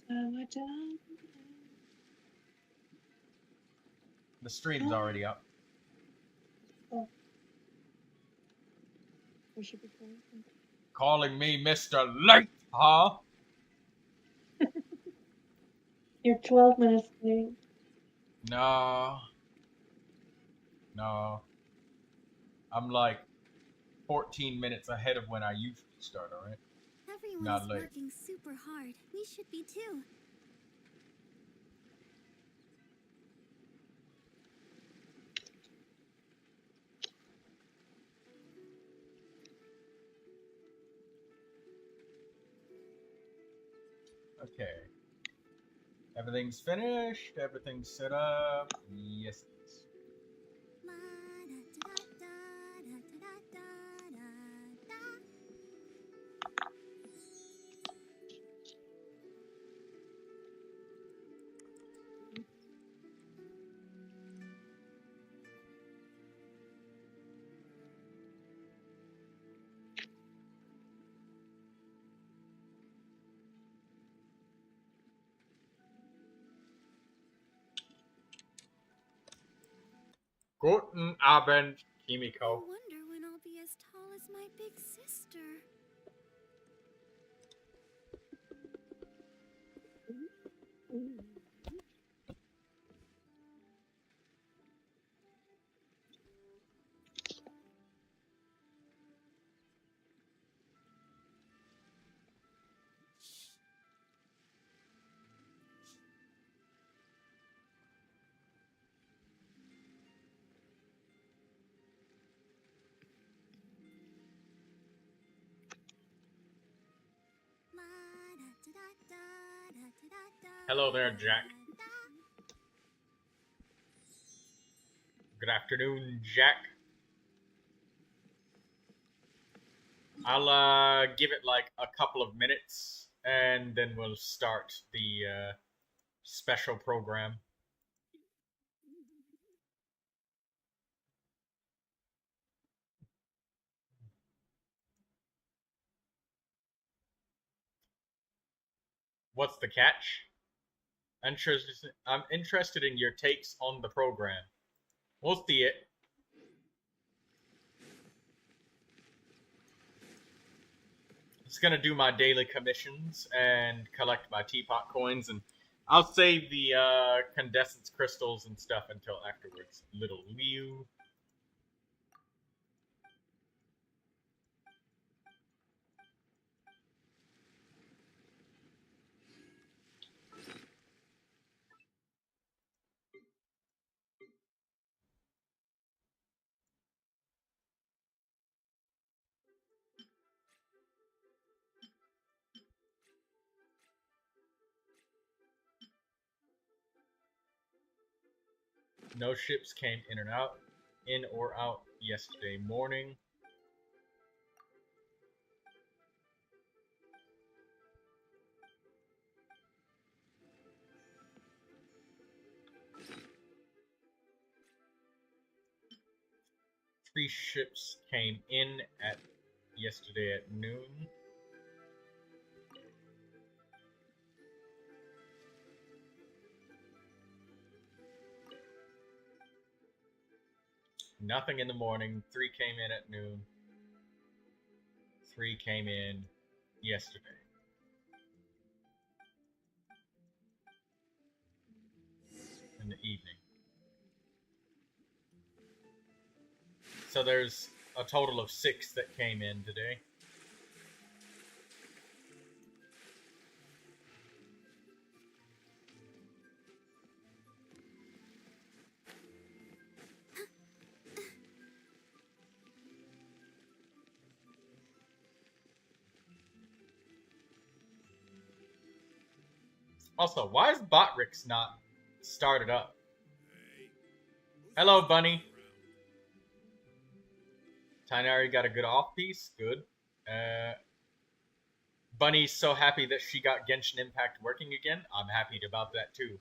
The stream's already up. Oh. We should be going. Calling me Mr. Late, huh? You're 12 minutes late. No. No. I'm like 14 minutes ahead of when I usually start, alright? Everyone's working super hard. We should be too. Okay. Everything's finished. Everything's set up. Yes, it is. Guten Abend, Kimiko. I wonder when I'll be as tall as my big sister. Hello there, Jack. Good afternoon, Jack. I'll give it like a couple of minutes and then we'll start the special program. What's the catch? I'm interested in your takes on the program. We'll see it. Just gonna do my daily commissions and collect my teapot coins, and I'll save the condensance crystals and stuff until afterwards. Little Liu. No ships came in or out yesterday morning. Three ships came in yesterday at noon. Nothing in the morning. 3 came in at noon. 3 came in yesterday. In the evening. So there's a total of 6 that came in today. Also, why is Botrix not started up? Hello, Bunny. Tainari got a good off piece. Good. Bunny's so happy that she got Genshin Impact working again. I'm happy about that too.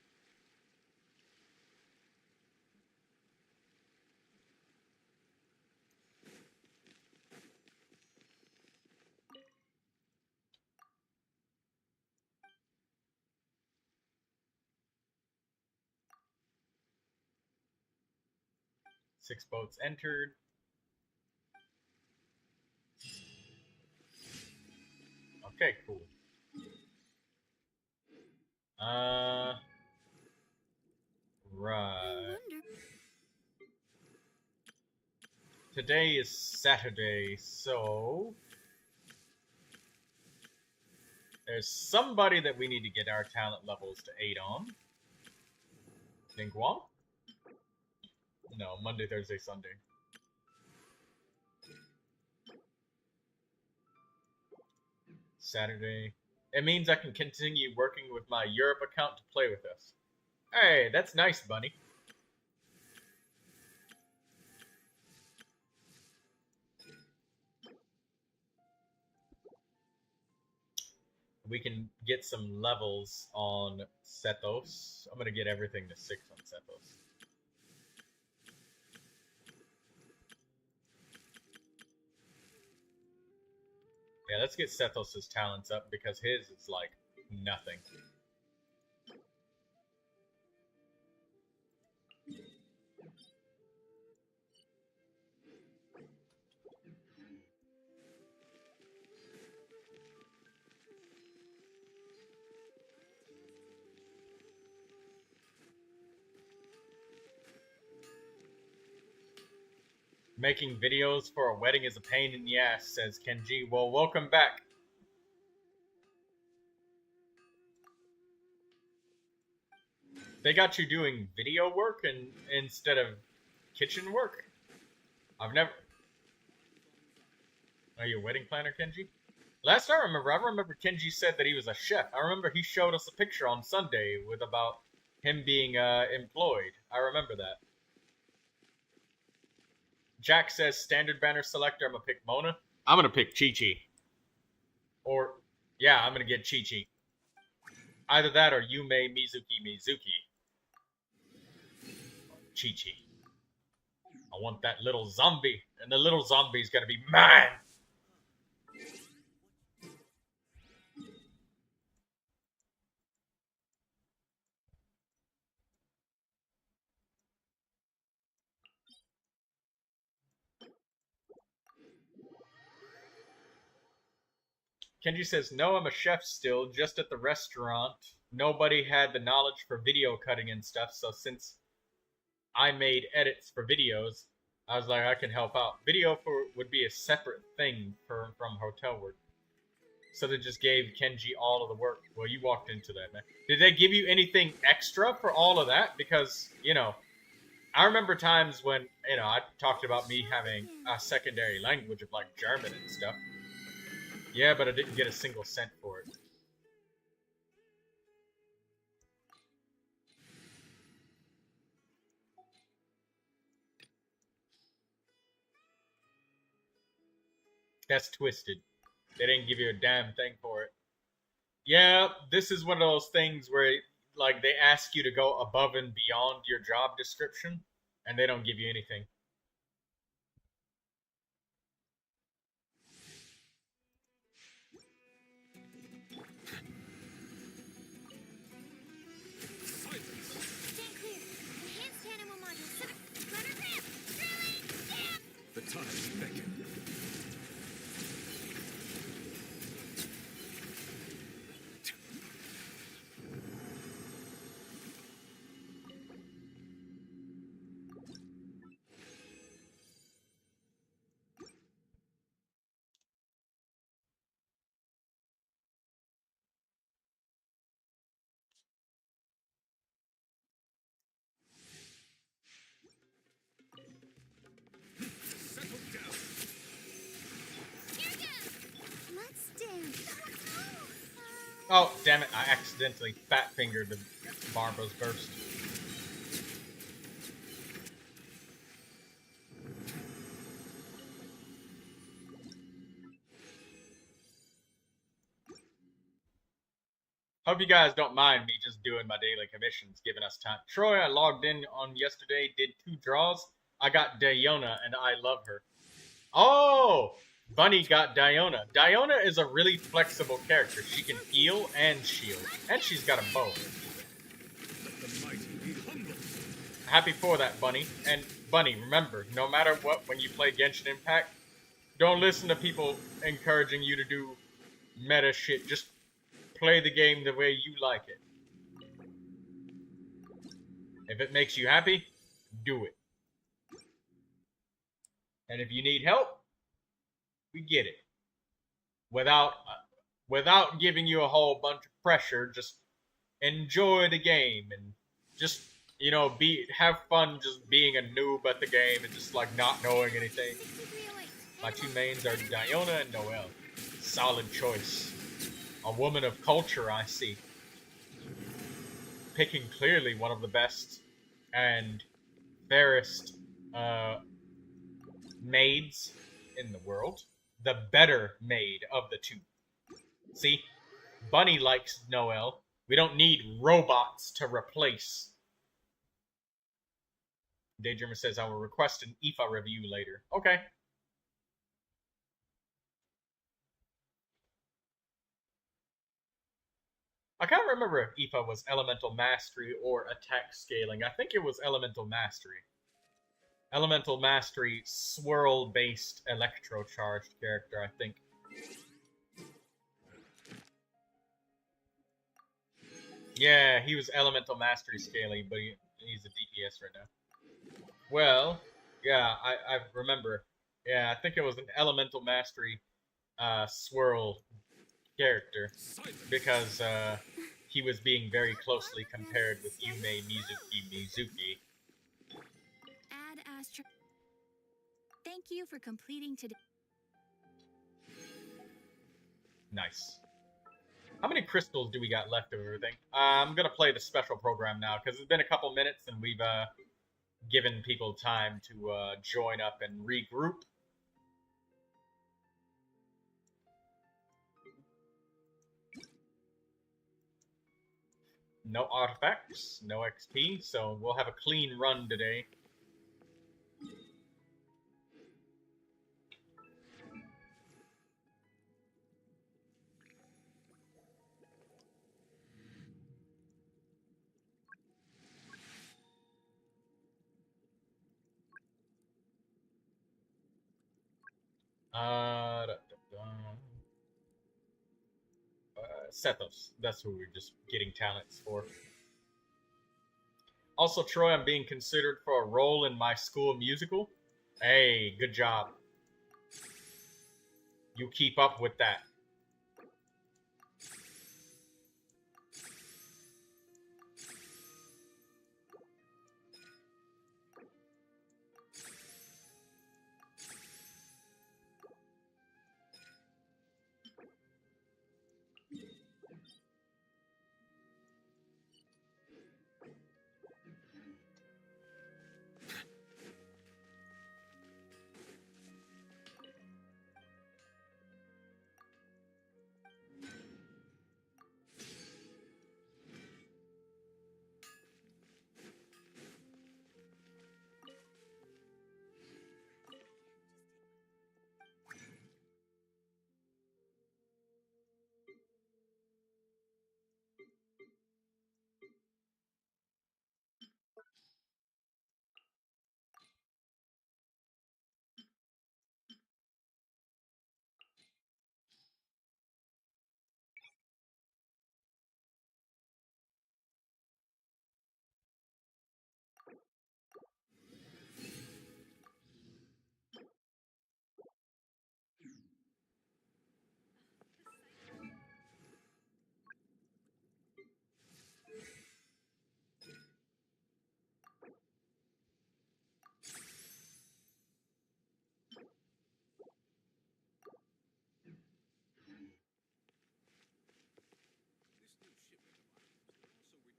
6 boats entered. Okay, cool. Right. Today is Saturday, so there's somebody that we need to get our talent levels to 8 on. Ningguang? No, Monday, Thursday, Sunday. Saturday. It means I can continue working with my Europe account to play with us. Hey, that's nice, Bunny. We can get some levels on Sethos. I'm gonna get everything to 6 on Sethos. Yeah, let's get Sethos' talents up because his is like nothing. Making videos for a wedding is a pain in the ass, says Kenji. Well, welcome back. They got you doing video work instead of kitchen work? I've never... Are you a wedding planner, Kenji? Last I remember Kenji said that he was a chef. I remember he showed us a picture on Sunday with about him being employed. I remember that. Jack says, standard banner selector, I'm gonna pick Mona. I'm gonna pick Chi-Chi. Or, yeah, I'm gonna get Chi-Chi. Either that or Yume Mizuki. Chi-Chi. I want that little zombie, and the little zombie's gonna be mine! Kenji says, no, I'm a chef still, just at the restaurant. Nobody had the knowledge for video cutting and stuff, so since I made edits for videos, I was like, I can help out. Video would be a separate thing from hotel work. So they just gave Kenji all of the work. Well, you walked into that, man. Did they give you anything extra for all of that? Because, you know, I remember times when, you know, I talked about me having a secondary language of, like, German and stuff. Yeah, but I didn't get a single cent for it. That's twisted. They didn't give you a damn thing for it. Yeah, this is one of those things where, like, they ask you to go above and beyond your job description, and they don't give you anything. The times beckon. Oh, damn it, I accidentally fat-fingered the Barbara's burst. Hope you guys don't mind me just doing my daily commissions, giving us time. Troy, I logged in on yesterday, did 2 draws. I got Diona, and I love her. Oh! Bunny got Diona. Diona is a really flexible character. She can heal and shield. And she's got a bow. Happy for that, Bunny. And Bunny, remember, no matter what, when you play Genshin Impact, don't listen to people encouraging you to do meta shit. Just play the game the way you like it. If it makes you happy, do it. And if you need help, we get it. Without giving you a whole bunch of pressure, just enjoy the game and just have fun just being a noob at the game and just like not knowing anything. My two mains are Diona and Noelle. Solid choice. A woman of culture, I see. Picking clearly one of the best and fairest maids in the world. The better maid of the two. See? Bunny likes Noelle. We don't need robots to replace. Daydreamer says, I will request an IFA review later. Okay. I can't remember if IFA was Elemental Mastery or Attack Scaling. I think it was Elemental Mastery. Elemental Mastery, swirl-based electro-charged character, I think. Yeah, he was Elemental Mastery scaling, but he's a DPS right now. Well, yeah, I remember. Yeah, I think it was an Elemental Mastery swirl character because he was being very closely compared with Yume Mizuki. Add Astra. Thank you for completing today. Nice. How many crystals do we got left of everything? I'm gonna play the special program now because it's been a couple minutes and we've given people time to join up and regroup. No artifacts, no XP, so we'll have a clean run today. Sethos. That's who we're just getting talents for. Also, Troy, I'm being considered for a role in my school musical. Hey, good job. You keep up with that.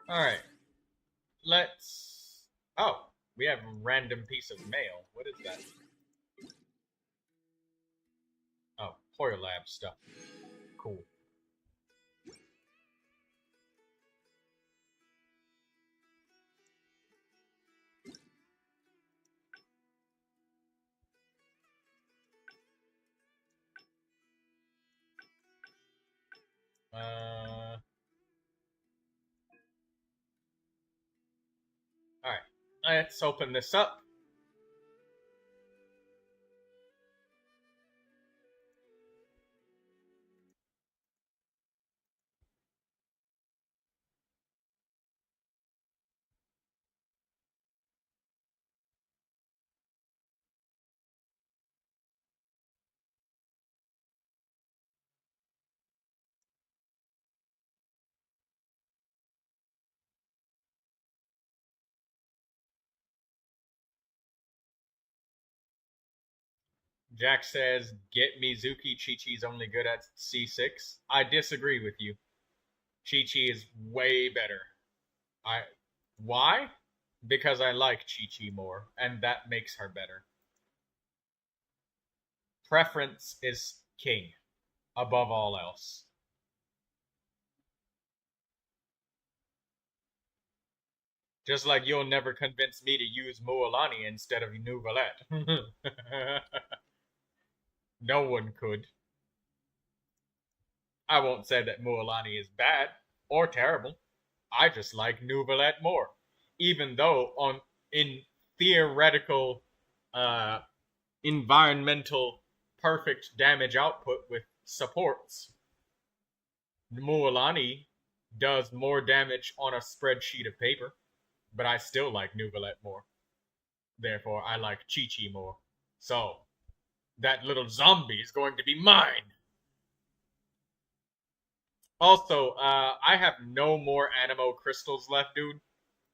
Alright. Let's... Oh, we have a random piece of mail. What is that? Oh, Hoyer Lab stuff. Cool. Alright. Let's open this up. Jack says, get Mizuki. Chi-Chi's only good at C6. I disagree with you. Chi-Chi is way better. I Why? Because I like Chi-Chi more, and that makes her better. Preference is king, above all else. Just like you'll never convince me to use Mualani instead of Neuvilette. No one could. I won't say that Mualani is bad or terrible. I just like Neuvilette more. Even though in theoretical uh, environmental perfect damage output with supports, Mualani does more damage on a spreadsheet of paper, but I still like Neuvilette more. Therefore, I like Chi-Chi more. So, that little zombie is going to be mine. Also, I have no more Animo crystals left, dude.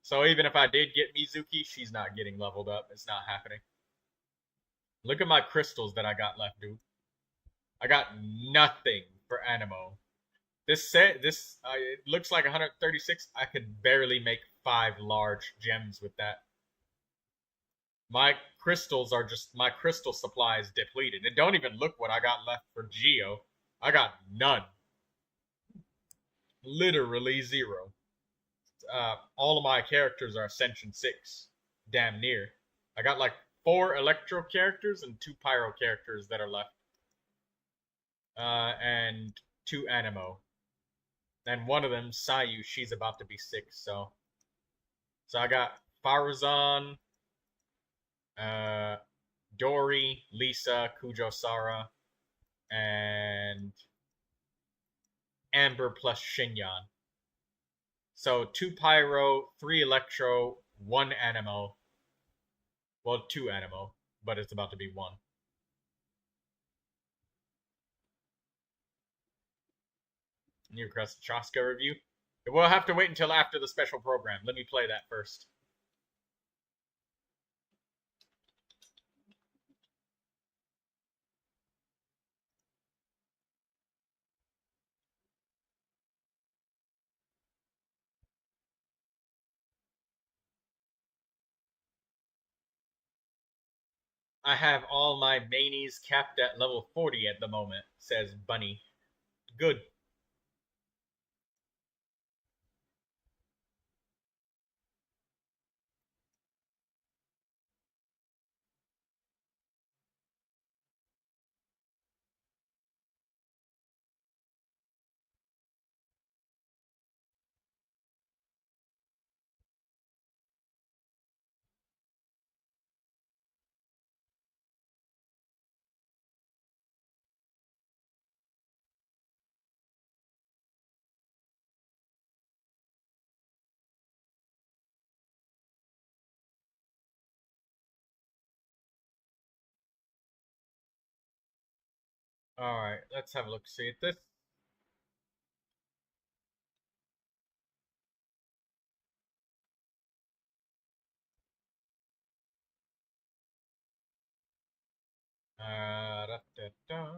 So even if I did get Mizuki, she's not getting leveled up. It's not happening. Look at my crystals that I got left, dude. I got nothing for Animo. This it looks like 136. I could barely make 5 large gems with that. My crystals are just my crystal supply is depleted. And don't even look what I got left for Geo. I got none. Literally zero. All of my characters are Ascension 6. Damn near. I got like 4 Electro characters and 2 Pyro characters that are left. And 2 Animo. And one of them, Sayu, she's about to be 6, so I got Faruzan, Dory, Lisa, Kujo Sara, and Amber plus Shinyan. So 2 Pyro, 3 Electro, 1 Animo. Well, 2 Animo, but it's about to be 1. New Crest Chaska review. We'll have to wait until after the special program. Let me play that first. I have all my mainies capped at level 40 at the moment, says Bunny. Good. Alright, let's have a look see at this. Da, da, da.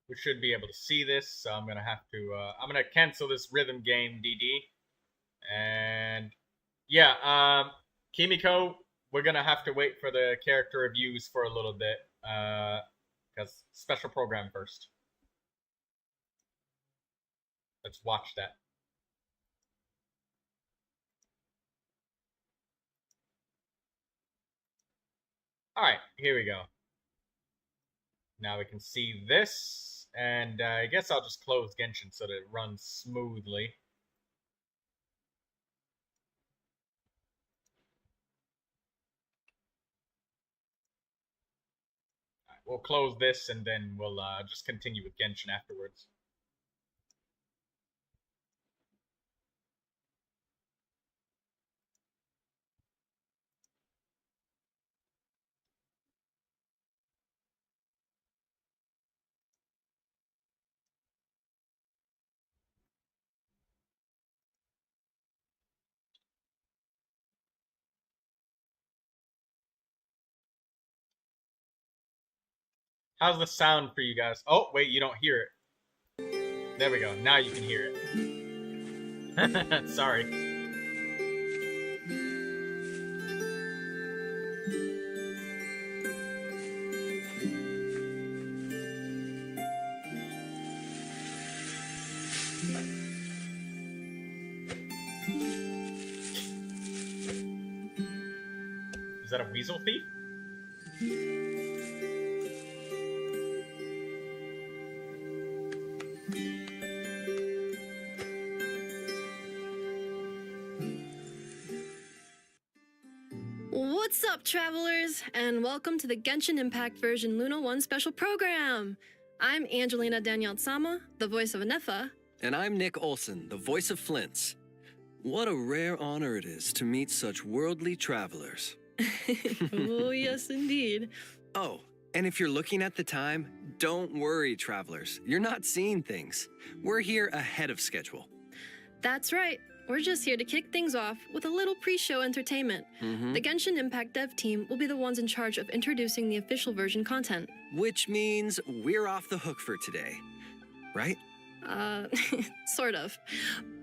We should be able to see this, so I'm gonna have to I'm gonna cancel this rhythm game DD. And yeah, Kimiko, we're gonna have to wait for the character reviews for a little bit. Because special program first. Let's watch that. Alright, here we go. Now we can see this, and I guess I'll just close Genshin so that it runs smoothly. Right, we'll close this, and then we'll just continue with Genshin afterwards. How's the sound for you guys? Oh, wait, you don't hear it. There we go. Now you can hear it. Sorry. Is that a weasel thief? What's up, travelers, and welcome to the Genshin Impact version Luna 1 special program. I'm Angelina Danielle Sama, the voice of Anefa. And I'm Nick Olson, the voice of Flints. What a rare honor it is to meet such worldly travelers. Oh, yes, indeed. Oh, and if you're looking at the time, don't worry, travelers. You're not seeing things. We're here ahead of schedule. That's right. We're just here to kick things off with a little pre-show entertainment. The Genshin Impact dev team will be the ones in charge of introducing the official version content. Which means we're off the hook for today, right? Sort of.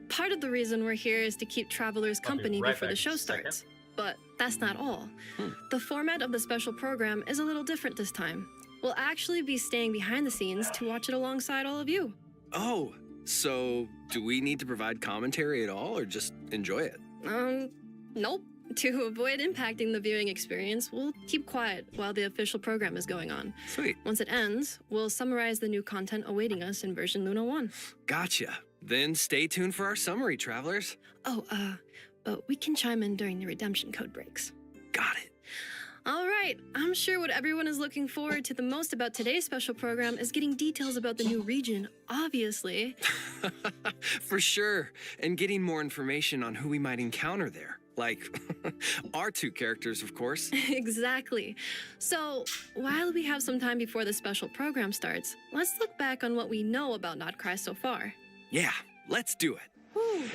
Part of the reason we're here is to keep travelers company right before the back show in a second. starts. But that's not all. The format of the special program is a little different this time. We'll actually be staying behind the scenes to watch it alongside all of you. Oh, so do we need to provide commentary at all or just enjoy it? Nope. To avoid impacting the viewing experience, we'll keep quiet while the official program is going on. Sweet. Once it ends, we'll summarize the new content awaiting us in version Luna 1. Gotcha. Then stay tuned for our summary, travelers. Oh, but we can chime in during the redemption code breaks. Got it. All right, I'm sure what everyone is looking forward to the most about today's special program is getting details about the new region, obviously. For sure. And getting more information on who we might encounter there. Like, our two characters, of course. Exactly. So, while we have some time before the special program starts, let's look back on what we know about Notcry so far. Yeah, let's do it. Whew.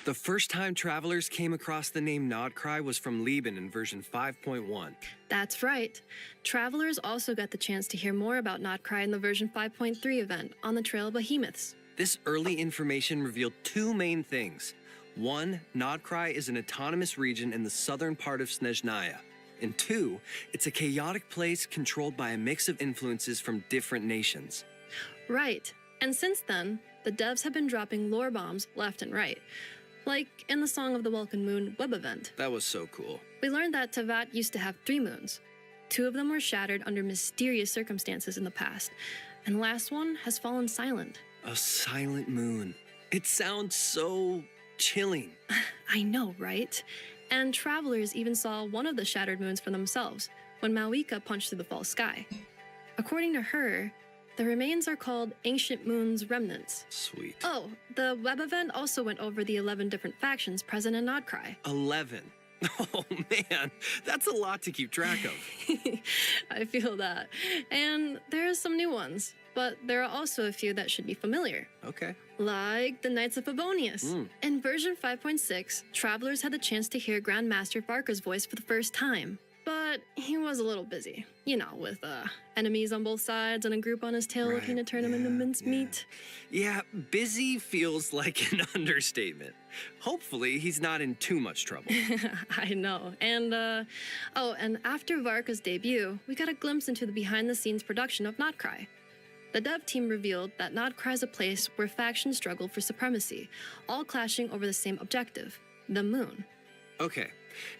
The first time travelers came across the name Nodcry was from Liban in version 5.1. That's right. Travelers also got the chance to hear more about Notcry in the version 5.3 event on the Trail of Behemoths. This early information revealed two main things. One, Nodcry is an autonomous region in the southern part of Snezhnaya. And two, it's a chaotic place controlled by a mix of influences from different nations. Right. And since then, the devs have been dropping lore bombs left and right. Like in the Song of the Welkin Moon web event. That was so cool. We learned that Teyvat used to have 3 moons. 2 of them were shattered under mysterious circumstances in the past, and the last one has fallen silent. A silent moon. It sounds so chilling. I know, right? And travelers even saw one of the shattered moons for themselves when Malika punched through the false sky. According to her, the remains are called Ancient Moon's Remnants. Sweet. Oh, the web event also went over the 11 different factions present in Nodcry. 11. Oh man, that's a lot to keep track of. I feel that. And there are some new ones, but there are also a few that should be familiar. Okay. Like the Knights of Favonius. In version 5.6, travelers had the chance to hear Grandmaster Varka's voice for the first time. But he was a little busy, you know, with enemies on both sides and a group on his tail Right, looking to turn him into mincemeat. Yeah, busy feels like an understatement. Hopefully, he's not in too much trouble. I know. And, and after Varka's debut, we got a glimpse into the behind-the-scenes production of Notcry. The dev team revealed that Notcry is a place where factions struggle for supremacy, all clashing over the same objective, the moon. Okay,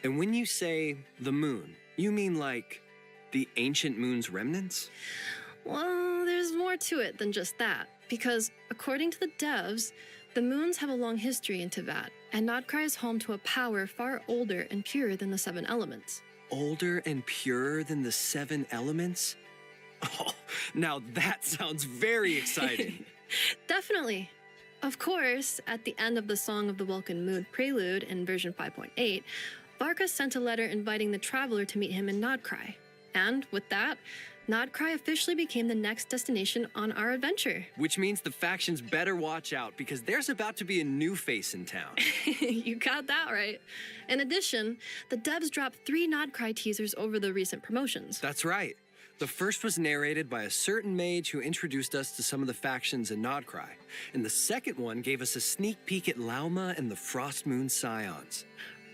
and when you say the moon, you mean like the ancient moon's remnants? Well, there's more to it than just that, because according to the devs, the moons have a long history in Teyvat, and Notcry is home to a power far older and purer than the 7 elements. Older and purer than the 7 elements? Oh, now that sounds very exciting. Definitely. Of course, at the end of the Song of the Welkin Moon prelude in version 5.8, Varka sent a letter inviting the traveler to meet him in Nodcry. And with that, Nodcry officially became the next destination on our adventure. Which means the factions better watch out because there's about to be a new face in town. You got that right. In addition, the devs dropped 3 Nodcry teasers over the recent promotions. That's right. The first was narrated by a certain mage who introduced us to some of the factions in Nodcry. And the second one gave us a sneak peek at Lauma and the Frostmoon Scions.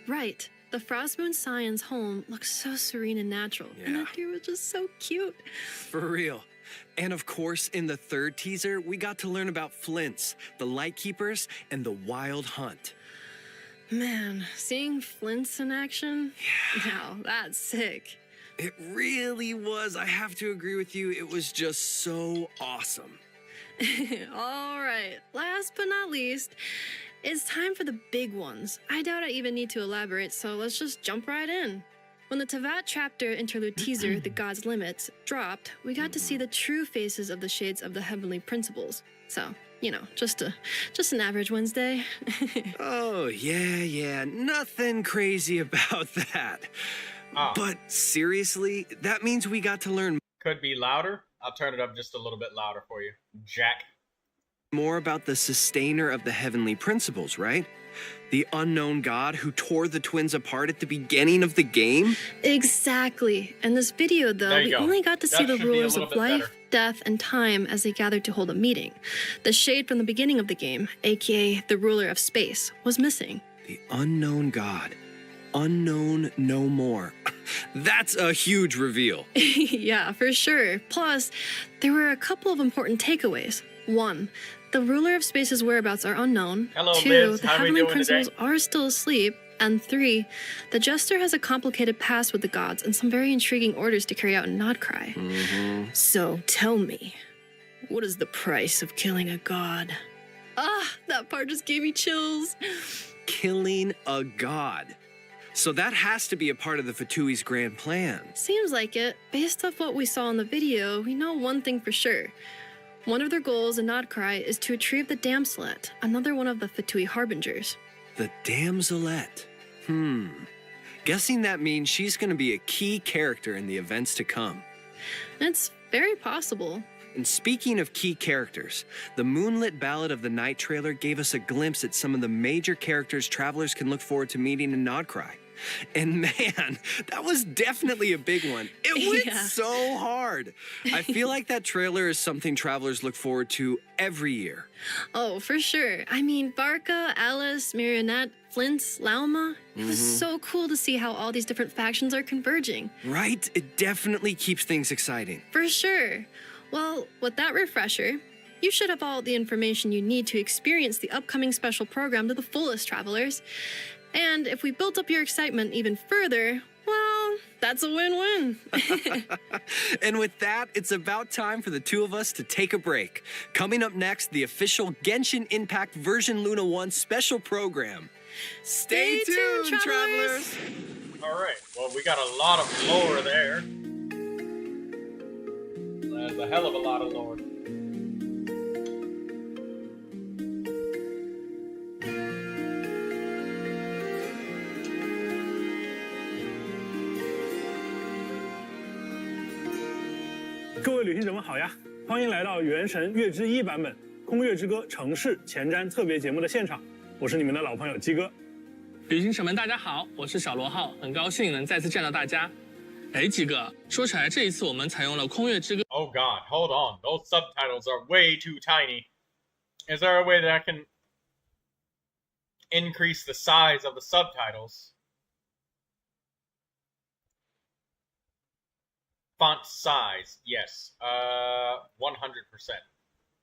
Right. The Frostmoon Scion's home looks so serene and natural. And Yeah. that deer was just so cute. For real. And of course, in the third teaser, we got to learn about Flints, the Lightkeepers, and the Wild Hunt. Man, seeing Flints in action? Now, that's sick. It really was. I have to agree with you. It was just so awesome. All right, last but not least, it's time for the big ones. I doubt I even need to elaborate, so let's just jump right in. When the Tevat chapter interlude teaser, The God's Limits, dropped, we got to see the true faces of the shades of the Heavenly Principles. So, you know, just an average Wednesday. Oh, yeah. Nothing crazy about that. Oh. But seriously, that means we got to learn Could be louder. I'll turn it up just a little bit louder for you, Jack. more about the sustainer of the heavenly principles, right? The unknown god who tore the twins apart at the beginning of the game? Exactly. In this video, though, There you we go. only got to see That the should be a rulers little of bit life, better. death, and time as they gathered to hold a meeting. The shade from the beginning of the game, aka the ruler of space, was missing. The unknown god. Unknown no more. That's a huge reveal. Yeah, for sure. Plus, there were a couple of important takeaways. 1, the ruler of space's whereabouts are unknown. Hello, 2, Liz. the How we heavenly doing principles today? are still asleep. And 3, the jester has a complicated past with the gods and some very intriguing orders to carry out in Nodcry. So tell me, what is the price of killing a god? Ah, that part just gave me chills. Killing a god. So that has to be a part of the Fatui's grand plan. Seems like it. Based off what we saw in the video, we know one thing for sure. One of their goals in Nodcry is to retrieve the Damselet, another one of the Fatui Harbingers. The Damselette. Guessing that means she's going to be a key character in the events to come. It's very possible. And speaking of key characters, the Moonlit Ballad of the Night trailer gave us a glimpse at some of the major characters travelers can look forward to meeting in Nodcry. And man, that was definitely a big one. It went Yeah. so hard. I feel like that trailer is something travelers look forward to every year. Oh, for sure. I mean, Barca, Alice, Marionette, Flint's, Lauma. It was so cool to see how all these different factions are converging. Right? It definitely keeps things exciting. For sure. Well, with that refresher, you should have all the information you need to experience the upcoming special program to the fullest, travelers. And if we built up your excitement even further, well, that's a win-win. And with that, it's about time for the two of us to take a break. Coming up next, the official Genshin Impact version Luna 1 special program. Stay tuned, travelers! All right. Well, we got a lot of lore there. There's a hell of a lot of lore.《各位旅行者们好呀！欢迎来到《原神月之一》版本《空月之歌：城市前瞻》特别节目的现场，我是你们的老朋友鸡哥。旅行者们，大家好，我是小罗浩，很高兴能再次见到大家。哎，鸡哥，说起来，这一次我们采用了《空月之歌》。 Oh God, hold on. Those subtitles are way too tiny. Is there a way that I can increase the size of the subtitles? Font size, yes. 100%.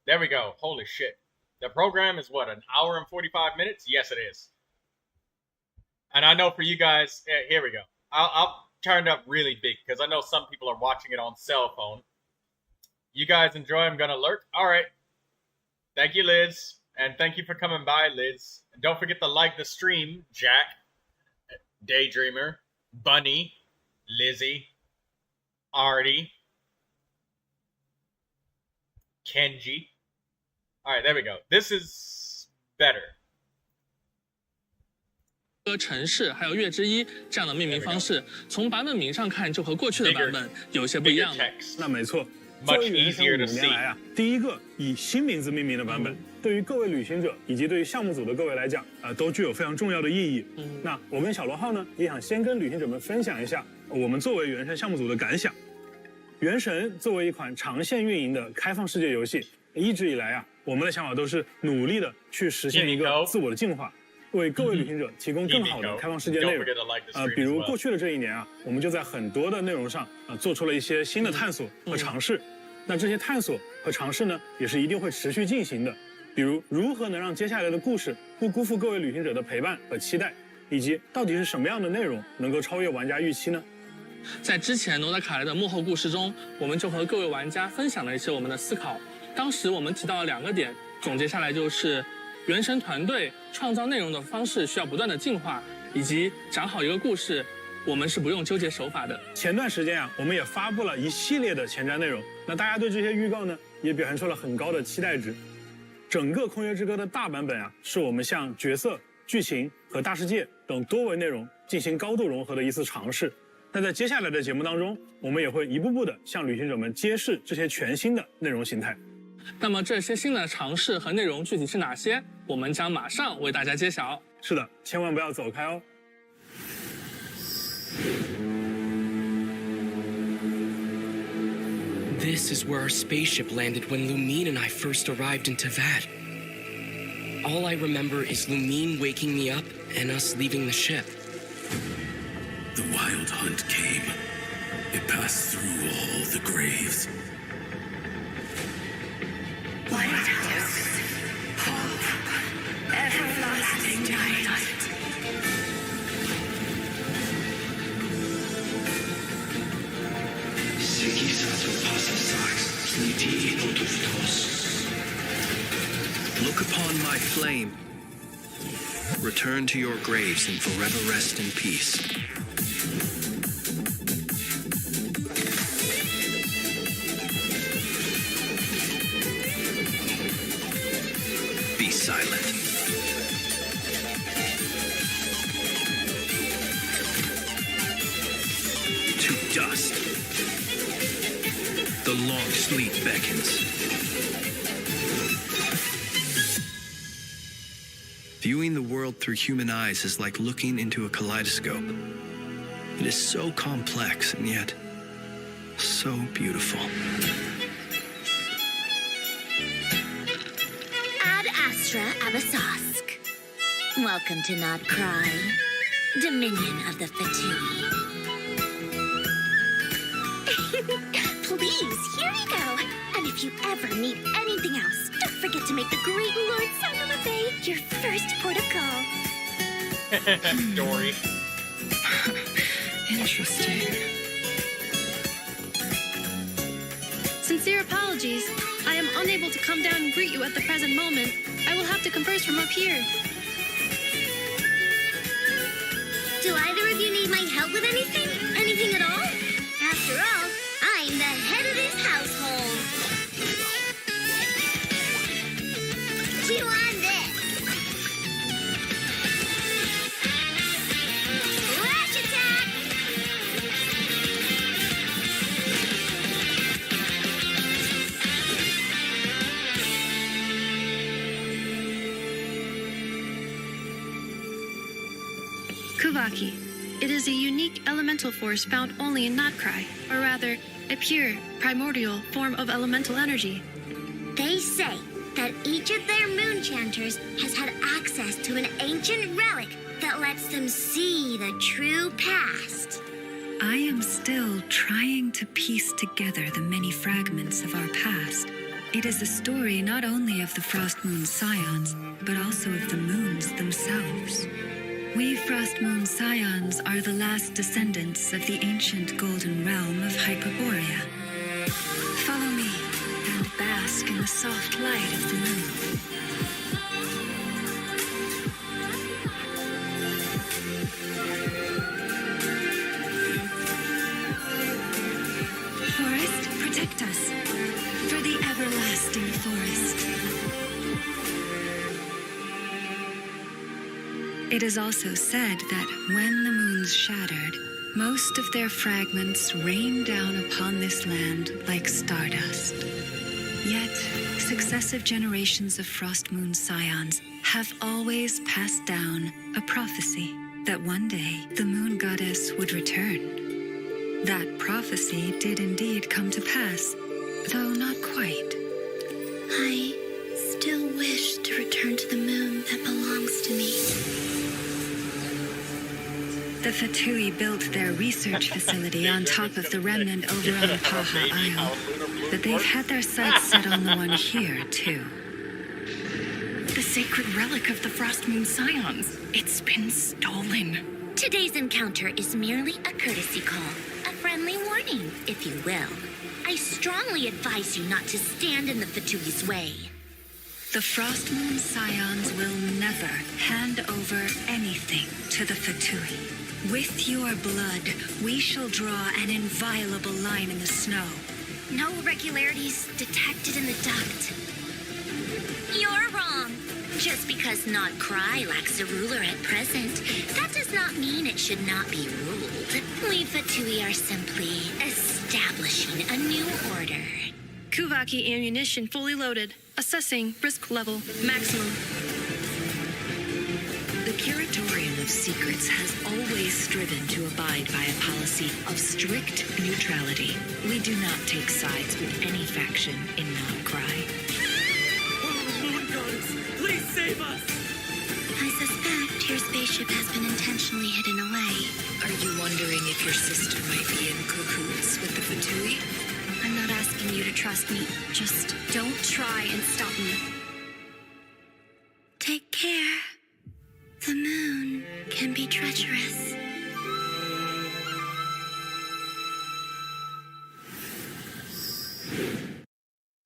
There we go. Holy shit. The program is what, an hour and 45 minutes? Yes, it is. And I know for you guys, here we go. I'll turn it up really big because I know some people are watching it on cell phone. You guys enjoy? I'm gonna lurk. All right. Thank you, Liz. And thank you for coming by, Liz. And don't forget to like the stream, Jack, Daydreamer, Bunny, Lizzie, Artie, Kenji. All right, there we go. This is better. 城市还有月之一这样的命名方式，从版本名上看就和过去的版本有些不一样了。那没错，作为原神5年来啊，第一个以新名字命名的版本，对于各位旅行者以及对于项目组的各位来讲，都具有非常重要的意义。那我跟小罗浩呢，也想先跟旅行者们分享一下我们作为原神项目组的感想。原神作为一款长线运营的开放世界游戏，一直以来啊，我们的想法都是努力的去实现一个自我的进化，为各位旅行者提供更好的开放世界内容。比如过去的这一年啊，我们就在很多的内容上做出了一些新的探索和尝试。那这些探索和尝试呢，也是一定会持续进行的。比如如何能让接下来的故事不辜负各位旅行者的陪伴和期待，以及到底是什么样的内容能够超越玩家预期呢？在之前诺德卡莱的幕后故事中，我们就和各位玩家分享了一些我们的思考。当时我们提到了2个点，总结下来就是：原神团队创造内容的方式需要不断的进化，以及讲好一个故事，我们是不用纠结手法的。前段时间啊，我们也发布了一系列的前瞻内容，那大家对这些预告呢，也表现出了很高的期待值。整个《空月之歌》的大版本啊，是我们向角色、剧情和大世界等多维内容进行高度融合的一次尝试。那在接下来的节目当中，我们也会一步步的向旅行者们揭示这些全新的内容形态。那么这些新的尝试和内容具体是哪些？我们将马上为大家揭晓。是的，千万不要走开哦。This is where our spaceship landed when Lumine and I first arrived in Tavad. All I remember is Lumine waking me up and us leaving the ship. The wild hunt came. It passed through all the graves. Lighthouse. Hope. Everlasting night. Look upon my flame. Return to your graves and forever rest in peace. Be silent. To dust. The long sleep beckons. Viewing the world through human eyes is like looking into a kaleidoscope. It is so complex and yet so beautiful. Ad Astra Abasask. Welcome to Not Cry, Dominion of the Fatui. Please, here you go. And if you ever need anything else, don't forget to make the great Lord Saint your first port of call. Dory. Interesting. Sincere apologies. I am unable to come down and greet you at the present moment. I will have to converse from up here. Do either of you need my help with anything? Anything at all? After all, I'm the head of this household. Chew on this. Flash attack! Kuvaki. It is a unique elemental force found only in Notcry, or rather, a pure, primordial form of elemental energy. They say that each of their moon chanters has had access to an ancient relic that lets them see the true past. I am still trying to piece together the many fragments of our past. It is a story not only of the Frost Moon Scions, but also of the moons themselves. We Frost Moon Scions are the last descendants of the ancient golden realm of Hyperborea. Follow me and bask in the soft light of the moon. Forest, protect us. For the everlasting forest. It is also said that when the moons shattered, most of their fragments rained down upon this land like stardust. Yet, successive generations of Frost Moon Scions have always passed down a prophecy that one day the moon goddess would return. That prophecy did indeed come to pass, though not quite. I still wish to return to the moon that belongs to me. The Fatui built their research facility on top of the remnant over on Paha Isle, but they've had their sights set on the one here, too. The sacred relic of the Frost Moon Scions. It's been stolen. Today's encounter is merely a courtesy call, a friendly warning, if you will. I strongly advise you not to stand in the Fatui's way. The Frost Moon Scions will never hand over anything to the Fatui. With your blood, we shall draw an inviolable line in the snow. No irregularities detected in the duct. You're wrong. Just because Nodcry lacks a ruler at present, that does not mean it should not be ruled. We Fatui are simply establishing a new order. Kuvaki ammunition fully loaded. Assessing risk level maximum. The Curatorium of Secrets has always striven to abide by a policy of strict neutrality. We do not take sides with any faction in Nodcry. Moon Goddess, please save us! I suspect your spaceship has been intentionally hidden away. Are you wondering if your sister might be in cahoots with the Fatui? I'm not asking you to trust me. Just don't try and stop me. Take care. The moon can be treacherous.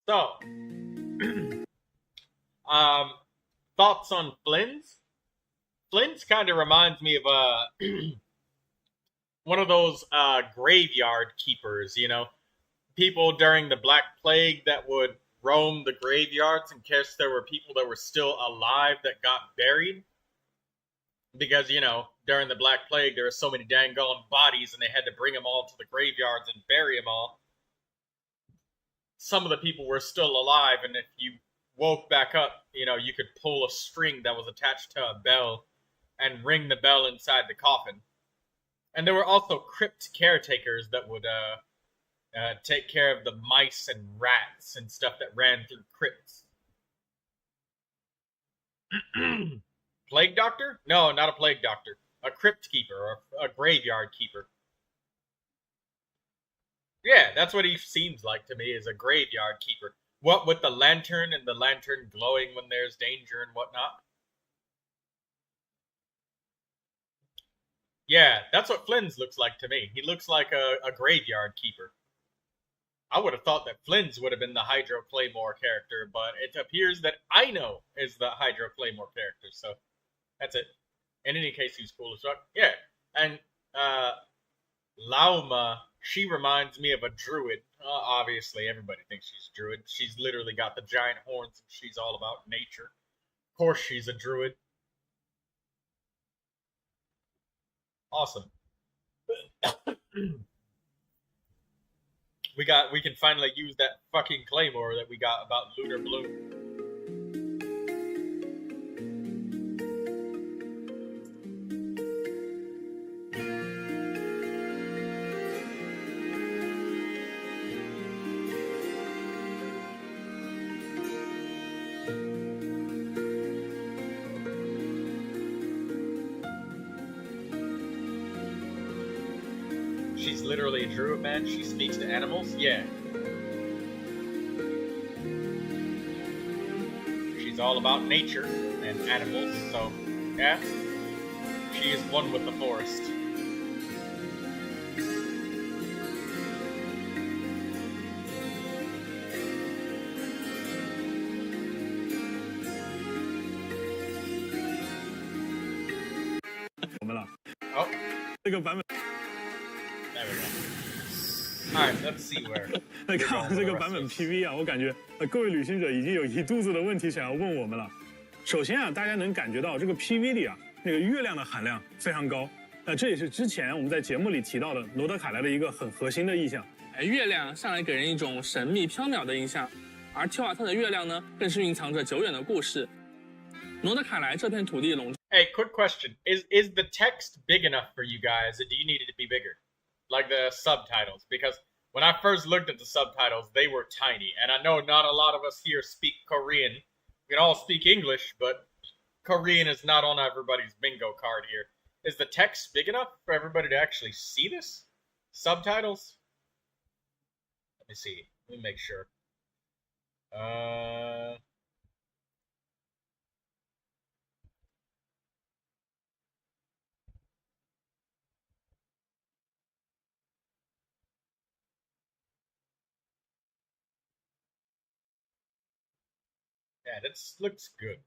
So, thoughts on Flynn's? Flynn's kind of reminds me of one of those graveyard keepers, you know? People during the Black Plague that would roam the graveyards in case there were people that were still alive that got buried. Because, you know, during the Black Plague, there were so many dang gone bodies and they had to bring them all to the graveyards and bury them all. Some of the people were still alive, and if you woke back up, you know, you could pull a string that was attached to a bell and ring the bell inside the coffin. And there were also crypt caretakers that would take care of the mice and rats and stuff that ran through crypts. Plague doctor? No, not a plague doctor. A crypt keeper or a graveyard keeper. Yeah, that's what he seems like to me, is a graveyard keeper. What with the lantern and the lantern glowing when there's danger and whatnot. Yeah, that's what Flynn's looks like to me. He looks like a graveyard keeper. I would have thought that Flynn's would have been the Hydro Claymore character, but it appears that Aino is the Hydro Claymore character, so that's it. In any case, he's cool as fuck. Yeah, and Lauma, she reminds me of a druid. Obviously, everybody thinks she's a druid. She's literally got the giant horns, and she's all about nature. Of course she's a druid. Awesome. We can finally use that fucking claymore that we got about Lunar Bloom. She's literally a druid, man. She speaks to animals. Yeah. She's all about nature and animals, so yeah. She is one with the forest. Oh. Alright, let's see where. 那看完这个版本 PV 啊，我感觉各位旅行者已经有一肚子的问题想要问我们了。首先啊，大家能感觉到这个 PV 里啊，那个月亮的含量非常高。这也是之前我们在节目里提到的罗德凯莱的一个很核心的意象。月亮向来给人一种神秘缥缈的印象，而提瓦特的月亮呢，更是蕴藏着久远的故事。罗德凯莱这片土地笼。Hey, quick question: Is the text big enough for you guys? Or do you need it to be bigger, like the subtitles? Because when I first looked at the subtitles, they were tiny, and I know not a lot of us here speak Korean. We can all speak English, but Korean is not on everybody's bingo card here. Is the text big enough for everybody to actually see this? Subtitles? Let me see. Let me make sure. Yeah, that looks good.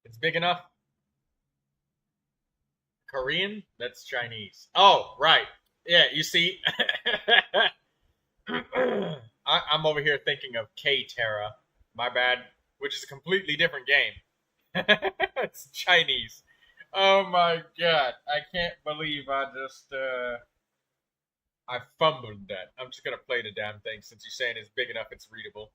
It's big enough. Korean? That's Chinese. Oh, right. Yeah, you see, I'm over here thinking of K-Terra. My bad. Which is a completely different game. It's Chinese. Oh my god. I can't believe I just, I fumbled that. I'm just gonna play the damn thing since you're saying it's big enough it's readable.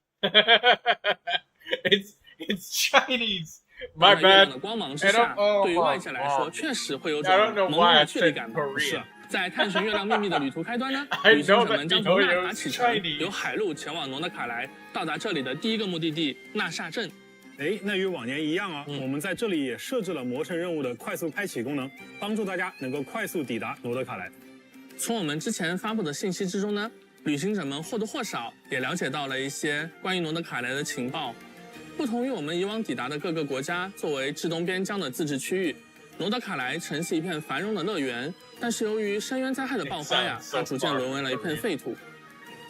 It's Chinese. My bad. 的光芒之下，对于外界来说，确实会有种朦胧的距离感。是。在探寻月亮秘密的旅途开端呢，旅行者们将从纳卡启程，由海路前往罗德卡莱，到达这里的第一个目的地纳夏镇。那与往年一样啊，我们在这里也设置了魔神任务的快速开启功能，帮助大家能够快速抵达罗德卡莱。从我们之前发布的信息之中呢，旅行者们或多或少也了解到了一些关于罗德卡莱的情报。不同于我们以往抵达的各个国家作为至东边疆的自治区域，罗德卡莱曾是一片繁荣的乐园，但是由于深渊灾害的爆发呀，它逐渐沦为了一片废土。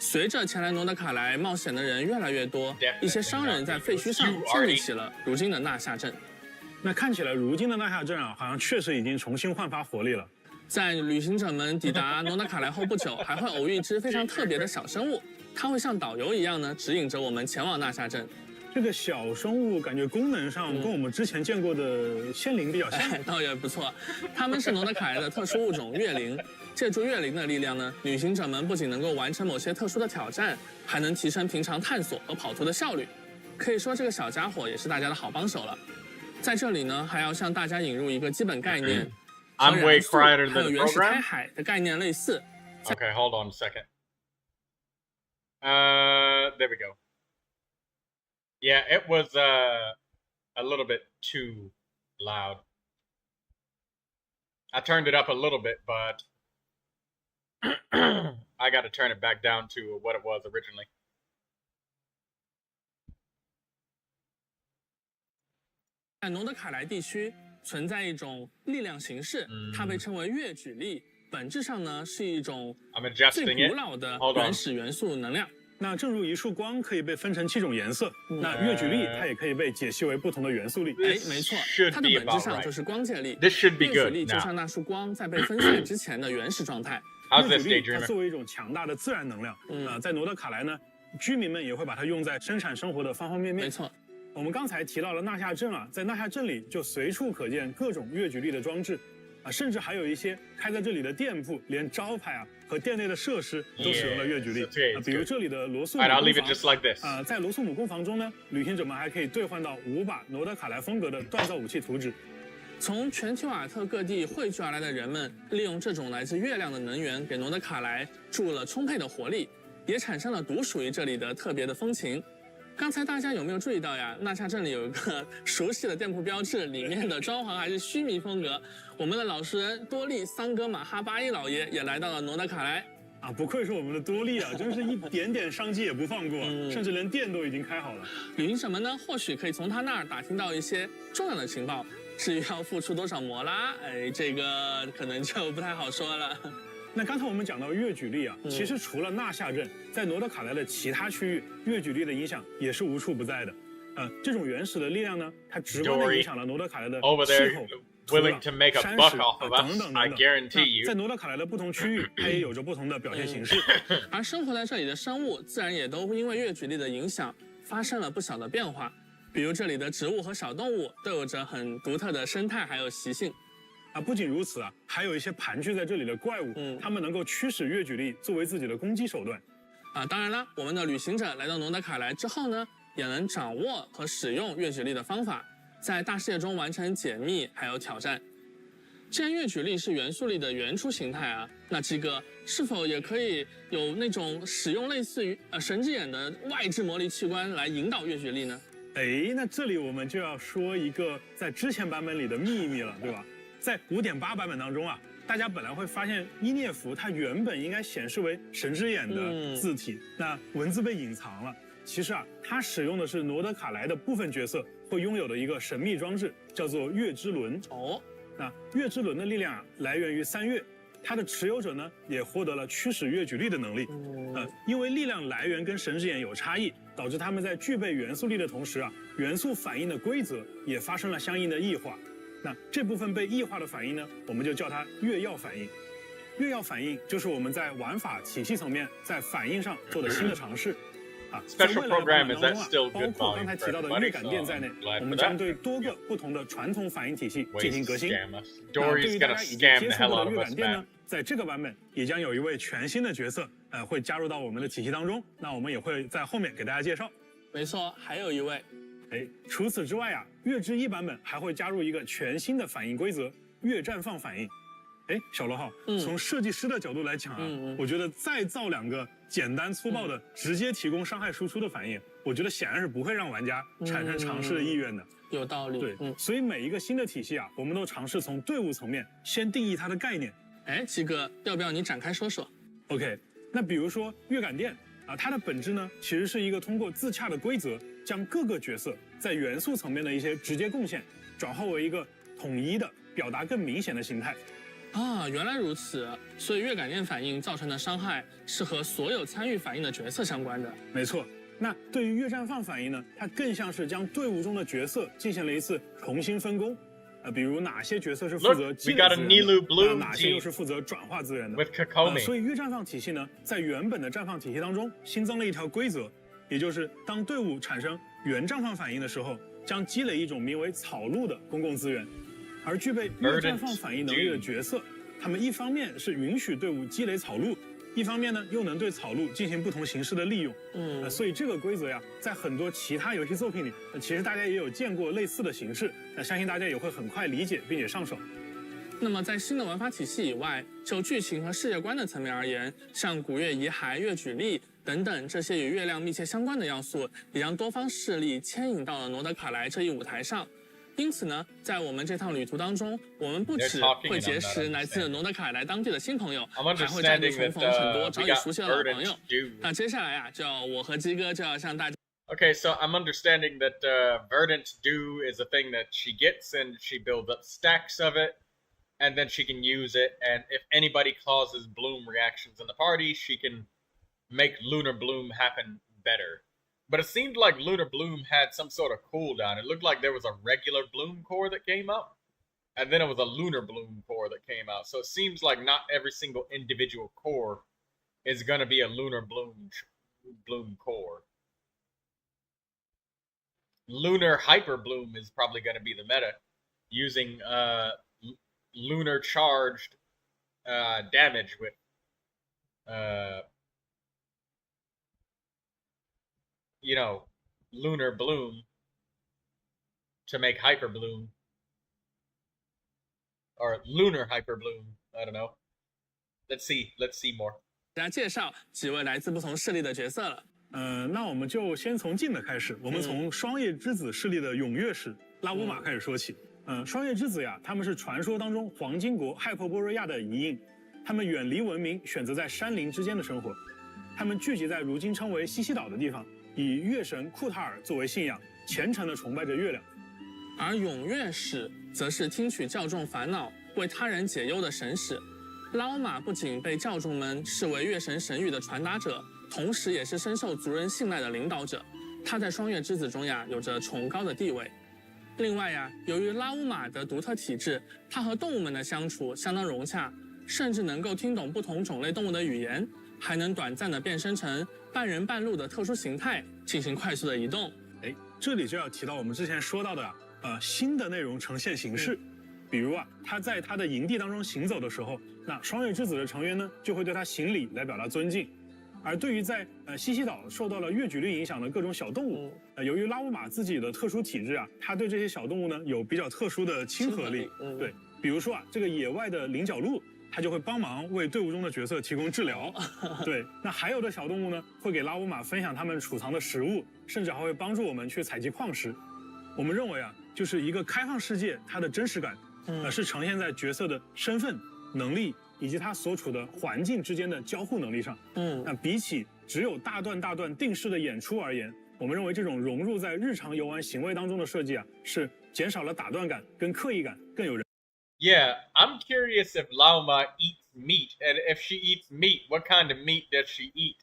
随着前来罗德卡莱冒险的人越来越多，一些商人在废墟上建立起了如今的纳夏镇。那看起来如今的纳夏镇啊，好像确实已经重新焕发活力了。在旅行者们抵达罗德卡莱后不久，还会偶遇一只非常特别的小生物，它会像导游一样呢，指引着我们前往纳夏镇。这个小生物感觉功能上跟我们之前见过的仙灵比较像，倒也不错。它们是罗德卡莱的特殊物种月灵。借助月灵的力量呢，旅行者们不仅能够完成某些特殊的挑战，还能提升平常探索和跑图的效率。可以说这个小家伙也是大家的好帮手了。在这里呢，还要向大家引入一个基本概念，和燃素还有原始开海的概念类似。Okay, hold on a second. There we go. Yeah, it was a little bit too loud. I turned it up a little bit, but I got to turn it back down to what it was originally. 在罗德卡莱地区存在一种力量形式，它被称为月举力，本质上呢是一种最古老的原始元素能量。那正如一束光可以被分成7种颜色，那月举力它也可以被解析为不同的元素力。没错，它的本质上就是光界力。月举力就像那束光在被分散之前的原始状态。月举力它作为一种强大的自然能量，在罗德卡莱呢，居民们也会把它用在生产生活的方方面面。没错，我们刚才提到了纳夏镇啊，在纳夏镇里就随处可见各种月举力的装置。甚至还有一些开在这里的店铺，连招牌啊和店内的设施都使用了月举力。比如这里的罗素姆工坊。在罗素姆工坊中呢，旅行者们还可以兑换到5把罗德卡莱风格的锻造武器图纸。从全提瓦特各地汇聚而来的人们，利用这种来自月亮的能源，给罗德卡莱注入了充沛的活力，也产生了独属于这里的特别的风情。刚才大家有没有注意到呀？纳夏镇里有一个熟悉的店铺标志，里面的装潢还是须弥风格。我们的老实人多利桑格马哈巴伊老爷也来到了罗德卡莱啊！不愧是我们的多利啊，真是一点点商机也不放过，甚至连店都已经开好了。旅行者们呢，或许可以从他那儿打听到一些重要的情报。至于要付出多少摩拉，这个可能就不太好说了。那刚才我们讲到月举力啊，其实除了纳夏镇，在罗德卡莱的其他区域，月举力的影响也是无处不在的。这种原始的力量呢，它直观地影响了罗德卡莱的气候、土壤、山石等等。在罗德卡莱的不同区域，它也有着不同的表现形式。而生活在这里的生物，自然也都因为月举力的影响，发生了不小的变化。比如这里的植物和小动物都有着很独特的生态还有习性。不仅如此还有一些盘踞在这里的怪物，它们能够驱使月举力作为自己的攻击手段。当然了，我们的旅行者来到诺德卡莱之后呢，也能掌握和使用月举力的方法，在大世界中完成解密还有挑战。既然月举力是元素力的原初形态那鸡哥是否也可以有那种使用类似于神之眼的外置魔力器官来引导月举力呢？那这里我们就要说一个在之前版本里的秘密了，对吧？在 5.8 版本当中大家本来会发现伊涅弗它原本应该显示为神之眼的字体，那文字被隐藏了。其实它使用的是诺德卡莱的部分角色会拥有的一个神秘装置，叫做月之轮。那月之轮的力量来源于3月，它的持有者呢也获得了驱使月举力的能力。因为力量来源跟神之眼有差异，导致他们在具备元素力的同时元素反应的规则也发生了相应的异化。那这部分被异化的反应呢，我们就叫它月曜反应。月曜反应就是我们在玩法体系层面在反应上做的新的尝试。在未来的版本当中包括刚才提到的月感电在内，我们将对多个不同的传统反应体系进行革新。那对于大家已经接触过的月感电呢，在这个版本也将有一位全新的角色会加入到我们的体系当中，那我们也会在后面给大家介绍。没错，还有一位。除此之外月之1版本还会加入一个全新的反应规则——月绽放反应。小罗浩，从设计师的角度来讲我觉得再造2个简单粗暴的直接提供伤害输出的反应，我觉得显然是不会让玩家产生尝试的意愿的。有道理。对，所以每一个新的体系我们都尝试从队伍层面先定义它的概念。鸡哥，要不要你展开说说 ？OK， 那比如说月感电它的本质呢，其实是一个通过自洽的规则，将各个角色在元素层面的一些直接贡献，转化为一个统一的、表达更明显的形态。原来如此，所以月感电反应造成的伤害是和所有参与反应的角色相关的。没错。那对于月绽放反应呢，它更像是将队伍中的角色进行了一次重新分工。比如哪些角色是负责积累资源的，哪些又是负责转化资源的。所以月绽放体系呢，在原本的绽放体系当中新增了一条规则，也就是当队伍产生原绽放反应的时候，将积累一种名为草鹿的公共资源。而具备月绽放反应能力的角色，他们一方面是允许队伍积累草鹿，一方面呢又能对草鹿进行不同形式的利用。所以这个规则在很多其他游戏作品里，其实大家也有见过类似的形式。那相信大家也会很快理解并且上手。那么在新的玩法体系以外，就剧情和世界观的层面而言，像古月遗骸、月举力等等这些与月亮密切相关的要素，也将多方势力牵引到了诺德卡莱这一舞台上。因此呢，在我们这趟旅途当中，我们不只会结识来自诺德卡莱当地的新朋友，还会再度重逢很多早已熟悉的老朋友。那接下来就要我和鸡哥就要向大家。Okay, so I'm understanding that verdant dew is a thing that she gets, and she builds up stacks of it, and then she can use it. And if anybody causes bloom reactions in the party, she can make lunar bloom happen better. But it seemed like Lunar Bloom had some sort of cooldown. It looked like there was a regular Bloom core that came up, and then it was a Lunar Bloom core that came out. So it seems like not every single individual core is going to be a Lunar Bloom core. Lunar Hyper Bloom is probably going to be the meta, using lunar charged damage with Lunar Bloom to make Hyper Bloom. Or Lunar Hyper Bloom. I don't know. Let's see more. 大家介绍几位来自不同势力的角色了。那我们就先从近的开始，我们从双叶之子势力的踊跃使拉乌玛开始说起。双叶之子他们是传说当中黄金国亥珀波瑞亚的遗印，他们远离文明，选择在山林之间的生活。他们聚集在如今称为西西岛的地方，以月神库塔尔作为信仰，虔诚地崇拜着月亮。而踊跃使则是听取教众烦恼、为他人解忧的神使。拉欧玛不仅被教众们视为月神神谕的传达者，同时也是深受族人信赖的领导者。他在双月之子中有着崇高的地位。另外由于拉乌玛的独特体质，他和动物们的相处相当融洽，甚至能够听懂不同种类动物的语言，还能短暂地变身成半人半鹿的特殊形态，进行快速的移动。这里就要提到我们之前说到的新的内容呈现形式。比如啊，他在他的营地当中行走的时候，那双月之子的成员呢就会对他行礼来表达尊敬。而对于在西西岛受到了月举力影响的各种小动物，由于拉乌玛自己的特殊体质啊，他对这些小动物呢有比较特殊的亲和力。对，比如说啊，这个野外的菱角鹿，它就会帮忙为队伍中的角色提供治疗。对，那还有的小动物呢，会给拉乌玛分享他们储藏的食物，甚至还会帮助我们去采集矿石。我们认为啊，就是一个开放世界，它的真实感，是呈现在角色的身份、能力以及他所处的环境之间的交互能力上。那比起只有大段定式的演出而言，我们认为这种融入在日常游玩行为当中的设计啊，是减少了打断感跟刻意感，更有人。Yeah, I'm curious if Lauma eats meat, and if she eats meat, what kind of meat does she eat?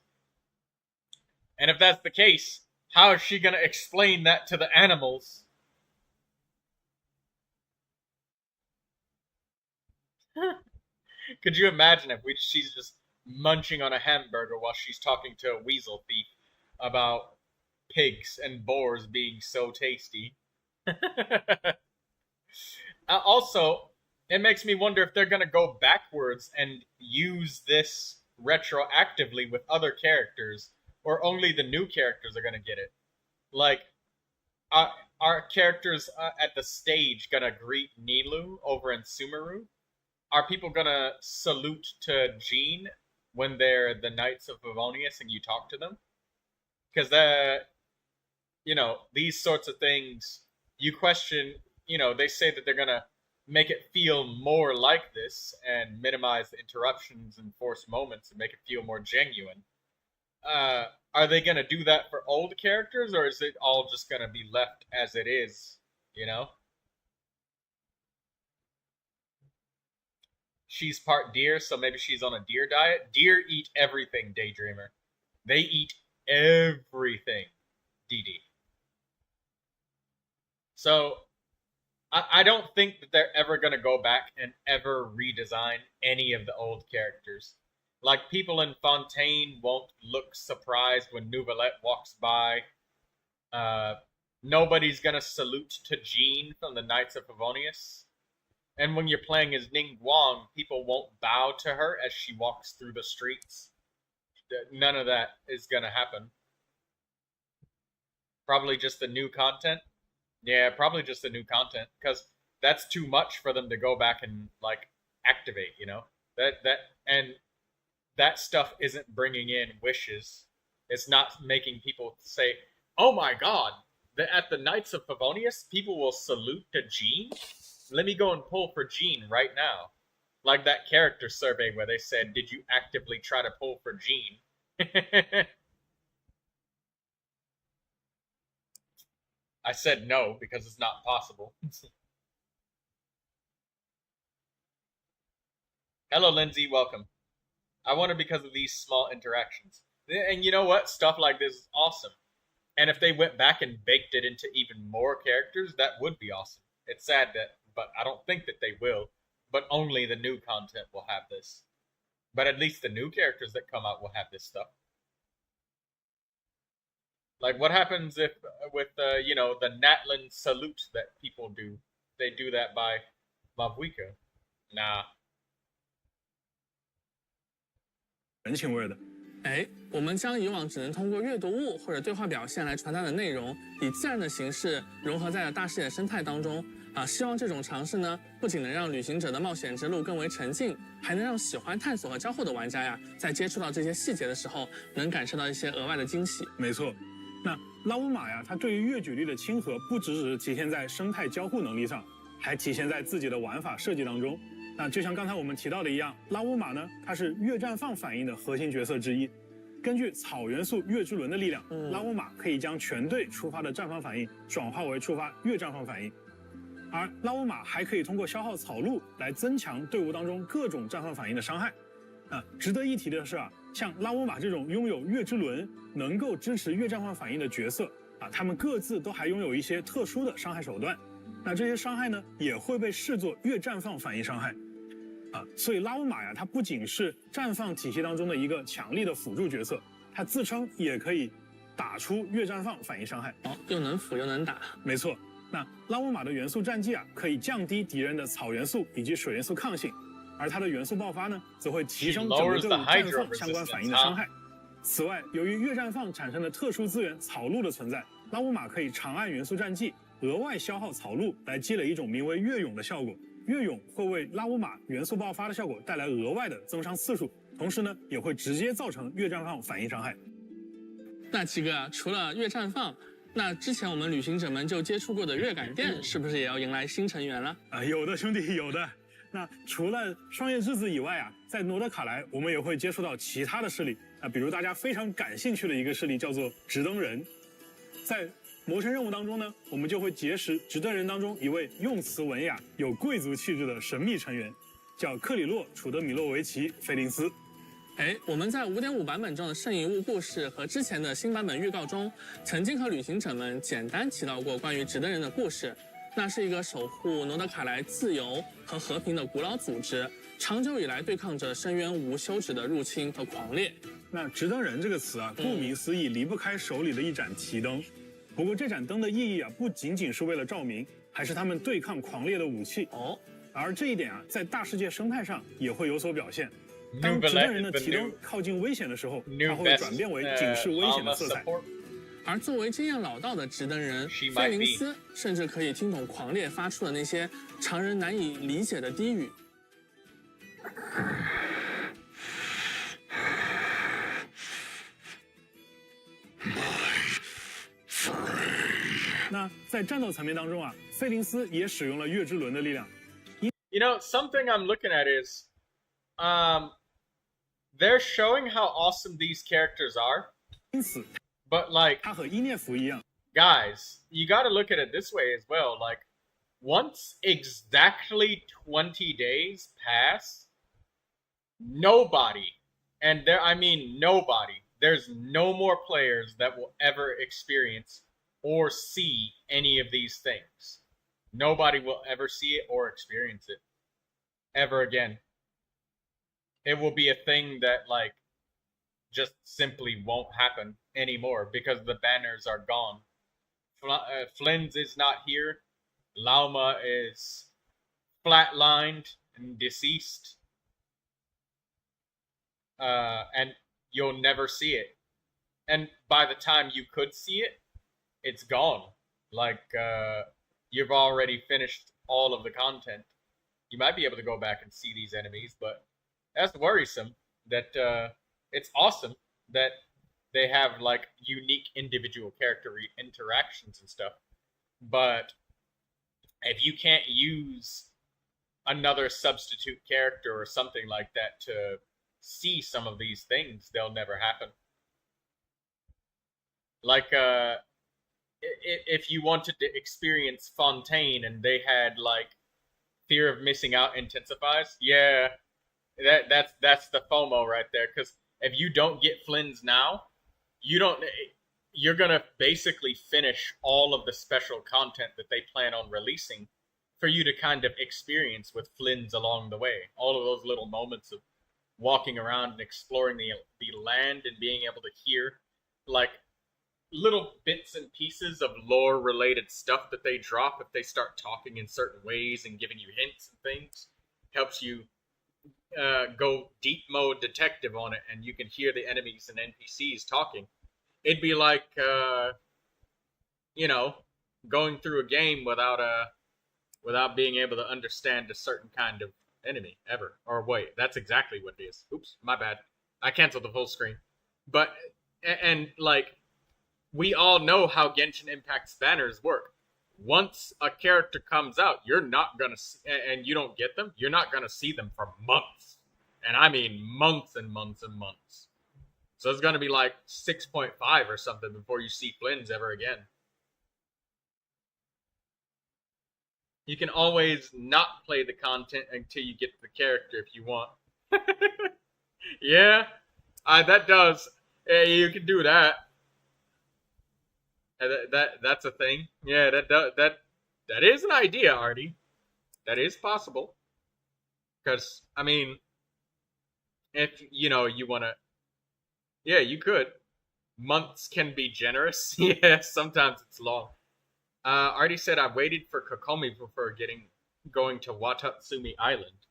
And if that's the case, how is she gonna explain that to the animals? Could you imagine if she's just munching on a hamburger while she's talking to a weasel thief about pigs and boars being so tasty? Also, it makes me wonder if they're going to go backwards and use this retroactively with other characters, or only the new characters are going to get it. Like, are characters at the stage going to greet Nilou over in Sumeru? Are people going to salute to Jean when they're the Knights of Favonius and you talk to them? Because, these sorts of things, you question, they say that they're going to make it feel more like this and minimize the interruptions and forced moments and make it feel more genuine. Are they going to do that for old characters, or is it all just going to be left as it is, She's part deer, so maybe she's on a deer diet. Deer eat everything, Daydreamer. They eat everything, DD. So, I don't think that they're ever going to go back and ever redesign any of the old characters. Like, people in Fontaine won't look surprised when Neuvilette walks by. Nobody's going to salute to Jean from the Knights of Favonius. And when you're playing as Ning Guang, people won't bow to her as she walks through the streets. None of that is going to happen. Probably just the new content. Yeah, probably just the new content, because that's too much for them to go back and, activate, That stuff isn't bringing in wishes. It's not making people say, oh my god, at the Knights of Favonius, people will salute to Jean? Let me go and pull for Jean right now. Like that character survey where they said, did you actively try to pull for Jean? I said no, because it's not possible. Hello, Lindsay. Welcome. I wonder because of these small interactions. And you know what? Stuff like this is awesome. And if they went back and baked it into even more characters, that would be awesome. It's sad but I don't think that they will. But only the new content will have this. But at least the new characters that come out will have this stuff. Like, what happens if, with, the Natlin salute that people do? They do that by Mavuika. Nah. 人情味的。我们将以往只能通过阅读物或者对话表现来传达的内容，以自然的形式融合在了大视野生态当中。希望这种尝试呢，不仅能让旅行者的冒险之路更为沉浸，还能让喜欢探索和交互的玩家呀，在接触到这些细节的时候，能感受到一些额外的惊喜。没错。那拉乌玛呀，它对于乐举力的亲和，不只是体现在生态交互能力上，还体现在自己的玩法设计当中。那就像刚才我们提到的一样，拉乌玛呢，它是月绽放反应的核心角色之一。根据草元素月之轮的力量，拉乌玛可以将全队触发的绽放反应转化为触发月绽放反应。而拉乌玛还可以通过消耗草鹿来增强队伍当中各种绽放反应的伤害。值得一提的是像拉乌玛这种拥有月之轮能够支持月绽放反应的角色他们各自都还拥有一些特殊的伤害手段。那这些伤害呢，也会被视作月绽放反应伤害。所以拉乌玛呀，它不仅是绽放体系当中的一个强力的辅助角色，它自称也可以打出月绽放反应伤害。哦，又能辅又能打。没错，那拉乌玛的元素战技啊，可以降低敌人的草元素以及水元素抗性，而它的元素爆发呢，则会提升整个队伍绽放相关反应的伤害。此外，由于月绽放产生的特殊资源草露的存在，拉乌玛可以长按元素战技，额外消耗草露来积累一种名为月涌的效果。月涌会为拉乌玛元素爆发的效果带来额外的增伤次数，同时呢，也会直接造成月绽放反应伤害。那七哥啊，除了月绽放，那之前我们旅行者们就接触过的月感殿，是不是也要迎来新成员了？有的兄弟，有的。那除了双叶之子以外啊，在诺德卡莱我们也会接触到其他的势力啊，比如大家非常感兴趣的一个势力叫做直登人。在魔神任务当中呢，我们就会结识直登人当中一位用词文雅、有贵族气质的神秘成员，叫克里洛·楚德米洛维奇·菲林斯。我们在 5.5 版本中的圣遗物故事和之前的新版本预告中，曾经和旅行者们简单提到过关于直登人的故事。那是一个守护诺德卡莱自由和和平的古老组织，长久以来对抗着深渊无休止的入侵和狂猎。那直登人这个词啊，顾名思义，离不开手里的一盏提灯。不过这盏灯的意义啊，不仅仅是为了照明，还是他们对抗狂猎的武器。而这一点啊，在大世界生态上也会有所表现。当直登人的提灯靠近危险的时候，它会转变为警示危险的色彩。而作为经验老道的直登人菲林斯，甚至可以听懂狂猎发出的那些常人难以理解的低语。那在战斗层面当中啊，菲林斯也使用了月之轮的力量。You know, something I'm looking at is, they're showing how awesome these characters are. 因此 But like, 他和伊涅弗一样 guys, you got to look at it this way as well. Like, once exactly 20 days pass, nobody, and there I mean nobody, there's no more players that will ever experience or see any of these things. Nobody will ever see it or experience it ever again. It will be a thing that, like, just simply won't happen anymore because the banners are gone. Flynn's is not here. Lauma is flatlined and deceased. And you'll never see it. And by the time you could see it, it's gone. Like, you've already finished all of the content. You might be able to go back and see these enemies, but that's worrisome that, it's awesome that they have, like, unique individual character interactions and stuff. But if you can't use another substitute character or something like that to see some of these things, they'll never happen. Like, if you wanted to experience Fontaine and they had, like, fear of missing out intensifies, yeah, that's the FOMO right there. Because if you don't get Flynn's now, you're gonna basically finish all of the special content that they plan on releasing for you to kind of experience with Flynn's along the way. All of those little moments of walking around and exploring the land and being able to hear, like, little bits and pieces of lore related stuff that they drop if they start talking in certain ways and giving you hints and things. Helps you go deep mode detective on it, and you can hear the enemies and NPCs talking. It'd be like, going through a game without being able to understand a certain kind of enemy ever. Or wait, that's exactly what it is. Oops, my bad. I canceled the full screen. But, and like, we all know how Genshin Impact's banners work. Once a character comes out, you're not gonna see, and you don't get them, you're not gonna see them for months. And I mean months and months and months. So it's gonna be like 6.5 or something before you see Flynn's ever again. You can always not play the content until you get the character if you want. Yeah, that does. Yeah, you can do that. That's a thing. Yeah, that is an idea, Artie. That is possible. Because, I mean, if, you want to... Yeah, you could. months can be generous. Yeah, sometimes it's long. Artie said I waited for Kokomi before going to Watatsumi Island.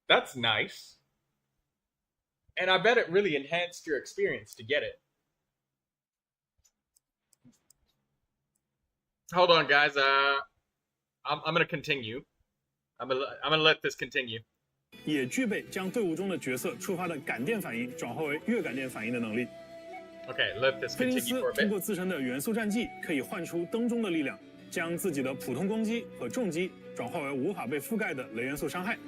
That's nice. And I bet it really enhanced your experience to get it. Hold on, guys. I'm gonna continue. I'm gonna let this continue. 也具备将队伍中的角色触发的感电反应转化为月感电反应的能力。Okay, let this 菲林 continue 斯 for a 通 bit. 过自身的元素战技，可以唤出灯中的力量，将自己的普通攻击和重击转化为无法被覆盖的雷元素伤害。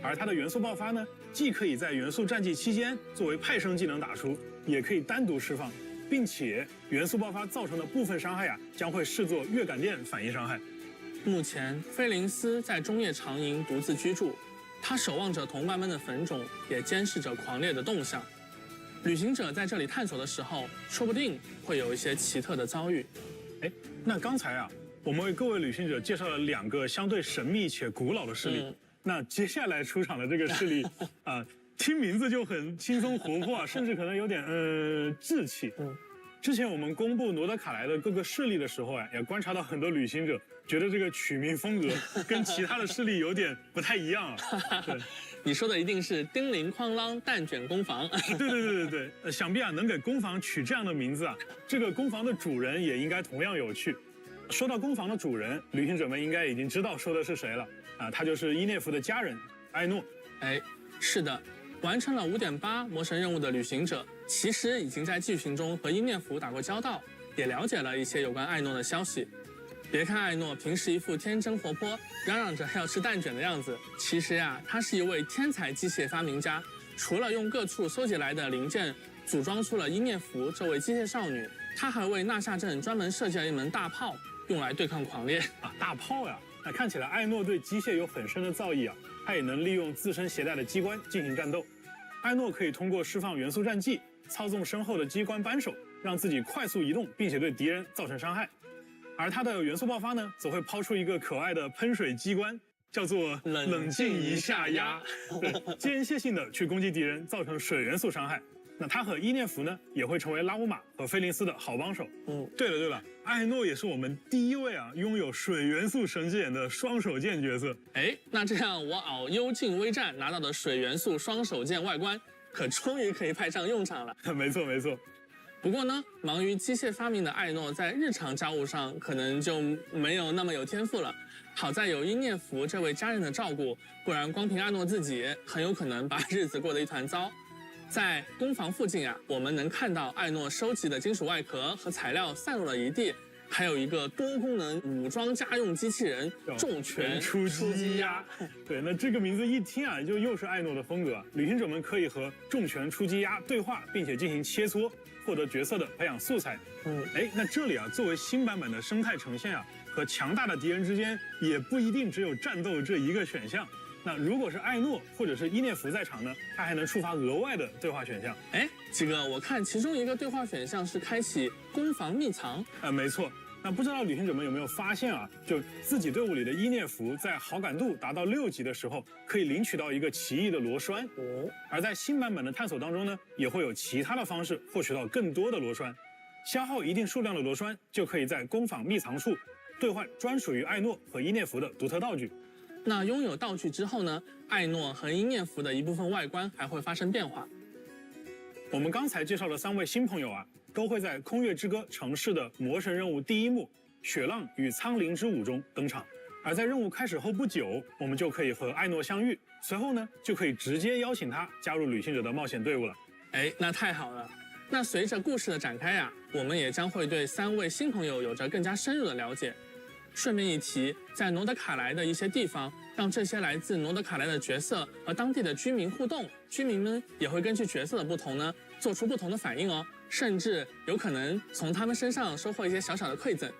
而他的元素爆发呢，既可以在元素战技期间作为派生技能打出，也可以单独释放，并且元素爆发造成的部分伤害将会视作月感电反应伤害。目前，菲林斯在中夜长营独自居住，他守望着同伴们的坟冢，也监视着狂烈的动向。旅行者在这里探索的时候，说不定会有一些奇特的遭遇。那刚才我们为各位旅行者介绍了2个相对神秘且古老的势力。那接下来出场的这个势力听名字就很轻松活泼甚至可能有点稚气。之前我们公布罗德卡莱的各个势力的时候也观察到很多旅行者觉得这个取名风格跟其他的势力有点不太一样对，你说的一定是叮铃哐啷蛋卷工坊。对，想必能给工坊取这样的名字这个工坊的主人也应该同样有趣。说到工坊的主人，旅行者们应该已经知道说的是谁了他就是伊涅弗的家人艾诺。是的，完成了5.8魔神任务的旅行者，其实已经在剧情中和伊涅弗打过交道，也了解了一些有关艾诺的消息。别看艾诺平时一副天真活泼，嚷嚷着要吃蛋卷的样子，其实他是一位天才机械发明家。除了用各处搜集来的零件组装出了伊涅弗这位机械少女，他还为纳夏镇专门设计了一门大炮，用来对抗狂猎。大炮那看起来艾诺对机械有很深的造诣他也能利用自身携带的机关进行战斗。艾诺可以通过释放元素战技，操纵身后的机关扳手，让自己快速移动，并且对敌人造成伤害。而他的元素爆发呢，则会抛出一个可爱的喷水机关，叫做冷静一下压，间歇性的去攻击敌人，造成水元素伤害。那他和伊涅弗呢，也会成为拉乌玛和菲林斯的好帮手。对了，艾诺也是我们第一位拥有水元素神之眼的双手剑角色。那这样我熬幽静微战拿到的水元素双手剑外观，可终于可以派上用场了。没错。不过呢，忙于机械发明的艾诺在日常家务上可能就没有那么有天赋了。好在有伊涅弗这位家人的照顾，不然光凭艾诺自己，很有可能把日子过得一团糟。在工坊附近我们能看到艾诺收集的金属外壳和材料散落了一地，还有一个多功能武装家用机器人重拳出击鸭。对，那这个名字一听就又是艾诺的风格。旅行者们可以和重拳出击鸭对话，并且进行切磋，获得角色的培养素材。那这里作为新版本的生态呈现和强大的敌人之间也不一定只有战斗这一个选项。那如果是艾诺或者是伊涅弗在场呢，他还能触发额外的对话选项。几个我看其中一个对话选项是开启攻防秘藏。没错。那不知道旅行者们有没有发现就自己队伍里的伊涅弗在好感度达到6级的时候，可以领取到一个奇异的螺栓。而在新版本的探索当中呢，也会有其他的方式获取到更多的螺栓。消耗一定数量的螺栓，就可以在工坊秘藏处兑换专属于艾诺和伊涅弗的独特道具。那拥有道具之后呢，艾诺和伊涅弗的一部分外观还会发生变化。我们刚才介绍的3位新朋友都会在《空月之歌》城市的魔神任务第1幕《雪浪与苍灵之舞》中登场。而在任务开始后不久，我们就可以和艾诺相遇，随后呢，就可以直接邀请他加入旅行者的冒险队伍了。那太好了。那随着故事的展开我们也将会对3位新朋友有着更加深入的了解。顺便一提，在诺德卡莱的一些地方，让这些来自诺德卡莱的角色和当地的居民互动，居民们也会根据角色的不同呢，做出不同的反应甚至有可能从他们身上收获一些小小的馈赠。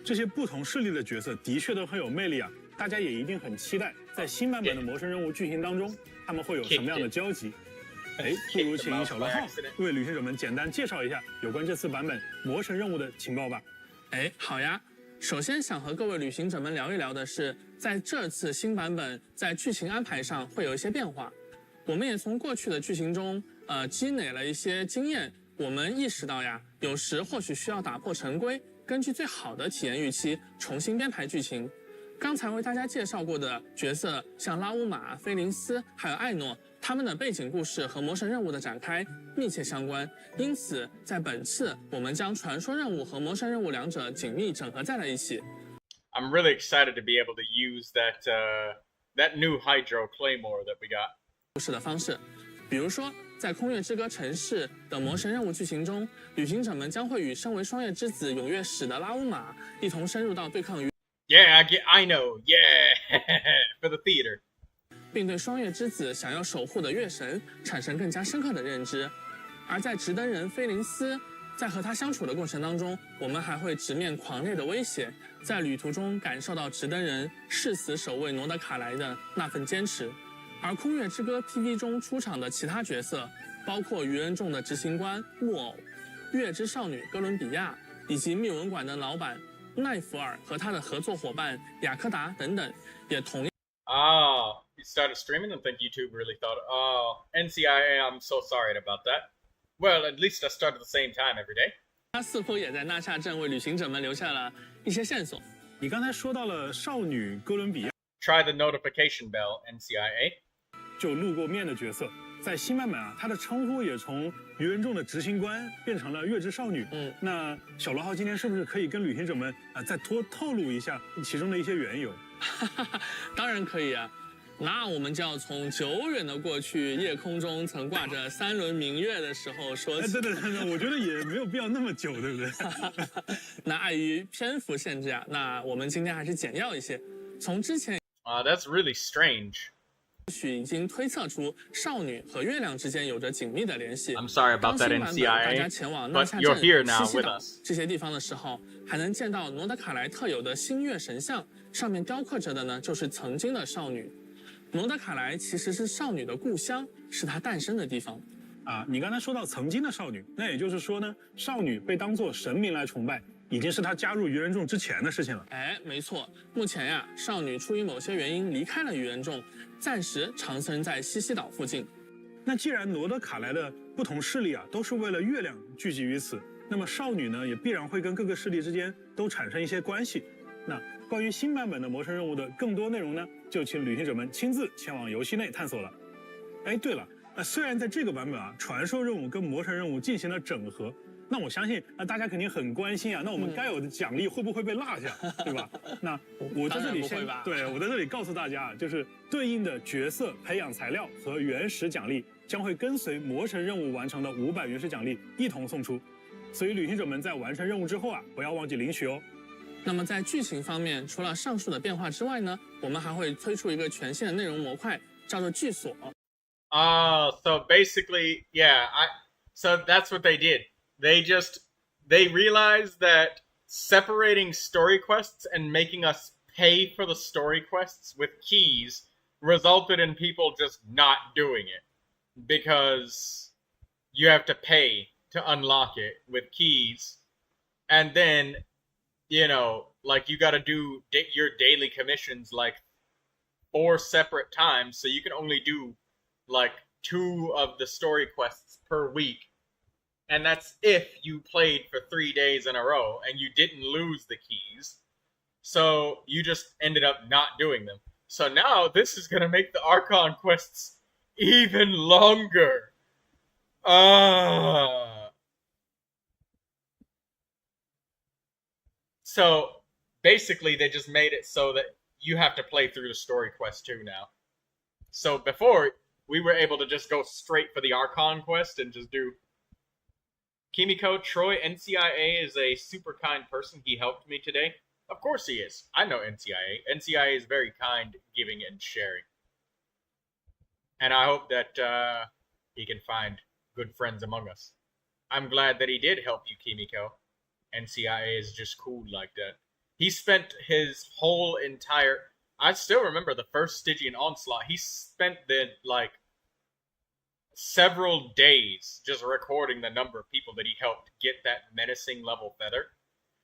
这些不同势力的角色的确都很有魅力大家也一定很期待，在新版本的魔神任务剧情当中，他们会有什么样的交集？不如请小罗浩为旅行者们简单介绍一下有关这次版本魔神任务的情报吧。好呀。首先想和各位旅行者们聊一聊的是，在这次新版本在剧情安排上会有一些变化。我们也从过去的剧情中积累了一些经验，我们意识到呀，有时或许需要打破陈规，根据最好的体验预期重新编排剧情。刚才为大家介绍过的角色，像拉乌玛、菲林斯还有艾诺，他们的背景故事和魔神任务的展开密切相关，因此在本次我们将传说任务和魔神任务两者紧密整合在了一起。I'm really excited to be able to use that new Hydro Claymore that we got. 故事的方式，比如说在空月之歌城市的魔神任务剧情中，旅行者们将会与身为双月之子永月使的拉乌玛一同深入到对抗于 Yeah, I know. Yeah, for the theater. 并对双月之子想要守护的月神产生更加深刻的认知。而在直登人菲林斯，在和他相处的过程当中，我们还会直面狂烈的威胁，在旅途中感受到直登人誓死守卫诺德卡莱的那份坚持。而空月之歌 PV 中出场的其他角色，包括愚人众的执行官木偶、月之少女哥伦比亚，以及密文馆的老板奈福尔和他的合作伙伴雅克达等等，也同样。Oh, you started streaming and think YouTube really thought, oh, NCIA, I'm so sorry about that. Well, at least I start at the same time every day. 他似乎也在纳夏镇为旅行者们留下了一些线索。你刚才说到了少女哥伦比亚， Try the notification bell, NCIA. 就露过面的角色，在新版本啊，她的称呼也从愚人众的执行官变成了月之少女。那小罗号今天是不是可以跟旅行者们再透露一下其中的一些缘由？当然可以啊。那我们就要从久远的过去，夜空中曾挂着3轮明月的时候说起。对，我觉得也没有必要那么久，对不对？那碍于篇幅限制啊，那我们今天还是简要一些。从之前that's really strange. 或许已经推测出少女和月亮之间有着紧密的联系。I'm sorry about that, 当新版本大家 NCIA, 前往纳 but 夏 you're 镇、 here now 西西 with 岛 us. 这些地方的时候，还能见到诺德卡莱特有的星月神像，上面雕刻着的呢就是曾经的少女。诺德卡莱其实是少女的故乡，是她诞生的地方。你刚才说到曾经的少女，那也就是说呢，少女被当作神明来崇拜，已经是她加入愚人众之前的事情了。没错，目前呀，少女出于某些原因离开了愚人众，暂时长生在西西岛附近。那既然罗德卡莱的不同势力都是为了月亮聚集于此，那么少女呢也必然会跟各个势力之间都产生一些关系。那关于新版本的魔神任务的更多内容呢，就请旅行者们亲自前往游戏内探索了。对了，虽然在这个版本传说任务跟魔神任务进行了整合，那我相信大家肯定很关心那我们该有的奖励会不会被落下，对吧？那我在这里我在这里告诉大家就是对应的角色培养材料和原始奖励将会跟随魔神任务完成的500原始奖励一同送出，所以旅行者们在完成任务之后不要忘记领取哦。那么在剧情方面，除了上述的变化之外呢，我们还会推出一个全新的内容模块，叫做剧所。So basically, so that's what they did. They realized that separating story quests and making us pay for the story quests with keys resulted in people just not doing it because you have to pay to unlock it with keys, and then like you got to do your daily commissions like 4 separate times, so you can only do like 2 of the story quests per week, and that's if you played for 3 days in a row and you didn't lose the keys, so you just ended up not doing them. So now this is gonna make the Archon quests even longer. So basically they just made it so that you have to play through the story quest too now. So before, we were able to just go straight for the Archon quest and just do... Kimiko, Troy, NCIA is a super kind person. He helped me today. Of course he is. I know NCIA. NCIA is very kind, giving and sharing. And I hope that he can find good friends among us. I'm glad that he did help you, Kimiko. NCIA is just cool like that. He spent his whole entire... I still remember the first Stygian Onslaught. He spent several days just recording the number of people that he helped get that menacing level feather.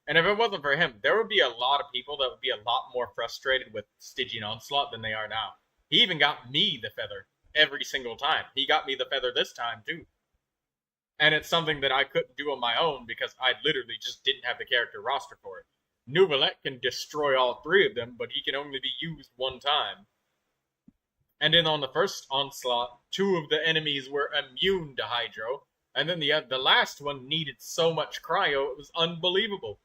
And if it wasn't for him, there would be a lot of people that would be a lot more frustrated with Stygian Onslaught than they are now. He even got me the feather every single time. He got me the feather this time, too. And it's something that I couldn't do on my own because I literally just didn't have the character roster for it. Neuvilette can destroy all 3 of them, but he can only be used 1 time. And then on the first onslaught, 2 of the enemies were immune to Hydro, and then the last one needed so much cryo, it was unbelievable.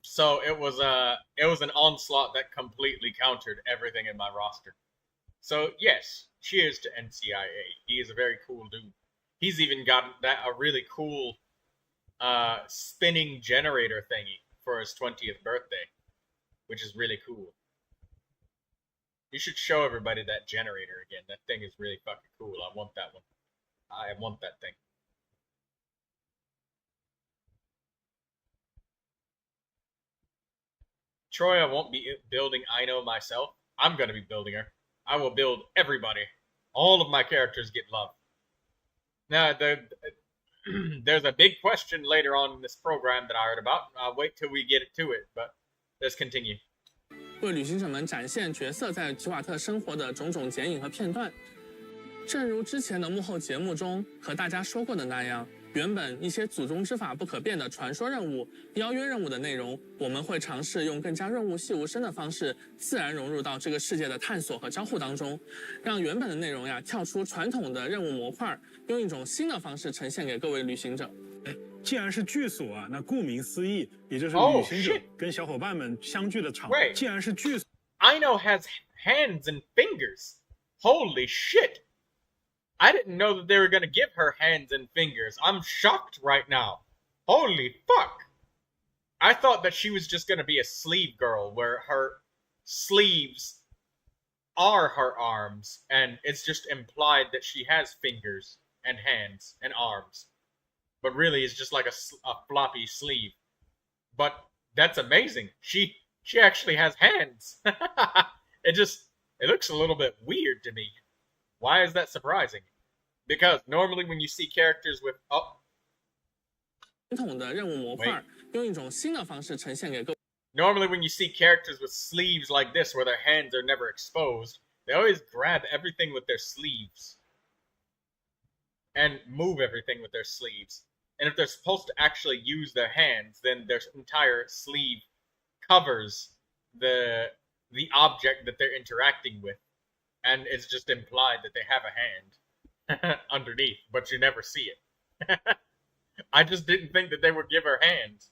So it was an onslaught that completely countered everything in my roster. So yes, cheers to NCIA. He is a very cool dude. He's even got a really cool spinning generator thingy for his 20th birthday, which is really cool. You should show everybody that generator again. That thing is really fucking cool. I want that one. I want that thing. Troy, I won't be building Ino myself. I'm going to be building her. I will build everybody. All of my characters get love. Now, there's a big question later on in this program that I heard about. I'll wait till we get to it, but let's continue. 为旅行者们展现角色在吉瓦特生活的种种剪影和片段。正如之前的幕后节目中和大家说过的那样，原本一些祖宗之法不可变的传说任务、邀约任务的内容，我们会尝试用更加润物细无声的方式，自然融入到这个世界的探索和交互当中，让原本的内容呀跳出传统的任务模块，用一种新的方式呈现给各位旅行者。既然是聚所啊，那顾名思义，也就是旅行者跟小伙伴们相聚的场所。既然是聚所 ，Ino has hands and fingers. Holy shit! I didn't know that they were gonna give her hands and fingers. I'm shocked right now. Holy fuck! I thought that she was just gonna be a sleeve girl, where her sleeves are her arms, and it's just implied that she has fingers and hands and arms. But really, it's just like a floppy sleeve. But that's amazing. She actually has hands. It looks a little bit weird to me. Why is that surprising? Because normally when you see characters with 传统的任务模块，用一种新的方式呈现给各位。Normally when you see characters with sleeves like this, where their hands are never exposed, they always grab everything with their sleeves and move everything with their sleeves. And if they're supposed to actually use their hands, then their entire sleeve covers the object that they're interacting with. And it's just implied that they have a hand underneath, but you never see it. I just didn't think that they would give her hands.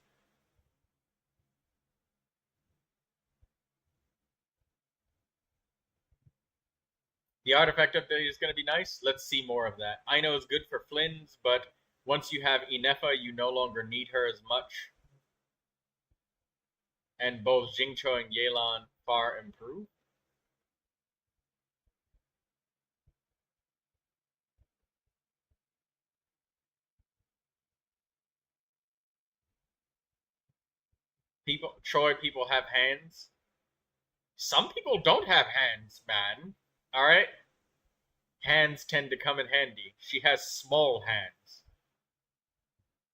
The artifact update is going to be nice. Let's see more of that. I know it's good for Flynn's, but once you have Inefa, you no longer need her as much. And both Jingcho and Yelan far improve. People have hands. Some people don't have hands, man. Alright? Hands tend to come in handy. She has small hands.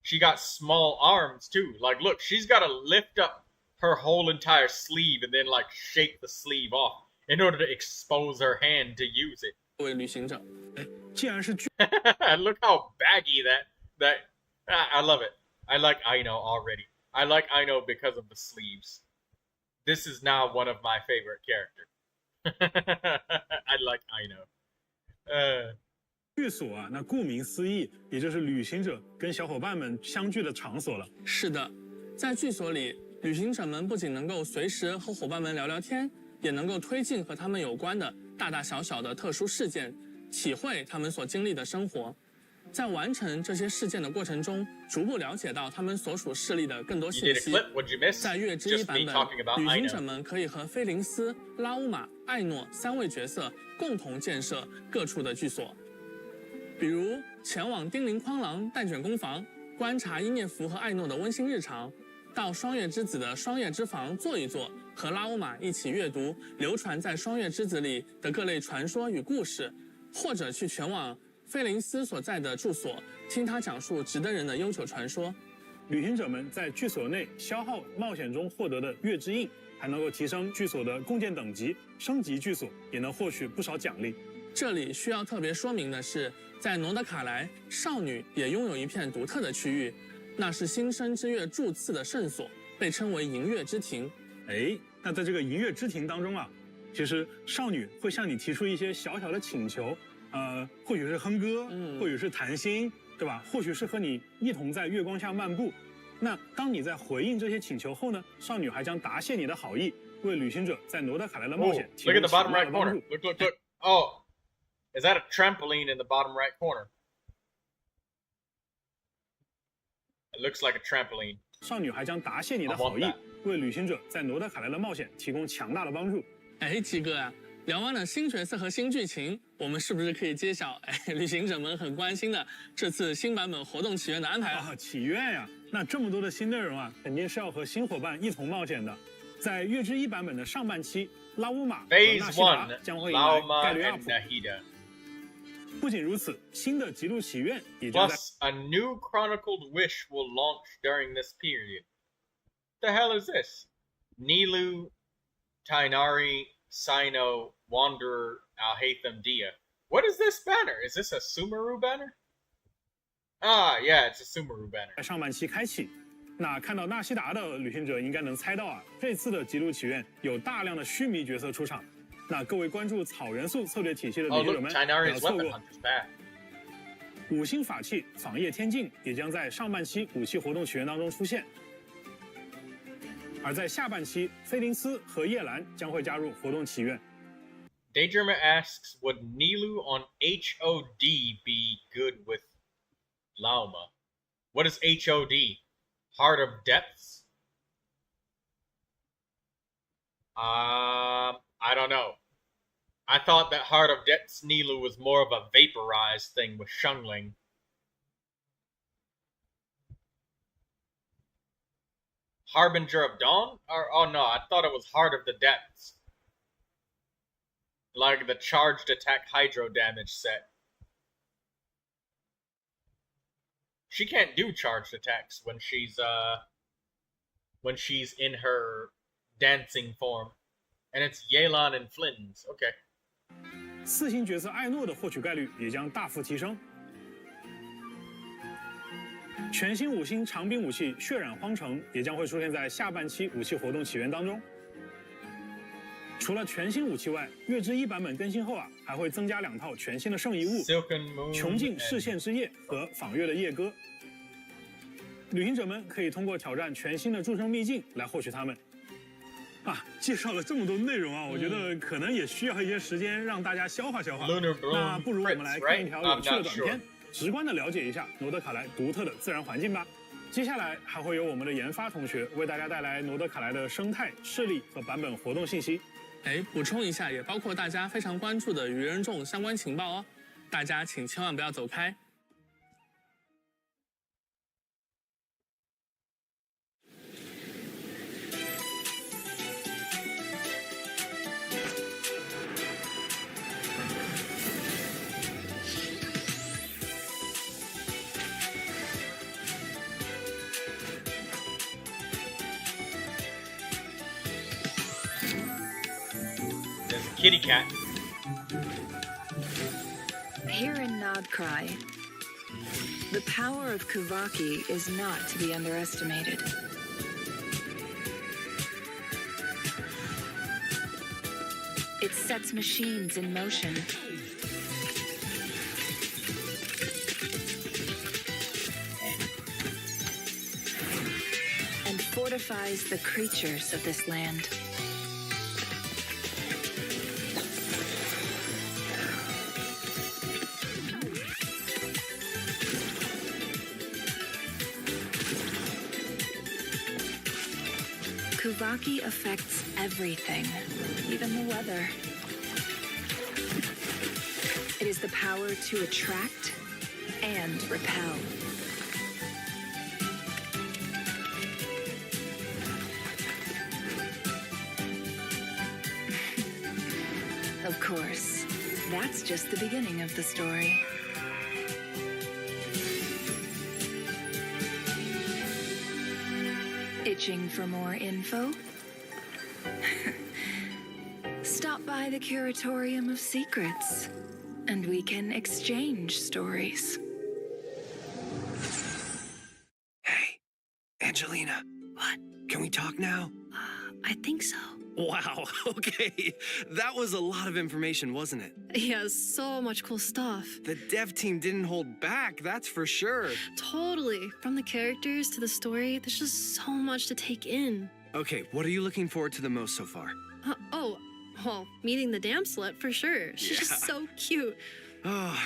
She got small arms, too. Like, look, she's got to lift up her whole entire sleeve and then, like, shake the sleeve off in order to expose her hand to use it. 各位旅行者，既然是 Look how baggy I love it. I like Ino already. I like Ino because of the sleeves. This is now one of my favorite characters. I like Ino. 聚所啊，那顾名思义，也就是旅行者跟小伙伴们相聚的场所了。是的，在聚所里，旅行者们不仅能够随时和伙伴们聊聊天，也能够推进和他们有关的大大小小的特殊事件，体会他们所经历的生活。在完成这些事件的过程中，逐步了解到他们所属势力的更多信息。在月之一版本，旅行者们可以和菲林斯、拉乌玛、艾诺3位角色共同建设各处的聚所，比如前往叮铃哐啷蛋卷工坊，观察伊涅弗和艾诺的温馨日常，到双月之子的双月之房坐一坐，和拉乌玛一起阅读流传在双月之子里的各类传说与故事，或者去前往菲林斯所在的住所，听他讲述值得人的悠久传说。旅行者们在聚所内消耗冒险中获得的月之印，还能够提升聚所的贡献等级，升级聚所也能获取不少奖励。这里需要特别说明的是，在诺德卡莱，少女也拥有一片独特的区域，那是新生之月柱次的圣所，被称为银月之庭。哎，那在这个银月之庭当中啊，其实少女会向你提出一些小小的请求，或许是哼歌，或许是谈心，对吧？或许是和你一同在月光下漫步。那当你在回应这些请求后呢，少女还将答谢你的好意，为旅行者在诺德卡莱的冒险提供 Look at the bottom 强大 right 的帮 corner. 助。 Look. Oh, is that a trampoline in the bottom right corner? It looks like a trampoline. 少女还将答谢你的好意，为旅行者在诺德卡莱的冒险提供强大的帮助。哎，鸡哥啊，聊完了新角色和新剧情，我们是不是可以揭晓旅行者们很关心的这次新版本活动起源的安排了？祈愿呀，那这么多的新内容啊，肯定是要和新伙伴一同冒险的。在月之1版本的上半期，拉乌玛和纳西达将会迎来概率 up。不仅如此，新的极路祈愿也将在 Plus, a new chronicled wish will launch during this period. The hell is this? Nilu, Tainari, Sino, Wanderer, Alhaitham Dia. What is this banner? Is this a Sumeru banner? Ah, yeah, it's a Sumeru banner. 在上半期开启。那看到纳西达的旅行者应该能猜到啊，这次的极路祈愿有大量的须弥角色出场。那各位关注草元素策略体系的旅行者们不要错过。5星法器仿叶天境也将在上半期武器活动起源当中出现。而在下半期，菲林斯和叶兰将会加入活动祈愿。Daydreamer asks, would Nilu on HOD be good with Lauma? What is HOD? Heart of Depths? I don't know. I thought that Heart of Depths Nilu was more of a vaporized thing with Shungling. Harbinger of Dawn? Oh no, I thought it was Heart of the Depths. Like the charged attack hydro damage set. She can't do charged attacks when she's in her dancing form. And it's Yelan and Flynn's. Okay. 4星角色艾诺的获取概率也将大幅提升。全新5星长柄武器血染荒城也将会出现在下半期武器活动起源当中。除了全新武器外，月之1版本更新后啊，还会增加2套全新的圣遗物：穹境视线之夜和访月的夜歌。旅行者们可以通过挑战全新的诸生秘境来获取它们。啊，介绍了这么多内容啊，我觉得可能也需要一些时间让大家消化消化。那不如我们来看一条有趣的短片，直观的了解一下诺德卡莱独特的自然环境吧。接下来还会有我们的研发同学为大家带来诺德卡莱的生态、势力和版本活动信息。哎，补充一下，也包括大家非常关注的愚人众相关情报哦，大家请千万不要走开。Kitty cat. Here in Nodcry, the power of Kuvaki is not to be underestimated. It sets machines in motion. And fortifies the creatures of this land. Kuvaki affects everything, even the weather. It is the power to attract and repel. Of course, that's just the beginning of the story. Itching for more info? Stop by the Curatorium of Secrets. And we can exchange stories. Hey, Angelina. What? Can we talk now? I think so. Wow, okay. That was a lot of information, wasn't it? Yeah, so much cool stuff. The dev team didn't hold back, that's for sure. Totally. From the characters to the story, there's just so much to take in. Okay, what are you looking forward to the most so far? Well, meeting the damselet for sure. She's just so cute. Oh,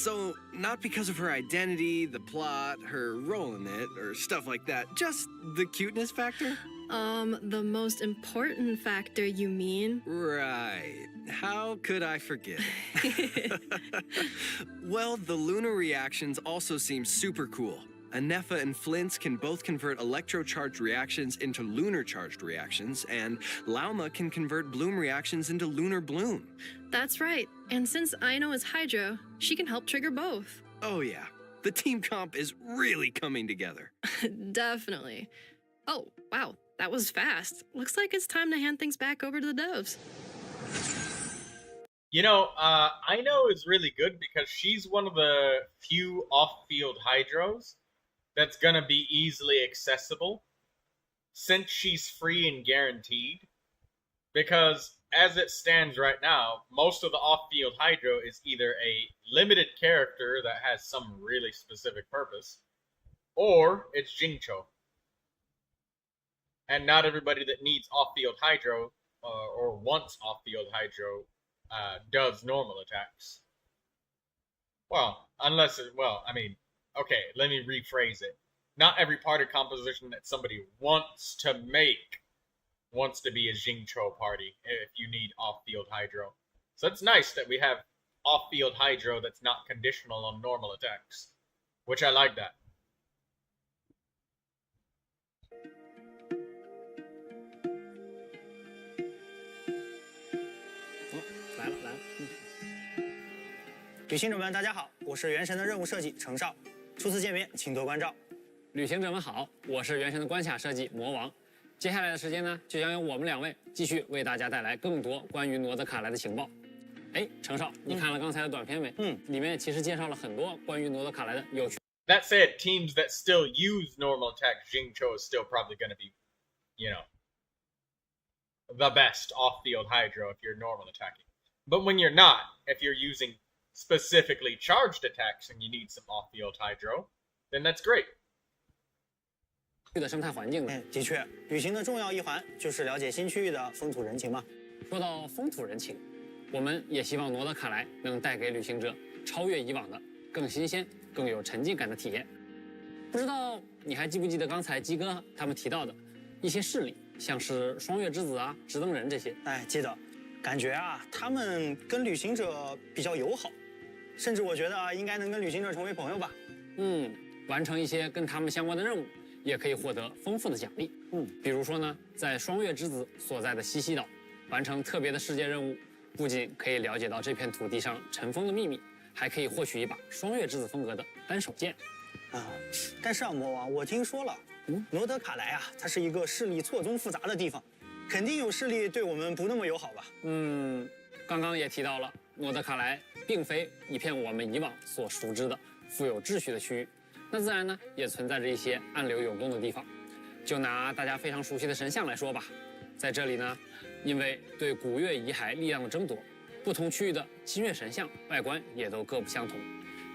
so not because of her identity, the plot, her role in it, or stuff like that, just the cuteness factor? The most important factor, you mean? Right. How could I forget? Well, the lunar reactions also seem super cool. Anefa and Flint's can both convert electrocharged reactions into lunar-charged reactions, and Lauma can convert bloom reactions into lunar bloom. That's right. And since Aino is Hydro, she can help trigger both. Oh yeah, the team comp is really coming together. Definitely. Oh, wow, that was fast. Looks like it's time to hand things back over to the devs. You know, Aino is really good because she's one of the few off-field Hydros that's gonna be easily accessible, since she's free and guaranteed. Because as it stands right now, most of the off-field Hydro is either a limited character that has some really specific purpose, or it's Jingcho. And not everybody that needs off-field Hydro, or wants off-field Hydro, does normal attacks. Well, okay, let me rephrase it. Not every party composition that somebody wants to make wants to be a Jingcho party if you need off-field Hydro. So it's nice that we have off-field Hydro that's not conditional on normal attacks, which I like that. Oh, 来了。旅行者们，大家好，我是原神的任务设计程少，初次见面请多关照。旅行者们好，我是原神的关卡设计魔王。接下来的时间呢，就将由我们两位继续为大家带来更多关于诺德卡莱的情报。哎，程少，你看了刚才的短片没？里面其实介绍了很多关于诺德卡莱的有趣。That said, teams that still use normal attack, Jingcho is still probably going to be, the best off-field Hydro if you're normal attacking. But when you're not, if you're using specifically charged attacks and you need some off-field Hydro, then that's great. 的生态环境呢？的确，旅行的重要一环就是了解新区域的风土人情嘛。说到风土人情，我们也希望诺德卡莱能带给旅行者超越以往的、更新鲜、更有沉浸感的体验。不知道你还记不记得刚才鸡哥他们提到的一些势力，像是双月之子啊、直登人这些？哎，记得，感觉啊，他们跟旅行者比较友好，甚至我觉得应该能跟旅行者成为朋友吧。完成一些跟他们相关的任务。也可以获得丰富的奖励。比如说呢，在双月之子所在的西西岛，完成特别的世界任务，不仅可以了解到这片土地上尘封的秘密，还可以获取一把双月之子风格的单手剑。但是啊，魔王，我听说了，诺德卡莱啊，它是一个势力错综复杂的地方，肯定有势力对我们不那么友好吧？刚刚也提到了，诺德卡莱并非一片我们以往所熟知的富有秩序的区域。那自然呢，也存在着一些暗流涌动的地方。就拿大家非常熟悉的神像来说吧，在这里呢，因为对古月遗骸力量的争夺，不同区域的金月神像外观也都各不相同。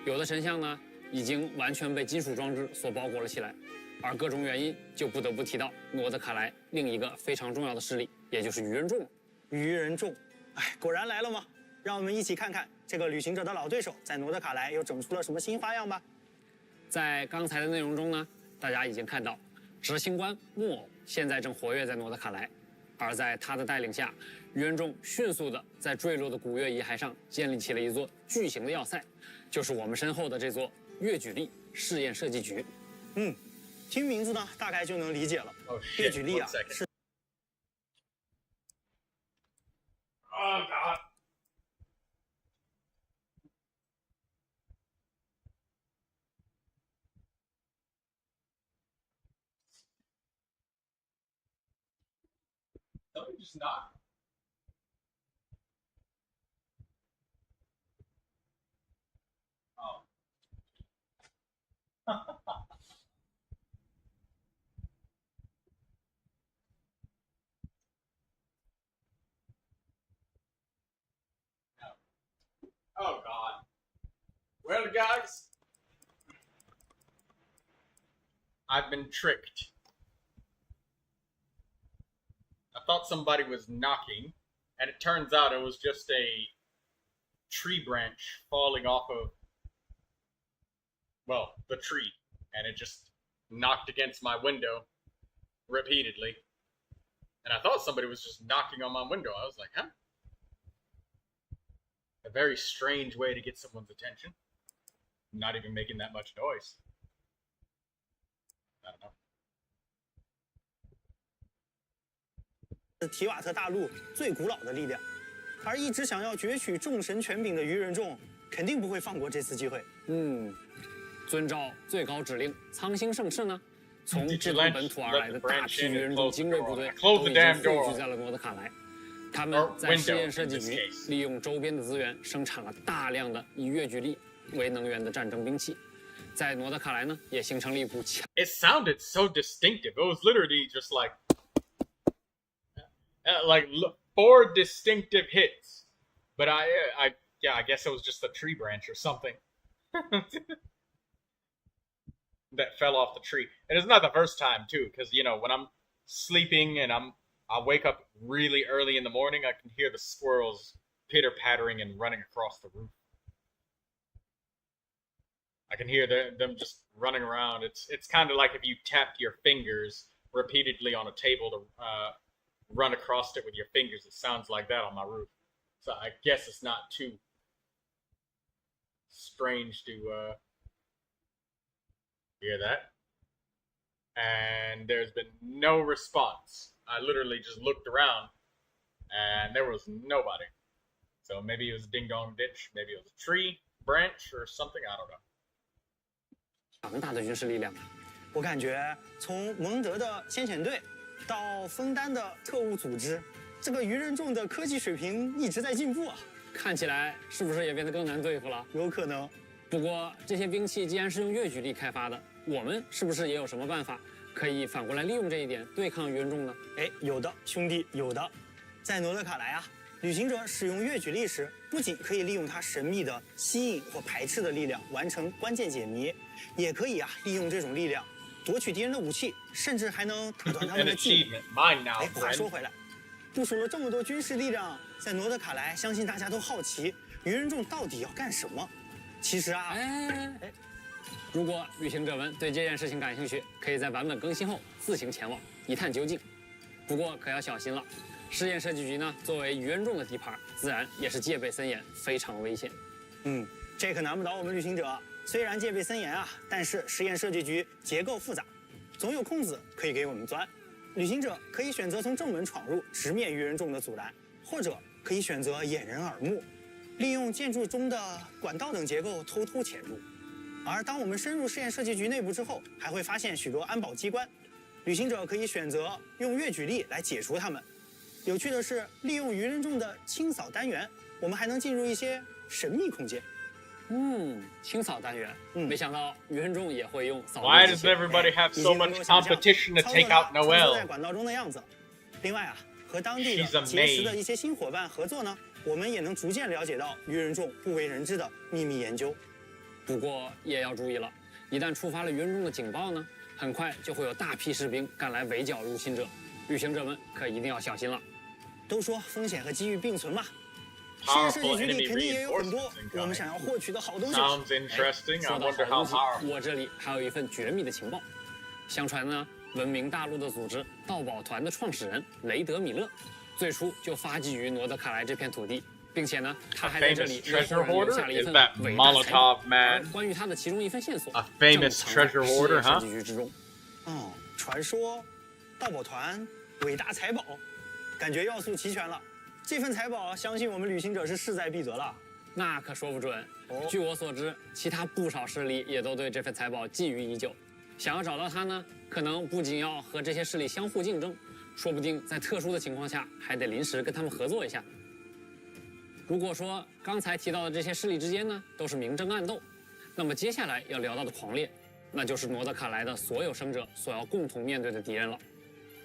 有的神像呢，已经完全被金属装置所包裹了起来，而各种原因就不得不提到诺德卡莱另一个非常重要的势力，也就是愚人众。愚人众，哎，果然来了吗？让我们一起看看这个旅行者的老对手在诺德卡莱又整出了什么新花样吧。在刚才的内容中呢，大家已经看到，执行官木偶现在正活跃在诺德卡莱，而在他的带领下，愚人众迅速地在坠落的古月遗骸上建立起了一座巨型的要塞，就是我们身后的这座月举力试验设计局。听名字呢，大概就能理解了。月举力啊，是。Just not. I've been tricked. I thought somebody was knocking, and it turns out it was just a tree branch falling off of, well, the tree, and it just knocked against my window repeatedly. And I thought somebody was just knocking on my window. I was like, huh? A very strange way to get someone's attention. Not even making that much noise. I don't know. 是提瓦特大陆最古老的力量，而一直想要攫取众神权柄的愚人众，肯定不会放过这次机会。遵照最高指令，苍星盛世呢，从制图本土而来的大批愚人众精锐部队都已经汇聚在了诺德卡莱。他们在实验设计局利用周边的资源，生产了大量的以月举力为能源的战争兵器。在诺德卡莱呢，也形成了一股强。It sounded so distinctive. It was literally just like 4 distinctive hits, but I guess it was just a tree branch or something that fell off the tree. And it's not the first time too, because when I'm sleeping and I wake up really early in the morning, I can hear the squirrels pitter-pattering and running across the roof. I can hear them just running around. It's kind of like if you tapped your fingers repeatedly on a table to run across it with your fingers. It sounds like that on my roof. So I guess it's not too strange to hear that. And there's been no response. I literally just looked around and there was nobody. So maybe it was a ding-dong ditch, maybe it was a tree, branch, or something, I don't know. 强大的军事力量，我感觉从蒙德的先遣队到枫丹的特务组织，这个愚人众的科技水平一直在进步啊！看起来是不是也变得更难对付了？有可能。不过这些兵器既然是用月举力开发的，我们是不是也有什么办法可以反过来利用这一点对抗愚人众呢？有的，兄弟，有的。在诺德卡莱啊，旅行者使用月举力时，不仅可以利用它神秘的吸引或排斥的力量完成关键解谜，也可以利用这种力量夺取敌人的武器，甚至还能打断他们的计谋。话说回来，部署了这么多军事力量在诺德卡莱，相信大家都好奇，愚人众到底要干什么？其实如果旅行者们对这件事情感兴趣，可以在版本更新后自行前往一探究竟。不过可要小心了，实验设计局呢，作为愚人众的地盘，自然也是戒备森严，非常危险。这可难不倒我们旅行者。虽然戒备森严但是实验设计局结构复杂，总有空子可以给我们钻。旅行者可以选择从正门闯入，直面愚人众的阻拦，或者可以选择掩人耳目，利用建筑中的管道等结构偷偷潜入。而当我们深入实验设计局内部之后，还会发现许多安保机关，旅行者可以选择用月举力来解除它们。有趣的是，利用愚人众的清扫单元，我们还能进入一些神秘空间。清扫单元，没想到愚人众也会用扫。Why does everybody have so much competition to take out Noel? 在管道中的样子。另外和当地的结识的一些新伙伴合作呢，我们也能逐渐了解到愚人众不为人知的秘密研究。不过也要注意了，一旦触发了愚人众的警报呢，很快就会有大批士兵赶来围剿入侵者，旅行者们可一定要小心了。都说风险和机遇并存嘛。实验设计局里肯定也有很多我们想要获取的好东西。Sounds interesting. I wonder how powerful. 我这里还有一份绝密的情报。相传呢，闻名大陆的组织盗宝团的创始人雷德米勒，最初就发迹于诺德卡莱这片土地，并且呢，他还在这里为后人留下了一份伟大财宝。而关于他的其中一份线索，正藏在实验设计局之中。传说盗宝团伟大财宝，感觉要素齐全了。这份财宝，相信我们旅行者是势在必得了。那可说不准。据我所知，其他不少势力也都对这份财宝觊觎已久。想要找到它呢，可能不仅要和这些势力相互竞争，说不定在特殊的情况下，还得临时跟他们合作一下。如果说刚才提到的这些势力之间呢，都是明争暗斗，那么接下来要聊到的狂猎，那就是诺德卡莱的所有生者所要共同面对的敌人了。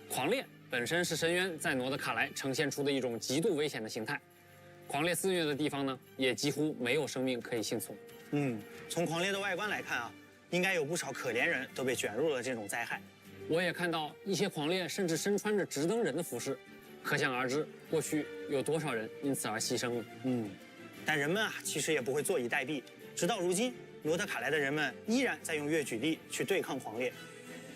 狂猎本身是深渊在诺德卡莱呈现出的一种极度危险的形态，狂猎肆虐的地方呢，也几乎没有生命可以幸存。从狂猎的外观来看应该有不少可怜人都被卷入了这种灾害。我也看到一些狂猎甚至身穿着直登人的服饰，可想而知，过去有多少人因此而牺牲了。但人们啊，其实也不会坐以待毙。直到如今，罗德卡莱的人们依然在用月举力去对抗狂猎。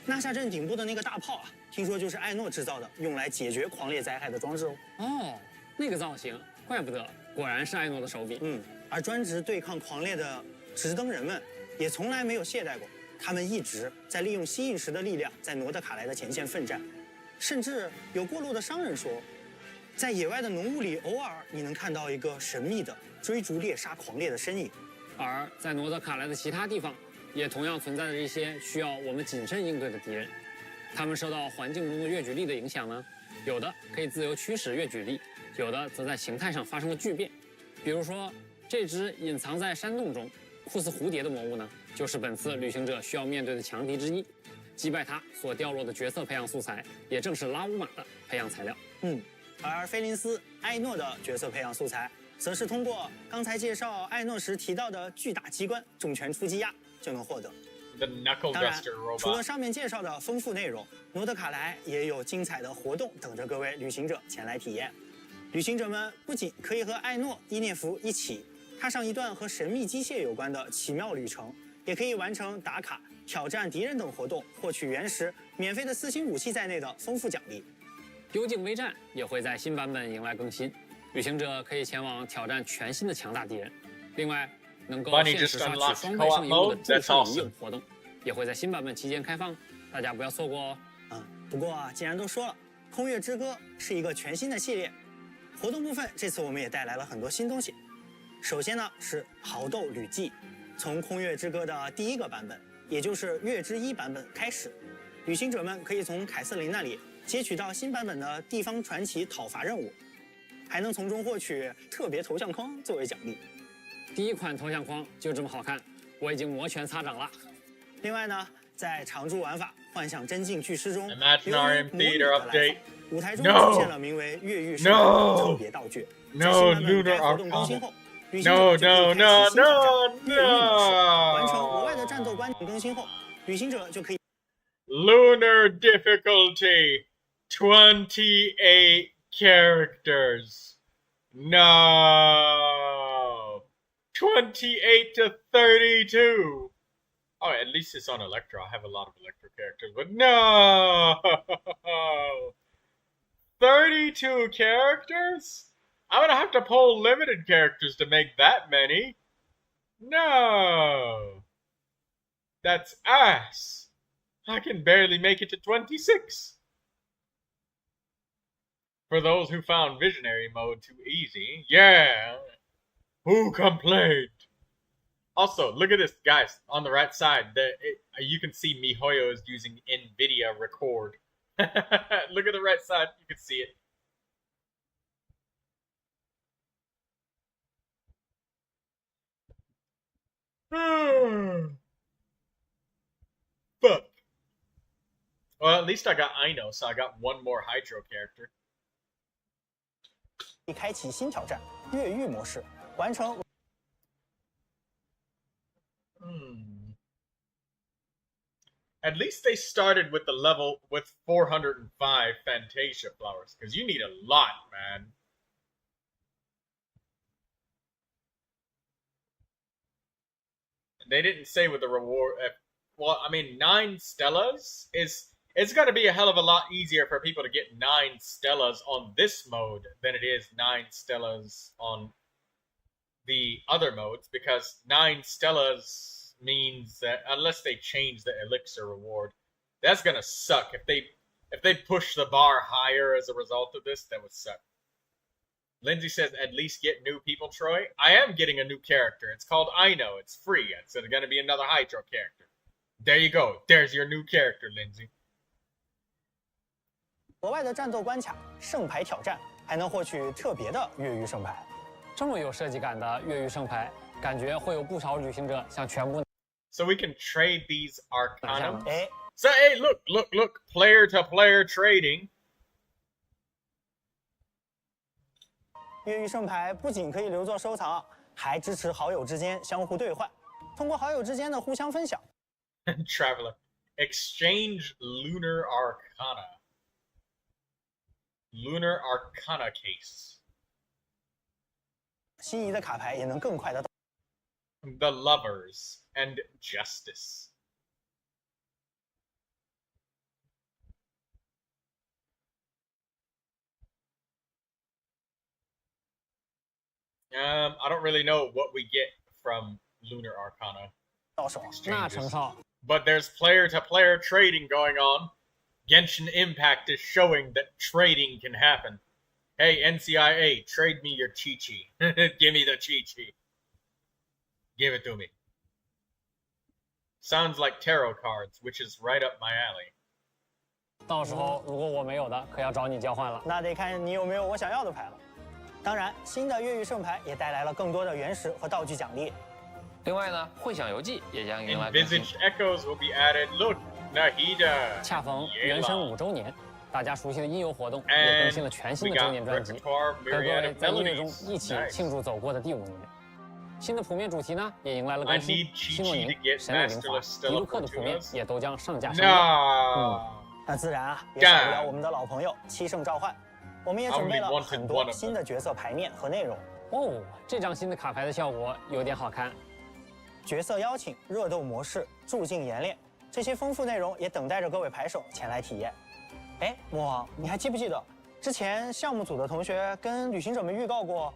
纳夏镇顶部的那个大炮啊，听说就是艾诺制造的，用来解决狂猎灾害的装置哦。哦，那个造型，怪不得，果然是艾诺的手笔。而专职对抗狂猎的直登人们也从来没有懈怠过，他们一直在利用吸引石的力量在罗德卡莱的前线奋战。甚至有过路的商人说，在野外的浓雾里，偶尔你能看到一个神秘的追逐猎杀狂猎的身影。而在罗德卡莱的其他地方，也同样存在着一些需要我们谨慎应对的敌人。他们受到环境中的月举力的影响呢，有的可以自由驱使月举力，有的则在形态上发生了巨变。比如说，这只隐藏在山洞中、酷似蝴蝶的魔物呢，就是本次旅行者需要面对的强敌之一。击败它所掉落的角色培养素材，也正是拉乌玛的培养材料。而菲林斯、艾诺的角色培养素材，则是通过刚才介绍艾诺时提到的巨大机关重拳出击压就能获得。当然，除了上面介绍的丰富内容，罗德卡莱也有精彩的活动等着各位旅行者前来体验。旅行者们不仅可以和艾诺、伊涅弗一起踏上一段和神秘机械有关的奇妙旅程，也可以完成打卡、挑战敌人等活动，获取原石、免费的4星武器在内的丰富奖励。幽静微战也会在新版本迎来更新，旅行者可以前往挑战全新的强大敌人。另外，能够限时刷取双倍圣遗物的助手遗勇活动，也会在新版本期间开放，大家不要错过哦。不过既然都说了，空月之歌是一个全新的系列，活动部分这次我们也带来了很多新东西。首先呢是豪斗旅记，从空月之歌的第1个版本，也就是月之1版本开始，旅行者们可以从凯瑟琳那里接取到新版本的地方传奇讨伐任务，还能从中获取特别头像框作为奖励。第1款头像框就这么好看，我已经摩拳擦掌了。另外呢，在常驻玩法《幻想真境巨师》中，舞台中出现了名为越狱圣牌的特别道具。在新版本该活动更新后，旅行者就可以开启新挑战越狱模式，完成额外的战斗关卡。更新后，旅行者就可以 Lunar difficulty 28 characters. No. 28 to 32. Oh, at least it's on Electro. I have a lot of Electro characters, but no. 32 characters? I'm gonna have to pull limited characters to make that many. No. That's ass. I can barely make it to 26. For those who found Visionary mode too easy, yeah. Who complained? Also, look at this, guys. On the right side, you can see MiHoYo is using NVIDIA Record. Look at the right side, you can see it. Fuck. Well, at least I got Aino, so I got one more Hydro character. 开启新挑战越狱模式，完成。At least they started with the level with 405 Fantasia flowers, because you need a lot, man. They didn't say with the reward. Well, I mean, 9 Stellas it's going to be a hell of a lot easier for people to get 9 Stellas on this mode than it is 9 Stellas on the other modes, because 9 Stellas means that unless they change the elixir reward, that's going to suck. If they push the bar higher as a result of this, that would suck. Lindsay says, at least get new people, Troy. I am getting a new character. It's called Aino. It's free. It's going to be another Hydro character. There you go. There's your new character, Lindsay. 额外的战斗关卡、圣牌挑战，还能获取特别的越狱圣牌。这么有设计感的越狱圣牌，感觉会有不少旅行者想全部。So we can trade these Arcanums. So hey, look, player to player trading. 越狱圣牌不仅可以留作收藏，还支持好友之间相互兑换。通过好友之间的互相分享， Traveler. Exchange Lunar Arcana. Lunar Arcana case. 心仪的卡牌也能更快的到。The Lovers and Justice. I don't really know what we get from Lunar Arcana. 到手， 那程少 But there's player-to-player trading going on. Genshin Impact is showing that trading can happen. Hey, NCIA, trade me your Chi-Chi. Give me the Chi-Chi. Give it to me. Sounds like tarot cards, which is right up my alley. 到时候如果我没有的，可要找你交换了。那得看你有没有我想要的牌了。当然，新的越狱圣牌也带来了更多的原石和道具奖励。另外呢，幻想游记也将迎来更新。 Envisaged Echoes will be added. Look, Nahida. 恰逢原神5周年，大家熟悉的音游活动也更新了全新的周年专辑，和各位在音乐中一起庆祝走过的第5年。新的谱面主题呢也迎来了更新，西诺宁、神里灵华、迪卢克的谱面也都将上架上架。那自然啊，也少不了我们的老朋友七圣召唤。我们也准备了很多新的角色牌面和内容。哦，这张新的卡牌的效果有点好看。角色邀请、热斗模式、助境演练，这些丰富内容也等待着各位牌手前来体验。哎，魔王，你还记不记得之前项目组的同学跟旅行者们预告过，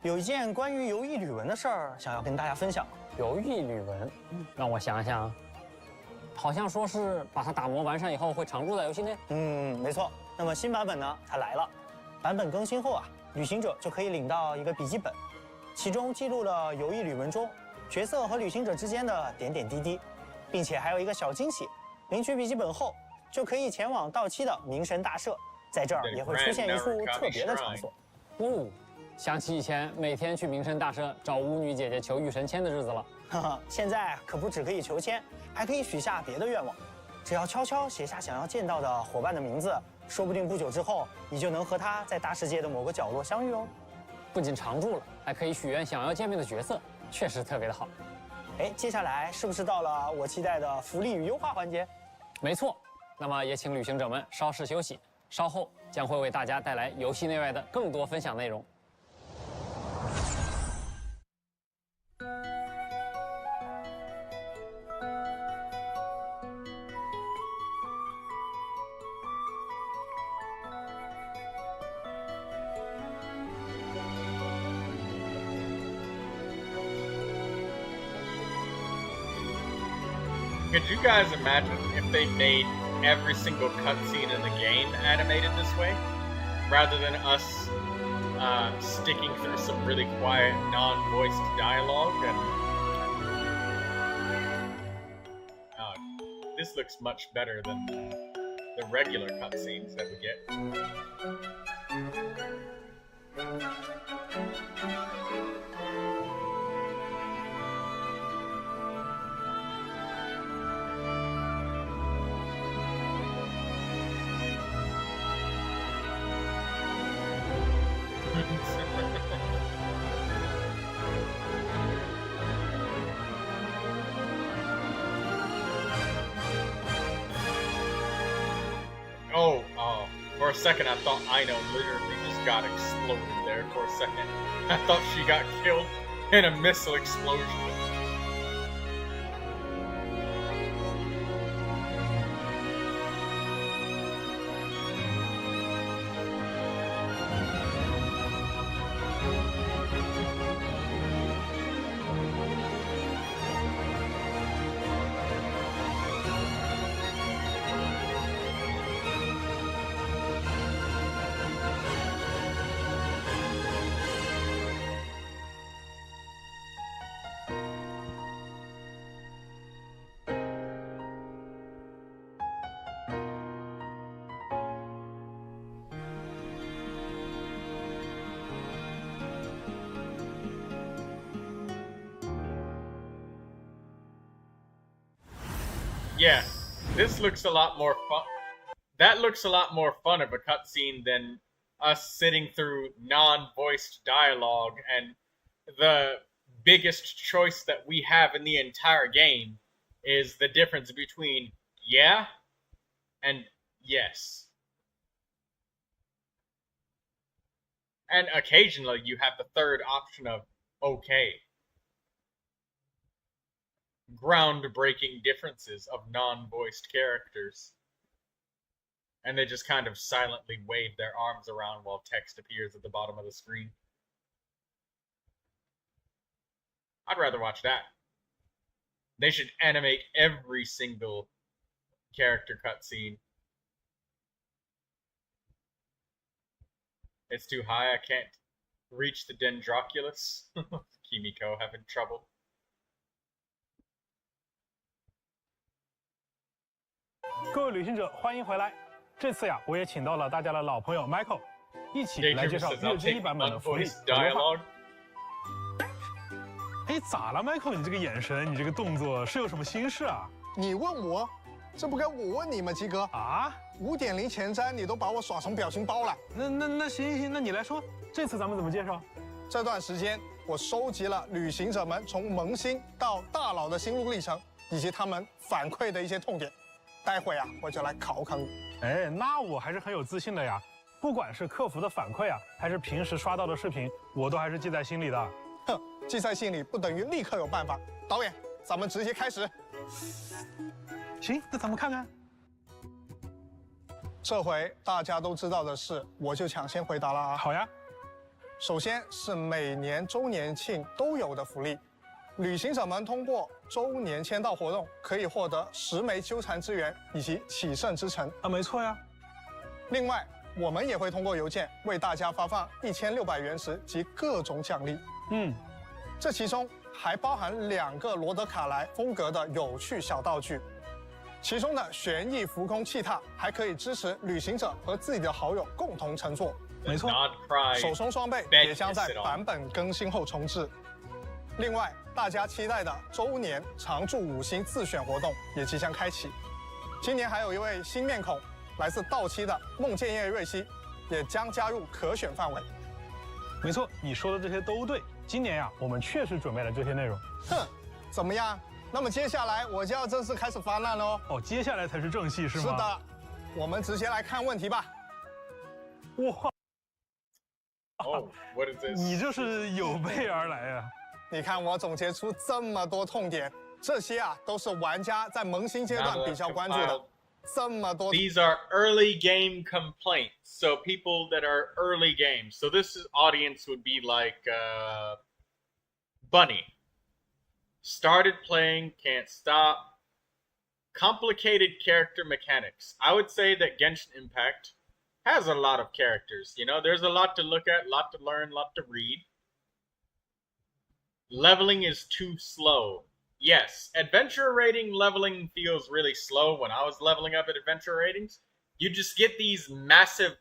有一件关于游艺旅文的事儿，想要跟大家分享。游艺旅文，让我想想，好像说是把它打磨完善以后会常驻在游戏内。没错。那么新版本呢，它来了。版本更新后啊，旅行者就可以领到一个笔记本，其中记录了游艺旅文中角色和旅行者之间的点点滴滴，并且还有一个小惊喜。领取笔记本后，就可以前往到期的冥神大社，在这儿也会出现一处特别的场所。哦，想起以前每天去冥神大社找巫女姐姐求御神签的日子了。哈哈，现在可不只可以求签，还可以许下别的愿望。只要悄悄写下想要见到的伙伴的名字，说不定不久之后，你就能和他在大世界的某个角落相遇哦。不仅常驻了，还可以许愿想要见面的角色，确实特别的好。哎，接下来是不是到了我期待的福利与优化环节？没错，那么也请旅行者们稍事休息，稍后将会为大家带来游戏内外的更多分享内容。Could you guys imagine if they made every single cutscene in the game animated this way, rather than us sticking through some really quiet, non-voiced dialogue? And this looks much better than the regular cutscenes that we get. For a second, I thought Ino literally just got exploded there for a second. I thought she got killed in a missile explosion. Yeah, this looks a lot more fun. That looks a lot more fun of a cutscene than us sitting through non-voiced dialogue and the biggest choice that we have in the entire game is the difference between yeah and yes. And occasionally you have the third option of okay. Groundbreaking differences of non-voiced characters. And they just kind of silently wave their arms around while text appears at the bottom of the screen. I'd rather watch that. They should animate every single character cutscene. It's too high, I can't reach the Dendroculus. Kimiko having trouble. 各位旅行者，欢迎回来。这次呀，我也请到了大家的老朋友 Michael， 一起来介绍月之一版本的福利和优化。哎，咋了 ，Michael？ 你这个眼神，你这个动作是有什么心事啊？你问我，这不该我问你吗，鸡哥？啊，5.0前瞻你都把我耍成表情包了。那行，那你来说，这次咱们怎么介绍？这段时间我收集了旅行者们从萌新到大佬的心路历程，以及他们反馈的一些痛点。 待会啊，我就来考考你。哎，那我还是很有自信的呀。不管是客服的反馈啊，还是平时刷到的视频，我都还是记在心里的。哼，记在心里不等于立刻有办法。导演，咱们直接开始。行，那咱们看看。这回大家都知道的事，我就抢先回答了啊。好呀。首先是每年周年庆都有的福利。 旅行者们通过周年签到活动，可以获得10枚纠缠之源以及启圣之城啊，没错呀。另外，我们也会通过邮件为大家发放1600原石及各种奖励。这其中还包含2个罗德卡莱风格的有趣小道具，其中的旋翼浮空气踏还可以支持旅行者和自己的好友共同乘坐。没错，手冲双倍也将在版本更新后重置。另外， 大家期待的周年常驻5星自选活动也即将开启，今年还有一位新面孔，来自道期的梦见叶瑞希，也将加入可选范围。没错，你说的这些都对。今年呀，我们确实准备了这些内容。哼，怎么样？那么接下来我就要正式开始发难喽。哦，接下来才是正戏是吗？是的，我们直接来看问题吧。哇！哦 ，What is this？ 你这是有备而来啊！ 你看，我总结出这么多痛点，这些啊都是玩家在萌新阶段比较关注的。这么多。These are early game complaints. So people that are early games. So this audience would be like Bunny. Started playing, can't stop. Complicated character mechanics. I would say that Genshin Impact has a lot of characters. You know, there's a lot to look at, a lot to learn, a lot to read. Leveling is too slow. Yes, adventure rating leveling feels really slow. When I was leveling up at adventure ratings, you just get these massive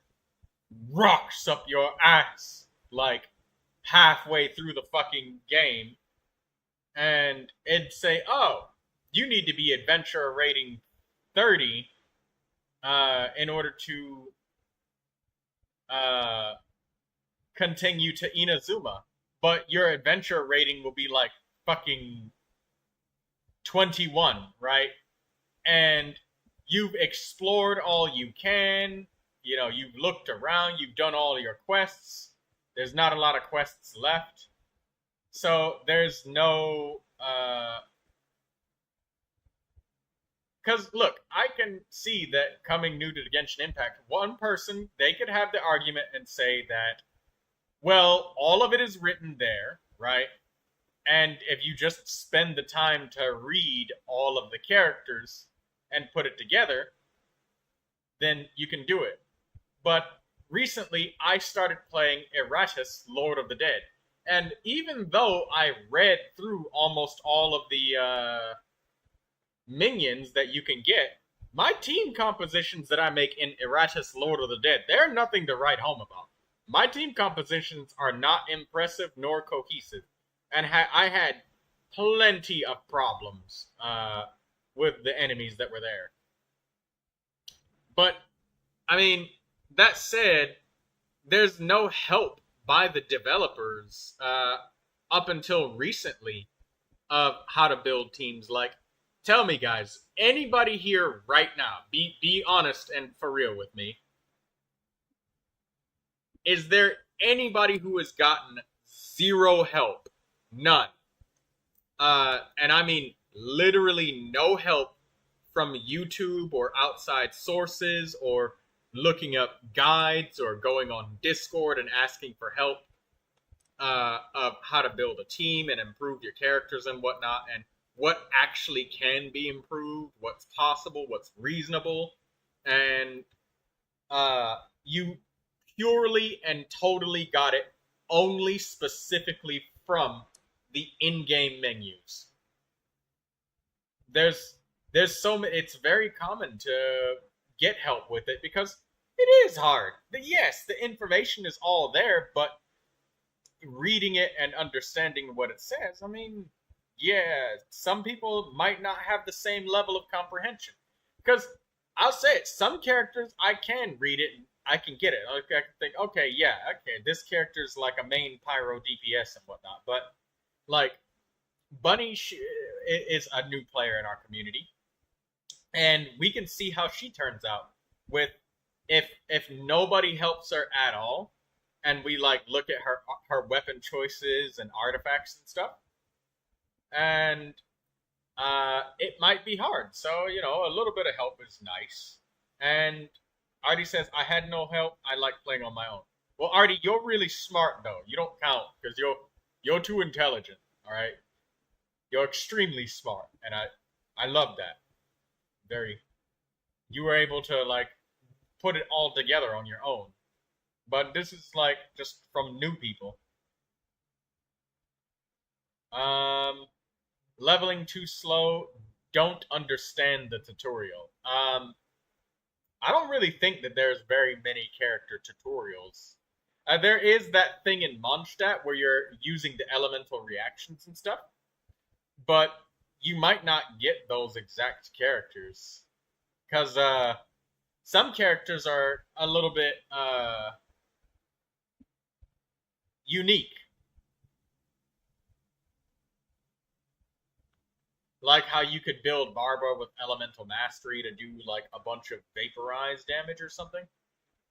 rocks up your ass, like halfway through the fucking game. And it'd say, oh, you need to be adventure rating 30 in order to continue to Inazuma. But your adventure rating will be like fucking 21, right? And you've explored all you can. You know, you've looked around. You've done all your quests. There's not a lot of quests left. So there's no... Because, look, I can see that coming new to the Genshin Impact, one person, they could have the argument and say that, well, all of it is written there, right? And if you just spend the time to read all of the characters and put it together, then you can do it. But recently, I started playing Eratus, Lord of the Dead. And even though I read through almost all of the minions that you can get, my team compositions that I make in Eratus, Lord of the Dead, they're nothing to write home about. My team compositions are not impressive nor cohesive, and I had plenty of problems with the enemies that were there. But, I mean, that said, there's no help by the developers up until recently of how to build teams. Like, tell me, guys, anybody here right now, be honest and for real with me. Is there anybody who has gotten zero help? None. And I mean literally no help from YouTube or outside sources or looking up guides or going on Discord and asking for help of how to build a team and improve your characters and whatnot, and what actually can be improved, what's possible, what's reasonable, and you purely and totally got it only specifically from the in-game menus. There's so many. It's very common to get help with it because it is hard. Yes, the information is all there, but reading it and understanding what it says, I mean, yeah, some people might not have the same level of comprehension. Because I'll say it, some characters I can read it and I can get it. I can think, okay, yeah, okay, this character's like a main pyro DPS and whatnot. But like, Bunny is a new player in our community, and we can see how she turns out with if nobody helps her at all, and we like look at her weapon choices and artifacts and stuff, and it might be hard. So, you know, a little bit of help is nice. And Artie says, I had no help. I like playing on my own. Well, Artie, you're really smart though. You don't count because you're too intelligent. All right, you're extremely smart, and I love that. You were able to like put it all together on your own. But this is like just from new people. Leveling too slow. Don't understand the tutorial. I don't really think that there's very many character tutorials. There is that thing in Mondstadt where you're using the elemental reactions and stuff, but you might not get those exact characters because some characters are a little bit unique. Like how you could build Barbara with Elemental Mastery to do like a bunch of vaporized damage or something.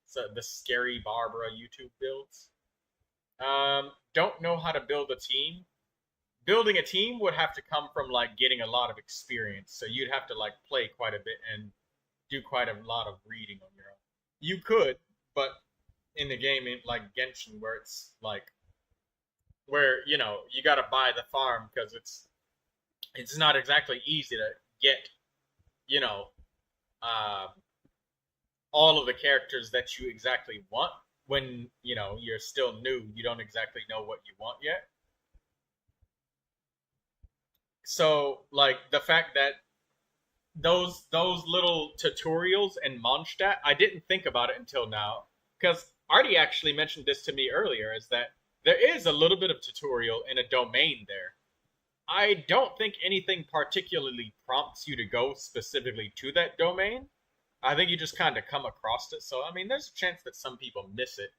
So the scary Barbara YouTube builds. Don't know how to build a team. Building a team would have to come from like getting a lot of experience. So you'd have to like play quite a bit and do quite a lot of reading on your own. You could, but in the game like Genshin, where it's like, where, you know, you gotta buy the farm because it's not exactly easy to get, you know, all of the characters that you exactly want when, you know, you're still new. You don't exactly know what you want yet. So, like, the fact that those little tutorials in Mondstadt, I didn't think about it until now, because Artie actually mentioned this to me earlier, is that there is a little bit of tutorial in a domain there. I don't think anything particularly prompts you to go specifically to that domain. I think you just kind of come across it. So, I mean, there's a chance that some people miss it.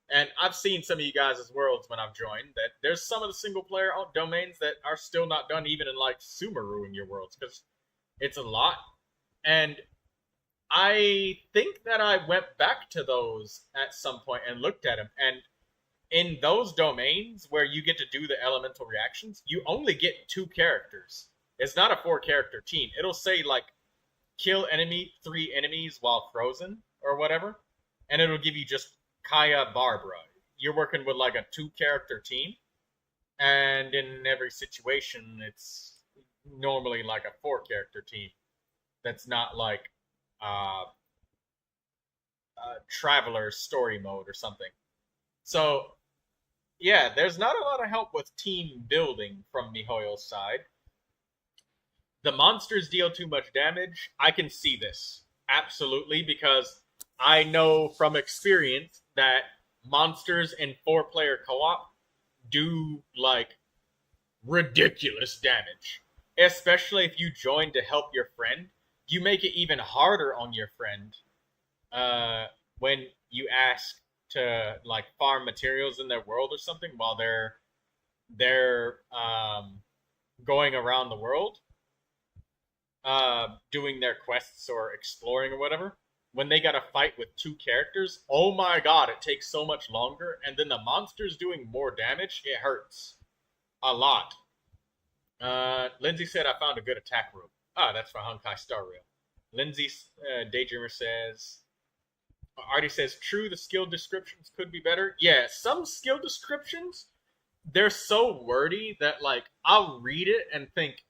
And I've seen some of you guys' worlds when I've joined that there's some of the single-player domains that are still not done, even in, like, Sumeru in your worlds, because it's a lot. And I think that I went back to those at some point and looked at them, and in those domains where you get to do the elemental reactions, you only get 2 characters. It's not a 4-character team. It'll say, like, kill 3 enemies while frozen, or whatever, and it'll give you just Kaya Barbara. You're working with, like, a 2-character team, and in every situation, it's normally, like, a 4-character team. That's not, like, Traveler story mode or something. So, yeah, there's not a lot of help with team building from MiHoYo's side. The monsters deal too much damage. I can see this. Absolutely, because I know from experience that monsters in 4-player co-op do, like, ridiculous damage. Especially if you join to help your friend. You make it even harder on your friend when you ask to like farm materials in their world or something while they're going around the world. doing their quests or exploring or whatever, when they gotta fight with 2 characters, oh my god, it takes so much longer, and then the monster's doing more damage, it hurts. A lot. Lindsay said I found a good attack room. Ah, that's for Honkai Star Rail. Lindsay Daydreamer says, Artie says, true, the skill descriptions could be better. Yeah, some skill descriptions, they're so wordy that, like, I'll read it and think,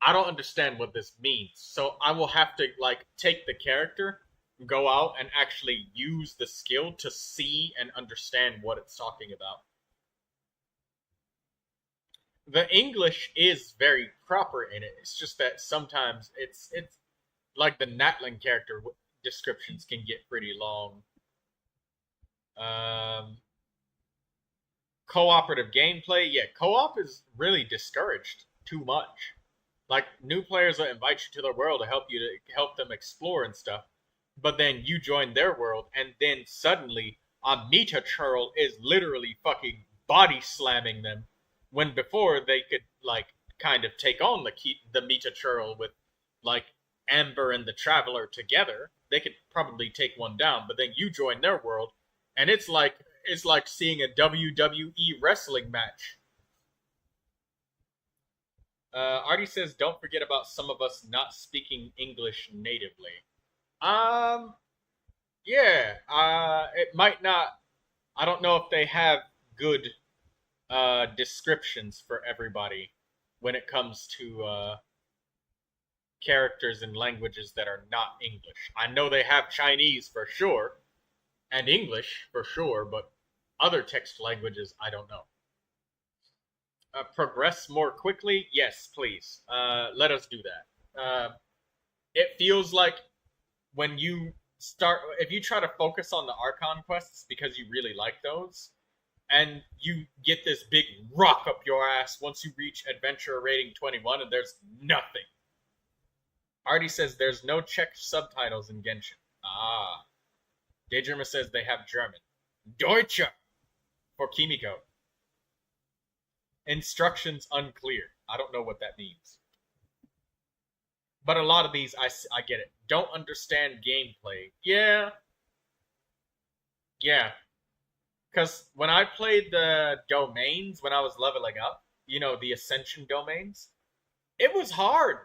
I don't understand what this means. So I will have to, like, take the character, go out, and actually use the skill to see and understand what it's talking about. The English is very proper in it. It's just that sometimes it's like the Natlan character descriptions can get pretty long. Cooperative gameplay, yeah, co-op is really discouraged too much. Like, new players will invite you to their world to help them explore and stuff, but then you join their world, and then suddenly a Meta Churl is literally fucking body slamming them, when before they could, like, kind of take on the Meta Churl with, like, Amber and the Traveler together. They could probably take one down, but then you join their world, and it's like seeing a WWE wrestling match. Artie says, don't forget about some of us not speaking English natively. Yeah, it might not, I don't know if they have good descriptions for everybody when it comes to characters in languages that are not English. I know they have Chinese for sure, and English for sure, but other text languages, I don't know. Progress more quickly? Yes, please. Let us do that. It feels like when you start, if you try to focus on the Archon quests because you really like those, and you get this big rock up your ass once you reach adventure rating 21 and there's nothing. Artie says there's no Czech subtitles in Genshin. Ah. Daydreamer says they have German. Deutsche for Kimiko. Instructions unclear. I don't know what that means. But a lot of these, I get it. Don't understand gameplay. Yeah. Yeah. Because when I played the domains, when I was leveling up, you know, the Ascension domains, it was hard.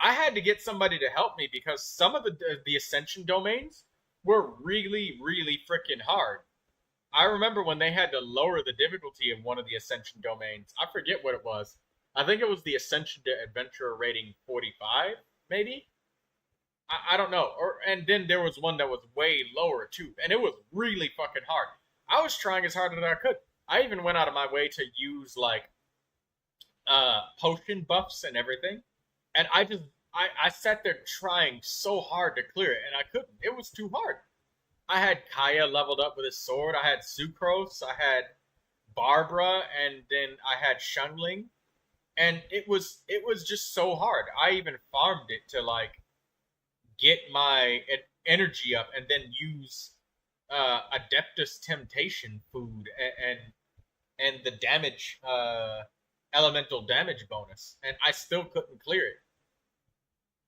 I had to get somebody to help me because some of the Ascension domains were really, really freaking hard. I remember when they had to lower the difficulty of one of the Ascension domains. I forget what it was. I think it was the Ascension to Adventurer rating 45, maybe? I don't know. And then there was one that was way lower, too. And it was really fucking hard. I was trying as hard as I could. I even went out of my way to use, like, potion buffs and everything. And I sat there trying so hard to clear it, and I couldn't. It was too hard. I had Kaya leveled up with his sword. I had Sucrose. I had Barbara, and then I had Shungling. And it was just so hard. I even farmed it to, like, get my energy up and then use Adeptus Temptation food and the damage, elemental damage bonus. And I still couldn't clear it.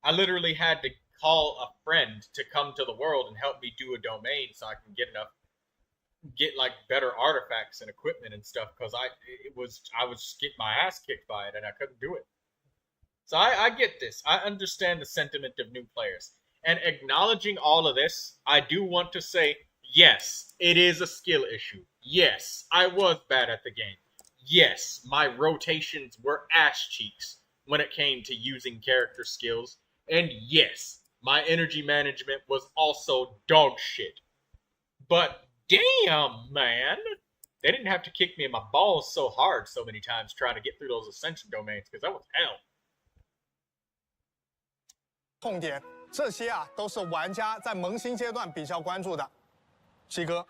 I literally had to call a friend to come to the world and help me do a domain so I can get like better artifacts and equipment and stuff, because I was just getting my ass kicked by it and I couldn't do it. So I get this. I understand the sentiment of new players. And acknowledging all of this, I do want to say, yes, it is a skill issue. Yes, I was bad at the game. Yes, my rotations were ass cheeks when it came to using character skills. And yes, my energy management was also dog shit. But damn, man, they didn't have to kick me in my balls so hard so many times trying to get through those Ascension domains, because that was hell. 痛点，这些啊都是玩家在萌新阶段比较关注的。西哥，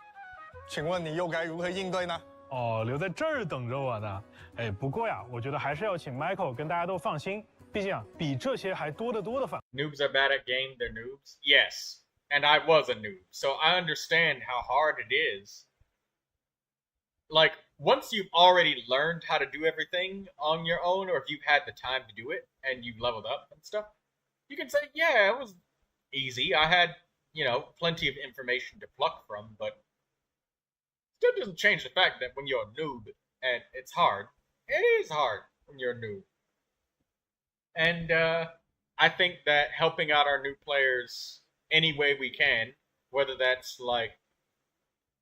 请问你又该如何应对呢？哦，留在这儿等着我呢。哎，不过呀，我觉得还是要请 Michael 跟大家都放心，毕竟啊，比这些还多得多的反。Noobs are bad at game, they're noobs. Yes, and I was a noob, so I understand how hard it is. Like, once you've already learned how to do everything on your own, or if you've had the time to do it and you've leveled up and stuff, you can say, yeah, it was easy. I had, plenty of information to pluck from, but still doesn't change the fact that when you're a noob and it's hard, it is hard when you're a noob. And I think that helping out our new players any way we can, whether that's like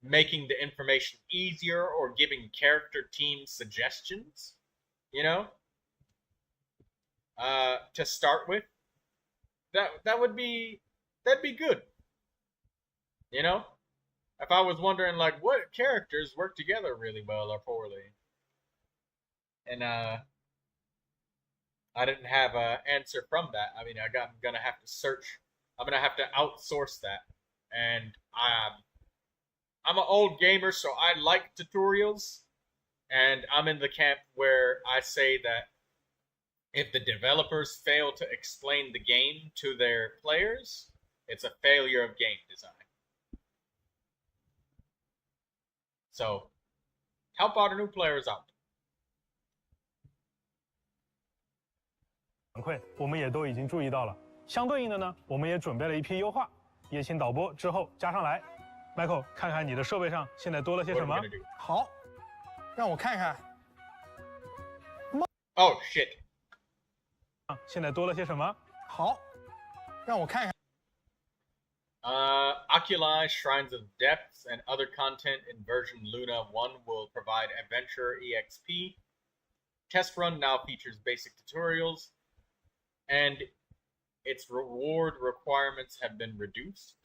making the information easier or giving character teams suggestions, to start with, that'd be good. If I was wondering like what characters work together really well or poorly, and I didn't have an answer from that. I mean, I'm gonna have to search. I'm gonna have to outsource that, and I'm an old gamer, so I like tutorials, and I'm in the camp where I say that if the developers fail to explain the game to their players, it's a failure of game design. So, help our new players out. 反馈我们也都已经注意到了，相对应的呢，我们也准备了一批优化，也请导播之后加上来。Michael， 看看你的设备上现在多了些什么？好，让我看看。Oh shit！ 现在多了些什么？好，让我看看。Oculi, Shrines of Depths, and other content in version Luna 1 will provide Adventure EXP. Test Run now features basic tutorials, and its reward requirements have been reduced.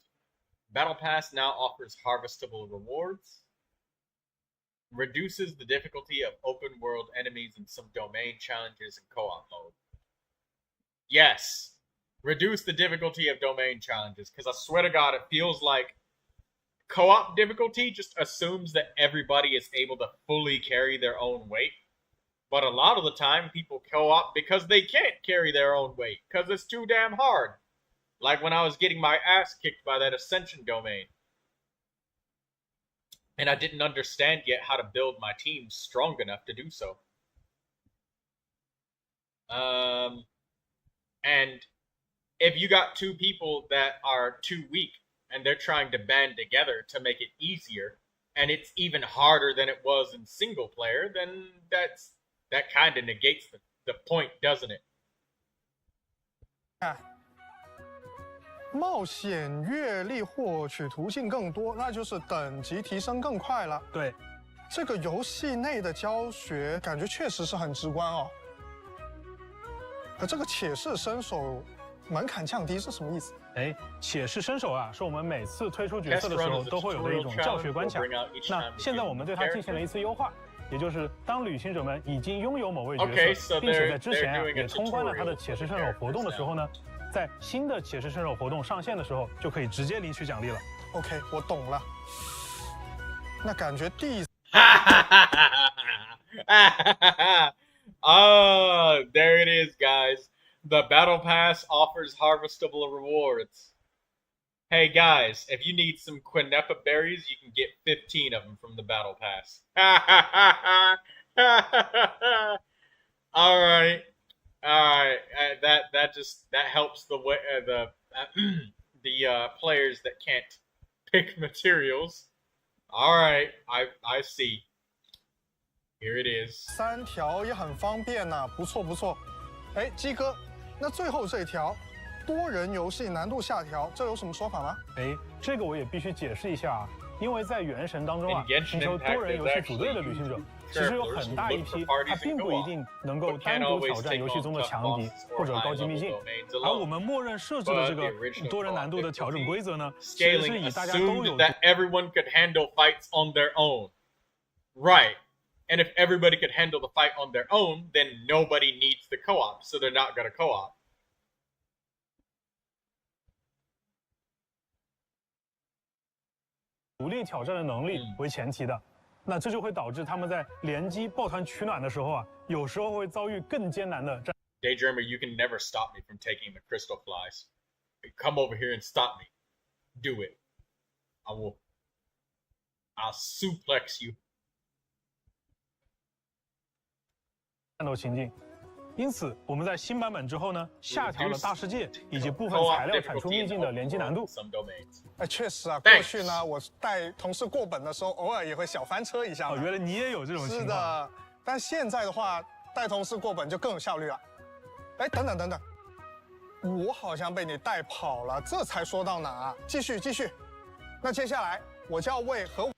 Battle Pass now offers harvestable rewards. Reduces the difficulty of open world enemies and some domain challenges in co-op mode. Yes. Reduce the difficulty of domain challenges, because I swear to God, it feels like co-op difficulty just assumes that everybody is able to fully carry their own weight. But a lot of the time, people co-op because they can't carry their own weight, because it's too damn hard. Like when I was getting my ass kicked by that Ascension domain. And I didn't understand yet how to build my team strong enough to do so. And if you got two people that are too weak and they're trying to band together to make it easier, and it's even harder than it was in single player, then that kind of negates the point, doesn't it? 冒险阅历获取途径更多，那就是等级提升更快了。对，这个游戏内的教学感觉确实是很直观哦。这个且试身手门槛降低是什么意思？哎，且试身手啊，是我们每次推出角色的时候都会有的一种教学关卡。那现在我们对它进行了一次优化，也就是当旅行者们已经拥有某位角色，并且在之前也通关了他的且试身手活动的时候呢，在新的且试身手活动上线的时候，就可以直接领取奖励了。OK， 我懂了。那感觉第Oh, there it is, guys. The Battle Pass offers harvestable rewards. Hey, guys, if you need some Quinepa berries, you can get 15 of them from the Battle Pass. All right. That helps the players that can't pick materials. All right, I see. Here it is. 3条也很方便呐，不错不错。哎，鸡哥，那最后这一条，多人游戏难度下调，这有什么说法吗？哎，这个我也必须解释一下啊，因为在原神当中啊，寻求多人游戏组队的旅行者，其实有很大一批，他并不一定能够单独挑战游戏中的强敌或者高级秘境，而我们默认设置的这个多人难度的调整规则呢，其实是以大家都有。That everyone could handle fights on their own, right? And if everybody could handle the fight on their own, then nobody needs the co-op, so they're not going to co-op. 独立挑战的能力为前提的，那这就会导致他们在联机抱团取暖的时候啊，有时候会遭遇更艰难的战。Daydreamer, you can never stop me from taking the crystal flies. Come over here and stop me. Do it. I'll suplex you. 战斗情境。因此，我们在新版本之后呢，下调了大世界以及部分材料产出秘境的联机难度。哎，确实啊，过去呢，我带同事过本的时候，偶尔也会小翻车一下。哦，原来你也有这种情况。是的，但现在的话，带同事过本就更有效率了。哎，等等，我好像被你带跑了，这才说到哪啊？继续。那接下来我就要为和。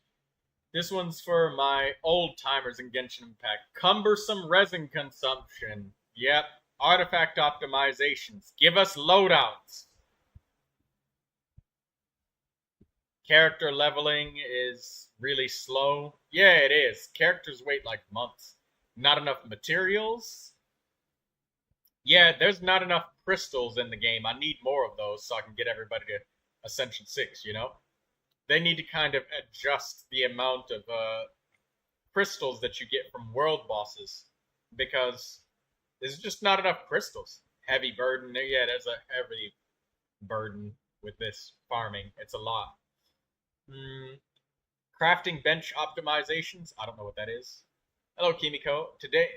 This one's for my old timers in Genshin Impact. Cumbersome resin consumption. Yep. Artifact optimizations. Give us loadouts. Character leveling is really slow. Yeah, it is. Characters wait like months. Not enough materials. Yeah, there's not enough crystals in the game. I need more of those so I can get everybody to Ascension 6, you know? They need to kind of adjust the amount of crystals that you get from world bosses because there's just not enough crystals. Heavy burden. Yeah, there's a heavy burden with this farming. It's a lot. Crafting bench optimizations. I don't know what that is. Hello, Kimiko. Today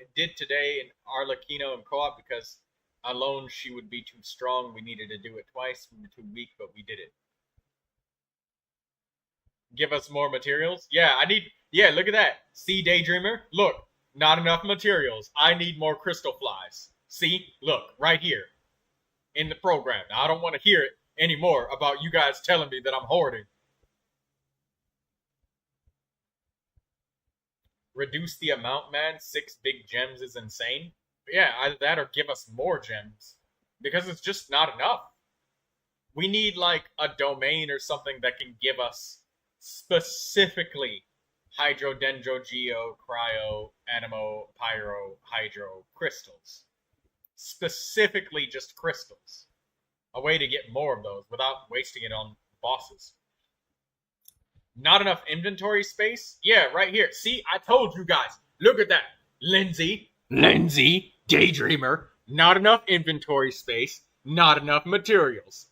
in Arlecchino and co-op because alone she would be too strong. We needed to do it twice. We were too weak, but we did it. Give us more materials. Yeah, look at that. See, Daydreamer? Look, not enough materials. I need more crystal flies. See? Look, right here. In the program. Now, I don't want to hear it anymore about you guys telling me that I'm hoarding. Reduce the amount, man. 6 big gems is insane. Yeah, either that or give us more gems. Because it's just not enough. We need, like, a domain or something that can give us specifically Hydro, Dendro, Geo, Cryo, Animo, Pyro, Hydro, crystals. Specifically just crystals. A way to get more of those without wasting it on bosses. Not enough inventory space? Yeah, right here. See, I told you guys. Look at that. Lindsay, Daydreamer. Not enough inventory space. Not enough materials.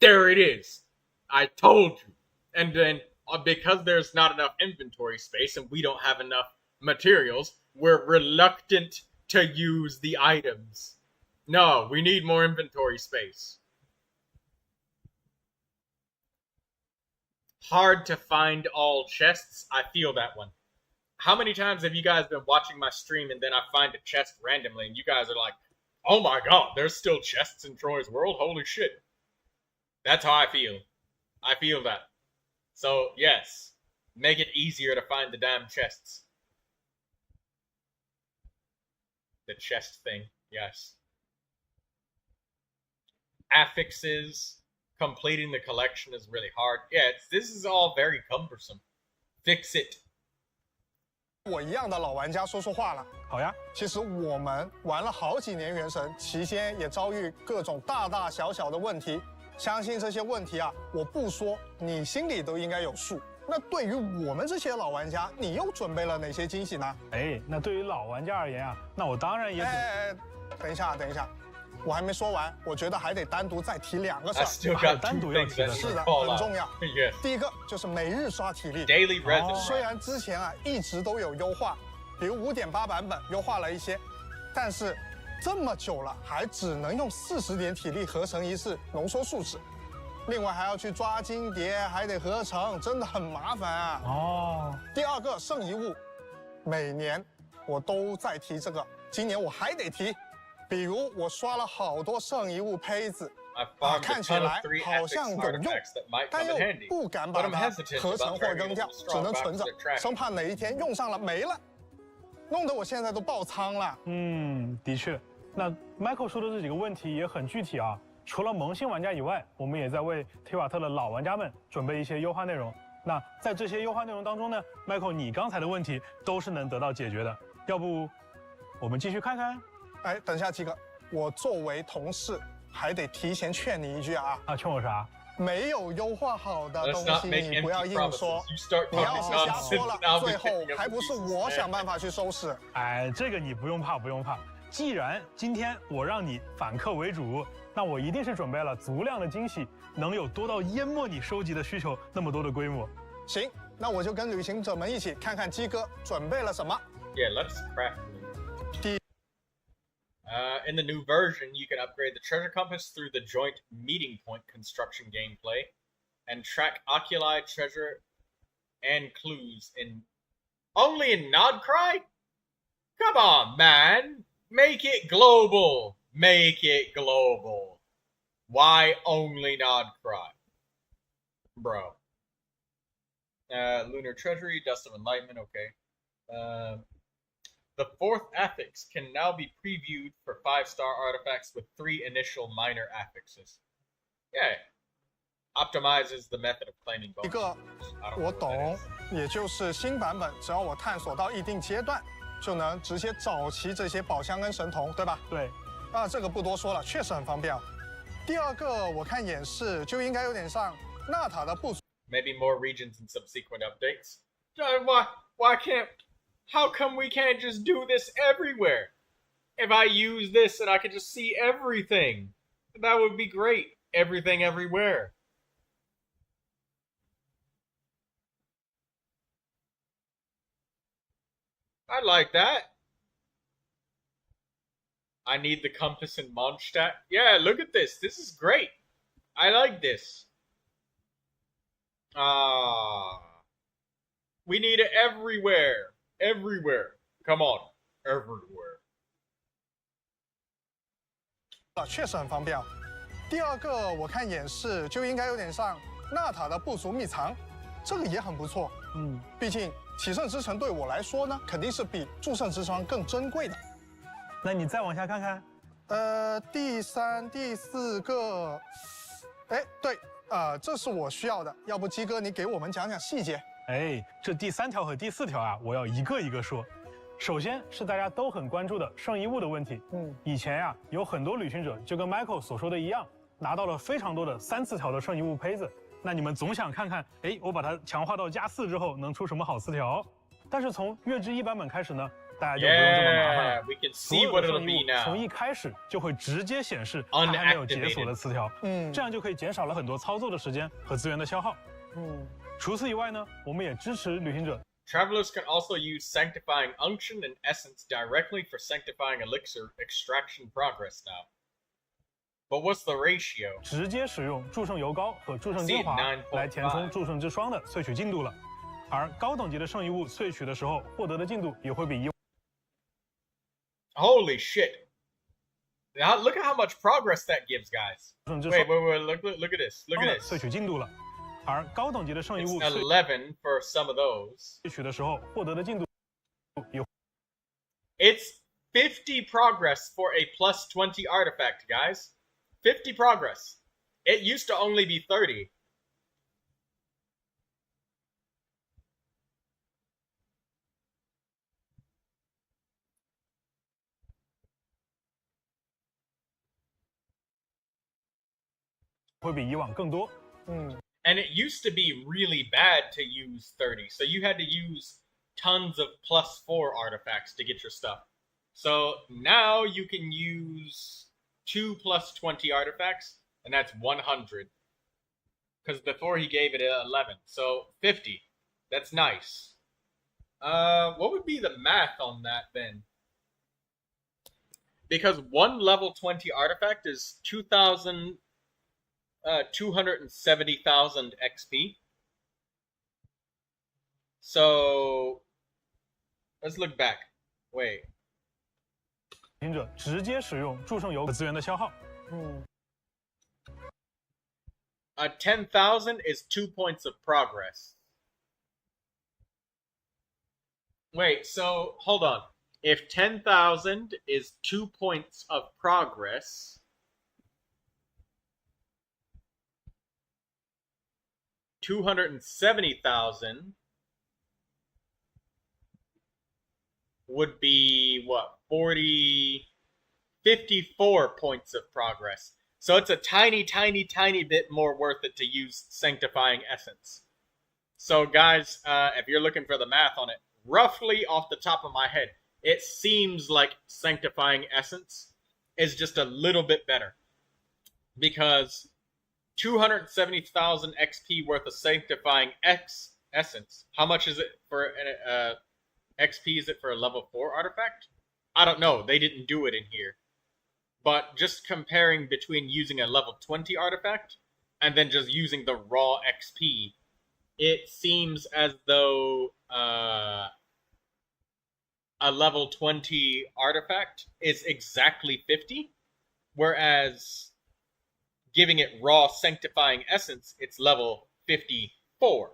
There it is. I told you. And then because there's not enough inventory space and we don't have enough materials, we're reluctant to use the items. No, we need more inventory space. Hard to find all chests. I feel that one. How many times have you guys been watching my stream and then I find a chest randomly and you guys are like, oh my god, there's still chests in Troy's world? Holy shit. That's how I feel. I feel that. So, yes, make it easier to find the damn chests. The chest thing, yes. Affixes, completing the collection is really hard. Yeah, this is all very cumbersome. Fix it. 我一样的老玩家说说话了。好呀，其实我们玩了好几年原神，期间也遭遇各种大大小小的问题。相信这些问题啊，我不说，你心里都应该有数。那对于我们这些老玩家，你又准备了哪些惊喜呢？哎，那对于老玩家而言啊，那我当然也等一下，我还没说完，我觉得还得单独再提2个事儿，单独要提的是的，很重要。第一个就是每日刷体力 ，Daily Resin。虽然之前啊一直都有优化，比如5.8版本优化了一些，但是这么久了还只能用40点体力合成一次浓缩树脂，另外还要去抓金蝶，还得合成，真的很麻烦啊。哦。第二个圣遗物，每年我都在提这个，今年我还得提。比如我刷了好多圣遗物胚子，看起来好像有用，但又不敢把它合成或扔掉，只能存着，生怕哪一天用上了没了，弄得我现在都爆仓了。的确，那 Michael 说的这几个问题也很具体啊。除了萌新玩家以外，我们也在为忒瓦特的老玩家们准备一些优化内容。那在这些优化内容当中呢 ，Michael 你刚才的问题都是能得到解决的。要不我们继续看看？哎，等下鸡哥，我作为同事还得提前劝你一句啊！劝我啥？没有优化好的东西，你不要硬说。你要是瞎说了，最后还不是我想办法去收拾。哎，这个你不用怕，不用怕。既然今天我让你反客为主，那我一定是准备了足量的惊喜，能有多到淹没你收集的需求那么多的规模。行，那我就跟旅行者们一起看看鸡哥准备了什么。Yeah, let's craft. in the new version, you can upgrade the treasure compass through the joint meeting point construction gameplay and track oculi, treasure, and clues only in Nodcry? Come on, man. Make it global. Make it global. Why only Nodcry? Bro. Lunar Treasury, Dust of Enlightenment, okay. The fourth affix can now be previewed for 5-star artifacts with 3 initial minor affixes. Yeah. Optimizes the method of claiming bonus. 一个我懂，也就是新版本，只要我探索到一定阶段，就能直接找齐这些宝箱跟神童，对吧？对。这个不多说了，确实很方便。第二个我看演示就应该有点像纳塔的部族。Maybe more regions in subsequent updates. Why can't? How come we can't just do this everywhere? If I use this and I can just see everything, that would be great. Everything everywhere. I like that. I need the compass in Mondstadt. Yeah, look at this. This is great. I like this. We need it everywhere. Everywhere. Come on. Everywhere. 确实很方便。第二个我看演示就应该有点像纳塔的部族秘藏，这个也很不错。毕竟启圣之城对我来说呢，肯定是比诸圣之窗更珍贵的。那你再往下看看。第3、第4个，对，这是我需要的。要不鸡哥你给我们讲讲细节？这第3条和第4条啊，我要一个一个说。首先是大家都很关注的圣遗物的问题。以前呀，有很多旅行者就跟 Michael 所说的一样，拿到了非常多的3次条的圣遗物胚子。那你们总想看看，我把它强化到+4之后能出什么好词条？但是从月之1版本开始呢，大家就不用这么麻烦了。所有的圣遗物从一开始就会直接显示它还没有解锁的词条，这样就可以减少了很多操作的时间和资源的消耗。除此以外呢，我们也支持旅行者。Travelers can also use Sanctifying Unction and Essence directly for Sanctifying Elixir extraction progress now. But what's the ratio? 直接使用祝圣油膏和祝圣精华来填充祝圣之霜的萃取进度了，而高等级的圣遗物萃取的时候获得的进度也会比Holy shit! Now look at how much progress that gives, guys. Wait, look at this. Look at this. 萃取进度了。而高等级的圣遗物11 for some of those. 萃取的时候获得的进度有 It's 50 progress for a +20 artifact, guys. 50 progress. It used to only be 30. And it used to be really bad to use 30. So you had to use tons of +4 artifacts to get your stuff. So now you can use 2 +20 artifacts, and that's 100. Because before he gave it 11. So 50. That's nice. What would be the math on that then? Because one level 20 artifact is 270,000 XP. So let's look back. Wait. 旅行者直接使用祝圣油资源的消耗。10,000 is 2 points of progress. Wait, so hold on. If 10,000 is 2 points of progress, 270,000 would be what? 54 points of progress. So it's a tiny bit more worth it to use Sanctifying Essence. So guys, if you're looking for the math on it, roughly off the top of my head, it seems like Sanctifying Essence is just a little bit better. Because 270,000 XP worth of Sanctifying Essence. How much is it for XP? Is it for a level 4 artifact? I don't know. They didn't do it in here. but just comparing between using a level 20 artifact and then just using the raw XP, it seems as though a level 20 artifact is exactly 50, whereas giving it raw sanctifying essence, it's level 54.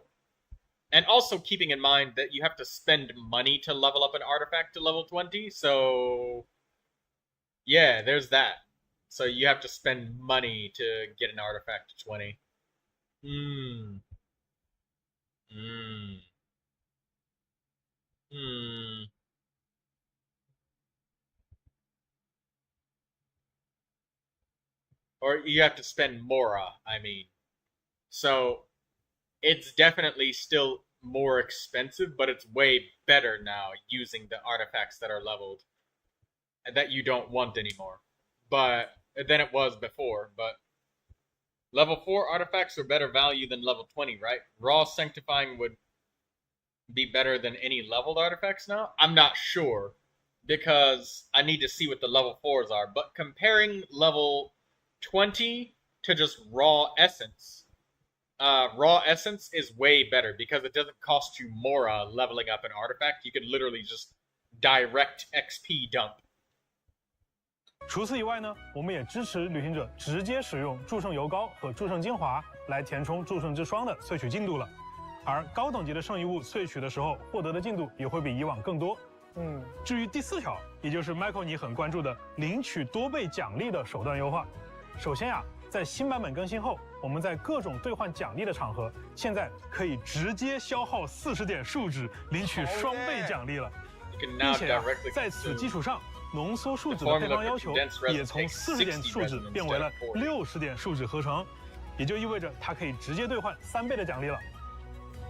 And also keeping in mind that you have to spend money to level up an artifact to level 20, so yeah, there's that. So you have to spend money to get an artifact to 20. Or you have to spend Mora, I mean. So it's definitely still more expensive, but it's way better now using the artifacts that are leveled and that you don't want anymore. But than it was before. But level 4 artifacts are better value than level 20, right? Raw sanctifying would be better than any leveled artifacts now? I'm not sure, because I need to see what the level 4s are. But comparing level 20 to just raw essence is way better because it doesn't cost you Mora leveling up an artifact. You can literally just direct XP dump. 除此以外呢，我们也支持旅行者直接使用祝圣油膏和祝圣精华来填充祝圣之霜的萃取进度了。而高等级的圣遗物萃取的时候获得的进度也会比以往更多。至于第4条，也就是 Michael 你很关注的领取多倍奖励的手段优化。首先呀，在新版本更新后，我们在各种兑换奖励的场合，现在可以直接消耗40点数值领取双倍奖励了，并且在此基础上。 浓缩树脂的配方要求也从40点树脂变为了60点树脂合成，也就意味着它可以直接兑换3倍的奖励了。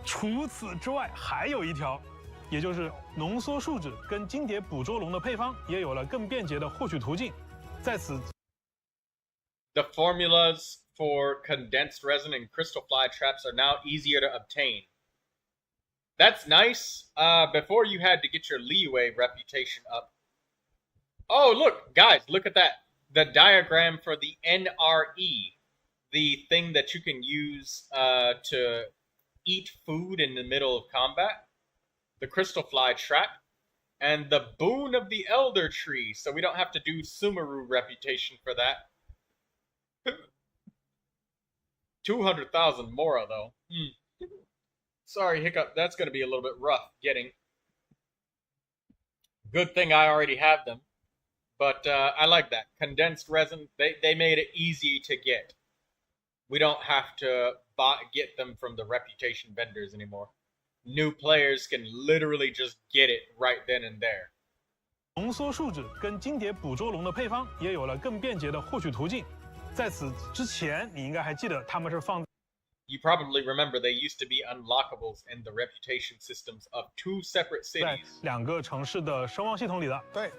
除此之外，还有一条，也就是浓缩树脂跟金蝶捕捉龙的配方也有了更便捷的获取途径。在此 ，The formulas for condensed resin and crystal fly traps are now easier to obtain. That's nice. Before you had to get your leeway reputation up. Oh, look, guys, look at that. The diagram for the NRE, the thing that you can use to eat food in the middle of combat, the crystal fly trap, and the boon of the elder tree, so we don't have to do Sumeru reputation for that. 200,000 Mora, though. Sorry, Hiccup, that's going to be a little bit rough getting. Good thing I already have them. But I like that. Condensed resin, they made it easy to get. We don't have to get them from the reputation vendors anymore. New players can literally just get it right then and there. 浓缩树脂跟金蝶捕捉龙的配方也有了更便捷的获取途径。在此之前，你应该还记得它们是放。You probably remember they used to be unlockables in the reputation systems of 2 separate cities. 在2个城市的声望系统里的。对。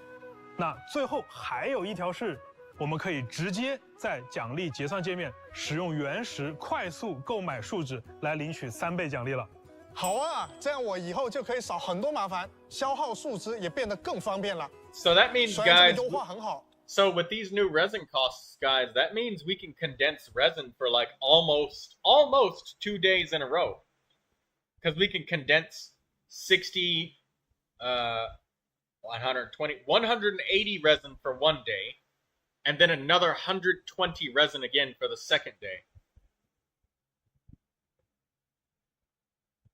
那最后还有一条是，我们可以直接在奖励结算界面使用原石快速购买树脂来领取3倍奖励了。好啊，这样我以后就可以少很多麻烦，消耗树脂也变得更方便了。So that means, guys. 优化很好。So with these new resin costs, guys, that means we can condense resin for like almost 2 days in a row, because we can condense 60. 180 resin for 1 day, and then another 120 resin again for the 2nd day.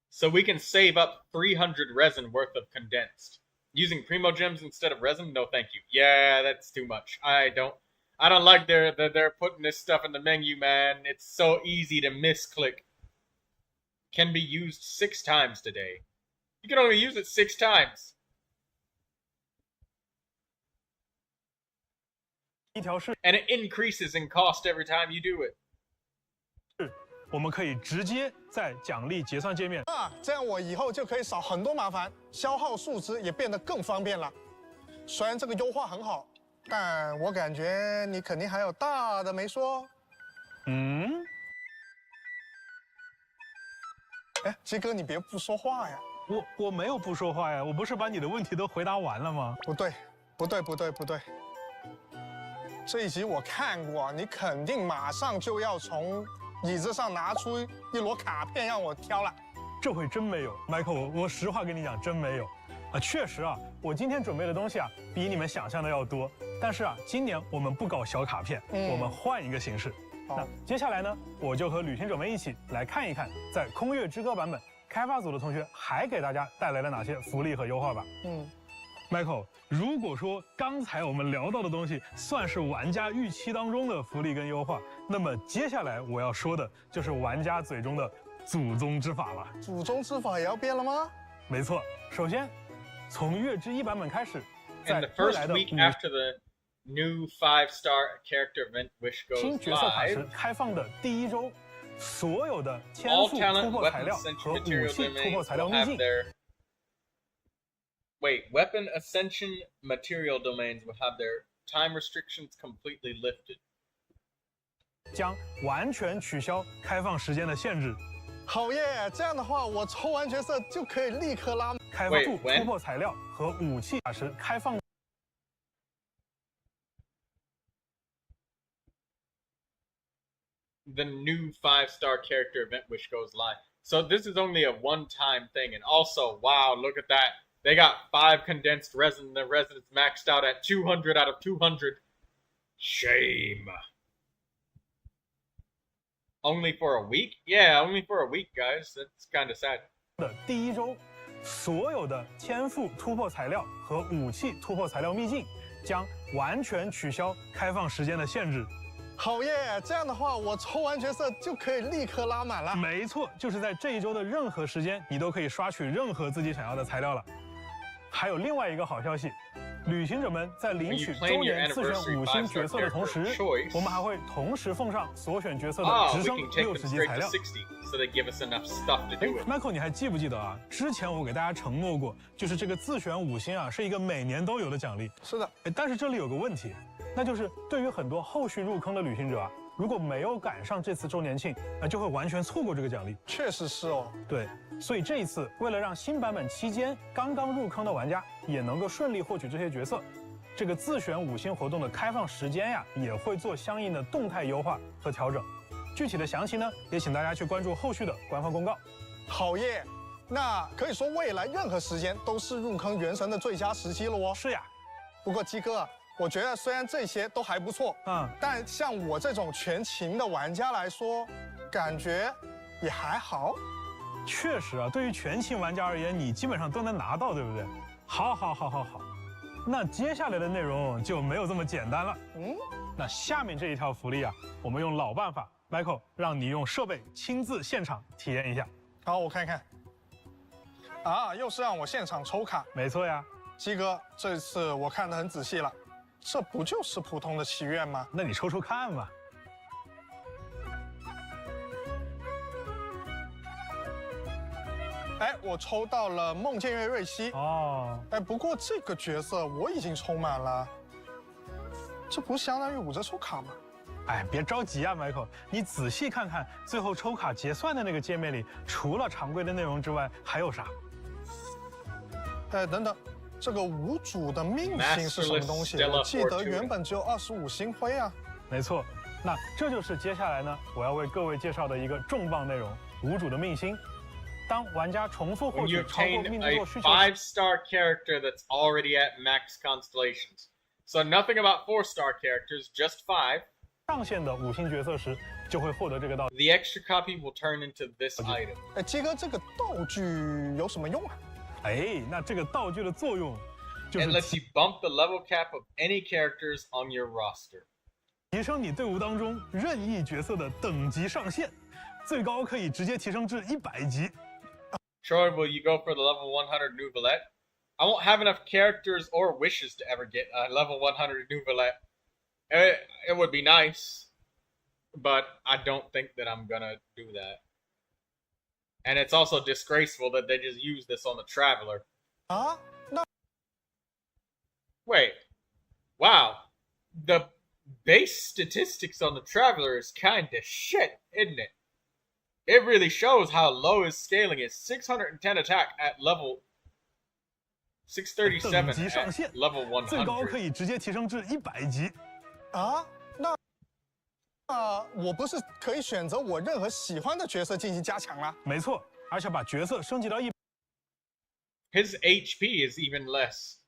So we can save up 300 resin worth of condensed. Using Primo Gems instead of resin? No, thank you. Yeah, that's too much. I don't like they're putting this stuff in the menu, man. It's so easy to misclick. Can be used 6 times today. You can only use it 6 times. 一条是 ，and it increases in cost every time you do it. 我们可以直接在奖励结算界面啊，这样我以后就可以少很多麻烦，消耗树脂也变得更方便了。虽然这个优化很好，但我感觉你肯定还有大的没说。哎，鸡哥，你别不说话呀！我没有不说话呀，我不是把你的问题都回答完了吗？不对。这一集我看过，你肯定马上就要从椅子上拿出一摞卡片让我挑了。这回真没有，Michael，我实话跟你讲，真没有。确实啊，我今天准备的东西啊，比你们想象的要多。但是啊，今年我们不搞小卡片，我们换一个形式。那接下来呢，我就和旅行者们一起来看一看，在《空月之歌》版本，开发组的同学还给大家带来了哪些福利和优化吧。Michael， 如果说刚才我们聊到的东西算是玩家预期当中的福利跟优化，那么接下来我要说的就是玩家嘴中的祖宗之法了。祖宗之法也要变了吗？没错，首先从月之1版本开始， And the first week after the new 5-star character event Wish goes 新角色卡池 live, 开放的第1周，所有的天 all 赋 talent 突破材 weapon 料 ascension 和武 material 器突 domains 破材料 will 秘 have 境 their Weapon ascension material domains will have their time restrictions completely lifted. 将完全取消开放时间的限制。好耶！这样的话，我抽完角色就可以立刻拉。开发出突破材料和武器卡池开放。The new 5-star character event which goes live. So this is only a one-time thing, and also, wow, look at that. They got 5 condensed resin. The resin is maxed out at 200 out of 200. Shame. Only for a week? Yeah, only for a week, guys. That's kind of sad. 的第1周，所有的天赋突破材料和武器突破材料秘境将完全取消开放时间的限制。好耶！这样的话，我抽完角色就可以立刻拉满了。没错，就是在这1周的任何时间，你都可以刷取任何自己想要的材料了。还有另外一个好消息，旅行者们在领取周年自选5星角色的同时，我们还会同时奉上所选角色的直升60级材料。Michael， 你还记不记得啊？之前我给大家承诺过，就是这个自选5星啊，是一个每年都有的奖励。是的，但是这里有个问题，那就是对于很多后续入坑的旅行者啊，如果没有赶上这次周年庆，就会完全错过这个奖励。确实是哦。对，所以这一次为了让新版本期间刚刚入坑的玩家也能够顺利获取这些角色，这个自选5星活动的开放时间呀，也会做相应的动态优化和调整。具体的详情呢，也请大家去关注后续的官方公告。好耶！那可以说未来任何时间都是入坑原神的最佳时期了哦。是呀。不过鸡哥啊，我觉得虽然这些都还不错，但像我这种全勤的玩家来说，感觉也还好。确实啊，对于全勤玩家而言，你基本上都能拿到，对不对？好，那接下来的内容就没有这么简单了。那下面这一条福利啊，我们用老办法 ，Michael 让你用设备亲自现场体验一下。好，我看看。啊，又是让我现场抽卡。没错呀，鸡哥，这次我看得很仔细了，这不就是普通的祈愿吗？那你抽抽看嘛。哎，我抽到了梦见月瑞希。哦。哎，不过这个角色我已经抽满了，这不相当于5折抽卡吗？哎，别着急啊 ，Michael， 你仔细看看最后抽卡结算的那个界面里，除了常规的内容之外，还有啥？哎，等等，这个无主的命星是什么东西？我记得原本只有25星辉啊。没错，那这就是接下来呢，我要为各位介绍的一个重磅内容——无主的命星。当玩家重复获取超过命座需求 5-star character that's already at max constellations. So nothing about 4-star characters, just 5. 上线的5星角色时，就会获得这个道具。 The extra copy will turn into this item. 哎，鸡哥，这个道具有什么用啊？哎，那这个道具的作用就是 It lets you bump the level cap of any characters on your roster. 提升你队伍当中任意角色的等级上限，最高可以直接提升至100级。Troy, will you go for the level 100 Neuvilette? I won't have enough characters or wishes to ever get a level 100 Neuvilette. It would be nice, but I don't think that I'm gonna do that. And it's also disgraceful that they just use this on the Traveler. No. Wait. Wow. The base statistics on the Traveler is kinda shit, isn't it? It really shows how low his scaling is. 610 attack at level 637 at level 100. 最高可以直接提升至100级。啊，那我不是可以选择我任何喜欢的角色进行加强了？没错，而且把角色升级到His HP is even less.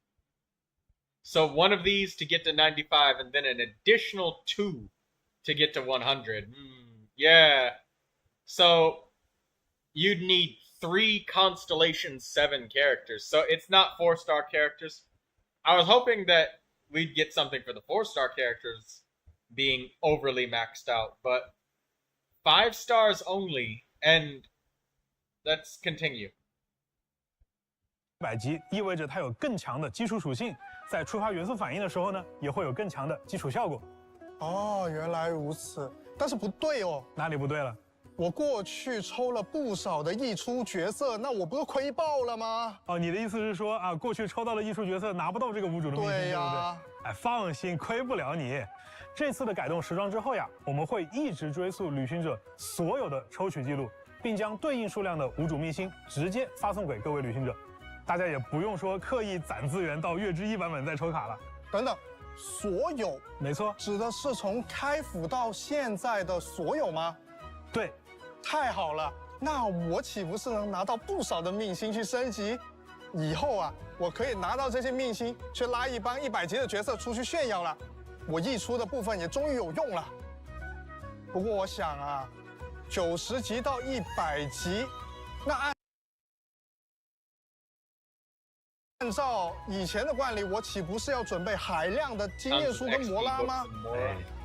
So one of these to get to 95, and then an additional 2 to get to 100. Yeah. So you'd need 3 Constellation 7 characters. So it's not 4-star characters. I was hoping that we'd get something for the 4-star characters being overly maxed out, but 5 stars only, and let's continue. 100级意味着它有更强的基础属性，在触发元素反应的时候呢，也会有更强的基础效果。哦，原来如此。但是不对哦，哪里不对了？我过去抽了不少的溢出角色，那我不是亏爆了吗？哦，你的意思是说啊，过去抽到了溢出角色，拿不到这个无主的命星，对呀。哎，放心，亏不了你。这次的改动时装之后呀，我们会一直追溯旅行者所有的抽取记录，并将对应数量的无主命星直接发送给各位旅行者。大家也不用说刻意攒资源到月之1版本再抽卡了。等等，所有？没错，指的是从开服到现在的所有吗？对。太好了，那我岂不是能拿到不少的命星去升级？以后啊，我可以拿到这些命星去拉一帮100级的角色出去炫耀了。我溢出的部分也终于有用了。不过我想啊，90级到100级，那按照以前的惯例，我岂不是要准备海量的经验书跟摩拉吗？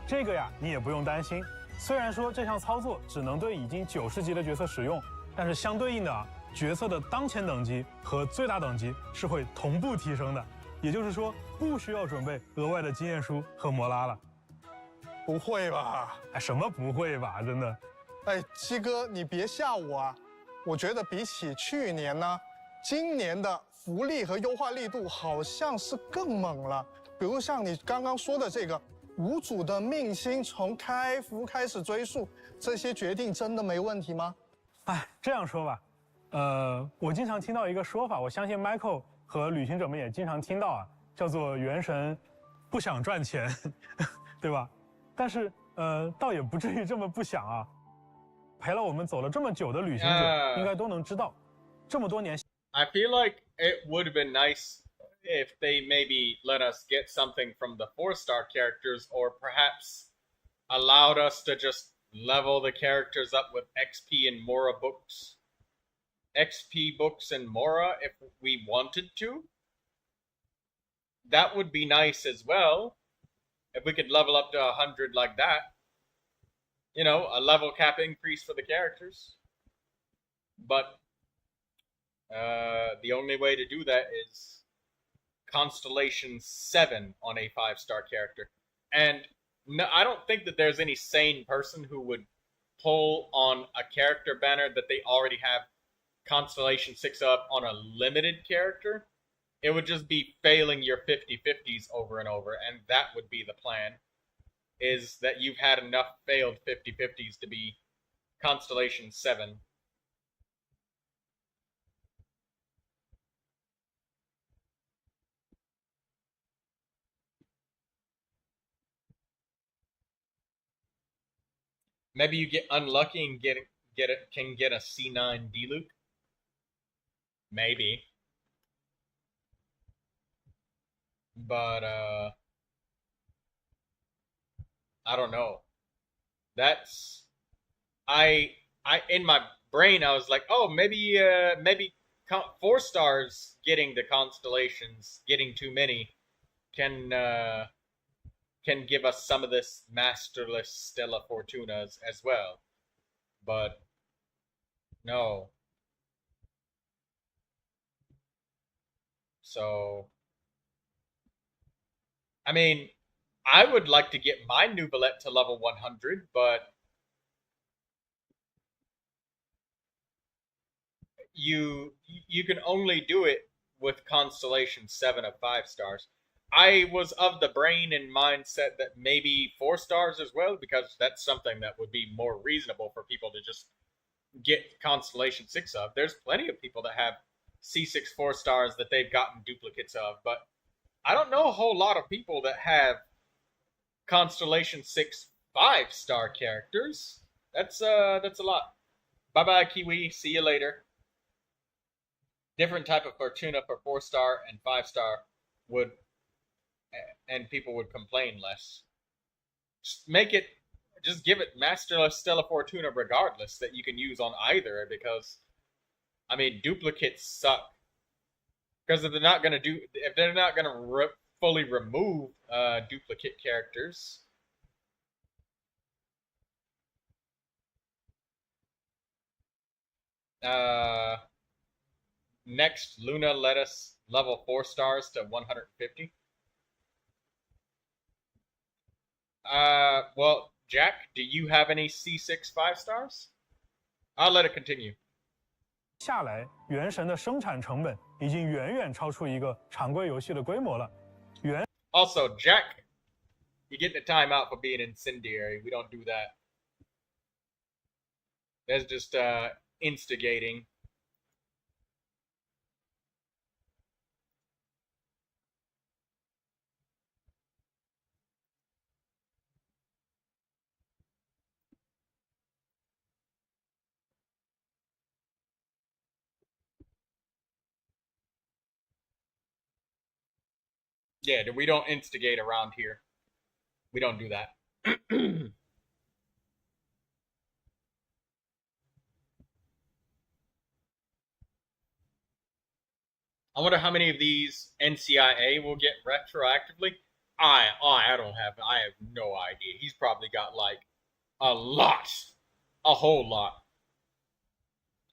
这个呀，你也不用担心。虽然说这项操作只能对已经90级的角色使用，但是相对应的角色的当前等级和最大等级是会同步提升的，也就是说不需要准备额外的经验书和摩拉了。不会吧？哎，什么不会吧？真的？哎，七哥，你别吓我啊！我觉得比起去年呢，今年的福利和优化力度好像是更猛了。比如像你刚刚说的这个。无主的命星从开服开始追溯，这些决定真的没问题吗？哎，这样说吧，我经常听到一个说法，我相信 Michael 和旅行者们也经常听到啊，叫做元神不想赚钱，对吧？但是倒也不至于这么不想啊。陪了我们走了这么久的旅行者，应该都能知道，这么多年。I feel like it would have been nice if they maybe let us get something from the 4-star characters, or perhaps allowed us to just level the characters up with XP and Mora books. XP books and Mora if we wanted to. That would be nice as well. If we could level up to 100 like that. You know, a level cap increase for the characters. But the only way to do that is Constellation 7 on a 5-star character. And no, I don't think that there's any sane person who would pull on a character banner that they already have Constellation 6 up on a limited character. It would just be failing your 50-50s over and over, and that would be the plan, is that you've had enough failed 50-50s to be Constellation 7. Maybe you get unlucky and can get a C9 D-Luke. Maybe. But I don't know. That's I in my brain I was like, oh, maybe 4 stars getting the constellations, getting too many can give us some of this masterless Stella Fortunas as well. But no. So I mean, I would like to get my Neuvilette to level 100, but you can only do it with Constellation 7 of 5 stars. I was of the brain and mindset that maybe 4 stars as well, because that's something that would be more reasonable for people to just get Constellation 6 of. There's plenty of people that have C6 4 stars that they've gotten duplicates of, but I don't know a whole lot of people that have Constellation 6 5-star characters. That's a lot. Bye bye, Kiwi. See you later. Different type of Fortuna for 4-star and 5-star would, and people would complain less. Just give it Master Stella Fortuna regardless, that you can use on either, because I mean duplicates suck. Because if they're not gonna fully remove duplicate characters. Next, Luna let us level 4 stars to 150. Well, Jack, do you have any C6 5 stars? I'll let it continue. 下来，原神的生产成本已经远远超出一个常规游戏的规模了。Also, Jack, you get the timeout for being incendiary. We don't do that. That's just instigating. Yeah, we don't instigate around here. We don't do that. I wonder how many of these NCIA will get retroactively. I have no idea. He's probably got like a lot. A whole lot.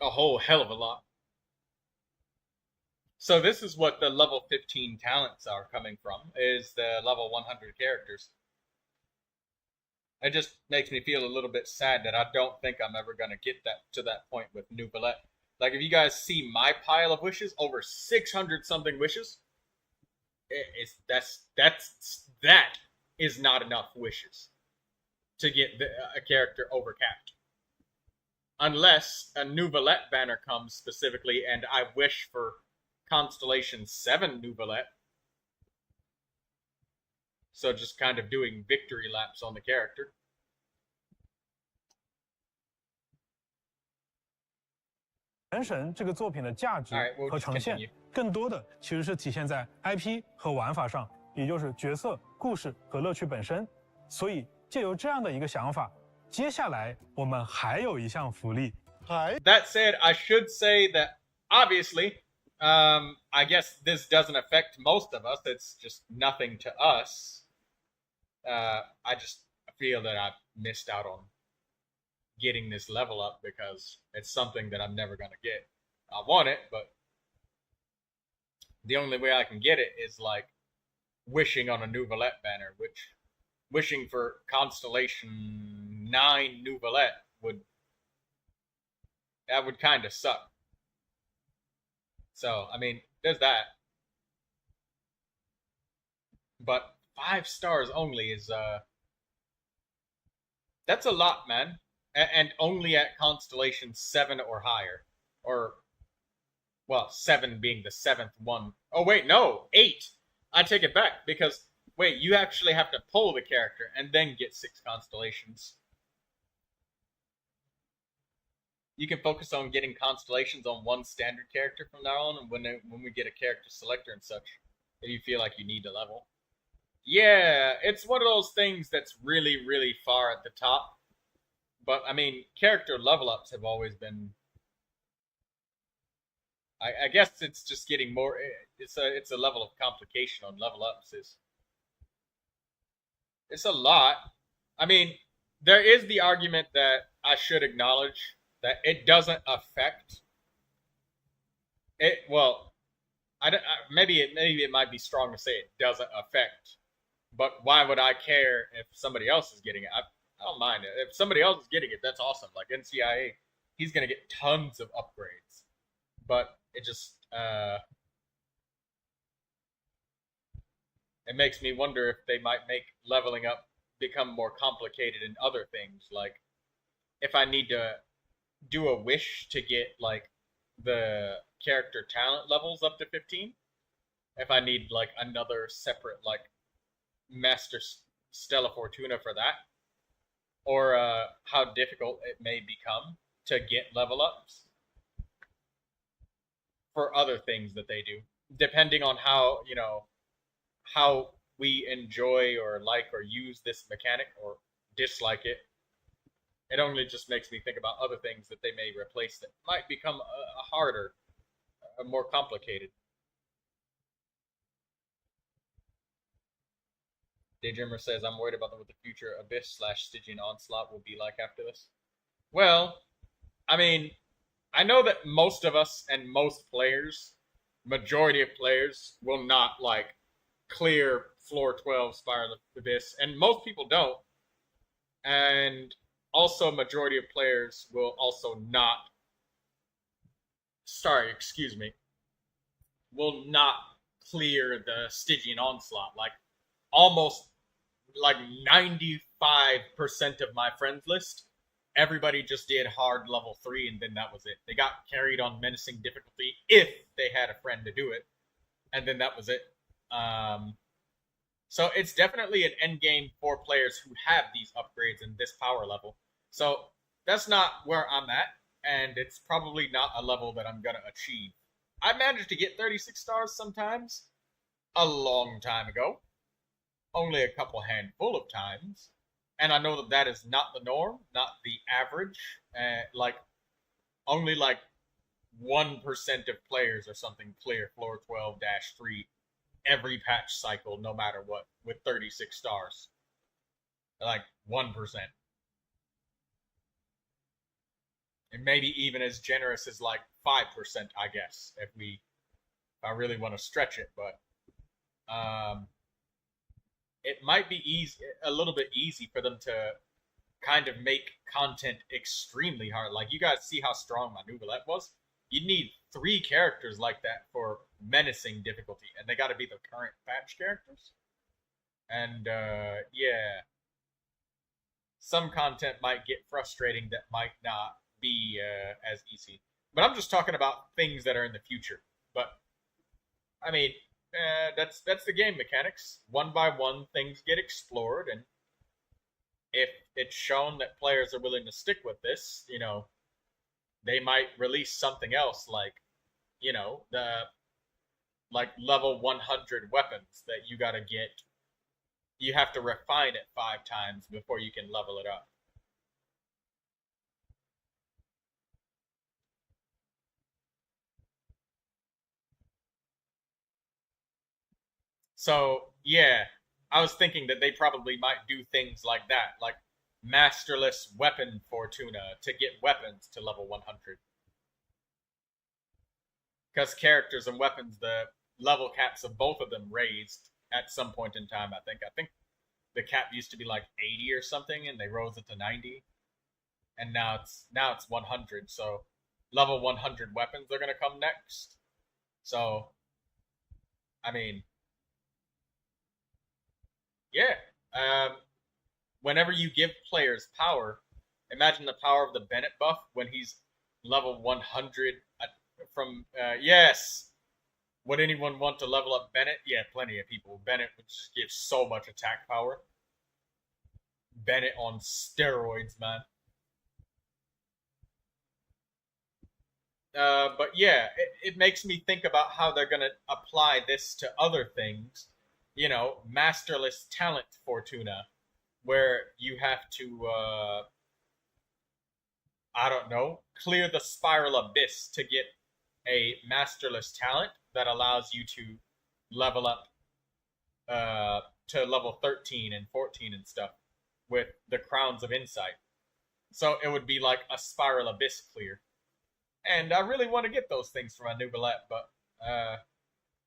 A whole hell of a lot. So this is what the level 15 talents are coming from, is the level 100 characters. It just makes me feel a little bit sad that I don't think I'm ever going to get to that point with Neuvilette. Like, if you guys see my pile of wishes, over 600 something wishes, that is not enough wishes to get a character overcapped. Unless a Neuvilette banner comes specifically and I wish for Constellation 7 Neuvilette. So just kind of doing victory laps on the character.《原神》这个作品的价值和呈现，更多的其实是体现在 IP 和玩法上，也就是角色、故事和乐趣本身。所以，借由这样的一个想法，接下来我们还有一项福利。That said, I should say that obviously, I guess this doesn't affect most of us. It's just nothing to us. I just feel that I've missed out on getting this level up because it's something that I'm never going to get. I want it, but the only way I can get it is like wishing on a Neuvilette banner, which wishing for Constellation 9 Neuvilette would kind of suck. So, I mean, there's that. But 5 stars only is that's a lot, man. And only at Constellation 7 or higher. Or, well, 7 being the 7th one. Oh, wait, no, 8. I take it back, because, wait, you actually have to pull the character and then get 6 constellations. You can focus on getting constellations on one standard character from now on, and when we get a character selector and such, if you feel like you need to level. Yeah, it's one of those things that's really, really far at the top. But, I mean, character level-ups have always been... I guess it's just getting more... It's a level of complication on level-ups. It's a lot. I mean, there is the argument that I should acknowledge that it doesn't affect... Well, maybe it might be strong to say it doesn't affect. But why would I care if somebody else is getting it? I don't mind it. If somebody else is getting it, that's awesome. Like NCIA, he's going to get tons of upgrades. But it just, it makes me wonder if they might make leveling up become more complicated in other things. Like, if I need to do a wish to get, like, the character talent levels up to 15. If I need, like, another separate, like, Master Stella Fortuna for that, or how difficult it may become to get level ups for other things that they do, depending on how, you know, how we enjoy or like or use this mechanic or dislike it. It only just makes me think about other things that they may replace that might become harder, more complicated. Daydreamer says, I'm worried about what the future Abyss/Stygian Onslaught will be like after this. Well, I mean, I know that most of us and most players, majority of players, will not, like, clear floor 12 Spiral of Abyss, and most people don't. And also, majority of players will also not, will not clear the Stygian Onslaught. Like, almost, like, 95% of my friends list, everybody just did hard level 3, and then that was it. They got carried on menacing difficulty if they had a friend to do it, and then that was it. So it's definitely an end game for players who have these upgrades and this power level. So that's not where I'm at, and it's probably not a level that I'm going to achieve. I managed to get 36 stars sometimes, a long time ago. Only a couple handful of times. And I know that that is not the norm, not the average. Like, only like 1% of players or something clear floor 12-3 every patch cycle, no matter what, with 36 stars. Like 1%. And maybe even as generous as like 5%, I guess, if I really want to stretch it, but it might be a little bit easy for them to kind of make content extremely hard. Like, you guys see how strong my Neuvilette was? You'd need 3 characters like that for menacing difficulty, and they got to be the current patch characters. And yeah, some content might get frustrating that might not be as easy. But I'm just talking about things that are in the future. But I mean, that's the game mechanics. One by one, things get explored, and if it's shown that players are willing to stick with this, you know, they might release something else, like, you know, the like level 100 weapons that you gotta get. You have to refine it 5 times before you can level it up. So, yeah, I was thinking that they probably might do things like that, like Masterless Weapon Fortuna to get weapons to level 100. Because characters and weapons, the level caps of both of them raised at some point in time, I think. I think the cap used to be like 80 or something, and they rose it to 90. And now it's 100, so level 100 weapons are going to come next. So, I mean, yeah. Whenever you give players power, imagine the power of the Bennett buff when he's level 100 from, yes! Would anyone want to level up Bennett? Yeah, plenty of people. Bennett would just give so much attack power. Bennett on steroids, man. But yeah, it makes me think about how they're going to apply this to other things. You know, Masterless Talent Fortuna, where you have to, I don't know, clear the Spiral Abyss to get a Masterless Talent that allows you to level up to level 13 and 14 and stuff with the Crowns of Insight. So it would be like a Spiral Abyss clear. And I really want to get those things for my Neuvilette, but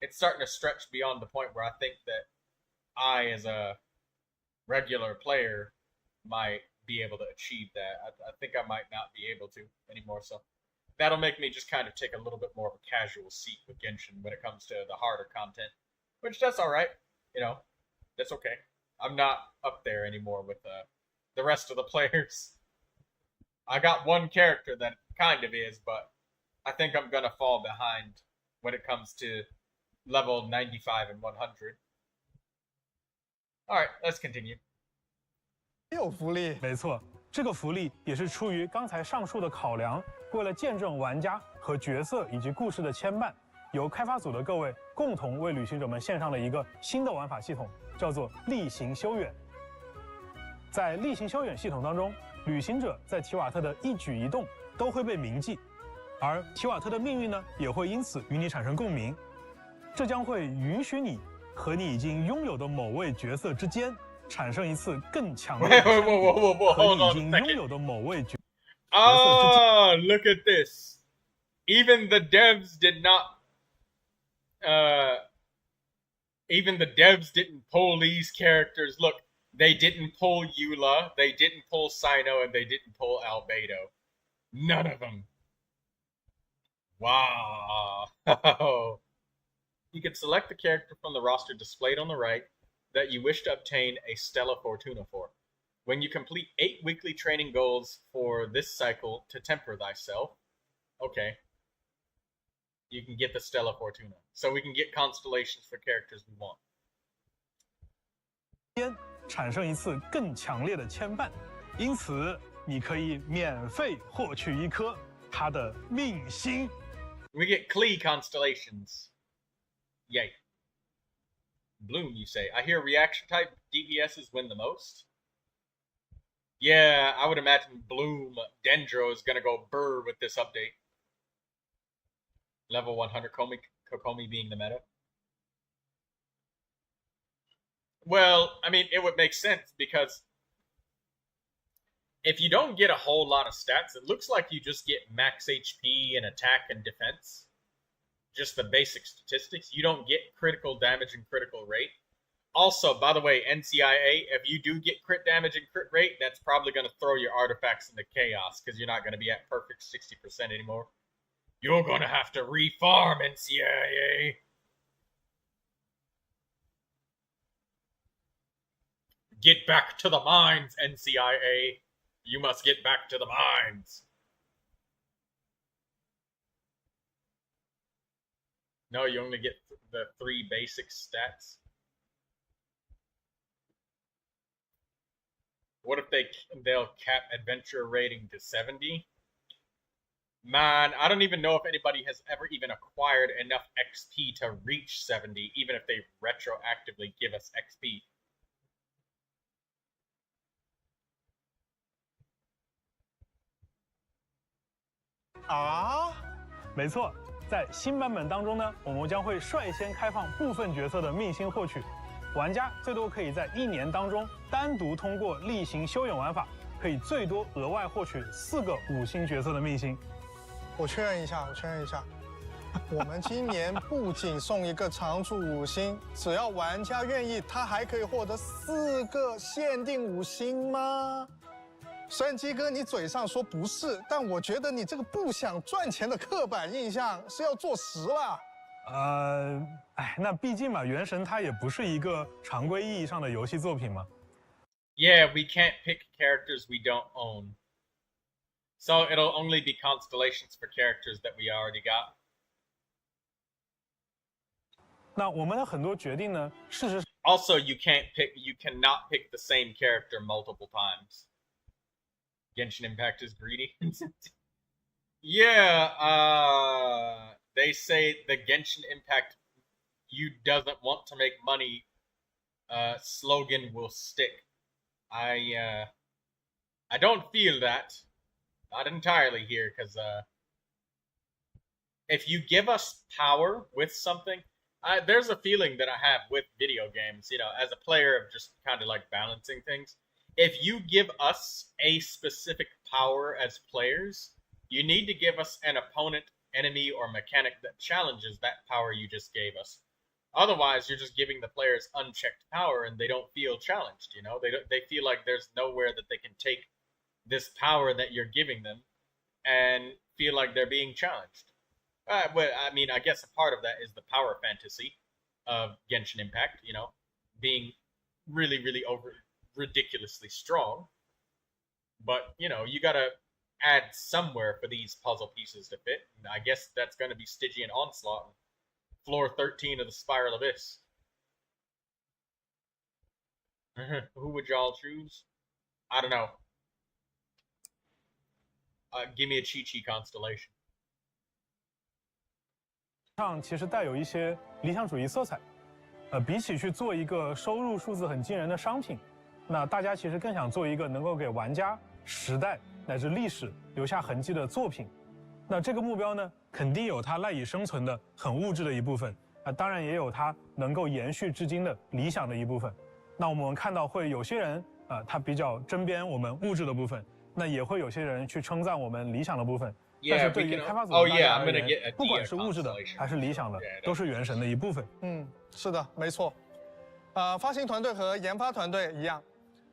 it's starting to stretch beyond the point where I think that I, as a regular player, might be able to achieve that. I think I might not be able to anymore, so that'll make me just kind of take a little bit more of a casual seat with Genshin when it comes to the harder content, which that's all right. You know, that's okay. I'm not up there anymore with the rest of the players. I got one character that kind of is, but I think I'm going to fall behind when it comes to level 95 and 100. Alright, let's continue. 有福利。没错，这个福利也是出于刚才上述的考量，为了见证玩家和角色以及故事的牵绊，由开发组的各位共同为旅行者们献上了一个新的玩法系统，叫做例行修远。在例行修远系统当中，旅行者在提瓦特的一举一动都会被铭记，而提瓦特的命运呢，也会因此与你产生共鸣。这将会允许你和你已经拥有的某位角色之间产生一次更强烈的和你已经拥有的某位角色之间。Oh, look at this. Even the devs did not even the devs didn't pull these characters. Look, they didn't pull Eula, they didn't pull Sino, and they didn't pull Albedo. None of them. Wow. You can select the character from the roster displayed on the right that you wish to obtain a Stella Fortuna for. When you complete 8 weekly training goals for this cycle to temper thyself, okay, you can get the Stella Fortuna. So we can get constellations for characters we want. 产生一次更强烈的牵绊，因此你可以免费获取一颗它的命星。We get Klee constellations. Yay. Bloom, you say. I hear reaction type DPSs win the most. Yeah, I would imagine Bloom Dendro is gonna go burr with this update. Level 100 Kokomi being the meta. Well, I mean, it would make sense because if you don't get a whole lot of stats, it looks like you just get max HP and attack and defense. Just the basic statistics. You don't get critical damage and critical rate. Also, by the way, NCIA, if you do get crit damage and crit rate, that's probably going to throw your artifacts into chaos because you're not going to be at perfect 60% anymore. You're going to have to refarm, NCIA. Get back to the mines, NCIA. You must get back to the mines. No, you only get the 3 basic stats. What if they'll cap adventure rating to 70? Man, I don't even know if anybody has ever even acquired enough XP to reach 70, even if they retroactively give us XP. Ah? 没错，在新版本当中呢，我们将会率先开放部分角色的命星获取，玩家最多可以在1年当中单独通过例行修远玩法，可以最多额外获取4个5星角色的命星。我确认一下，我们今年不仅送一个常驻5星，只要玩家愿意，他还可以获得4个限定5星吗？虽然鸡哥你嘴上说不是，但我觉得你这个不想赚钱的刻板印象是要坐实了。那毕竟嘛，《原神》它也不是一个常规意义上的游戏作品嘛。Yeah, we can't pick characters we don't own. So it'll only be constellations for characters that we already got. 那我们的很多决定呢，事实 Also, you cannot pick the same character multiple times. Genshin Impact is greedy. Yeah, they say the Genshin Impact "you doesn't want to make money" slogan will stick. I don't feel that. Not entirely here, because if you give us power with something, there's a feeling that I have with video games, you know, as a player of just kind of like balancing things. If you give us a specific power as players, you need to give us an opponent, enemy, or mechanic that challenges that power you just gave us. Otherwise, you're just giving the players unchecked power and they don't feel challenged, you know? They feel like there's nowhere that they can take this power that you're giving them and feel like they're being challenged. But I mean, I guess a part of that is the power fantasy of Genshin Impact, you know, being really, really ridiculously strong. But, you know, you gotta add somewhere for these puzzle pieces to fit. And I guess that's gonna be Stygian Onslaught, floor 13 of the Spiral Abyss. Who would y'all choose? I don't know. Give me a Chi constellation. 上其实带有一些理想主义色彩，比起去做一个收入数字很惊人的商品，那大家其实更想做一个能够给玩家、时代乃至历史留下痕迹的作品。那这个目标呢，肯定有它赖以生存的很物质的一部分，当然也有它能够延续至今的理想的一部分。那我们看到会有些人他比较针砭我们物质的部分，那也会有些人去称赞我们理想的部分。但是对于开发组而言，不管是物质的还是理想的，都是原神的一部分。是的，没错。发行团队和研发团队一样，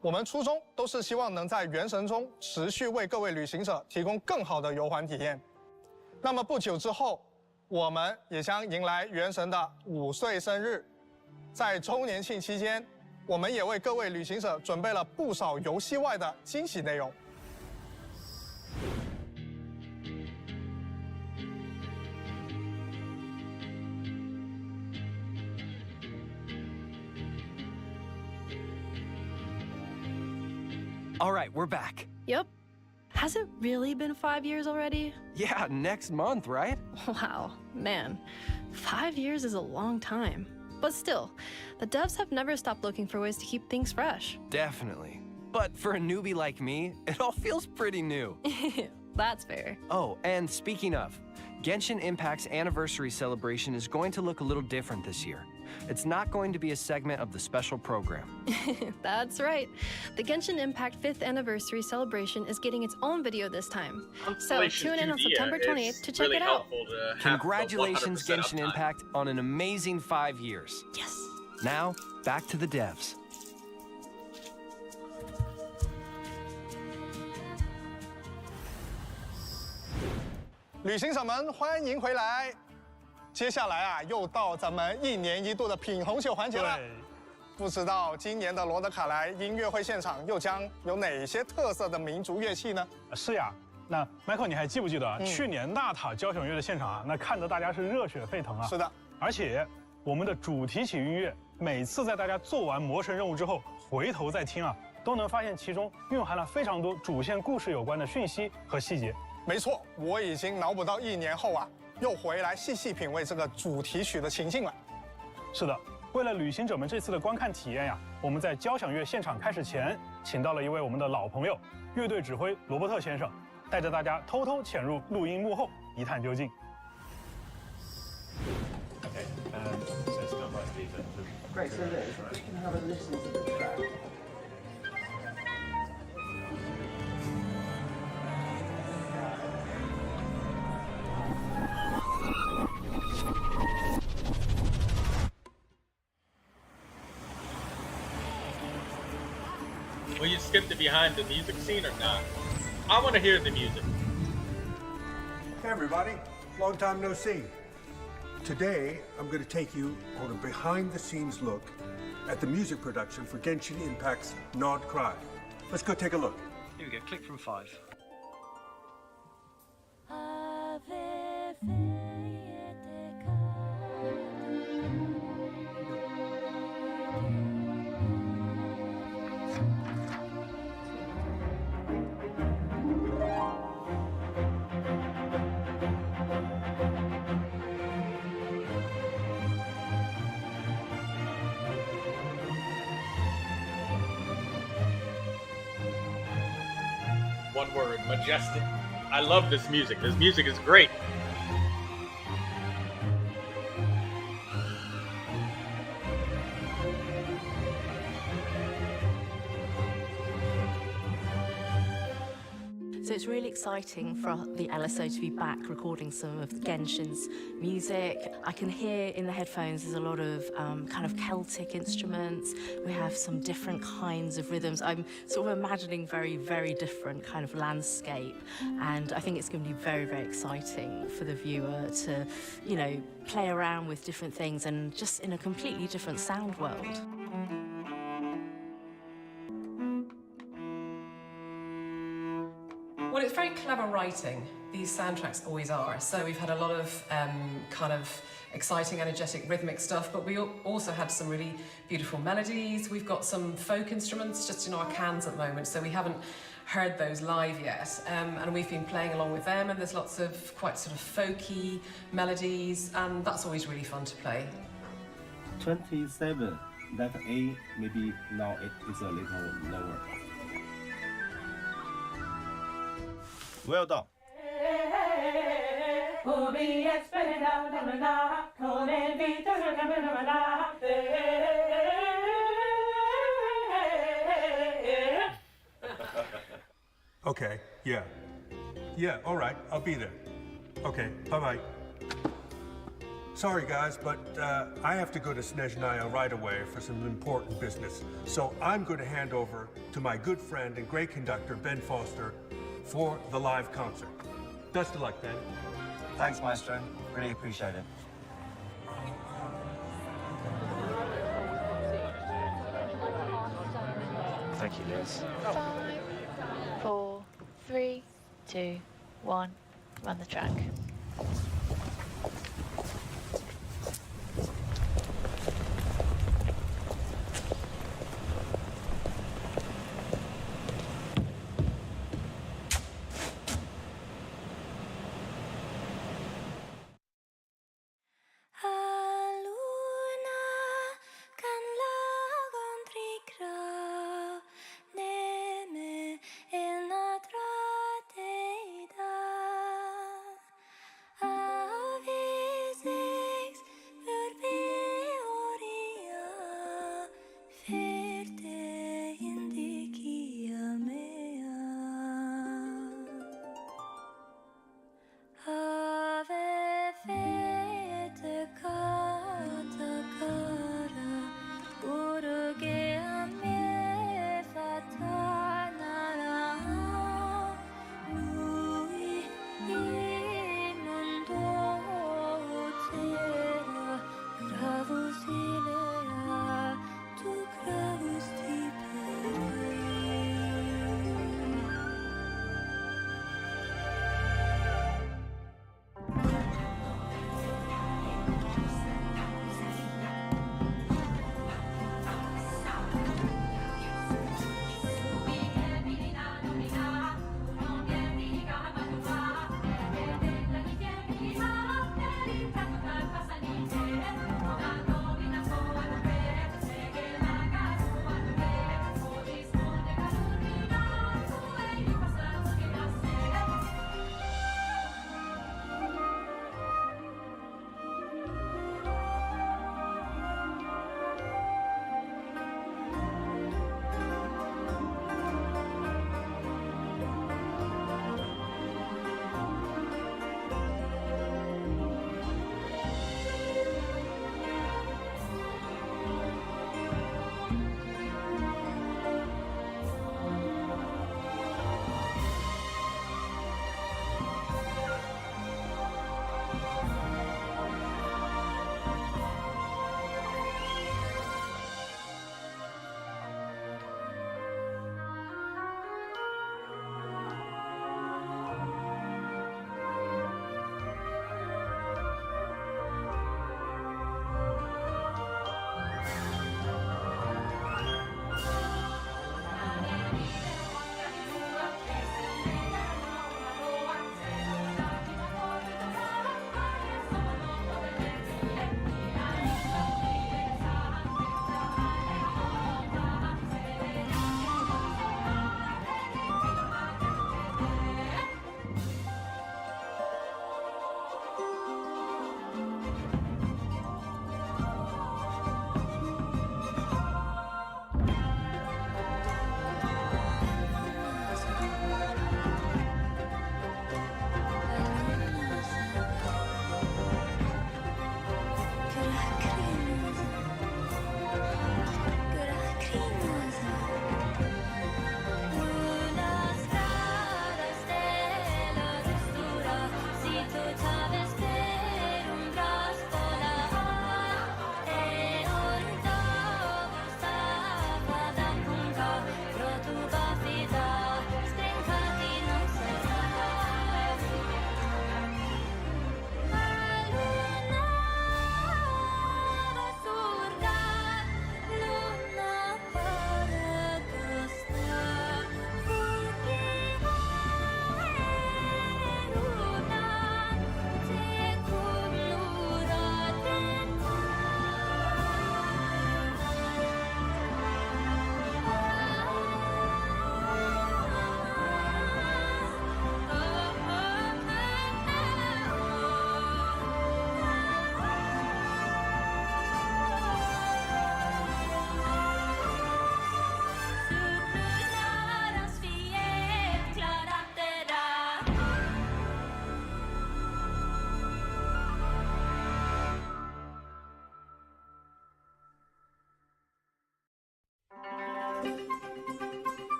我们初衷都是希望能在原神中持续为各位旅行者提供更好的游玩体验。那么不久之后，我们也将迎来原神的5岁生日，在周年庆期间，我们也为各位旅行者准备了不少游戏外的惊喜内容。All right, we're back. Yep. Has it really been 5 years already? Yeah, next month, right? Wow, man. 5 years is a long time. But still, the devs have never stopped looking for ways to keep things fresh. Definitely. But for a newbie like me, it all feels pretty new. That's fair. Oh, and speaking of, Genshin Impact's anniversary celebration is going to look a little different this year. It's not going to be a segment of the special program. That's right. The Genshin Impact 5th anniversary celebration is getting its own video this time. So tune in on September 28th to check it out. Congratulations, Genshin Impact, on an amazing 5 years. Yes. Now, back to the devs. 旅行者们，欢迎回来！接下来又到咱们1年1度的品红酒环节了。不知道今年的罗德卡莱音乐会现场又将有哪些特色的民族乐器呢？是呀，那 Michael 你还记不记得去年纳塔交响乐的现场那看得大家是热血沸腾啊！是的，而且我们的主题曲音乐，每次在大家做完魔神任务之后回头再听都能发现其中蕴含了非常多主线故事有关的讯息和细节。没错，我已经脑补到1年后又回来细细品味这个主题曲的情境了。是的，为了旅行者们这次的观看体验我们在交响乐现场开始前，请到了一位我们的老朋友，乐队指挥罗伯特先生，带着大家偷偷潜入录音幕后，一探究竟。Great, so look, we can have a listen to the track. Will you skip the behind the music scene or not? I want to hear the music. Hey everybody, long time no see. Today, I'm going to take you on a behind-the-scenes look at the music production for Genshin Impact's Nod Cry. Let's go take a look. Here we go, click from 5. One word, majestic. I love this music. This music is great. So it's really exciting for the LSO to be back recording some of Genshin's music. I can hear in the headphones there's a lot of kind of Celtic instruments. We have some different kinds of rhythms. I'm sort of imagining very, very different kind of landscape. And I think it's going to be very, very exciting for the viewer to, you know, play around with different things and just in a completely different sound world. Well, it's very clever clever writing. These soundtracks always are. So we've had a lot of kind of exciting, energetic, rhythmic stuff, but we also had some really beautiful melodies. We've got some folk instruments just in our cans at the moment, so we haven't heard those live yet. And we've been playing along with them, and there's lots of quite sort of folky melodies, and that's always really fun to play. 27, that A, maybe now it is a little lower. Well done. Okay, yeah. Yeah, all right, I'll be there. Okay, bye-bye. Sorry, guys, but I have to go to Snezhnaya right away for some important business. So I'm going to hand over to my good friend and great conductor, Ben Foster, for the live concert. Best of luck, Ben. Thanks, Maestro. Really appreciate it. Thank you, Liz. 5, 4, 3, 2, 1. Run the track. Ah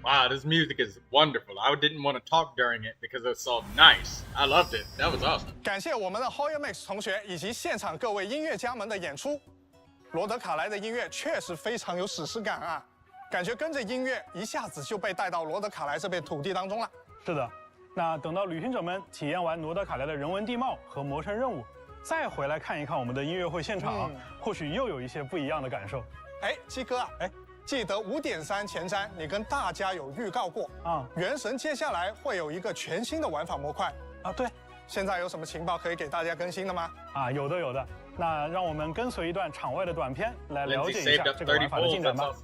Wow, this music is wonderful. I didn't want to talk during it because it was so nice. I loved it. That was awesome. 感谢我们的 Hoya Max 同学以及现场各位音乐家们的演出。罗德卡莱的音乐确实非常有史诗感啊，感觉跟着音乐一下子就被带到罗德卡莱这片土地当中了。是的，那等到旅行者们体验完罗德卡莱的人文地貌和魔神任务，再回来看一看我们的音乐会现场，或许又有一些不一样的感受。哎，鸡哥啊，记得5.3前瞻你跟大家有预告过啊，原神接下来会有一个全新的玩法模块啊。对，现在有什么情报可以给大家更新的吗？啊，有的。那让我们跟随一段场外的短片来了解一下这个玩法的进展吧。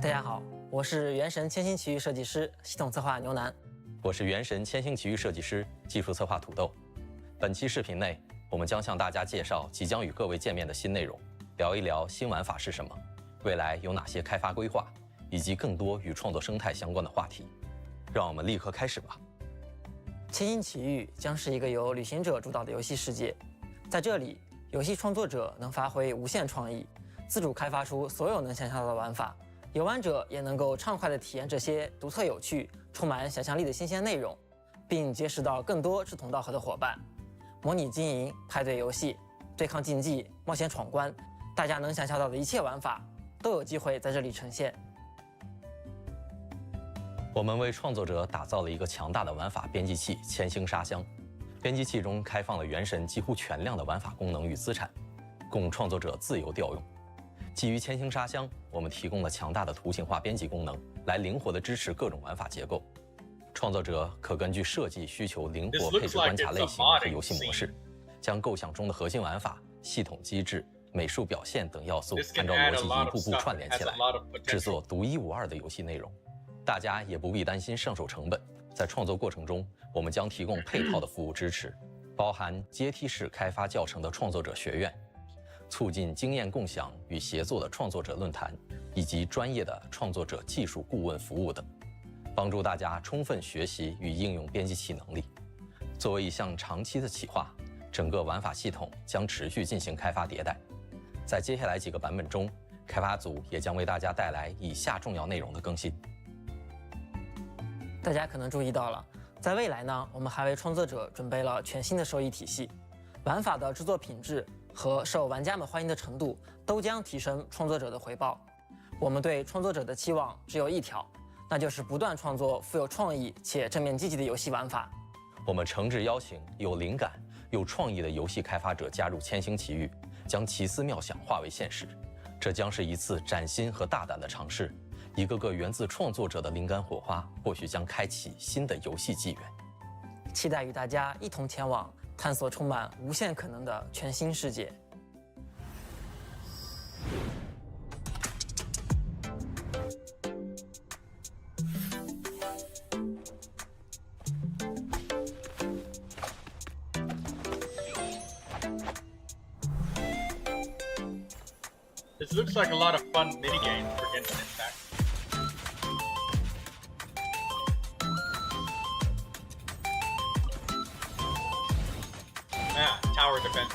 大家好，我是原神千星奇遇设计师、系统策划牛腩。我是原神千星奇遇设计师、技术策划土豆。本期视频内，我们将向大家介绍即将与各位见面的新内容，聊一聊新玩法是什么，未来有哪些开发规划，以及更多与创作生态相关的话题。让我们立刻开始吧。千星奇遇将是一个由旅行者主导的游戏世界，在这里，游戏创作者能发挥无限创意，自主开发出所有能想象到的玩法。游玩者也能够畅快地体验这些独特有趣、充满想象力的新鲜内容，并结识到更多志同道合的伙伴。模拟经营、派对游戏、对抗竞技、冒险闯关，大家能想象到的一切玩法都有机会在这里呈现。我们为创作者打造了一个强大的玩法编辑器——千星沙箱。编辑器中开放了原神几乎全量的玩法功能与资产，供创作者自由调用。基于千星沙箱，我们提供了强大的图形化编辑功能，来灵活地支持各种玩法结构。创作者可根据设计需求灵活配置关卡类型和游戏模式，将构想中的核心玩法、系统机制、美术表现等要素按照逻辑一步步串联起来，制作独一无二的游戏内容。大家也不必担心上手成本，在创作过程中，我们将提供配套的服务支持，包含阶梯式开发教程的创作者学院。促进经验共享与协作的创作者论坛，以及专业的创作者技术顾问服务等，帮助大家充分学习与应用编辑器能力。作为一项长期的企划，整个玩法系统将持续进行开发迭代。在接下来几个版本中，开发组也将为大家带来以下重要内容的更新。大家可能注意到了，在未来呢，我们还为创作者准备了全新的收益体系，玩法的制作品质和受玩家们欢迎的程度都将提升创作者的回报。我们对创作者的期望只有一条，那就是不断创作富有创意且正面积极的游戏玩法。我们诚挚邀请有灵感、有创意的游戏开发者加入千星奇遇，将奇思妙想化为现实。这将是一次崭新和大胆的尝试，一个个源自创作者的灵感火花，或许将开启新的游戏纪元。期待与大家一同前往探索充满无限可能的全新世界。This looks like a lot of fun minigames for Genshin Impact. Tower defense.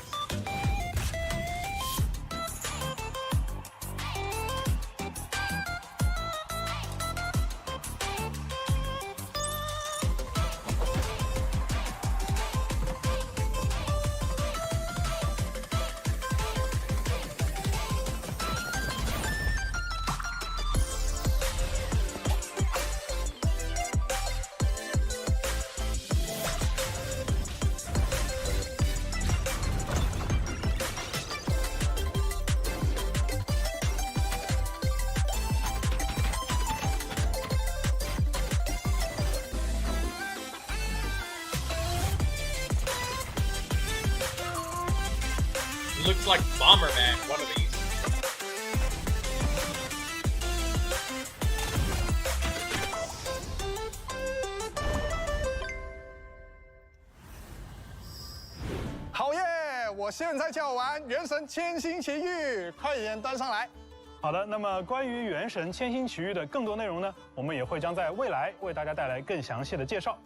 looks like Bomberman, one of these.好耶！我现在叫完《原神千星奇遇》，快点端上来。好的，那么关于《原神千星奇遇》的更多内容呢，我们也会将在未来为大家带来更详细的介绍。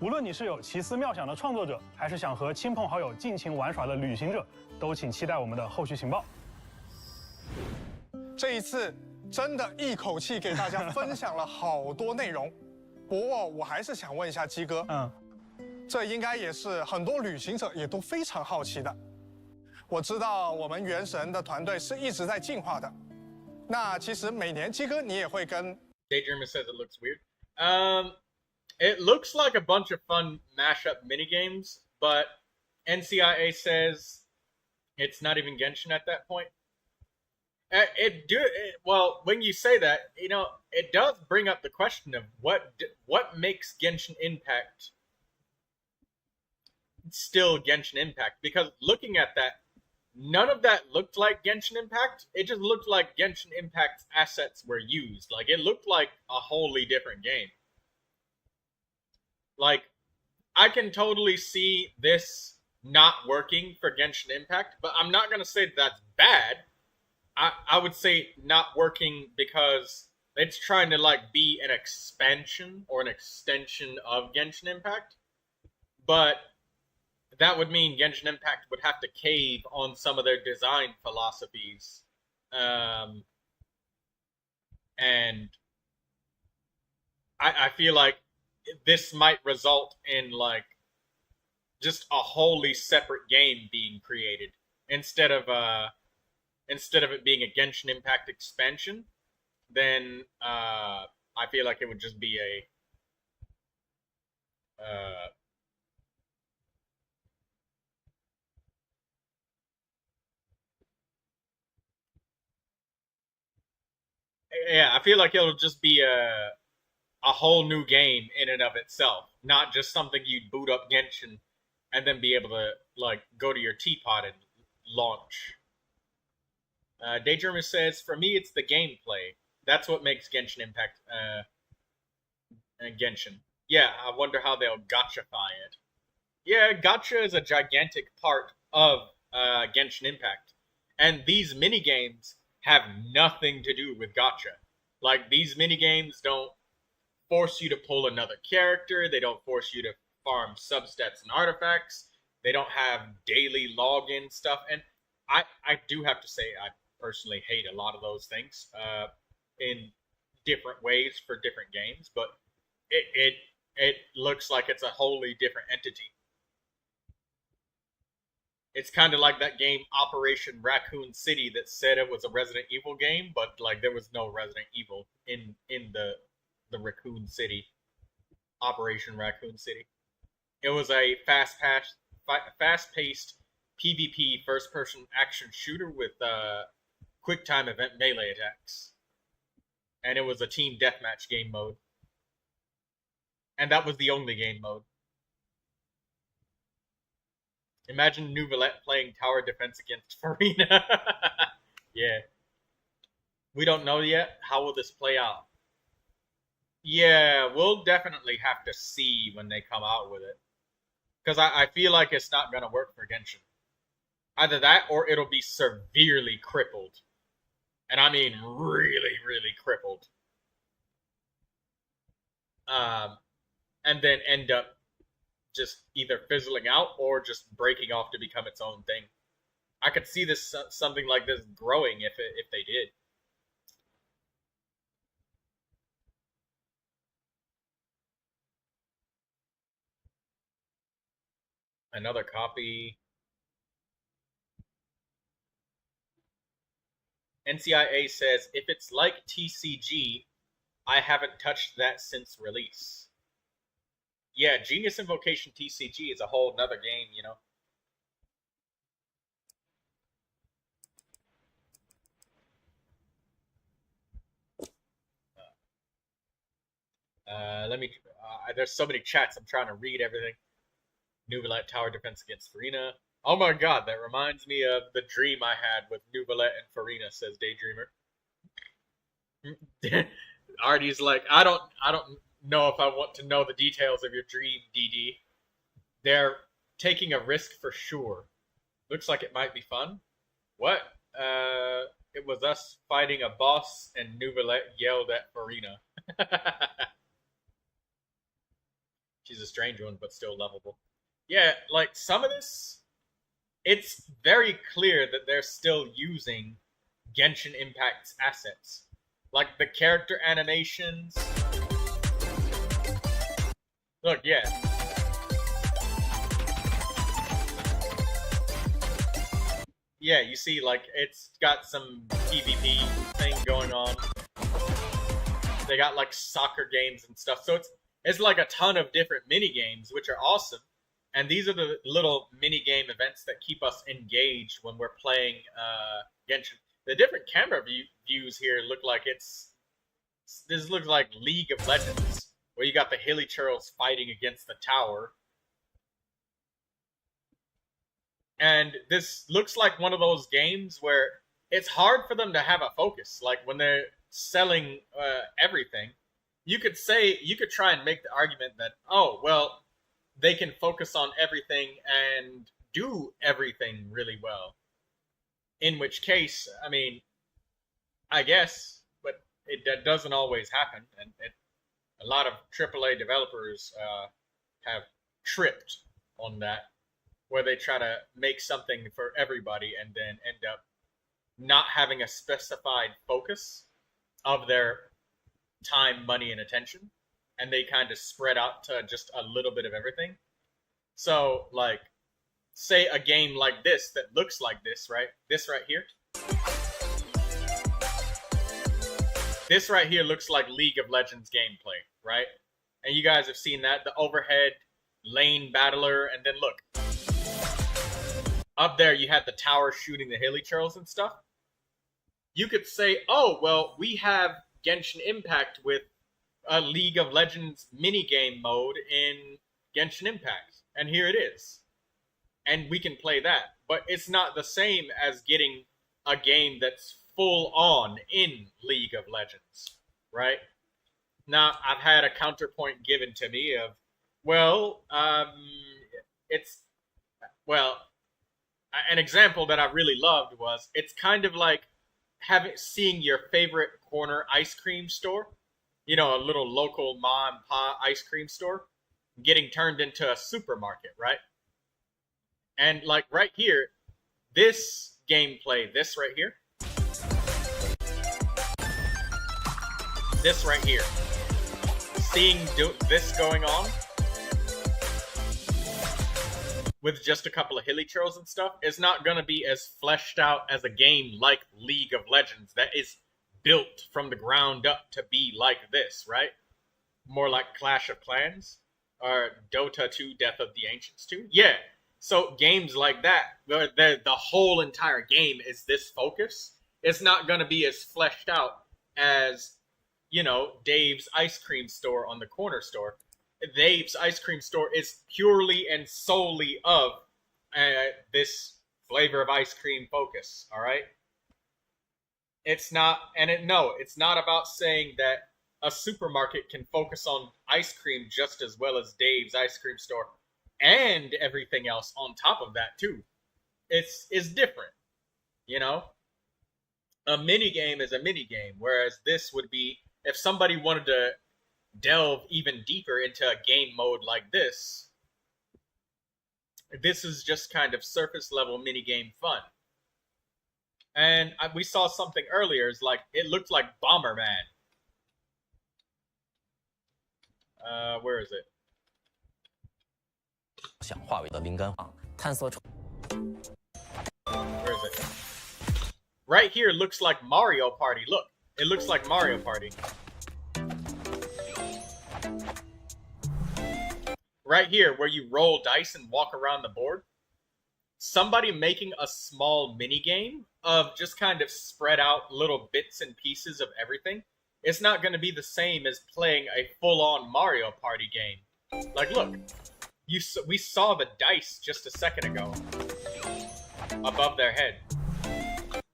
无论你是有奇思妙想的创作者，还是想和亲朋好友尽情玩耍的旅行者，都请期待我们的后续情报。这一次真的一口气给大家分享了好多内容，不过我还是想问一下鸡哥，这应该也是很多旅行者也都非常好奇的。我知道我们原神的团队是一直在进化的，那其实每年鸡哥你也会跟 Daydreamer says it looks weird. It looks like a bunch of fun mashup minigames, but NCIA says it's not even Genshin at that point. Well, when you say that, you know, it does bring up the question of what makes Genshin Impact still Genshin Impact, because looking at that, none of that looked like Genshin Impact. It just looked like Genshin Impact's assets were used. Like, it looked like a wholly different game. Like, I can totally see this not working for Genshin Impact, but I'm not going to say that's bad. I would say not working because it's trying to, like, be an expansion or an extension of Genshin Impact. But that would mean Genshin Impact would have to cave on some of their design philosophies. And I feel like this might result in, like, just a wholly separate game being created instead of it being a Genshin Impact expansion. Then I feel like it would just be a I feel like it'll just be a whole new game in and of itself, not just something you'd boot up Genshin and then be able to, like, go to your teapot and launch. Daydreamer says, for me, it's the gameplay. That's what makes Genshin Impact Genshin. Yeah, I wonder how they'll gotchify it. Yeah, gotcha is a gigantic part of Genshin Impact. And these minigames have nothing to do with gotcha. Like, these minigames don't force you to pull another character. They don't force you to farm substats and artifacts. They don't have daily login stuff. And I do have to say, I personally hate a lot of those things in different ways for different games. But it looks like it's a wholly different entity. It's kind of like that game Operation Raccoon City that said it was a Resident Evil game, but, like, there was no Resident Evil in the Raccoon City, Operation Raccoon City. It was a fast-paced PvP first-person action shooter with quick-time event melee attacks. And it was a team deathmatch game mode. And that was the only game mode. Imagine Neuvilette playing tower defense against Farina. Yeah. We don't know yet. How will this play out? Yeah, we'll definitely have to see when they come out with it. Because I feel like it's not going to work for Genshin. Either that or it'll be severely crippled. And I mean really, really crippled. And then end up just either fizzling out or just breaking off to become its own thing. I could see this something like this growing if they did. Another copy. NCIA says, if it's like TCG, I haven't touched that since release. Yeah, Genius Invocation TCG is a whole nother game, you know. Let me. There's so many chats. I'm trying to read everything. Neuvilette tower defense against Farina. Oh my god, that reminds me of the dream I had with Neuvilette and Farina, says Daydreamer. Artie's like, I don't know if I want to know the details of your dream, DD. They're taking a risk for sure. Looks like it might be fun. What? It was us fighting a boss and Neuvilette yelled at Farina. She's a strange one, but still lovable. Yeah, like some of this, it's very clear that they're still using Genshin Impact's assets. Like the character animations. Look, yeah. Yeah, you see, like, it's got some PvP thing going on. They got, like, soccer games and stuff. So it's like a ton of different mini-games, which are awesome. And these are the little mini-game events that keep us engaged when we're playing Genshin. The different camera views here look like this looks like League of Legends, where you got the hilly churls fighting against the tower. And this looks like one of those games where it's hard for them to have a focus. Like when they're selling everything, you could try and make the argument that, oh, well, they can focus on everything and do everything really well. In which case, I mean, I guess, but that doesn't always happen. And a lot of AAA developers have tripped on that, where they try to make something for everybody and then end up not having a specified focus of their time, money, and attention. And they kind of spread out to just a little bit of everything. So, like, say a game like this that looks like this, right? This right here. This right here looks like League of Legends gameplay, right? And you guys have seen that, the overhead lane battler, and then look. Up there, you had the tower shooting the hilly churls and stuff. You could say, oh, well, we have Genshin Impact with a League of Legends minigame mode in Genshin Impact. And here it is. And we can play that. But it's not the same as getting a game that's full on in League of Legends, right? Now, I've had a counterpoint given to me of, well, an example that I really loved was, it's kind of like seeing your favorite corner ice cream store, you know, a little local mom and pop ice cream store, getting turned into a supermarket, right? And like right here, this gameplay, this right here, seeing this going on with just a couple of hilly churls and stuff is not going to be as fleshed out as a game like League of Legends that is built from the ground up to be like this, right? More like Clash of Clans or Dota 2 Death of the Ancients 2. Yeah, so games like that, where the whole entire game is this focus, it's not going to be as fleshed out as, you know, Dave's ice cream store on the corner store. Dave's ice cream store is purely and solely of this flavor of ice cream focus, all right? It's not about saying that a supermarket can focus on ice cream just as well as Dave's ice cream store and everything else on top of that too. It's different, you know? A minigame is a minigame, whereas this would be, if somebody wanted to delve even deeper into a game mode like this is just kind of surface level minigame fun. And we saw something earlier, is like, it looked like Bomberman. Where is it? 想化为的灵感探索。 Where is it? Right here looks like Mario Party. Look, it looks like Mario Party. Right here, where you roll dice and walk around the board. Somebody making a small mini game of just kind of spread out little bits and pieces of everything. It's not going to be the same as playing a full-on Mario Party game. Like, look, we saw the dice just a second ago. above their head.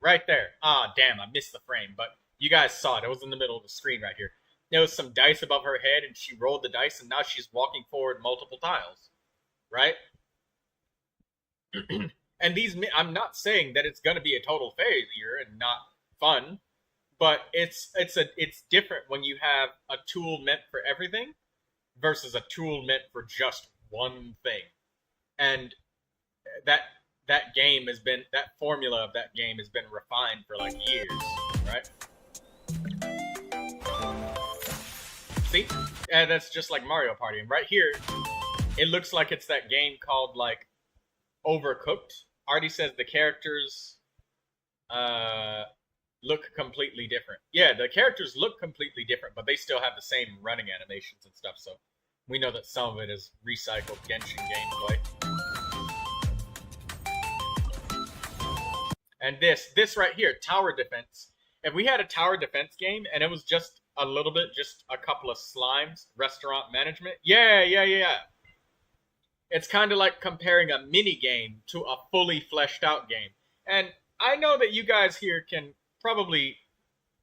Right there. Ah, damn, I missed the frame, but you guys saw it. It was in the middle of the screen right here. There was some dice above her head, and she rolled the dice, and now she's walking forward multiple tiles. Right? And these, I'm not saying that it's going to be a total failure and not fun, but it's different when you have a tool meant for everything versus a tool meant for just one thing. And that game has been, that formula of that game has been refined for like years, right? See? And that's just like Mario Party. And right here, it looks like it's that game called like Overcooked. Artie says the characters look completely different. Yeah, the characters look completely different, but they still have the same running animations and stuff, so we know that some of it is recycled Genshin gameplay. And this right here, tower defense. If we had a tower defense game and it was just a little bit, just a couple of slimes, restaurant management, yeah. It's kind of like comparing a mini game to a fully fleshed out game. And I know that you guys here can probably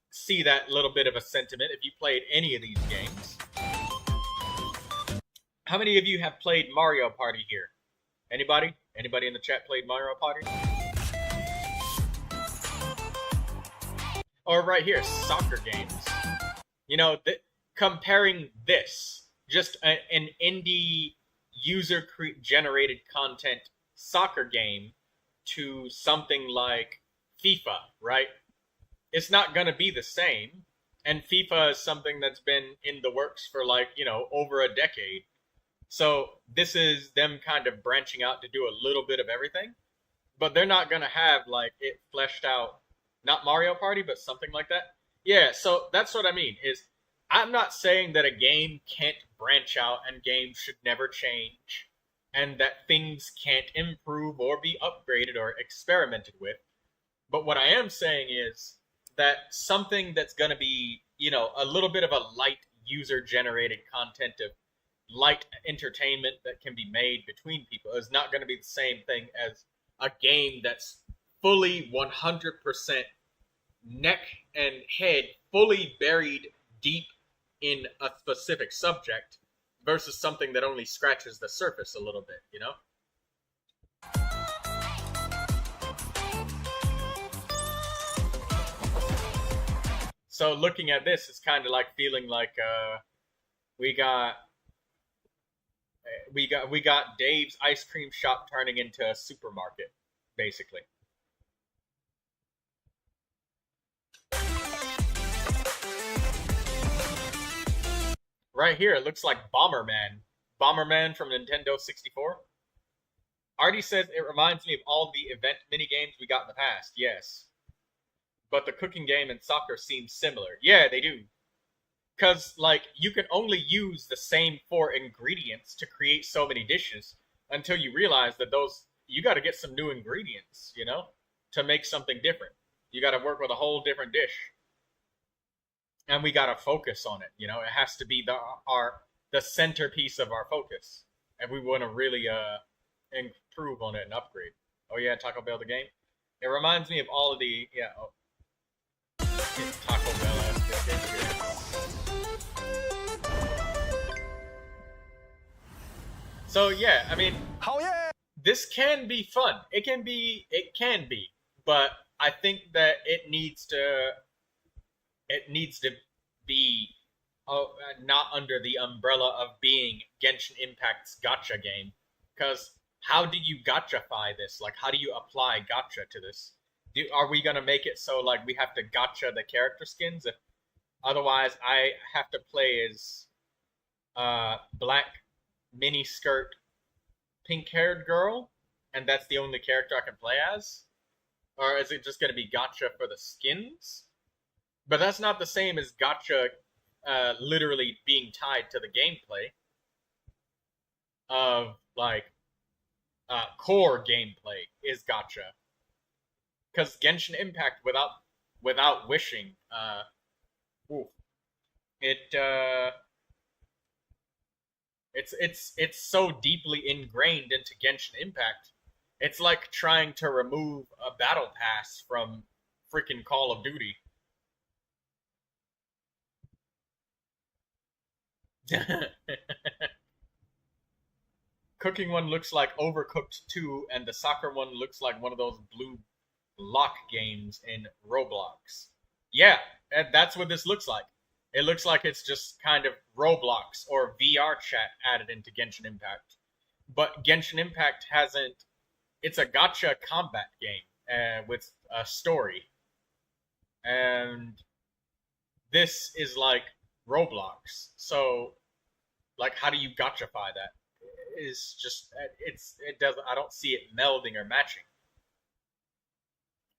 see that little bit of a sentiment if you played any of these games. How many of you have played Mario Party here? Anybody? Anybody in the chat played Mario Party? Or right here, soccer games. You know, comparing this, just an indie user-generated content soccer game to something like FIFA, right? It's not going to be the same. And FIFA is something that's been in the works for like, you know, over a decade. So this is them kind of branching out to do a little bit of everything. But they're not going to have like it fleshed out. Not Mario Party, but something like that. Yeah, so that's what I mean, is I'm not saying that a game can't branch out and games should never change and that things can't improve or be upgraded or experimented with. But what I am saying is that something that's going to be, you know, a little bit of a light user-generated content of light entertainment that can be made between people is not going to be the same thing as a game that's fully 100% neck and head fully buried deep in a specific subject versus something that only scratches the surface a little bit, you know? So looking at this, it's kind of like feeling like we got Dave's ice cream shop turning into a supermarket, basically. Right here, it looks like Bomberman. Bomberman from Nintendo 64. Artie says it reminds me of all the event minigames we got in the past. Yes. But the cooking game and soccer seem similar. Yeah, they do. Because, like, you can only use the same 4 ingredients to create so many dishes until you realize that you got to get some new ingredients, you know, to make something different. You got to work with a whole different dish. And we got to focus on it, you know. It has to be the centerpiece of our focus. And we want to really improve on it and upgrade. Oh, yeah, Taco Bell the game. It reminds me of all of the, yeah, Taco Bell aspect. So yeah, I mean, this can be fun. It can be, but I think that it needs to be not under the umbrella of being Genshin Impact's gacha game. Because how do you gachafy this? Like, how do you apply gacha to this? Are we going to make it so, like, we have to gacha the character skins? If otherwise, I have to play as black mini-skirt, pink-haired girl, and that's the only character I can play as? Or is it just going to be gacha for the skins? But that's not the same as gacha literally being tied to the gameplay of, like, core gameplay is gacha. Because Genshin Impact, without wishing, it's so deeply ingrained into Genshin Impact. It's like trying to remove a battle pass from freaking Call of Duty. Cooking one looks like Overcooked 2, and the soccer one looks like one of those blue lock games in Roblox. Yeah, that's what this looks like. It looks like it's just kind of Roblox or VR chat added into Genshin Impact. But Genshin Impact hasn't... It's a gacha combat game with a story. And this is like Roblox. So, like, how do you gachify that? Is just it doesn't. I don't see it melding or matching.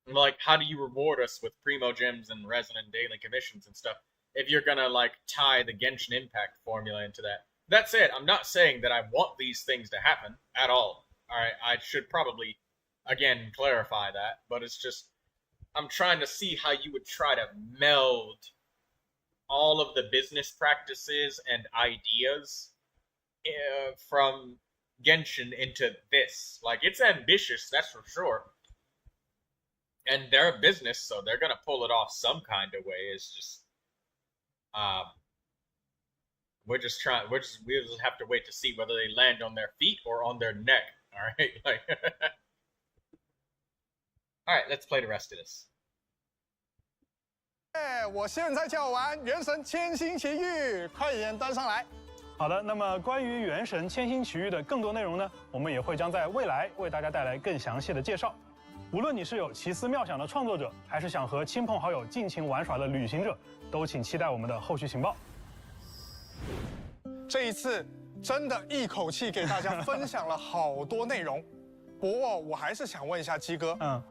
Like, how do you reward us with primo gems and resin and daily commissions and stuff if you're gonna like tie the Genshin Impact formula into that? That said, I'm not saying that I want these things to happen at all. All right, I should probably again clarify that, but it's just I'm trying to see how you would try to meld all of the business practices and ideas from Genshin into this. Like, it's ambitious, that's for sure. And they're a business, so they're gonna pull it off some kind of way. It's just, we'll just have to wait to see whether they land on their feet or on their neck. All right, like, all right, let's play the rest of this. 我现在叫完《原神千星奇遇》，快点登上来。好的，那么关于《原神千星奇遇》的更多内容呢，我们也会将在未来为大家带来更详细的介绍。无论你是有奇思妙想的创作者，还是想和亲朋好友尽情玩耍的旅行者，都请期待我们的后续情报。这一次真的一口气给大家分享了好多内容，不过我还是想问一下鸡哥，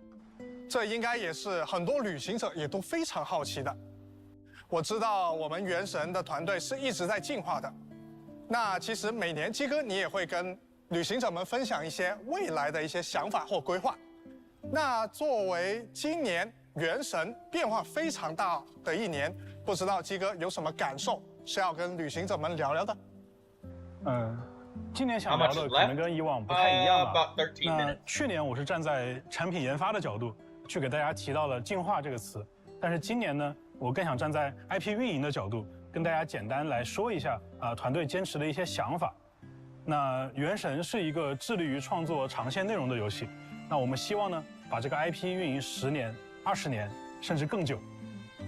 这应该也是很多旅行者也都非常好奇的。我知道我们原神的团队是一直在进化的。 那其实每年鸡哥你也会跟旅行者们分享一些未来的一些想法或规划。那作为今年原神变化非常大的一年，不知道鸡哥有什么感受是要跟旅行者们聊聊的？今年想聊的可能跟以往不太一样了。那去年我是站在产品研发的角度去给大家提到了进化这个词，但是今年呢，我更想站在 IP 运营的角度。 跟大家简单来说一下团队坚持的一些想法。那《原神》是一个致力于创作长线内容的游戏，那我们希望呢把这个 IP 运营10年、20年，甚至更久。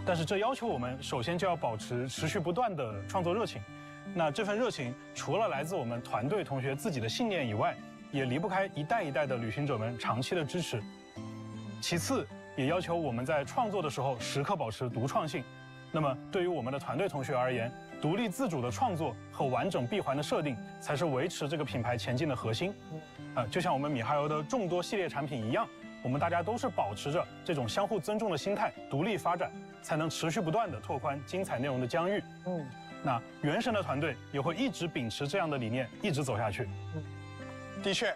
但是这要求我们首先就要保持持续不断的创作热情。那这份热情除了来自我们团队同学自己的信念以外，也离不开一代一代的旅行者们长期的支持。其次，也要求我们在创作的时候时刻保持独创性。 那么，对于我们的团队同学而言，独立自主的创作和完整闭环的设定，才是维持这个品牌前进的核心。就像我们米哈游的众多系列产品一样，我们大家都是保持着这种相互尊重的心态，独立发展，才能持续不断的拓宽精彩内容的疆域。那原神的团队也会一直秉持这样的理念，一直走下去。的确，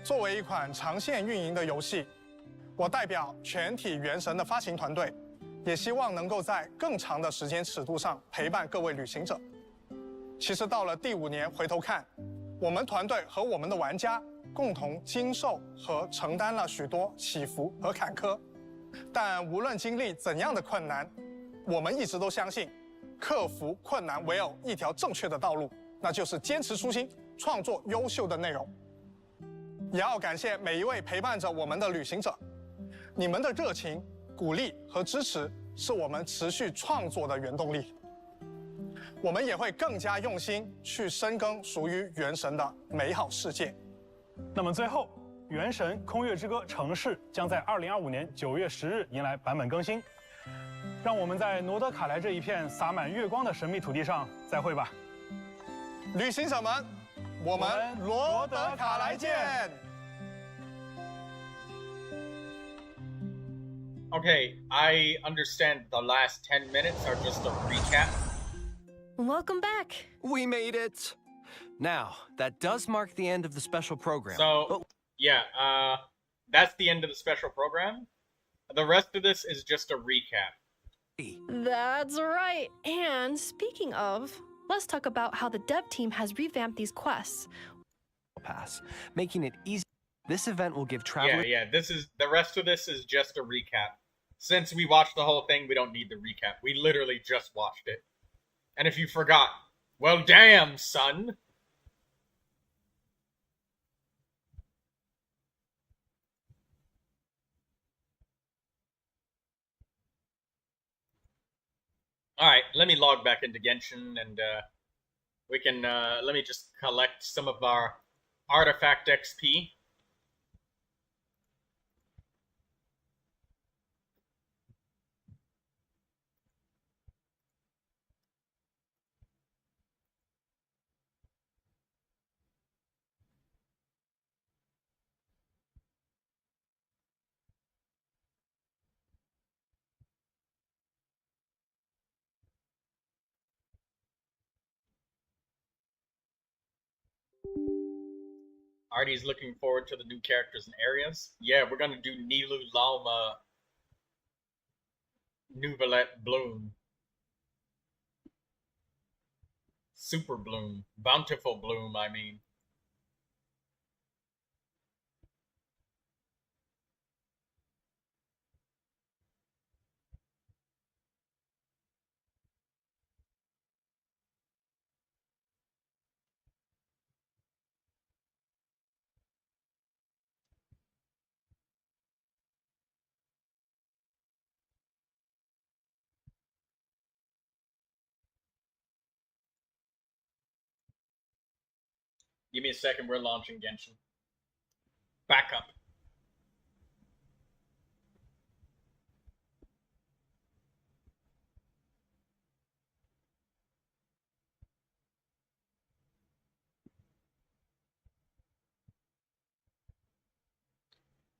作为一款长线运营的游戏，我代表全体原神的发行团队。 也希望能够在更长的时间尺度上陪伴各位旅行者。其实到了第5年回头看，我们团队和我们的玩家共同经受和承担了许多起伏和坎坷。但无论经历怎样的困难，我们一直都相信，克服困难唯有一条正确的道路，那就是坚持初心，创作优秀的内容。也要感谢每一位陪伴着我们的旅行者，你们的热情。 鼓励和支持是我们持续创作的原动力。我们也会更加用心去深耕属于原神的美好世界。那么最后，《原神：空月之歌：城市》将在2025年9月10日迎来版本更新。让我们在诺德卡莱这一片洒满月光的神秘土地上再会吧，旅行者们，我们罗德卡莱见。 Okay, I understand the last 10 minutes are just a recap. Welcome back. We made it. Now, that does mark the end of the special program. So, yeah, that's the end of the special program. The rest of this is just a recap. That's right. And speaking of, let's talk about how the dev team has revamped these quests. Pass, making it easy. This event will give travelers... Yeah, this is... The rest of this is just a recap. Since we watched the whole thing, we don't need the recap. We literally just watched it. And if you forgot, well, damn, son. Alright, let me log back into Genshin, and we can... let me just collect some of our artifact XP. Artie's looking forward to the new characters and areas. Yeah, we're gonna do Nilu Lalma, Neuvilette Bloom, Super Bloom, Bountiful Bloom, I mean. Give me a second, we're launching Genshin. Back up.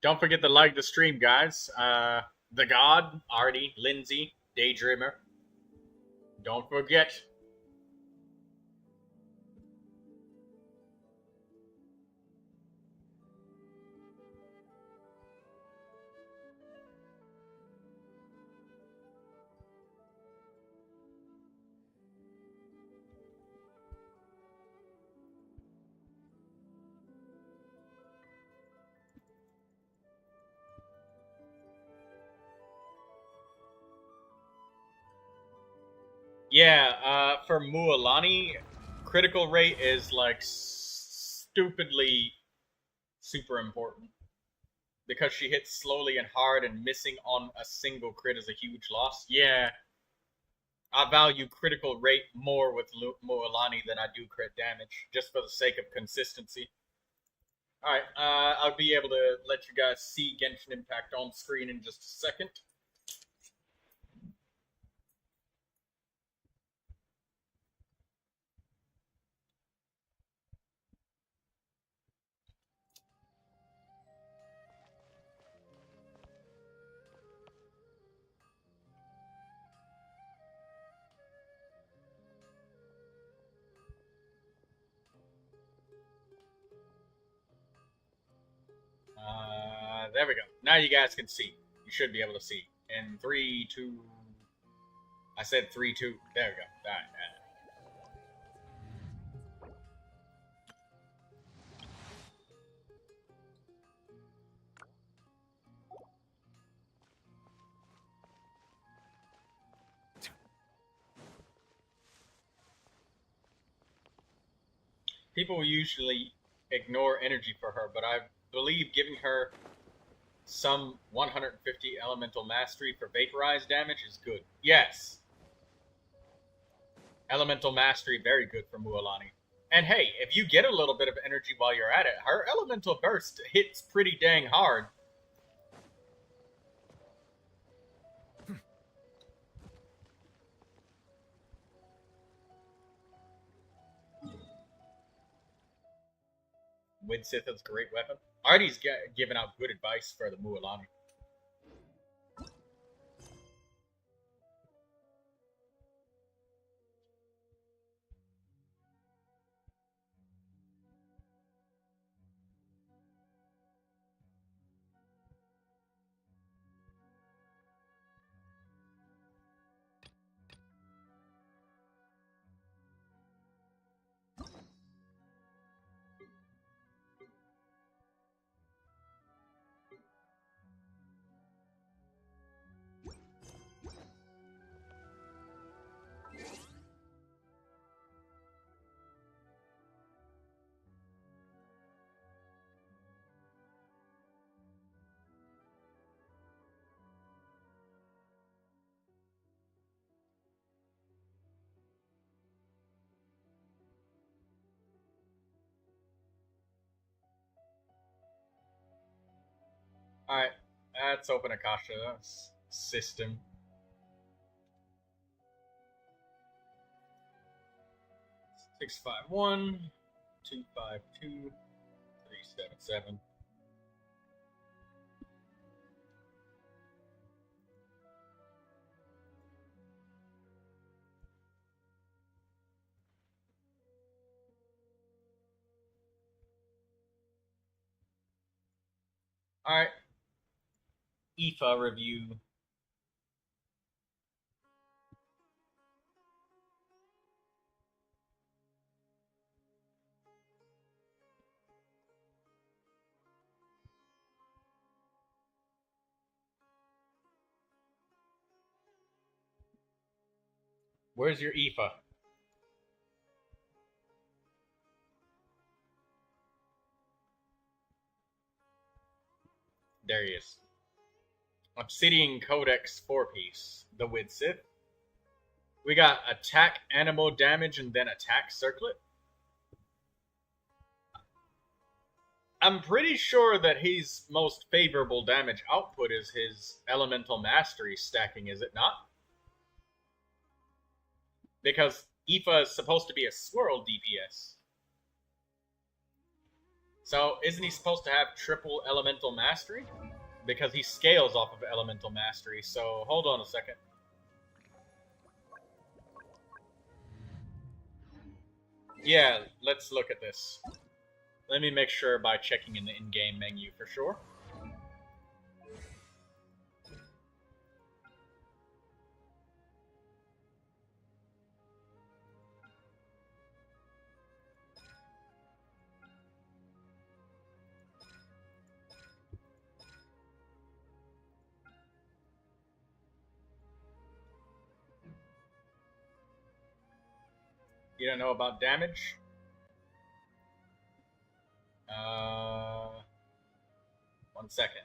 Don't forget to like the stream, guys. The God, Artie, Lindsay, Daydreamer. Don't forget. Yeah, for Mualani, critical rate is like stupidly super important. Because she hits slowly and hard, and missing on a single crit is a huge loss. Yeah, I value critical rate more with Mualani than I do crit damage, just for the sake of consistency. Alright, I'll be able to let you guys see Genshin Impact on screen in just a second. There we go. Now you guys can see. You should be able to see. In 3, 2... I said 3, 2. There we go. Alright. People usually ignore energy for her, but I believe giving her some 150 elemental mastery for vaporized damage is good. Yes. Elemental mastery, very good for Mualani. And hey, if you get a little bit of energy while you're at it, her elemental burst hits pretty dang hard. Wind Sith is a great weapon. Artie's giving out good advice for the Mualani. Alright, let's open Akasha system. Six, 5, 1, 2, 5, 2, 3, 7, 7. Alright. IFA review. Where's your IFA? There he is. Obsidian Codex 4-piece. The Wid Sith. We got attack animal damage and then attack circlet. I'm pretty sure that his most favorable damage output is his elemental mastery stacking, is it not? Because IFA is supposed to be a swirl DPS. So isn't he supposed to have triple elemental mastery? Because he scales off of elemental mastery. So hold on a second. Yeah, let's look at this. Let me make sure by checking in the in-game menu for sure. You don't know about damage? 1 second.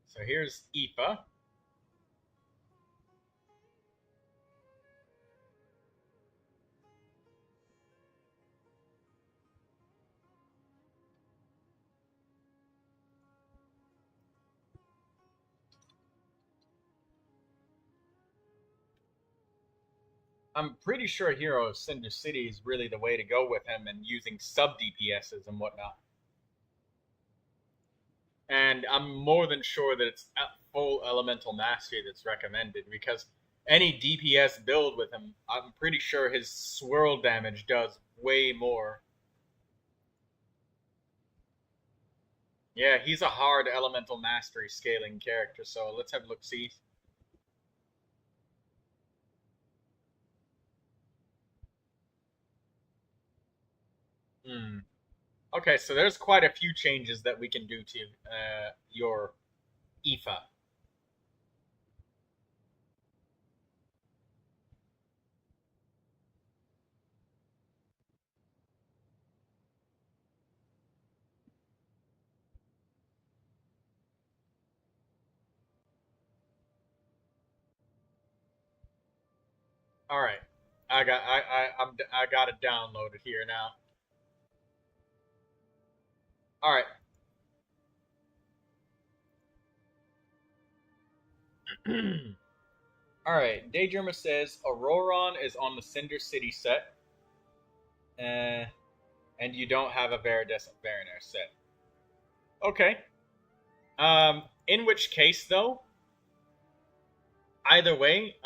So here's IFA. I'm pretty sure Hero of Cinder City is really the way to go with him and using sub DPSs and whatnot. And I'm more than sure that it's full elemental mastery that's recommended, because any DPS build with him, I'm pretty sure his swirl damage does way more. Yeah, he's a hard elemental mastery scaling character, so let's have a look-see. Okay, so there's quite a few changes that we can do to your IFA. All right, I got it downloaded here now. All right. All right. Daydreamer says Auroron is on the Cinder City set, and you don't have a Viridescent Mariner set. Okay. In which case, though, either way,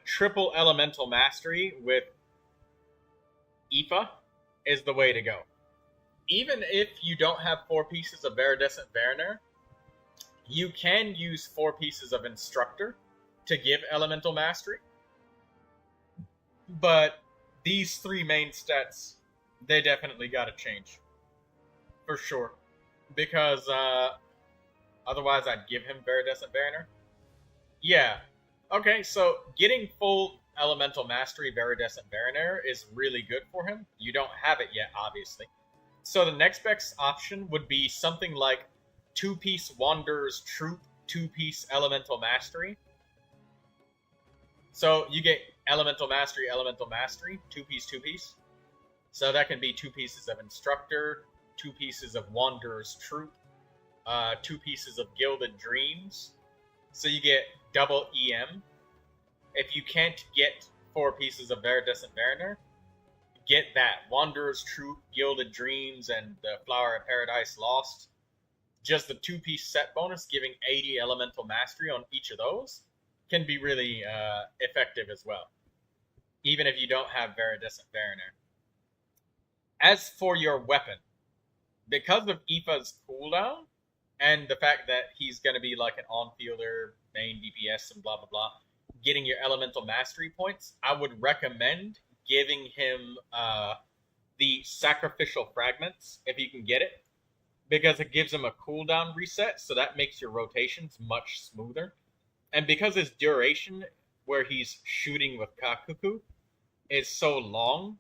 triple elemental mastery with IFA is the way to go. Even if you don't have 4 pieces of Viridescent Mariner, you can use 4 pieces of Instructor to give elemental mastery. But these 3 main stats, they definitely gotta change. For sure. Because otherwise I'd give him Viridescent Mariner. Yeah. Okay, so getting full elemental mastery Viridescent Mariner is really good for him. You don't have it yet, obviously. So the next best option would be something like 2-piece Wanderer's Troop, 2-piece Elemental Mastery. So you get Elemental Mastery, 2-piece, 2-piece. So that can be 2 pieces of Instructor, 2 pieces of Wanderer's Troop, 2 pieces of Gilded Dreams. So you get double EM. If you can't get 4 pieces of Viridescent Mariner, get that. Wanderer's Troop, Gilded Dreams, and the Flower of Paradise Lost. Just the 2-piece set bonus, giving 80 Elemental Mastery on each of those, can be really effective as well, even if you don't have Viridescent Mariner. As for your weapon, because of Aoife's cooldown, and the fact that he's going to be like an on-fielder, main DPS, and blah, blah, blah, getting your Elemental Mastery points, I would recommend giving him the Sacrificial Fragments, if you can get it, because it gives him a cooldown reset, so that makes your rotations much smoother. And because his duration, where he's shooting with Kakuku, is so long,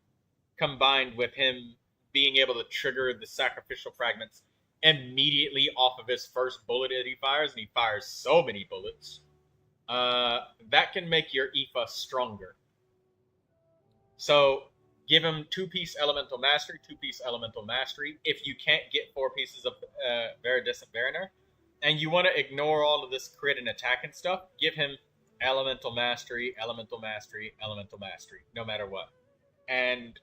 combined with him being able to trigger the Sacrificial Fragments immediately off of his first bullet that he fires, and he fires so many bullets, that can make your Aoife stronger. So give him 2-piece Elemental Mastery, 2-piece Elemental Mastery. If you can't get 4 pieces of Viridescent Mariner, and you want to ignore all of this crit and attack and stuff, give him Elemental Mastery, Elemental Mastery, Elemental Mastery, no matter what. And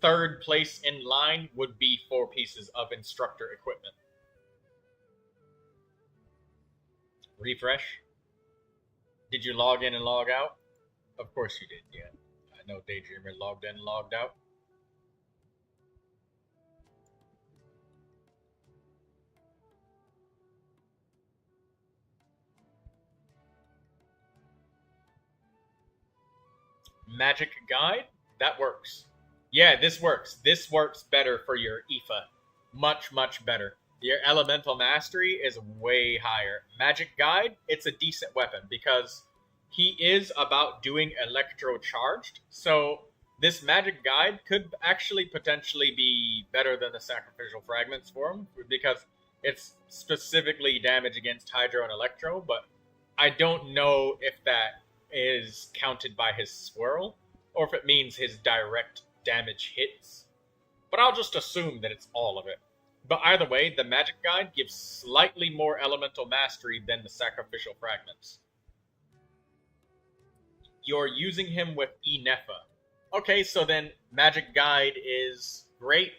3rd place in line would be 4 pieces of Instructor Equipment. Refresh. Did you log in and log out? Of course you did, yeah. I know Daydreamer logged in and logged out. Magic Guide? That works. Yeah, this works. This works better for your Aoife. Much, much better. Your Elemental Mastery is way higher. Magic Guide, it's a decent weapon because he is about doing Electro Charged. So this Magic Guide could actually potentially be better than the Sacrificial Fragments for him because it's specifically damage against Hydro and Electro, but I don't know if that is counted by his swirl or if it means his direct damage hits. But I'll just assume that it's all of it. But either way, the Magic Guide gives slightly more Elemental Mastery than the Sacrificial Fragments. You're using him with Inefa. Okay, so then Magic Guide is great.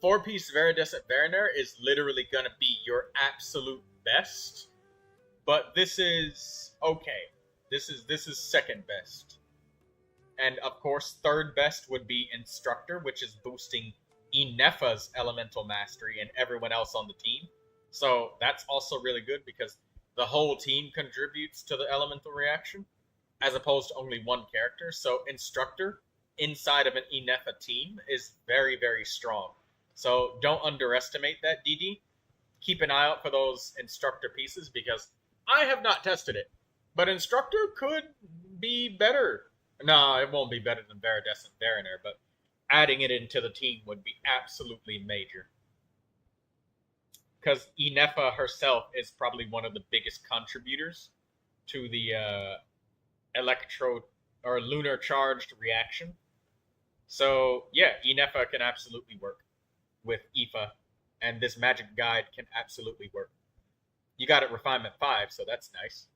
4-piece Viridescent Mariner is literally going to be your absolute best. But this is okay. This is second best. And of course, 3rd best would be Instructor, which is boosting Inefa's Elemental Mastery and everyone else on the team. So that's also really good because the whole team contributes to the elemental reaction as opposed to only one character. So Instructor inside of an Inefa team is very, very strong. So don't underestimate that, DD. Keep an eye out for those Instructor pieces because I have not tested it. But Instructor could be better. No, it won't be better than Viridescent Mariner, but adding it into the team would be absolutely major. Because Inefa herself is probably one of the biggest contributors to the electro or lunar charged reaction. So yeah, Inefa can absolutely work with Aoife, and this Magic Guide can absolutely work. You got it Refinement 5, so that's nice.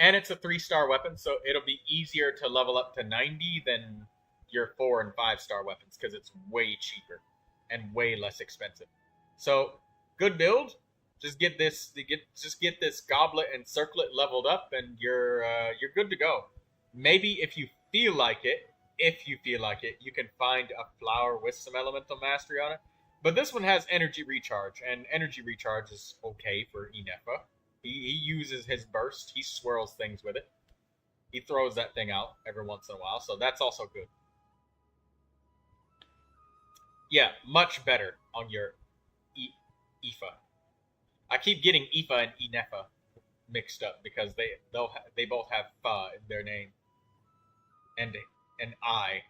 And it's a 3-star weapon, so it'll be easier to level up to 90 than your 4 and 5-star weapons because it's way cheaper and way less expensive. So good build. Just get this goblet and circlet leveled up, and you're good to go. Maybe if you feel like it, you can find a flower with some elemental mastery on it. But this one has energy recharge, and energy recharge is okay for Inefa. He uses his burst. He swirls things with it. He throws that thing out every once in a while, so that's also good. Yeah, much better on your Aoife. I keep getting Aoife and Inefa mixed up because they both have Fa in their name and an I.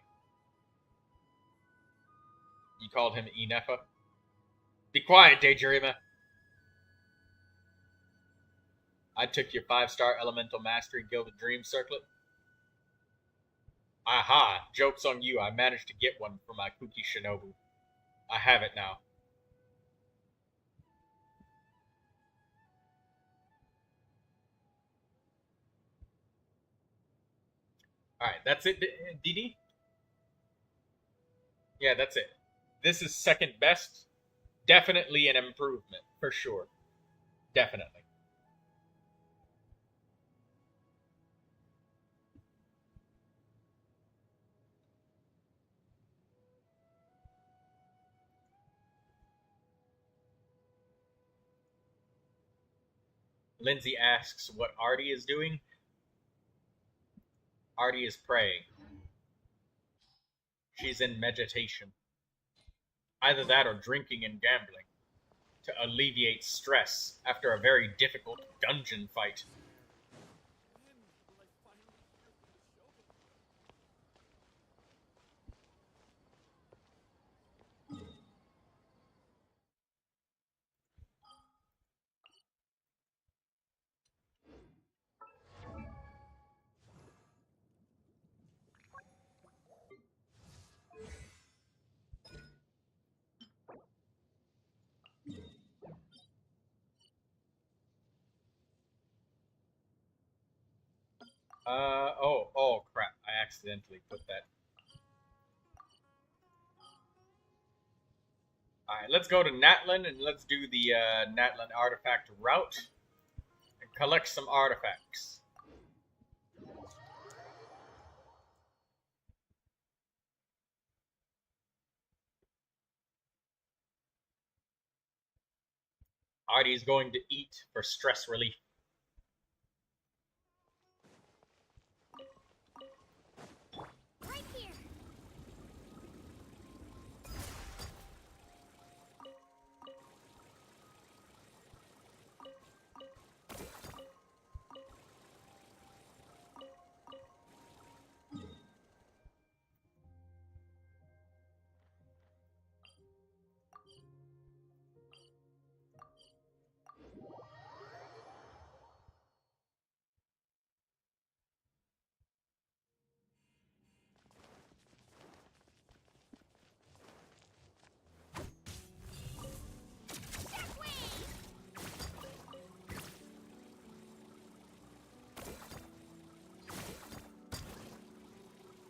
You called him Inefa? Be quiet, Daydreamer. I took your 5-star Elemental Mastery Gilded Dream Circlet. Aha! Joke's on you. I managed to get one for my Kuki Shinobu. I have it now. Alright, that's it, DD? Yeah, that's it. This is second best. Definitely an improvement, for sure. Definitely. Lindsay asks what Artie is doing. Artie is praying. She's in meditation. Either that or drinking and gambling to alleviate stress after a very difficult dungeon fight. Oh crap, I accidentally put that. Alright, let's go to Natlin and let's do the Natlin artifact route and collect some artifacts. Artie is going to eat for stress relief. Right here.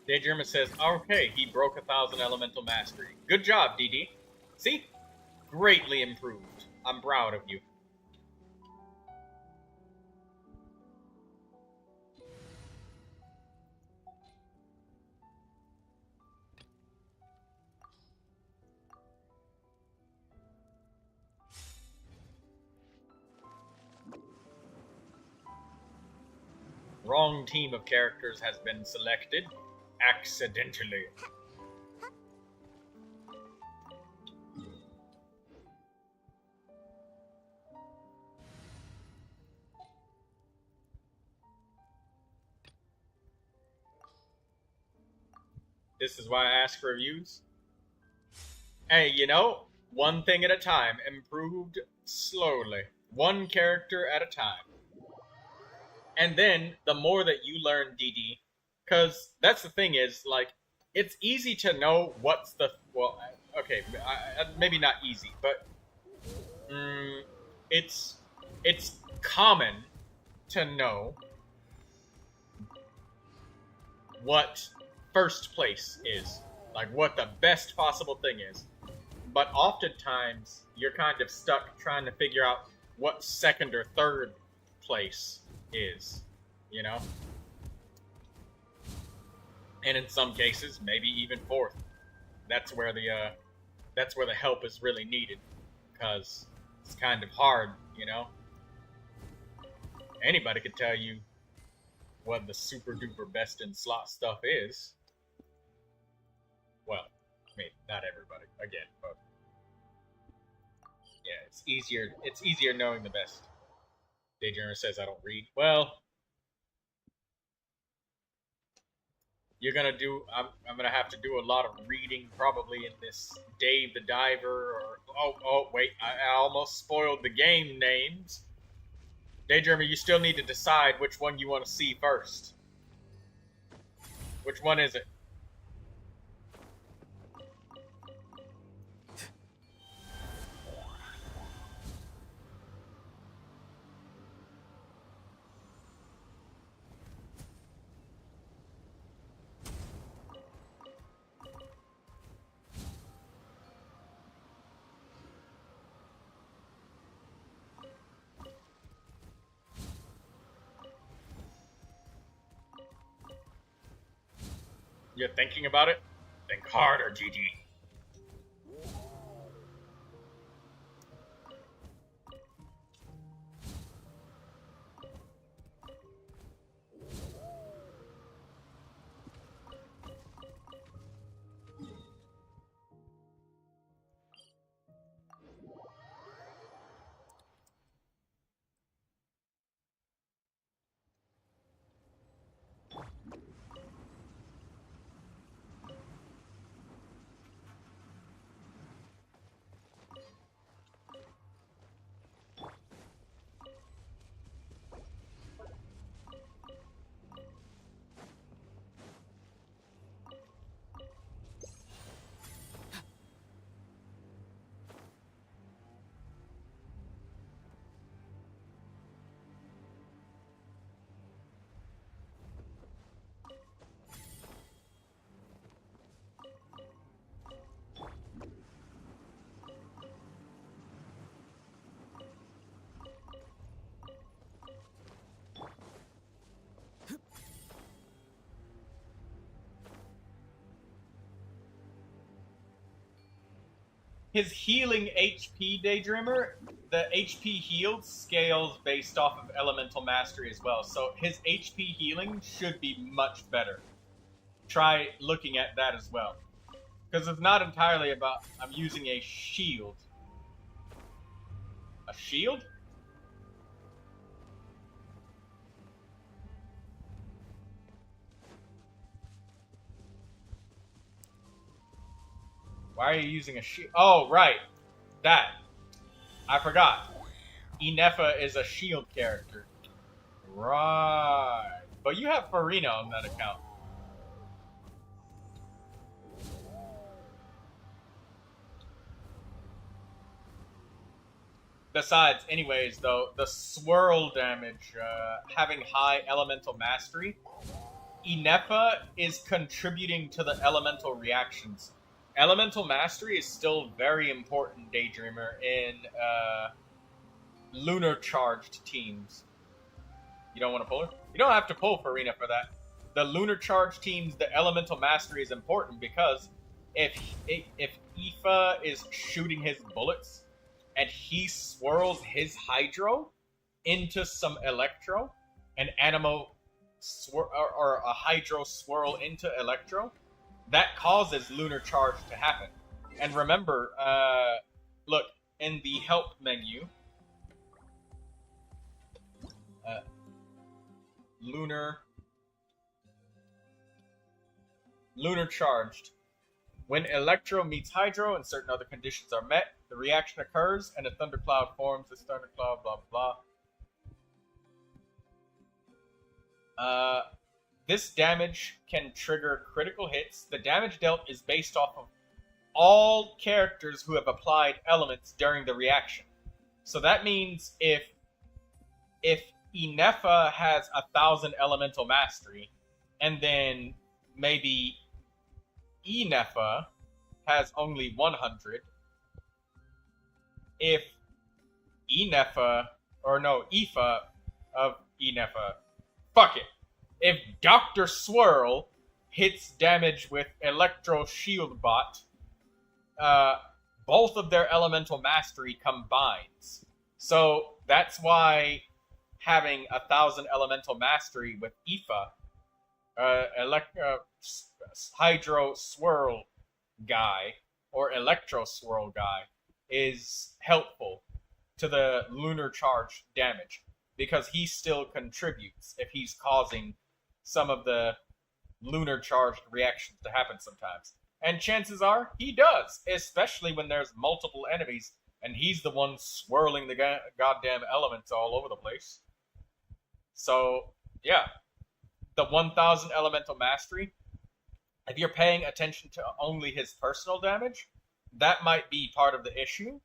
Daydreamer says, okay, he broke 1,000 elemental mastery. Good job, DD. See? Greatly improved. I'm proud of you. Wrong team of characters has been selected. Accidentally. This is why I ask for reviews. Hey, you know, one thing at a time, improved slowly. One character at a time. And then, the more that you learn DD, because that's the thing is, like, it's easy to know what's the, well, okay, maybe not easy, but it's common to know what first place is, like what the best possible thing is. But oftentimes, you're kind of stuck trying to figure out what second or third place is, you know? And in some cases, maybe even fourth. That's where the help is really needed, because it's kind of hard, you know? Anybody could tell you what the super duper best in slot stuff is. Well, I mean, not everybody, again, but yeah, it's easier knowing the best. Daydreamer says I don't read. Well, you're gonna do. I'm gonna have to do a lot of reading probably in this Dave the Diver. Or oh wait, I almost spoiled the game names. Daydreamer, you still need to decide which one you want to see first. Which one is it? You're thinking about it? Think harder, GG. His healing HP, Daydreamer, the HP healed scales based off of Elemental Mastery as well. So his HP healing should be much better. Try looking at that as well. Because it's not entirely about, I'm using a shield. A shield? Why are you using a shield? Oh, right. That. I forgot. Inefa is a shield character. Right. But you have Farina on that account. Besides, anyways, though, the swirl damage, having high elemental mastery, Inefa is contributing to the elemental reactions. Elemental mastery is still very important, Daydreamer, in lunar charged teams. You don't want to pull her? You don't have to pull Farina for that. The lunar charged teams, the elemental mastery is important because if Aoife is shooting his bullets and he swirls his hydro into some electro, an animo or a hydro swirl into electro, that causes lunar charge to happen. And remember, look, in the help menu, lunar charged. When electro meets hydro and certain other conditions are met, the reaction occurs and a thundercloud forms. This thundercloud, blah, blah. This damage can trigger critical hits. The damage dealt is based off of all characters who have applied elements during the reaction. So that means if Inefa has 1,000 elemental mastery, and then maybe Inefa has only 100, if Inefa, or no, Aoife of Inefa, fuck it. If Dr. Swirl hits damage with Electro Shield Bot, both of their elemental mastery combines. So that's why having 1,000 elemental mastery with Aoife, Hydro Swirl guy, or Electro Swirl guy, is helpful to the lunar charge damage. Because he still contributes if he's causing some of the lunar charged reactions to happen sometimes. And chances are he does, especially when there's multiple enemies and he's the one swirling the goddamn elements all over the place. So, yeah. The 1,000 elemental mastery If you're paying attention to only his personal damage, that might be part of the issue.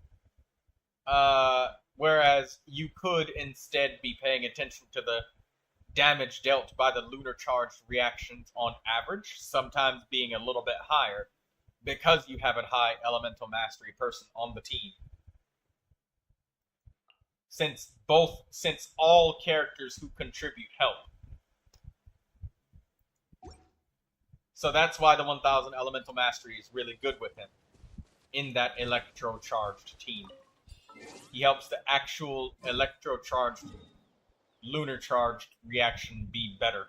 Whereas you could instead be paying attention to the damage dealt by the lunar charged reactions on average, sometimes being a little bit higher, because you have a high elemental mastery person on the team. Since all characters who contribute help. So that's why the 1000 elemental mastery is really good with him in that electro charged team. He helps the actual electro charged lunar charged reaction be better.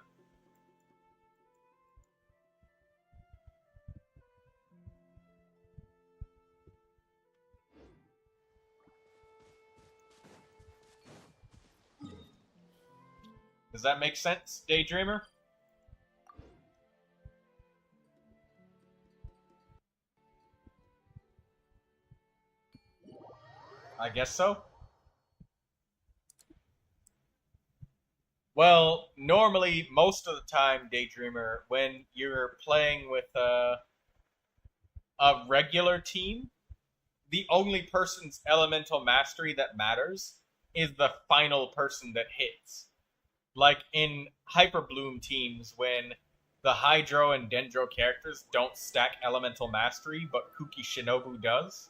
Does that make sense, Daydreamer? I guess so. Well, normally, most of the time, Daydreamer, when you're playing with a regular team, the only person's elemental mastery that matters is the final person that hits. Like in Hyper Bloom teams, when the Hydro and Dendro characters don't stack elemental mastery, but Kuki Shinobu does.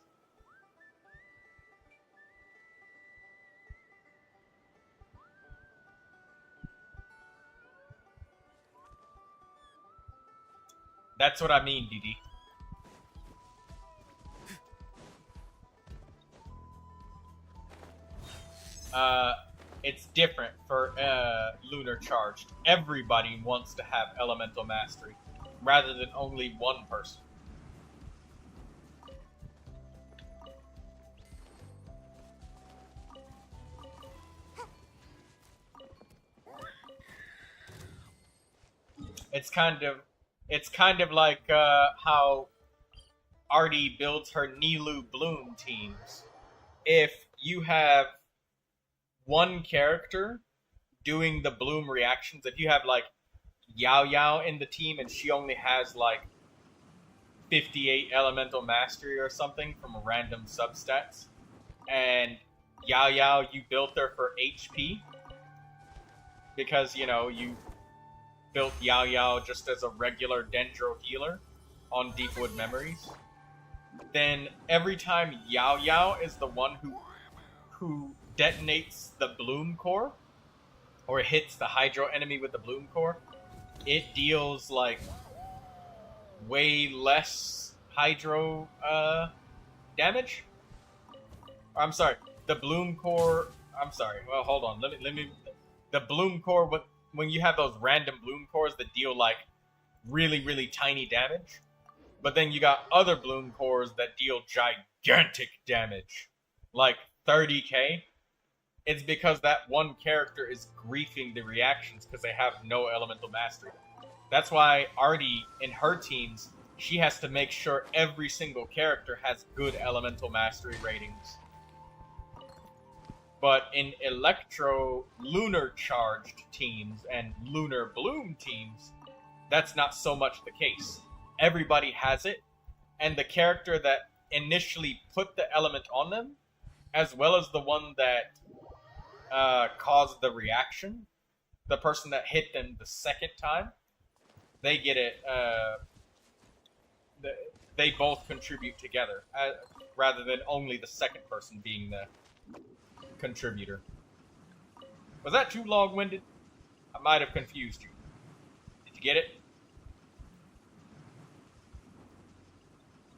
That's what I mean, Didi. It's different for lunar charged. Everybody wants to have elemental mastery, rather than only one person. It's kind of like how Artie builds her Nilu Bloom teams. If you have one character doing the Bloom reactions, if you have like Yao Yao in the team and she only has like 58 elemental mastery or something from random substats, and Yao Yao, you built her for HP because, you know, you built Yao Yao just as a regular Dendro healer on Deepwood Memories, then every time Yao Yao is the one who detonates the Bloom Core, or hits the Hydro enemy with the Bloom Core, it deals like way less Hydro damage. Or, I'm sorry, the Bloom Core. I'm sorry. Well, hold on. Let me. The Bloom Core. When you have those random Bloom Cores that deal like really tiny damage, but then you got other Bloom Cores that deal gigantic damage, like 30k. It's because that one character is griefing the reactions because they have no elemental mastery. That's why Artie, in her teams, she has to make sure every single character has good elemental mastery ratings. But in Electro Lunar charged teams and Lunar Bloom teams, that's not so much the case. Everybody has it, and the character that initially put the element on them, as well as the one that caused the reaction, the person that hit them the second time, they get it. They both contribute together, rather than only the second person being the contributor. Was that too long-winded? I might have confused you. Did you get it?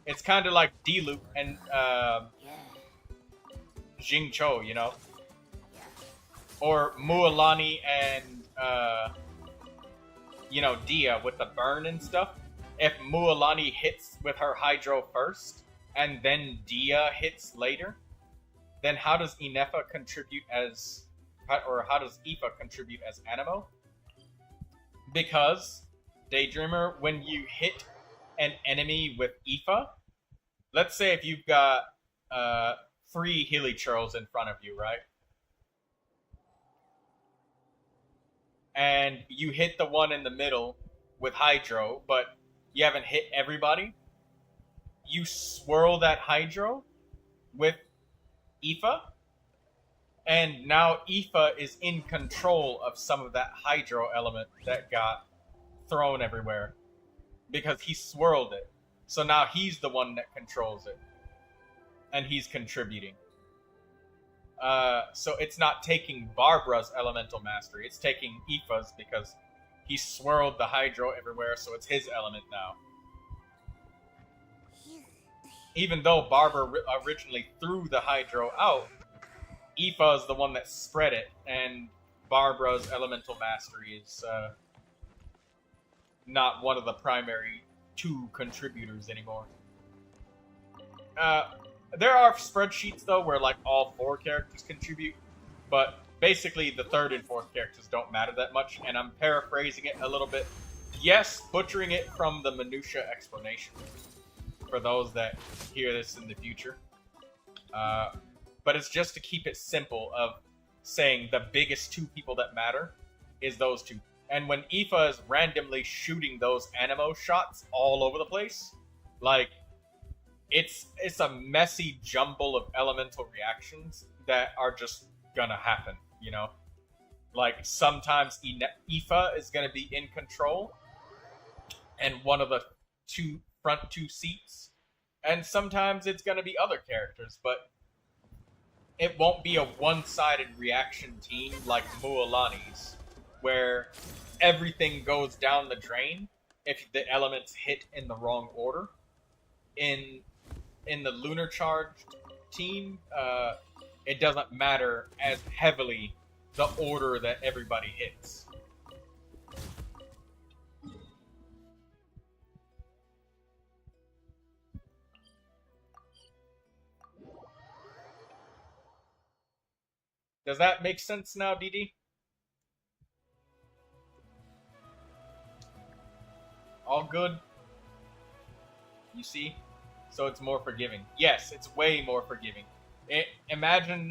It's kind of like D-Loop and Jing Cho, you know? Or Mualani and, you know, Dia with the burn and stuff. If Mualani hits with her Hydro first, and then Dia hits later, then how does Inefa contribute as, or how does Aoife contribute as Anemo? Because, Daydreamer, when you hit an enemy with Aoife, let's say if you've got 3 Hilichurls in front of you, right? And you hit the one in the middle with Hydro, but you haven't hit everybody, you swirl that hydro with Aoife, and now Aoife is in control of some of that hydro element that got thrown everywhere because he swirled it. So now he's the one that controls it, and he's contributing. So it's not taking Barbara's elemental mastery, it's taking Aoife's because he swirled the hydro everywhere, so it's his element now. Even though Barbara originally threw the hydro out, Aoife is the one that spread it, and Barbara's elemental mastery is not one of the primary two contributors anymore. There are spreadsheets, though, where like all 4 characters contribute, but basically the 3rd and 4th characters don't matter that much, and I'm paraphrasing it a little bit. Yes, butchering it from the minutia explanation for those that hear this in the future. But it's just to keep it simple of saying the biggest 2 people that matter is those 2. And when Aoife is randomly shooting those anemo shots all over the place, like, it's a messy jumble of elemental reactions that are just gonna happen, you know? Like, sometimes Aoife is gonna be in control and one of the front two seats, and sometimes it's gonna be other characters, but it won't be a one-sided reaction team like Mualani's, where everything goes down the drain if the elements hit in the wrong order. In the Lunar Charged team, it doesn't matter as heavily the order that everybody hits. Does that make sense now, DD? All good? You see? So it's more forgiving. Yes, it's way more forgiving. Reimagine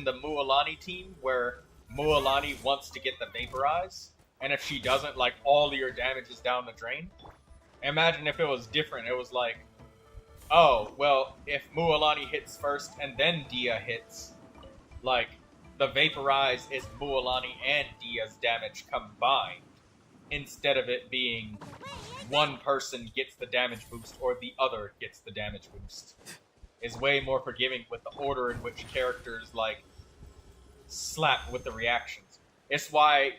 the Mualani team where Mualani wants to get the Vaporize, and if she doesn't, like, all of your damage is down the drain. Imagine if it was different. It was like, oh, well, if Mualani hits first and then Dia hits, like, the Vaporize is Mualani and Dia's damage combined, instead of it being one person gets the damage boost or the other gets the damage boost. Is way more forgiving with the order in which characters, like, slap with the reactions. It's why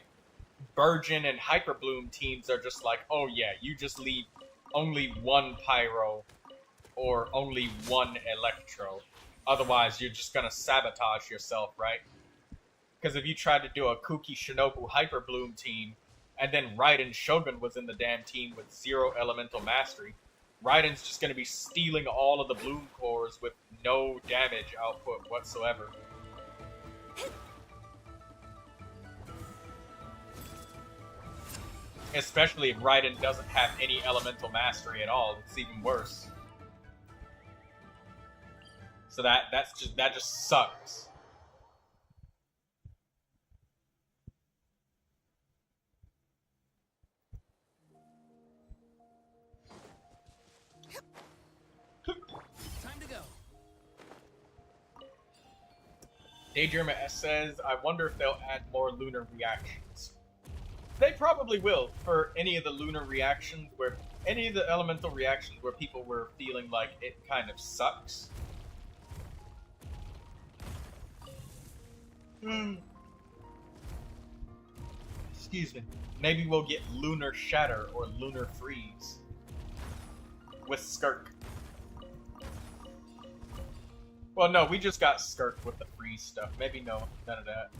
Burgeon and Hyperbloom teams are just like, oh yeah, you just leave only one Pyro or only one Electro. Otherwise, you're just gonna sabotage yourself, right? Because if you tried to do a Kuki Shinobu Hyperbloom team, and then Raiden Shogun was in the damn team with 0 elemental mastery, Raiden's just going to be stealing all of the bloom cores with no damage output whatsoever. Especially if Raiden doesn't have any elemental mastery at all, it's even worse. So that just sucks. Time to go. Daydreamer S says, I wonder if they'll add more lunar reactions. They probably will for any of the lunar reactions where any of the elemental reactions where people were feeling like it kind of sucks. Excuse me. Maybe we'll get Lunar Shatter or Lunar Freeze with Skirk. Well, no, we just got Skirk with the freeze stuff. Maybe no, none of that.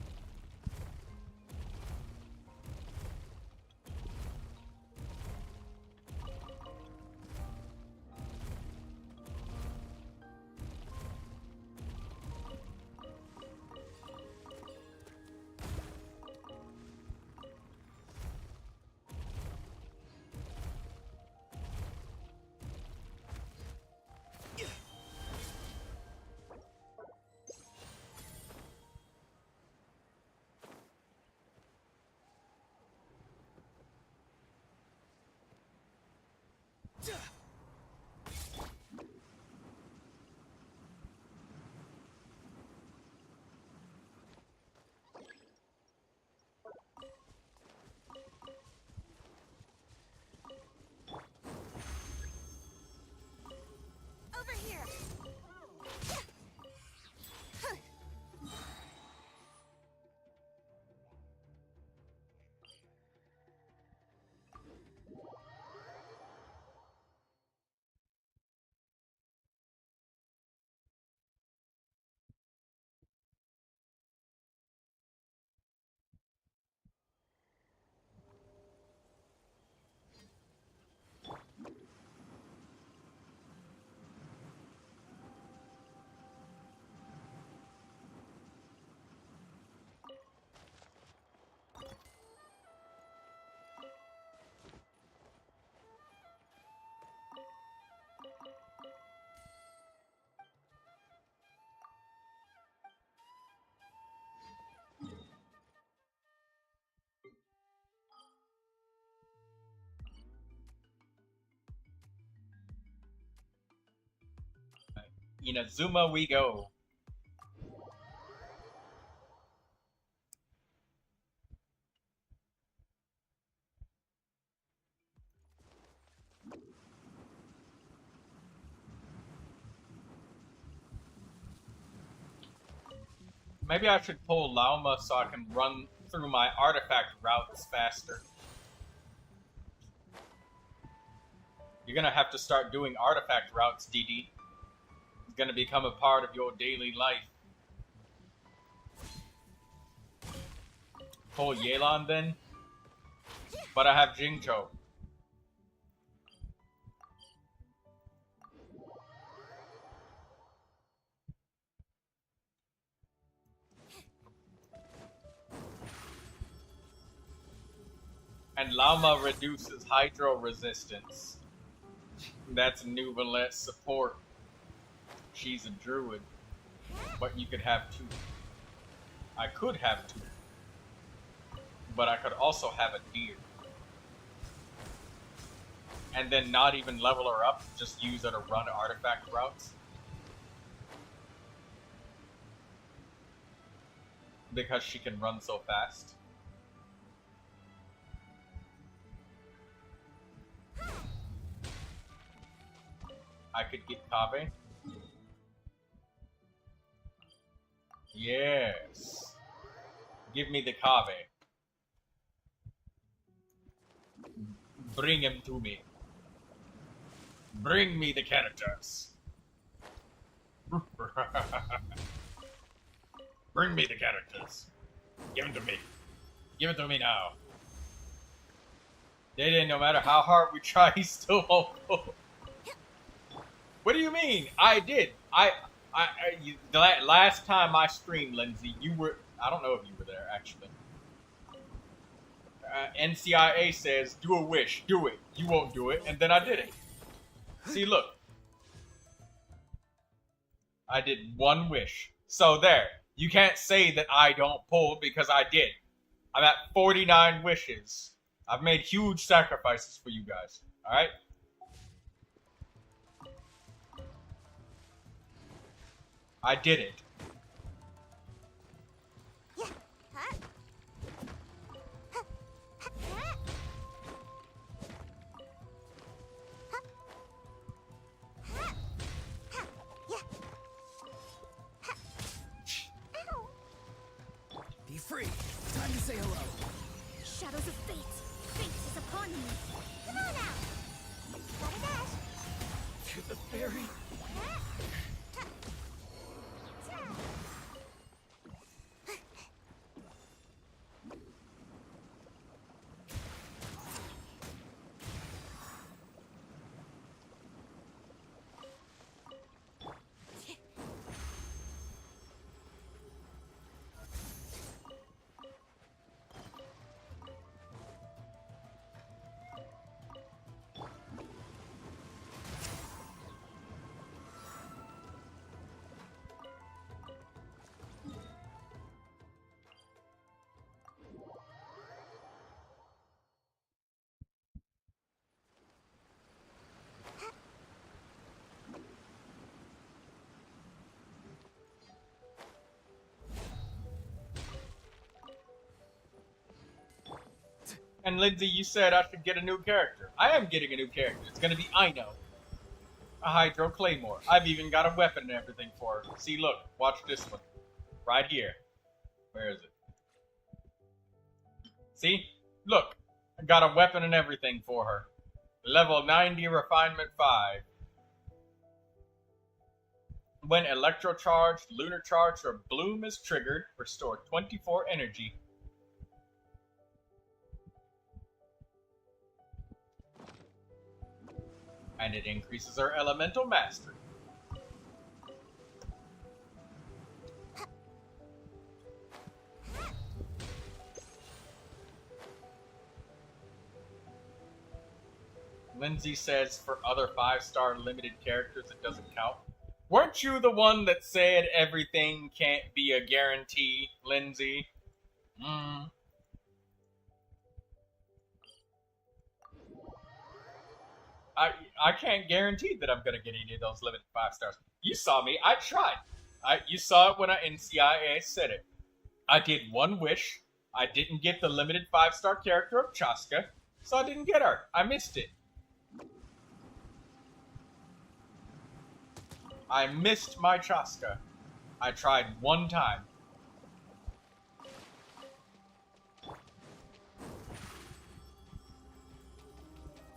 Inazuma we go. Maybe I should pull Lauma so I can run through my artifact routes faster. You're gonna have to start doing artifact routes, DD. It's gonna become a part of your daily life. Pull Yelan then? But I have Jingzhou. And Lauma reduces hydro resistance. That's Neuvilette support. She's a druid. But you could have two. I could have two. But I could also have a deer. And then not even level her up, just use her to run artifact routes. Because she can run so fast. I could get Kave. Yes. Give me the Kave. Bring him to me. Bring me the characters. Bring me the characters. Give them to me. Give it to me now. They didn't, no matter how hard we try, he still won't go. What do you mean? I did. The last time I streamed, Lindsay, you were, I don't know if you were there, actually. NCIA says, do a wish, do it. You won't do it, and then I did it. See, look. I did one wish. So there. You can't say that I don't pull because I did. I'm at 49 wishes. I've made huge sacrifices for you guys. Alright? I did it. Be free. Time to say hello. Shadows of fate. Fate is upon me. Come on now. Gotta dash. To the fairy. And Lindsay, you said I should get a new character. I am getting a new character. It's gonna be Ino. A Hydro Claymore. I've even got a weapon and everything for her. See, look. Watch this one. Right here. Where is it? See? Look. I got a weapon and everything for her. Level 90, Refinement 5. When Electro Charge, Lunar Charge, or Bloom is triggered, restore 24 energy. And it increases our elemental mastery. Lindsay says for other 5-star limited characters it doesn't count. Weren't you the one that said everything can't be a guarantee, Lindsay? I can't guarantee that I'm gonna get any of those limited 5 stars. You saw me. I tried. You saw it when I in CIA said it. I did one wish. I didn't get the limited 5-star character of Chaska, so I didn't get her. I missed it. I missed my Chaska. I tried one time.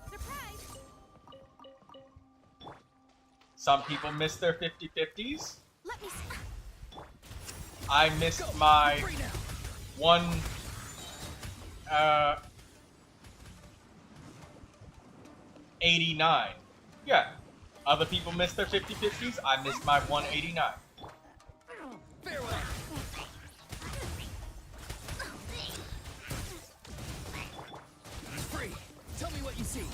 Surprise! Some people miss their 50/50s. Let me see. I missed my one 89. Yeah. Other people missed their 50/50s. I missed my 189. Farewell. Free. Tell me what you see.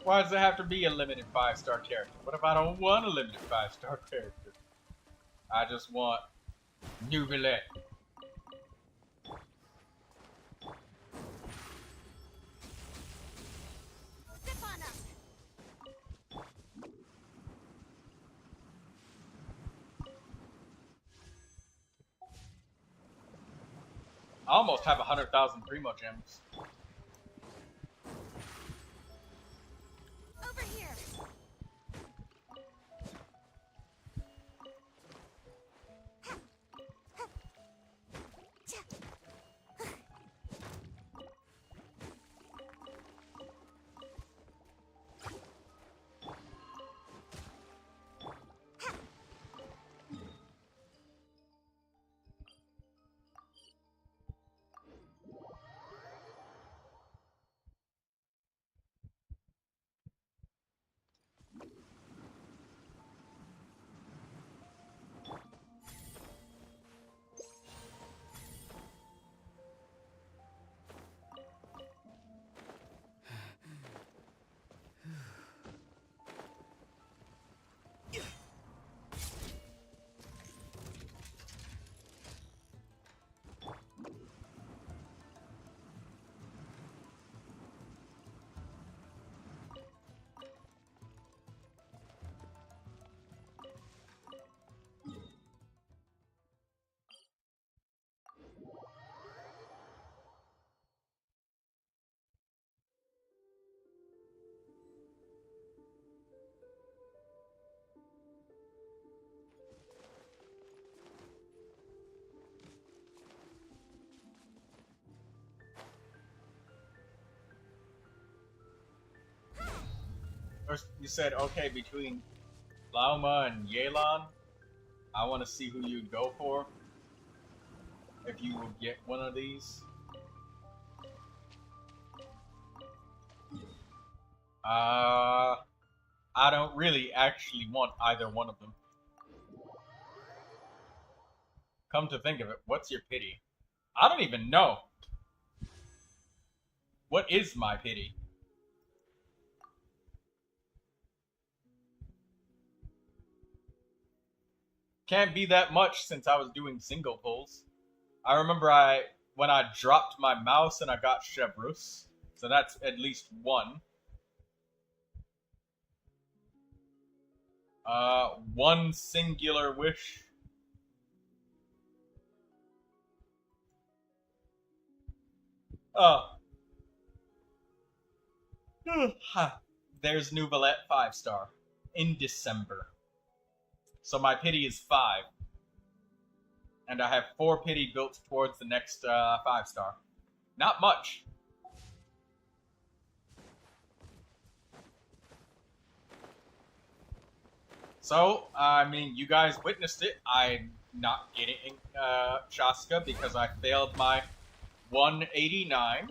Why does it have to be a limited 5-star character? What if I don't want a limited 5-star character? I just want Neuvilette. Zip on up. I almost have 100,000 Primo gems. Over here. You said, okay, between Lauma and Yelan, I want to see who you'd go for. If you will get one of these. I don't really actually want either one of them. Come to think of it, what's your pity? I don't even know. What is my pity? Can't be that much since I was doing single pulls. I remember when I dropped my mouse and I got Chevrus, so that's at least one. One singular wish. Oh. There's Neuvilette 5-star in December. So my pity is 5. And I have 4 pity built towards the next 5-star. Not much. So, I mean, you guys witnessed it. I'm not getting Chaska because I failed my 189.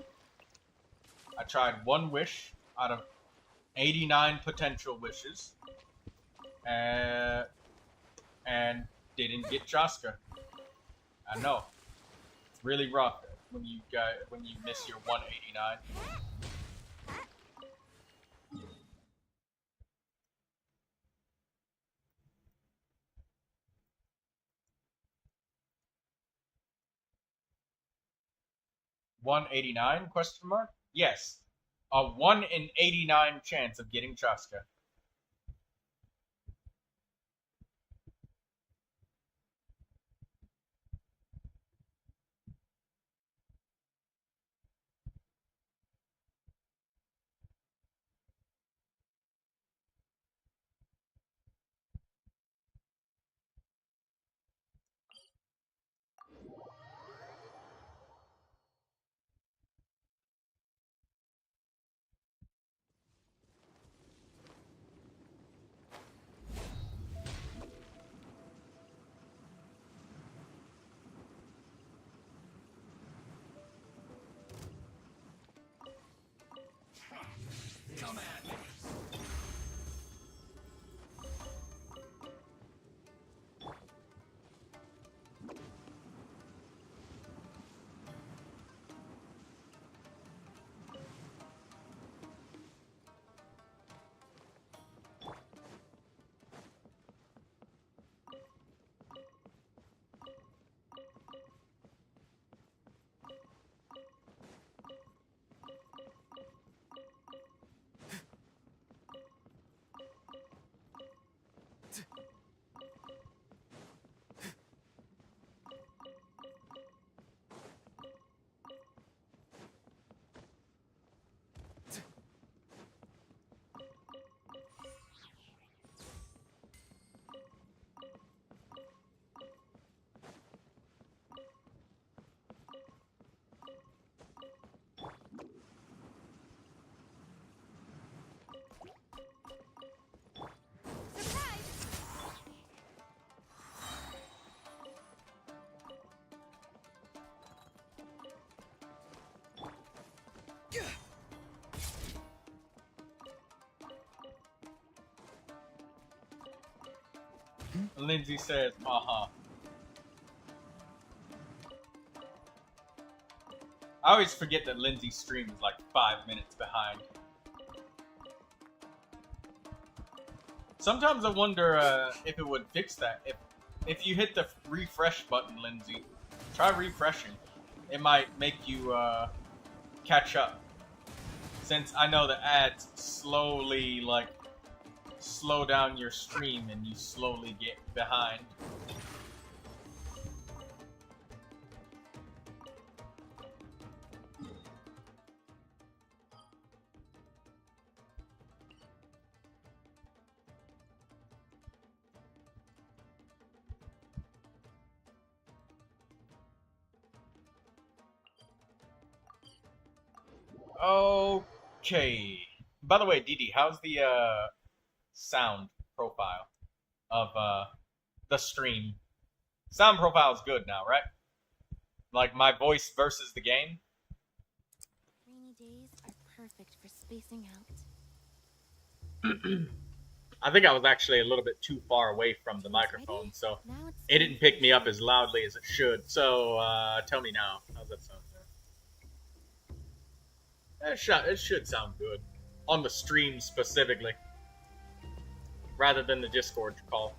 I tried one wish out of 89 potential wishes. And didn't get Chaska. I know. It's really rough when you miss your 189. 189 question mark? Yes. A 1 in 89 chance of getting Chaska. Come at me. Lindsay says, I always forget that Lindsay's stream is like 5 minutes behind. Sometimes I wonder if it would fix that. If you hit the refresh button, Lindsay, try refreshing. It might make you catch up. Since I know the ads slowly slow down your stream and you slowly get behind. Okay. By the way, Didi, how's the sound profile of the stream? Sound profile is good now, right? Like my voice versus the game. Rainy days are perfect for spacing out. I think I was actually a little bit too far away from the microphone, so it didn't pick me up as loudly as it should. So tell me now, how's that sound? It should sound good on the stream specifically, rather than the Discord call.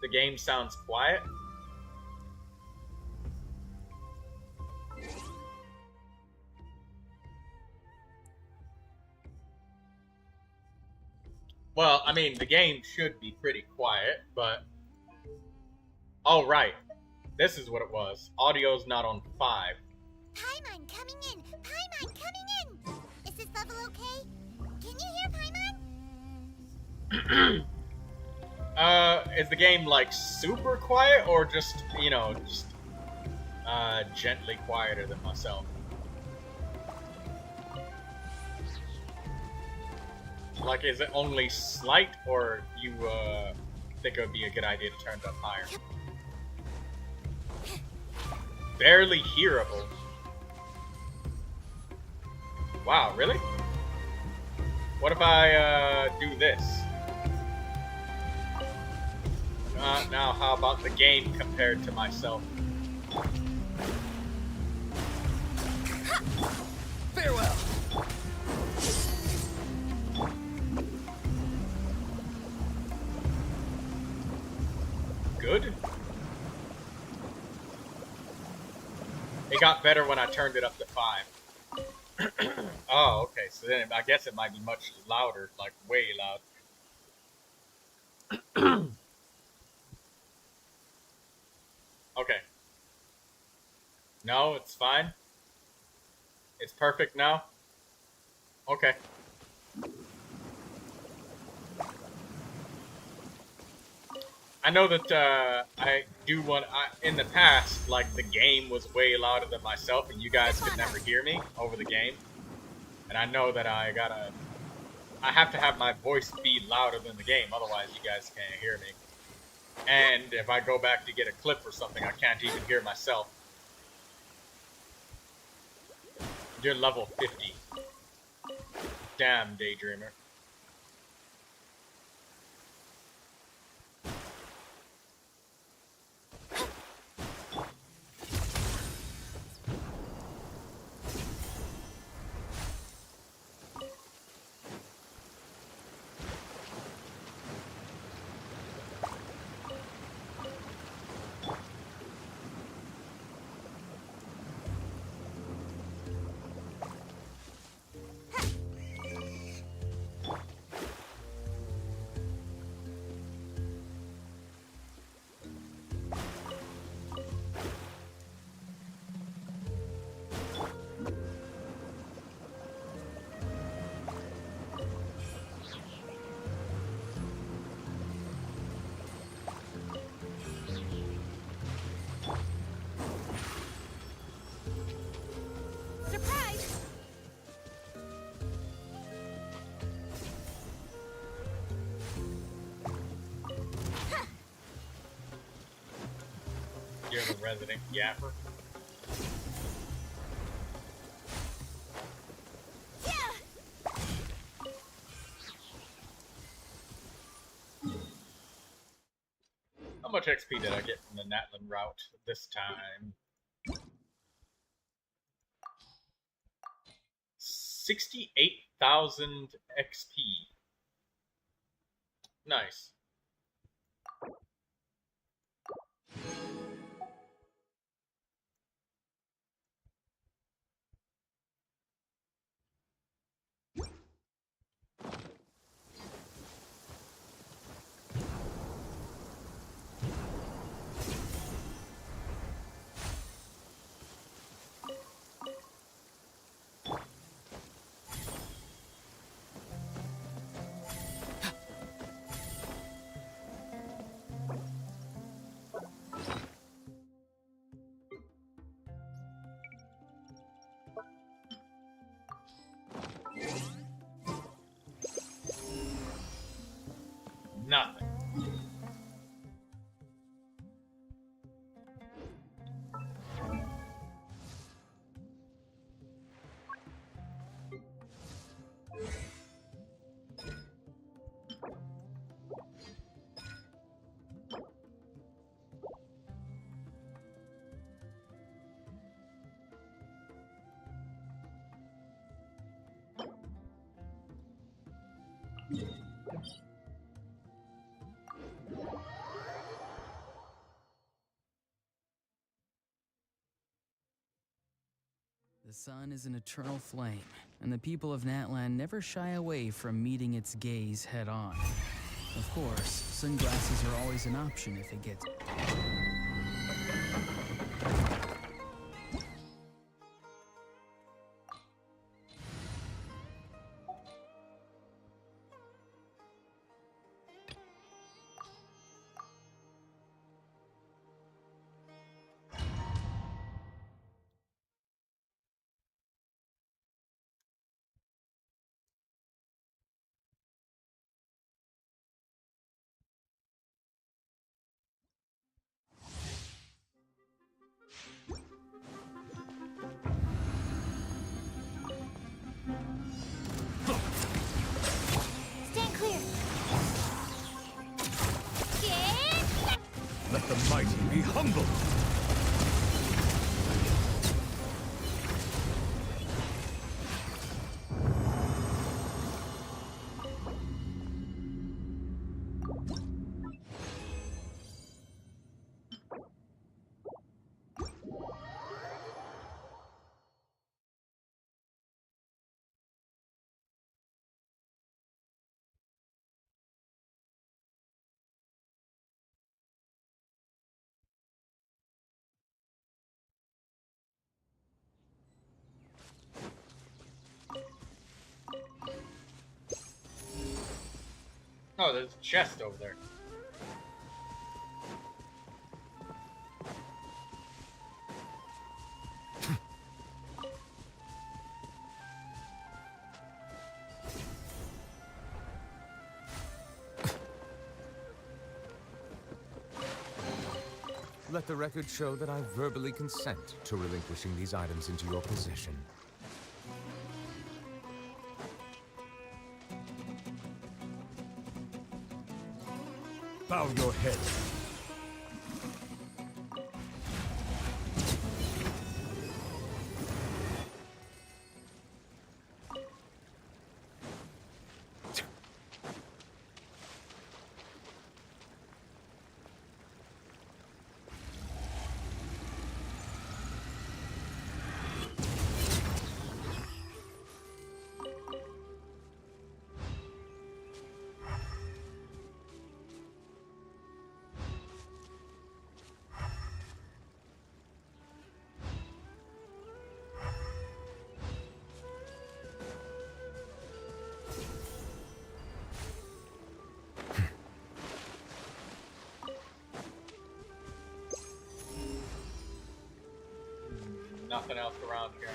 The game sounds quiet. Well, I mean, the game should be pretty quiet, but... Oh, right. This is what it was. Audio's not on 5. Paimon coming in! Paimon coming in! Is this level okay? Can you hear Paimon? Is the game, like, super quiet, or just, you know, gently quieter than myself? Like, is it only slight, or you, think it would be a good idea to turn it up higher? Barely hearable. Wow, really? What if I, do this? Now, how about the game compared to myself? Farewell. Good. It got better when I turned it up to 5. Oh, okay. So then I guess it might be much louder, like way loud. Okay. No, it's fine. It's perfect now. Okay. I know that I do want. In the past, like the game was way louder than myself, and you guys could never hear me over the game. And I know that I have to have my voice be louder than the game, otherwise you guys can't hear me. And if I go back to get a clip or something, I can't even hear myself. You're level 50. Damn, Daydreamer. You're the resident yapper. How much XP did I get from the Natlan route this time? 68,000 XP. Nice. Nothing. The sun is an eternal flame, and the people of Natlan never shy away from meeting its gaze head-on. Of course, sunglasses are always an option if it gets... Stand clear. Let the mighty be humble. Oh, there's a chest over there. Let the record show that I verbally consent to relinquishing these items into your possession. Bow your head. Nothing else around here.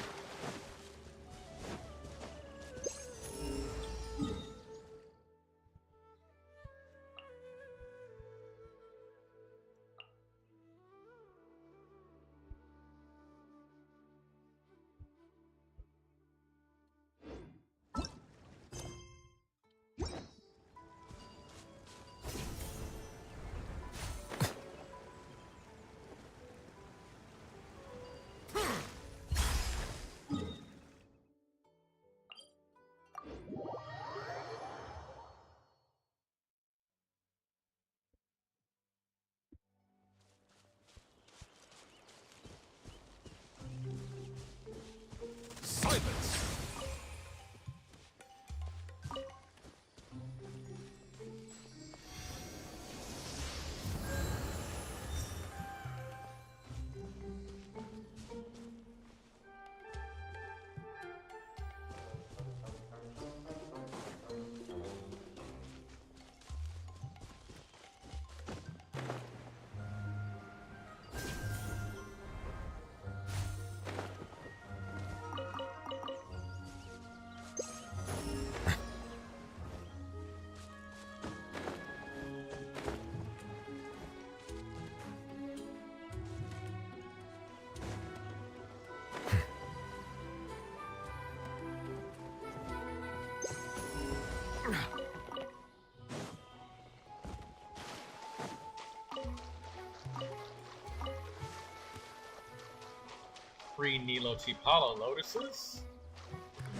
Silence! Free Nilotipala lotuses.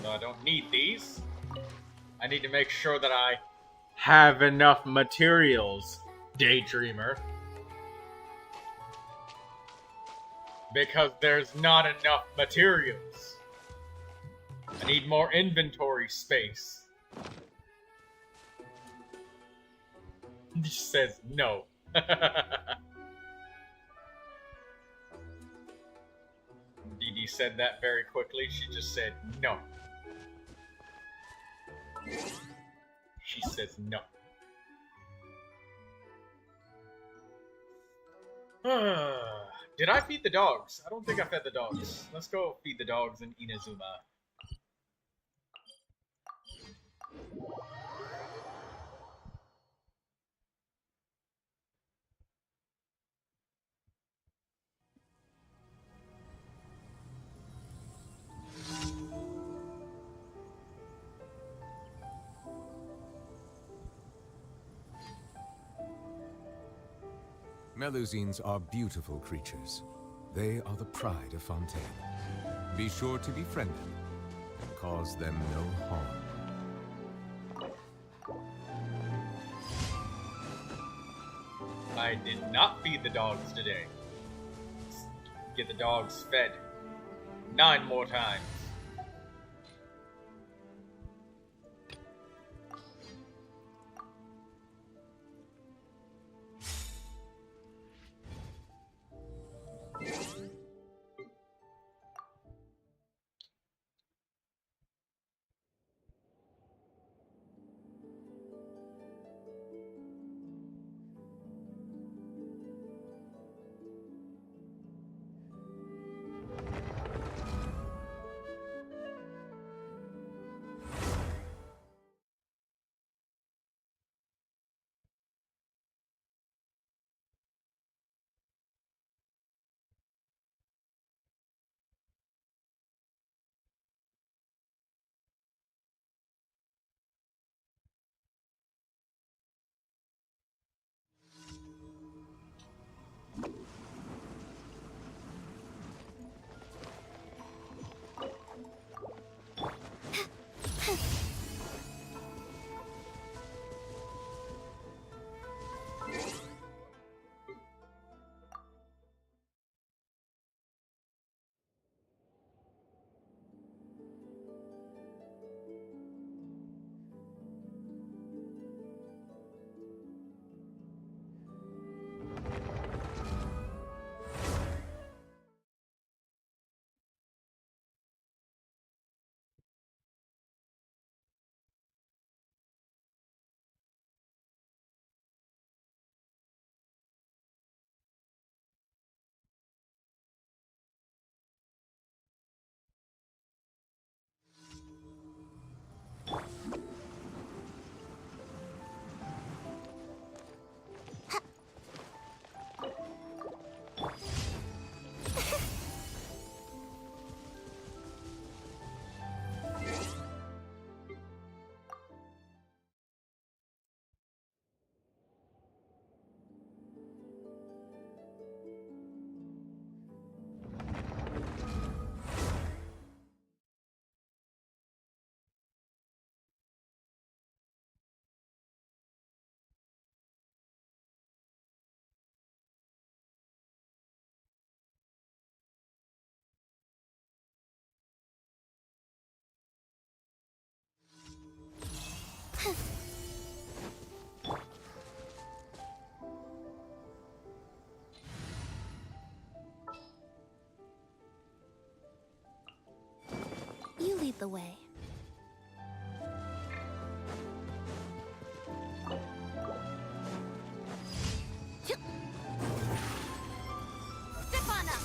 No, I don't need these. I need to make sure that I have enough materials, Daydreamer. Because there's not enough materials. I need more inventory space. She says no. Dee said that very quickly. She just said no. She says no. Did I feed the dogs? I don't think I fed the dogs. Let's go feed the dogs in Inazuma. Melusines are beautiful creatures. They are the pride of Fontaine. Be sure to befriend them and cause them no harm. I did not feed the dogs today. Get the dogs fed 9 more times. lead the way. Step on up!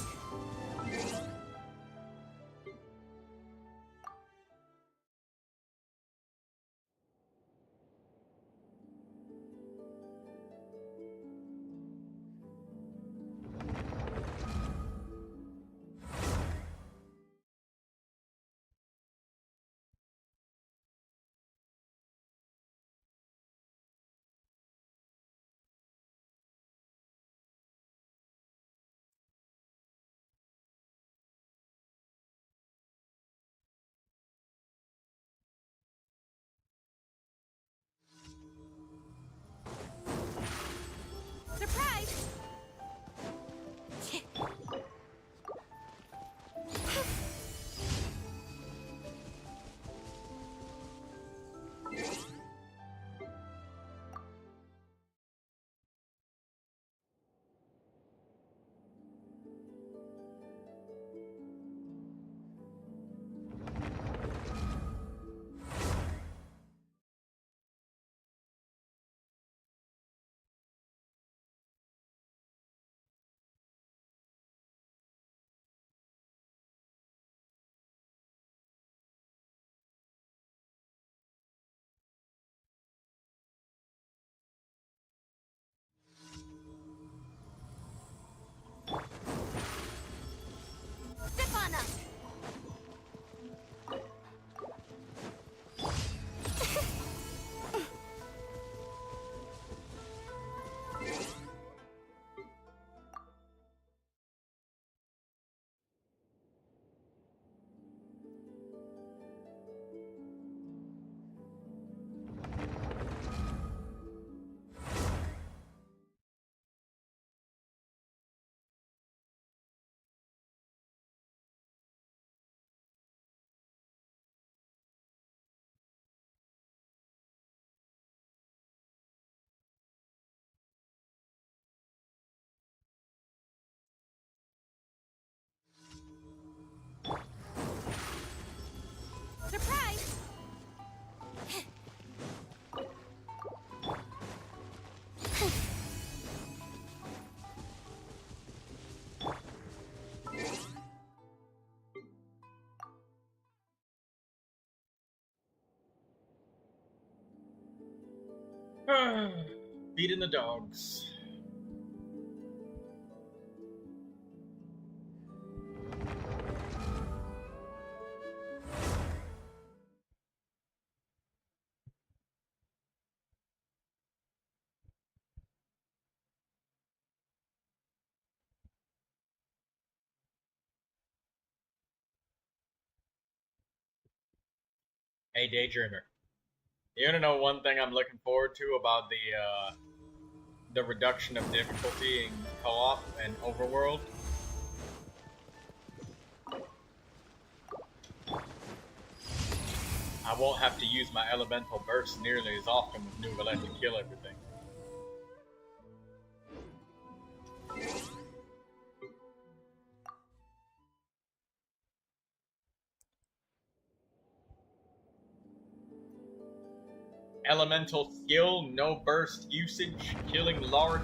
Surprise! Step on up! Surprise! Feeding the dogs. Hey, Daydreamer. You wanna know one thing I'm looking forward to about the reduction of difficulty in co-op and overworld? I won't have to use my elemental burst nearly as often with Neuvilette to kill everything. Elemental skill, no burst usage, killing large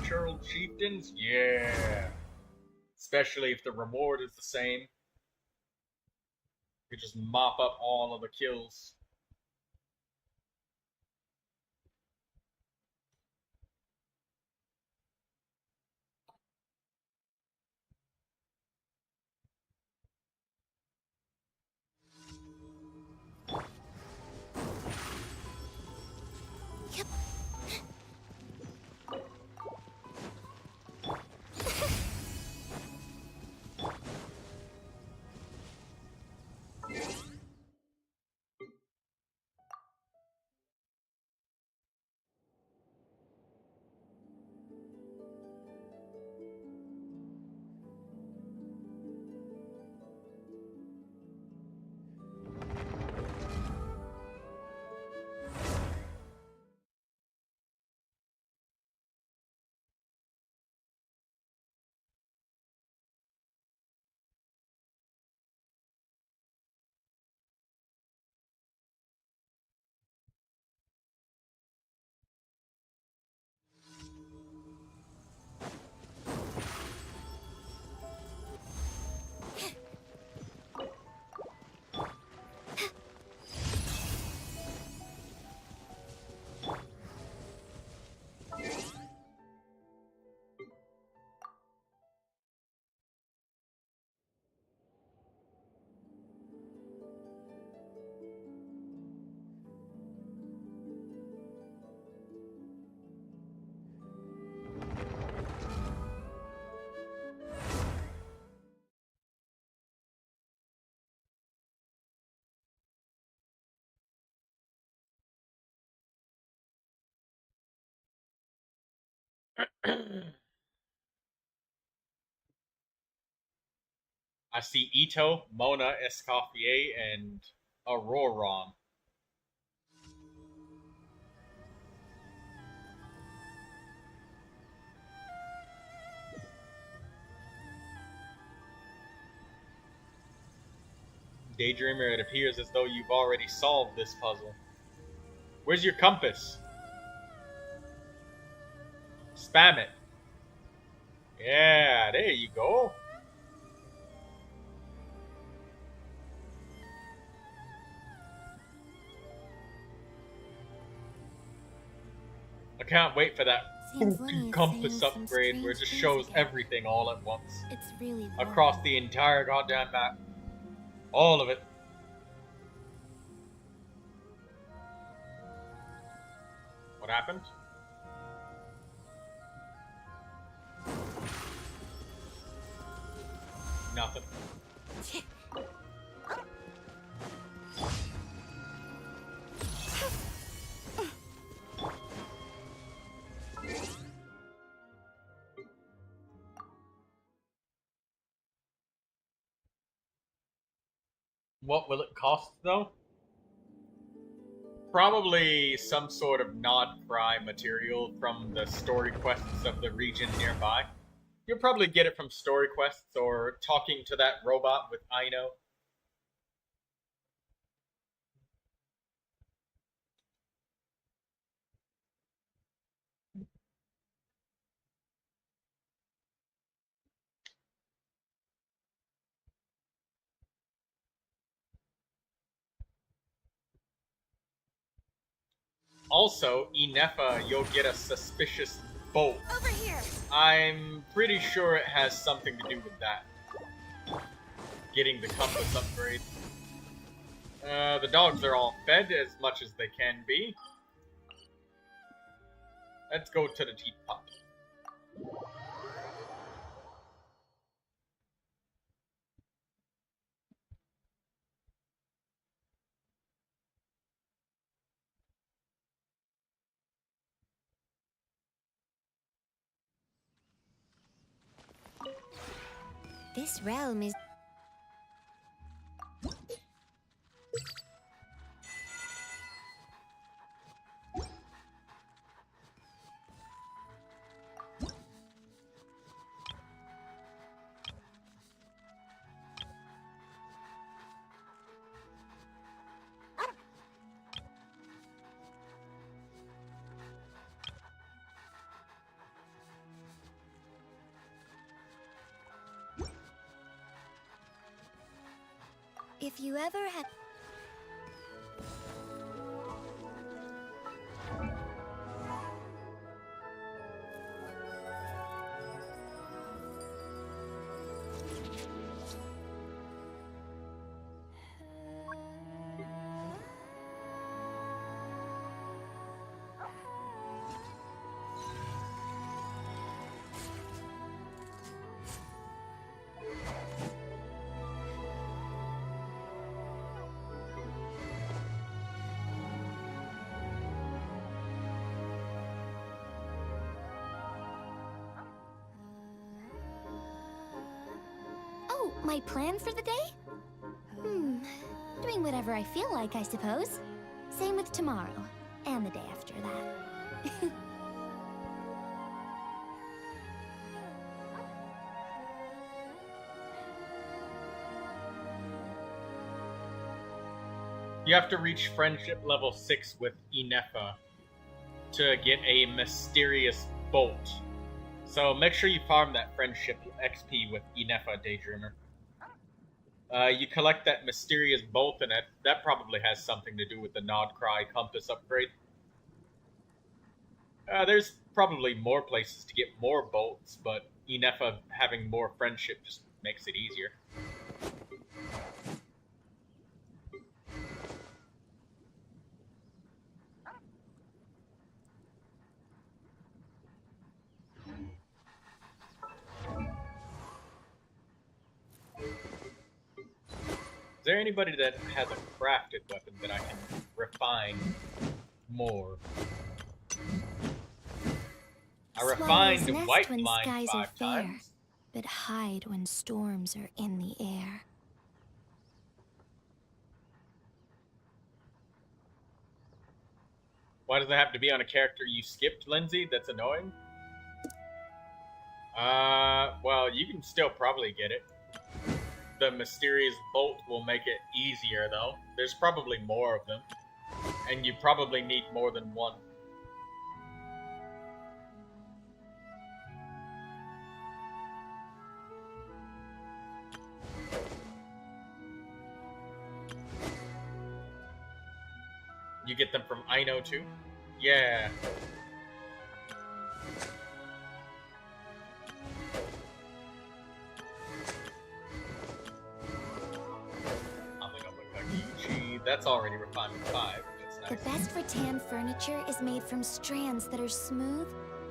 chieftains? Yeah. Especially if the reward is the same. You just mop up all of the kills. I see Ito, Mona, Escoffier, and Auroron. Daydreamer, it appears as though you've already solved this puzzle. Where's your compass? Spam it. Yeah, there you go. I can't wait for that spooky compass upgrade where it just shows everything all at once. It's really across the entire goddamn map. All of it. What happened? Nothing. What will it cost, though? Probably some sort of Nod Cry material from the story quests of the region nearby. You'll probably get it from story quests or talking to that robot with Aino. Also, Inefa, you'll get a suspicious bolt. Over here. I'm pretty sure it has something to do with that. Getting the compass upgrade. The dogs are all fed as much as they can be. Let's go to the teapot. This realm is... If you ever had... Oh, my plan for the day? Doing whatever I feel like, I suppose. Same with tomorrow, and the day after that. You have to reach friendship level 6 with Inefa to get a mysterious bolt. So make sure you farm that friendship XP with Inefa, Daydreamer. You collect that mysterious bolt, and that probably has something to do with the Nod Cry compass upgrade. There's probably more places to get more bolts, but Inefa having more friendship just makes it easier. Is there anybody that has a crafted weapon that I can refine more? I refined Swallows nest white when line skies 5 are fair, times. but hide when storms are in the air. Why does it have to be on a character you skipped, Lindsay? That's annoying. Well, you can still probably get it. The mysterious bolt will make it easier, though. There's probably more of them. And you probably need more than one. You get them from Ino too? Yeah. That's already refined with 5. That's nice. The best rattan furniture is made from strands that are smooth,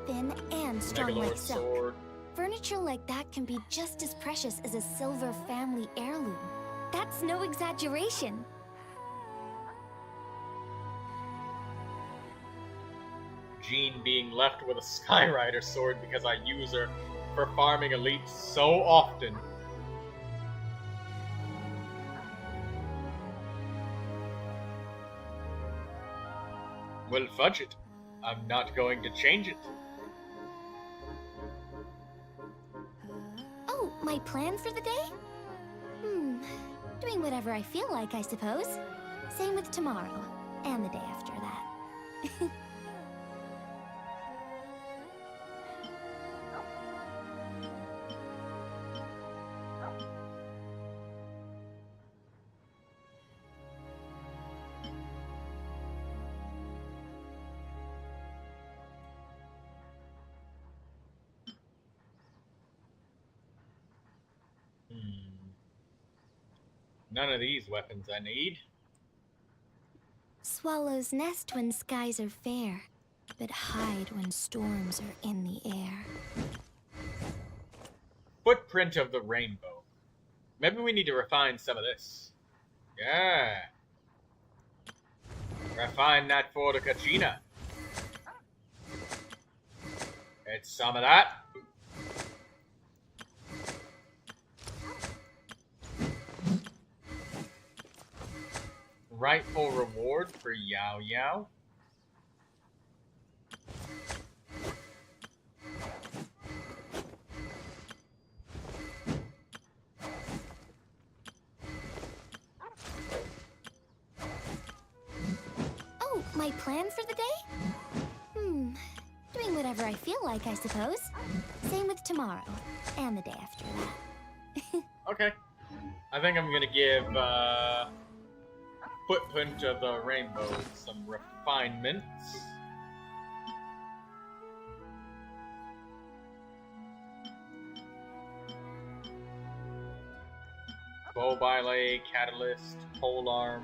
thin, and strong like silk. Sword. Furniture like that can be just as precious as a silver family heirloom. That's no exaggeration. Jean being left with a Skyrider sword because I use her for farming elites so often. Well, fudge it. I'm not going to change it. Oh, my plan for the day? Doing whatever I feel like, I suppose. Same with tomorrow, and the day after that. None of these weapons I need. Swallows nest when skies are fair, but hide when storms are in the air. Footprint of the rainbow. Maybe we need to refine some of this. Yeah. Refine that for the Kachina. It's some of that. Rightful reward for Yao Yao. Oh, my plan for the day? Doing whatever I feel like, I suppose. Same with tomorrow, and the day after that. Okay. I think I'm gonna give, Footprint of the Rainbow some refinements. Bow Bilay, Catalyst, Polearm.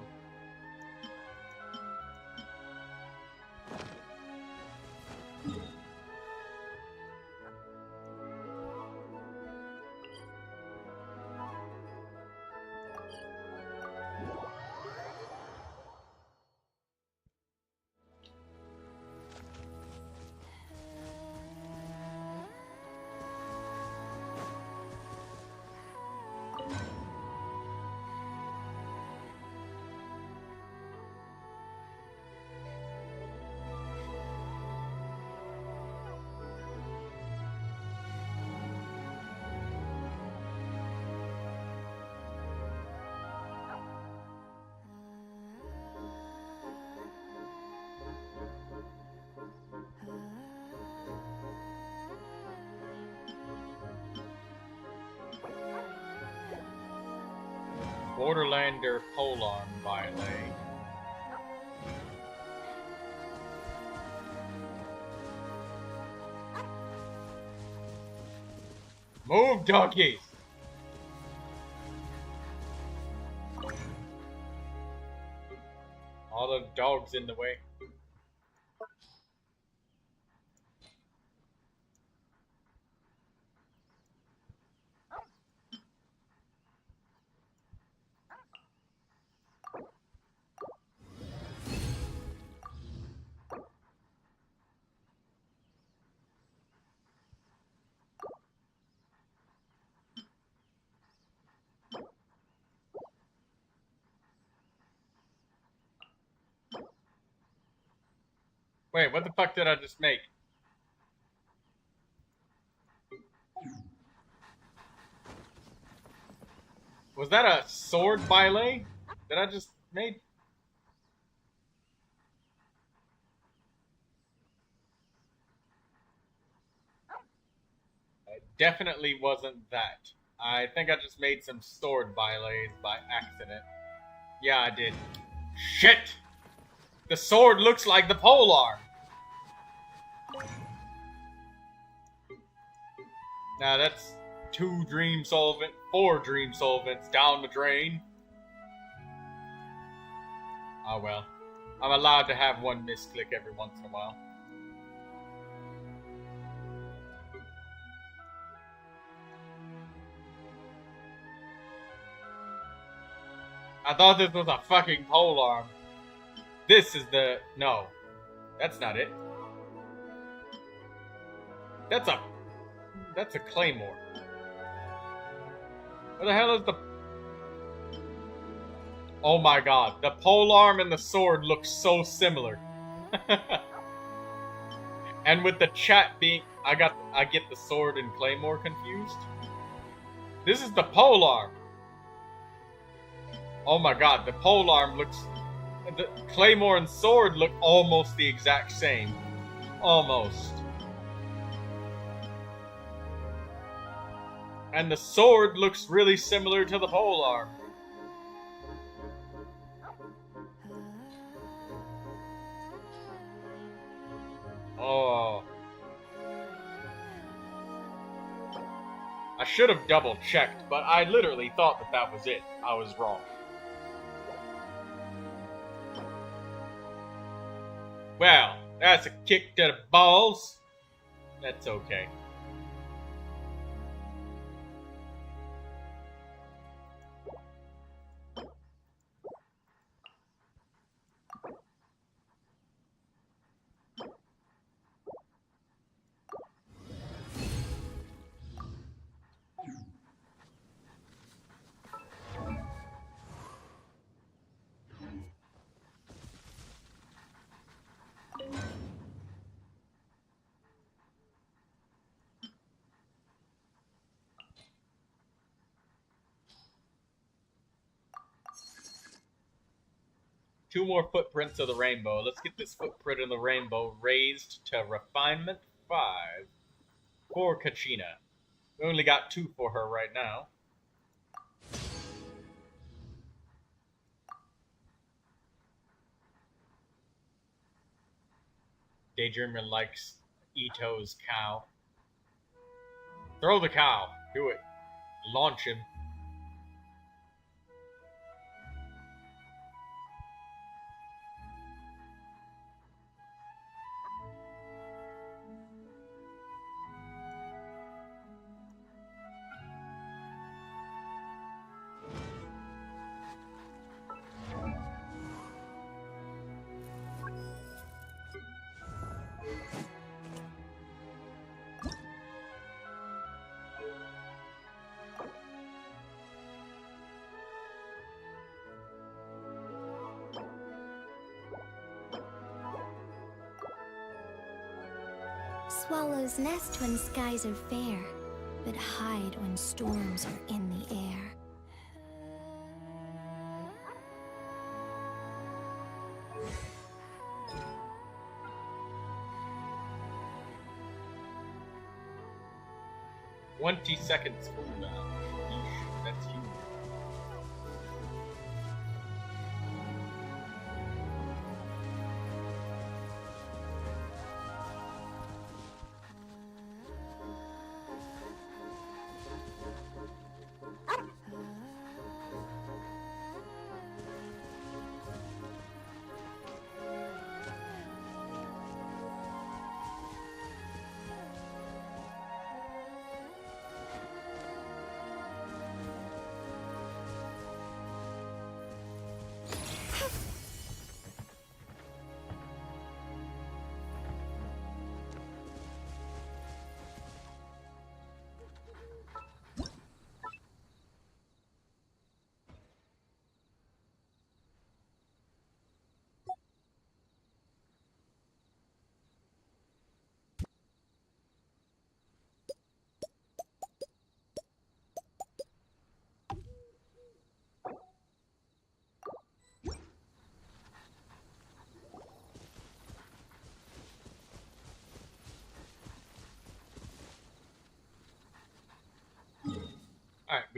Borderlander Polearm Bilay. Move, donkeys! All the dogs in the way. Wait, what the fuck did I just make? Was that a sword ballet that I just made? It definitely wasn't that. I think I just made some sword ballets by accident. Yeah, I did. Shit! The sword looks like the polearm! Now that's 4 dream solvents down the drain. Oh well. I'm allowed to have one misclick every once in a while. I thought this was a fucking polearm. This is the... No. That's not it. That's a claymore. What the hell is the... Oh my god. The polearm and the sword look so similar. And with the chat being... I get the sword and claymore confused. This is the polearm. Oh my god, the polearm looks... The claymore and sword look almost the exact same. Almost. And the sword looks really similar to the polearm. Oh. I should have double checked, but I literally thought that was it. I was wrong. Well, that's a kick to the balls. That's okay. Two more footprints of the rainbow. Let's get this footprint of the rainbow raised to refinement 5 for Kachina. We only got 2 for her right now. Daydreamer likes Ito's cow. Throw the cow. Do it. Launch him. Swallows nest when skies are fair, but hide when storms are in the air. "20 seconds cooldown." Yeesh, that's huge.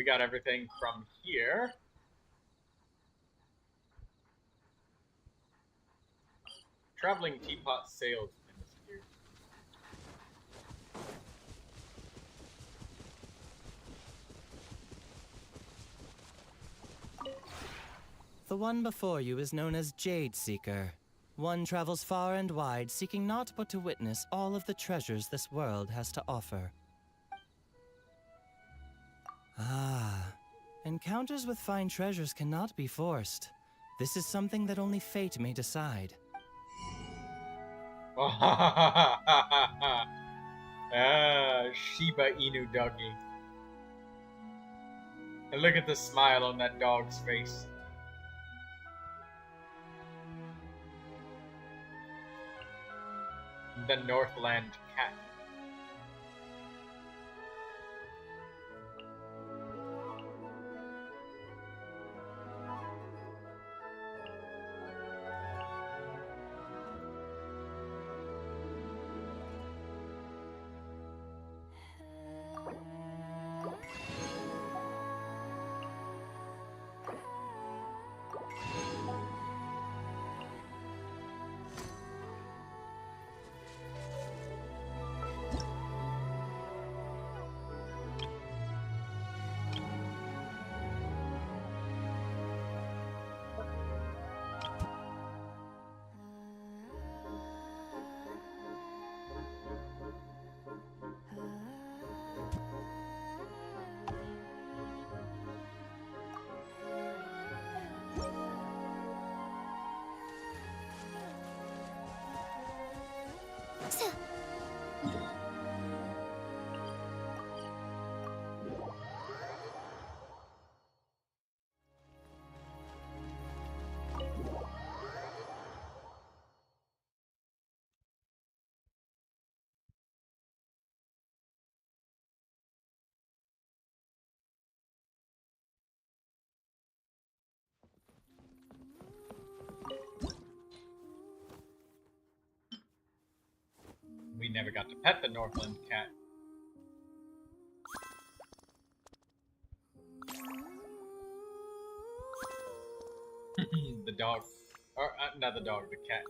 we got everything from here. Traveling teapot salesman is here. The one before you is known as Jade Seeker. One travels far and wide, seeking naught but to witness all of the treasures this world has to offer. Ah, encounters with fine treasures cannot be forced. This is something that only fate may decide. Shiba Inu doggy. And look at the smile on that dog's face. The Northland cat. We never got to pet the Northland cat. The dog. Or, not the dog, the cat.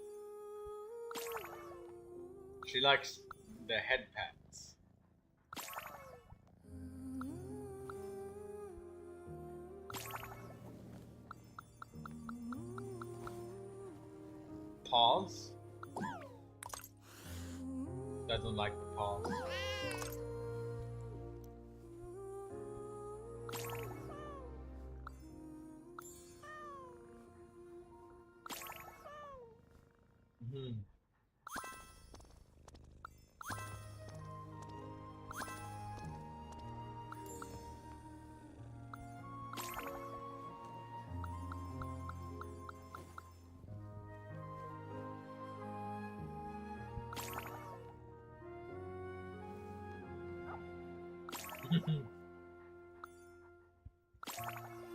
She likes the head pats. Paws? Doesn't like the paws.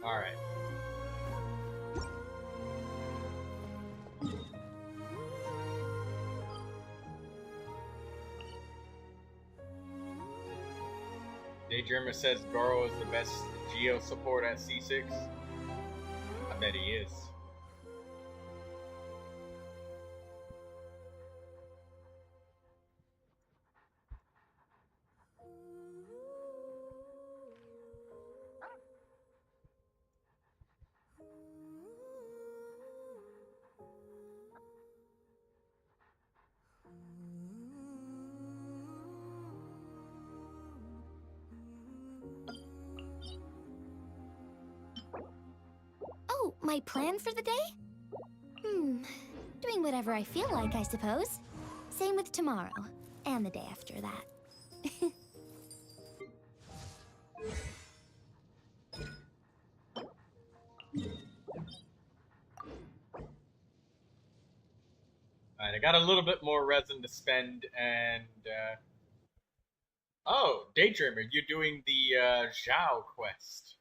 Alright. Daydreamer says Goro is the best Geo support at C6. I bet he is. Oh, my plan for the day? Doing whatever I feel like, I suppose. Same with tomorrow, and the day after that. Alright, I got a little bit more resin to spend, and, oh, Daydreamer, you're doing the, Zhao quest.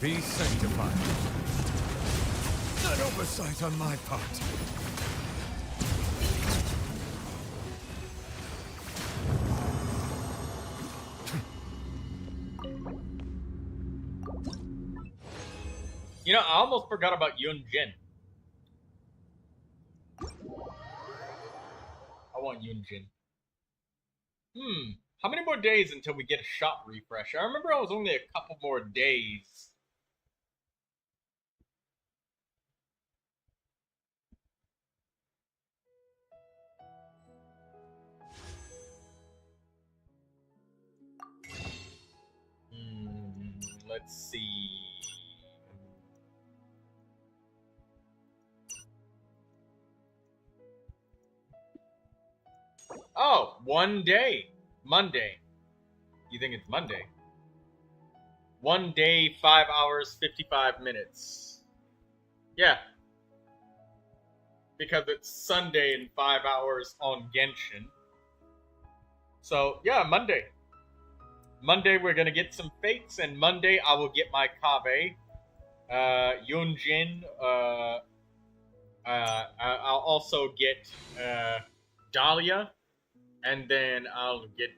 Be sanctified. An oversight on my part. You know, I almost forgot about Yunjin. I want Yunjin. How many more days until we get a shop refresh? I remember it was only a couple more days. Let's see. Oh, 1 day. Monday. You think it's Monday? 1 day, 5 hours, 55 minutes. Yeah. Because it's Sunday and 5 hours on Genshin. So, yeah, Monday. Monday we're gonna get some fates, and Monday I will get my Kave. Yunjin. I'll also get Dahlia. And then I'll get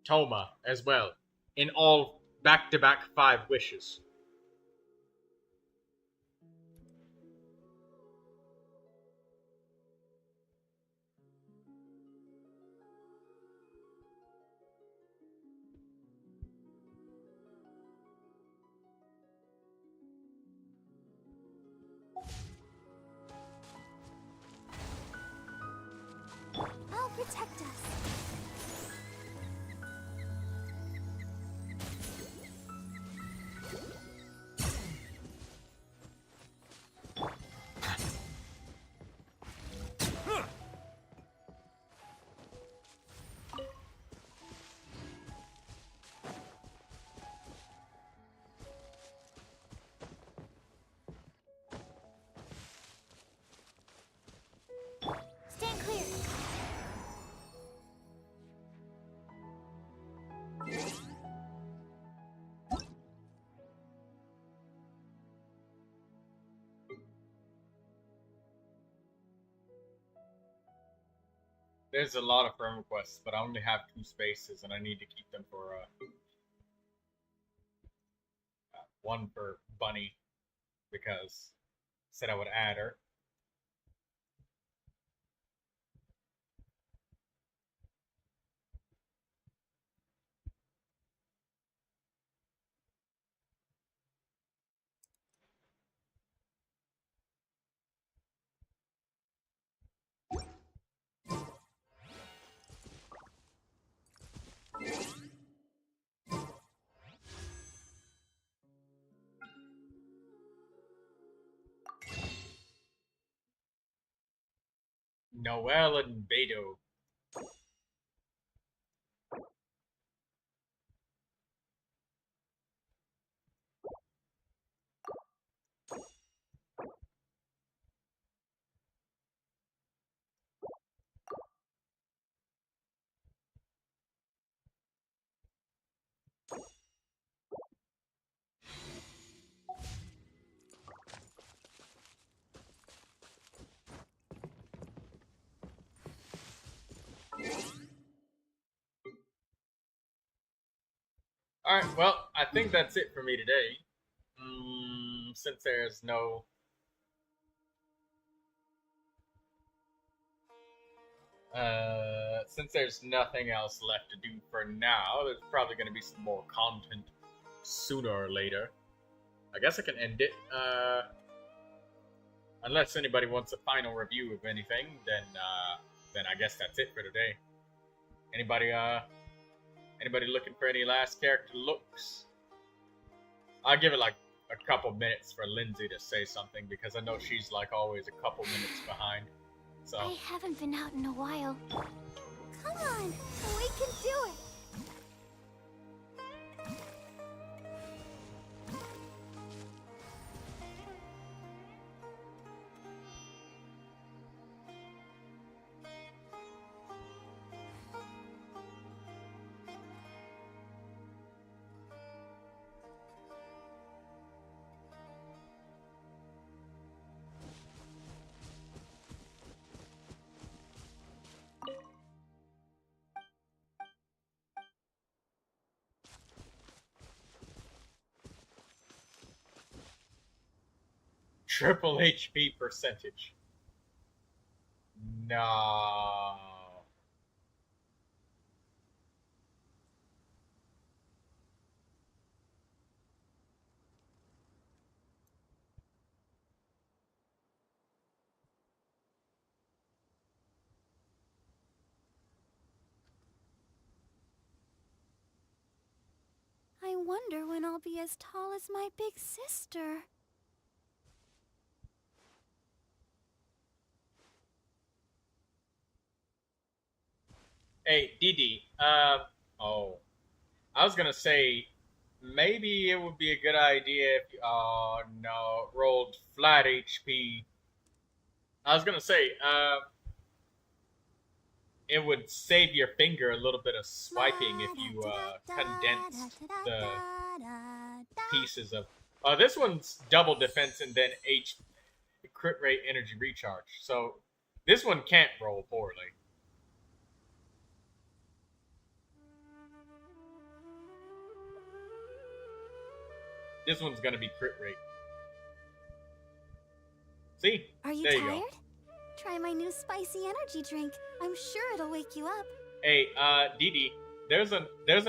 Toma as well. In all back-to-back 5 wishes. I'll protect us. Stand clear. There's a lot of friend requests, but I only have 2 spaces, and I need to keep them for one for Bunny, because I said I would add her. Noelle and Beto. Alright, well, I think that's it for me today. Since there's no... since there's nothing else left to do for now, there's probably going to be some more content sooner or later. I guess I can end it. Unless anybody wants a final review of anything, then I guess that's it for today. Anybody looking for any last character looks? I'll give it like a couple minutes for Lindsay to say something, because I know she's like always a couple minutes behind. So I haven't been out in a while. Come on, we can do it. Triple HP percentage. No. I wonder when I'll be as tall as my big sister. Hey, Didi. Oh. I was gonna say, maybe it would be a good idea if you, oh no, rolled flat HP. I was gonna say, it would save your finger a little bit of swiping if you condensed the pieces of. This one's double defense and then crit rate energy recharge. So this one can't roll poorly. This one's gonna be crit rate. See? Are you there tired? You go. Try my new spicy energy drink. I'm sure it'll wake you up. Hey, Didi, there's an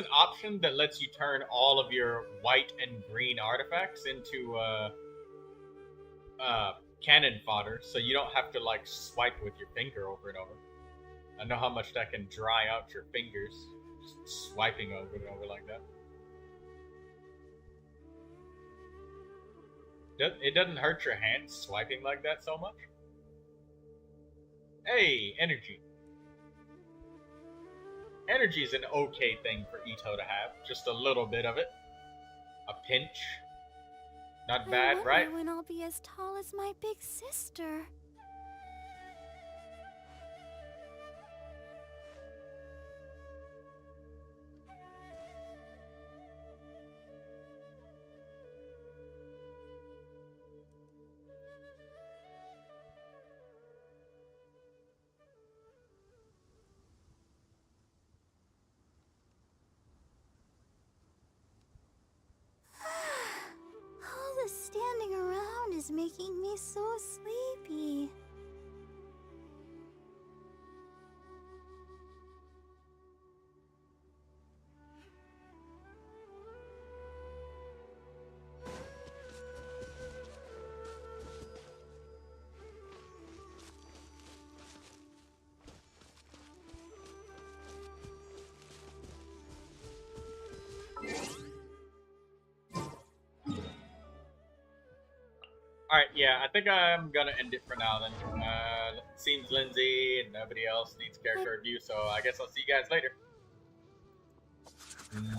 option that lets you turn all of your white and green artifacts into cannon fodder, so you don't have to like swipe with your finger over and over. I know how much that can dry out your fingers, just swiping over and over like that. It doesn't hurt your hands swiping like that so much. Hey, energy. Energy is an okay thing for Ito to have. Just a little bit of it. A pinch. Not bad, right? I wonder when I'll be as tall as my big sister. All the standing around is making me so sleepy. Alright, yeah, I think I'm gonna end it for now then. Seems Lindsay and nobody else needs character review, so I guess I'll see you guys later.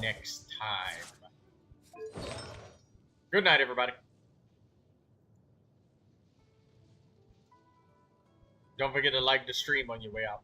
Next time. Good night, everybody. Don't forget to like the stream on your way out.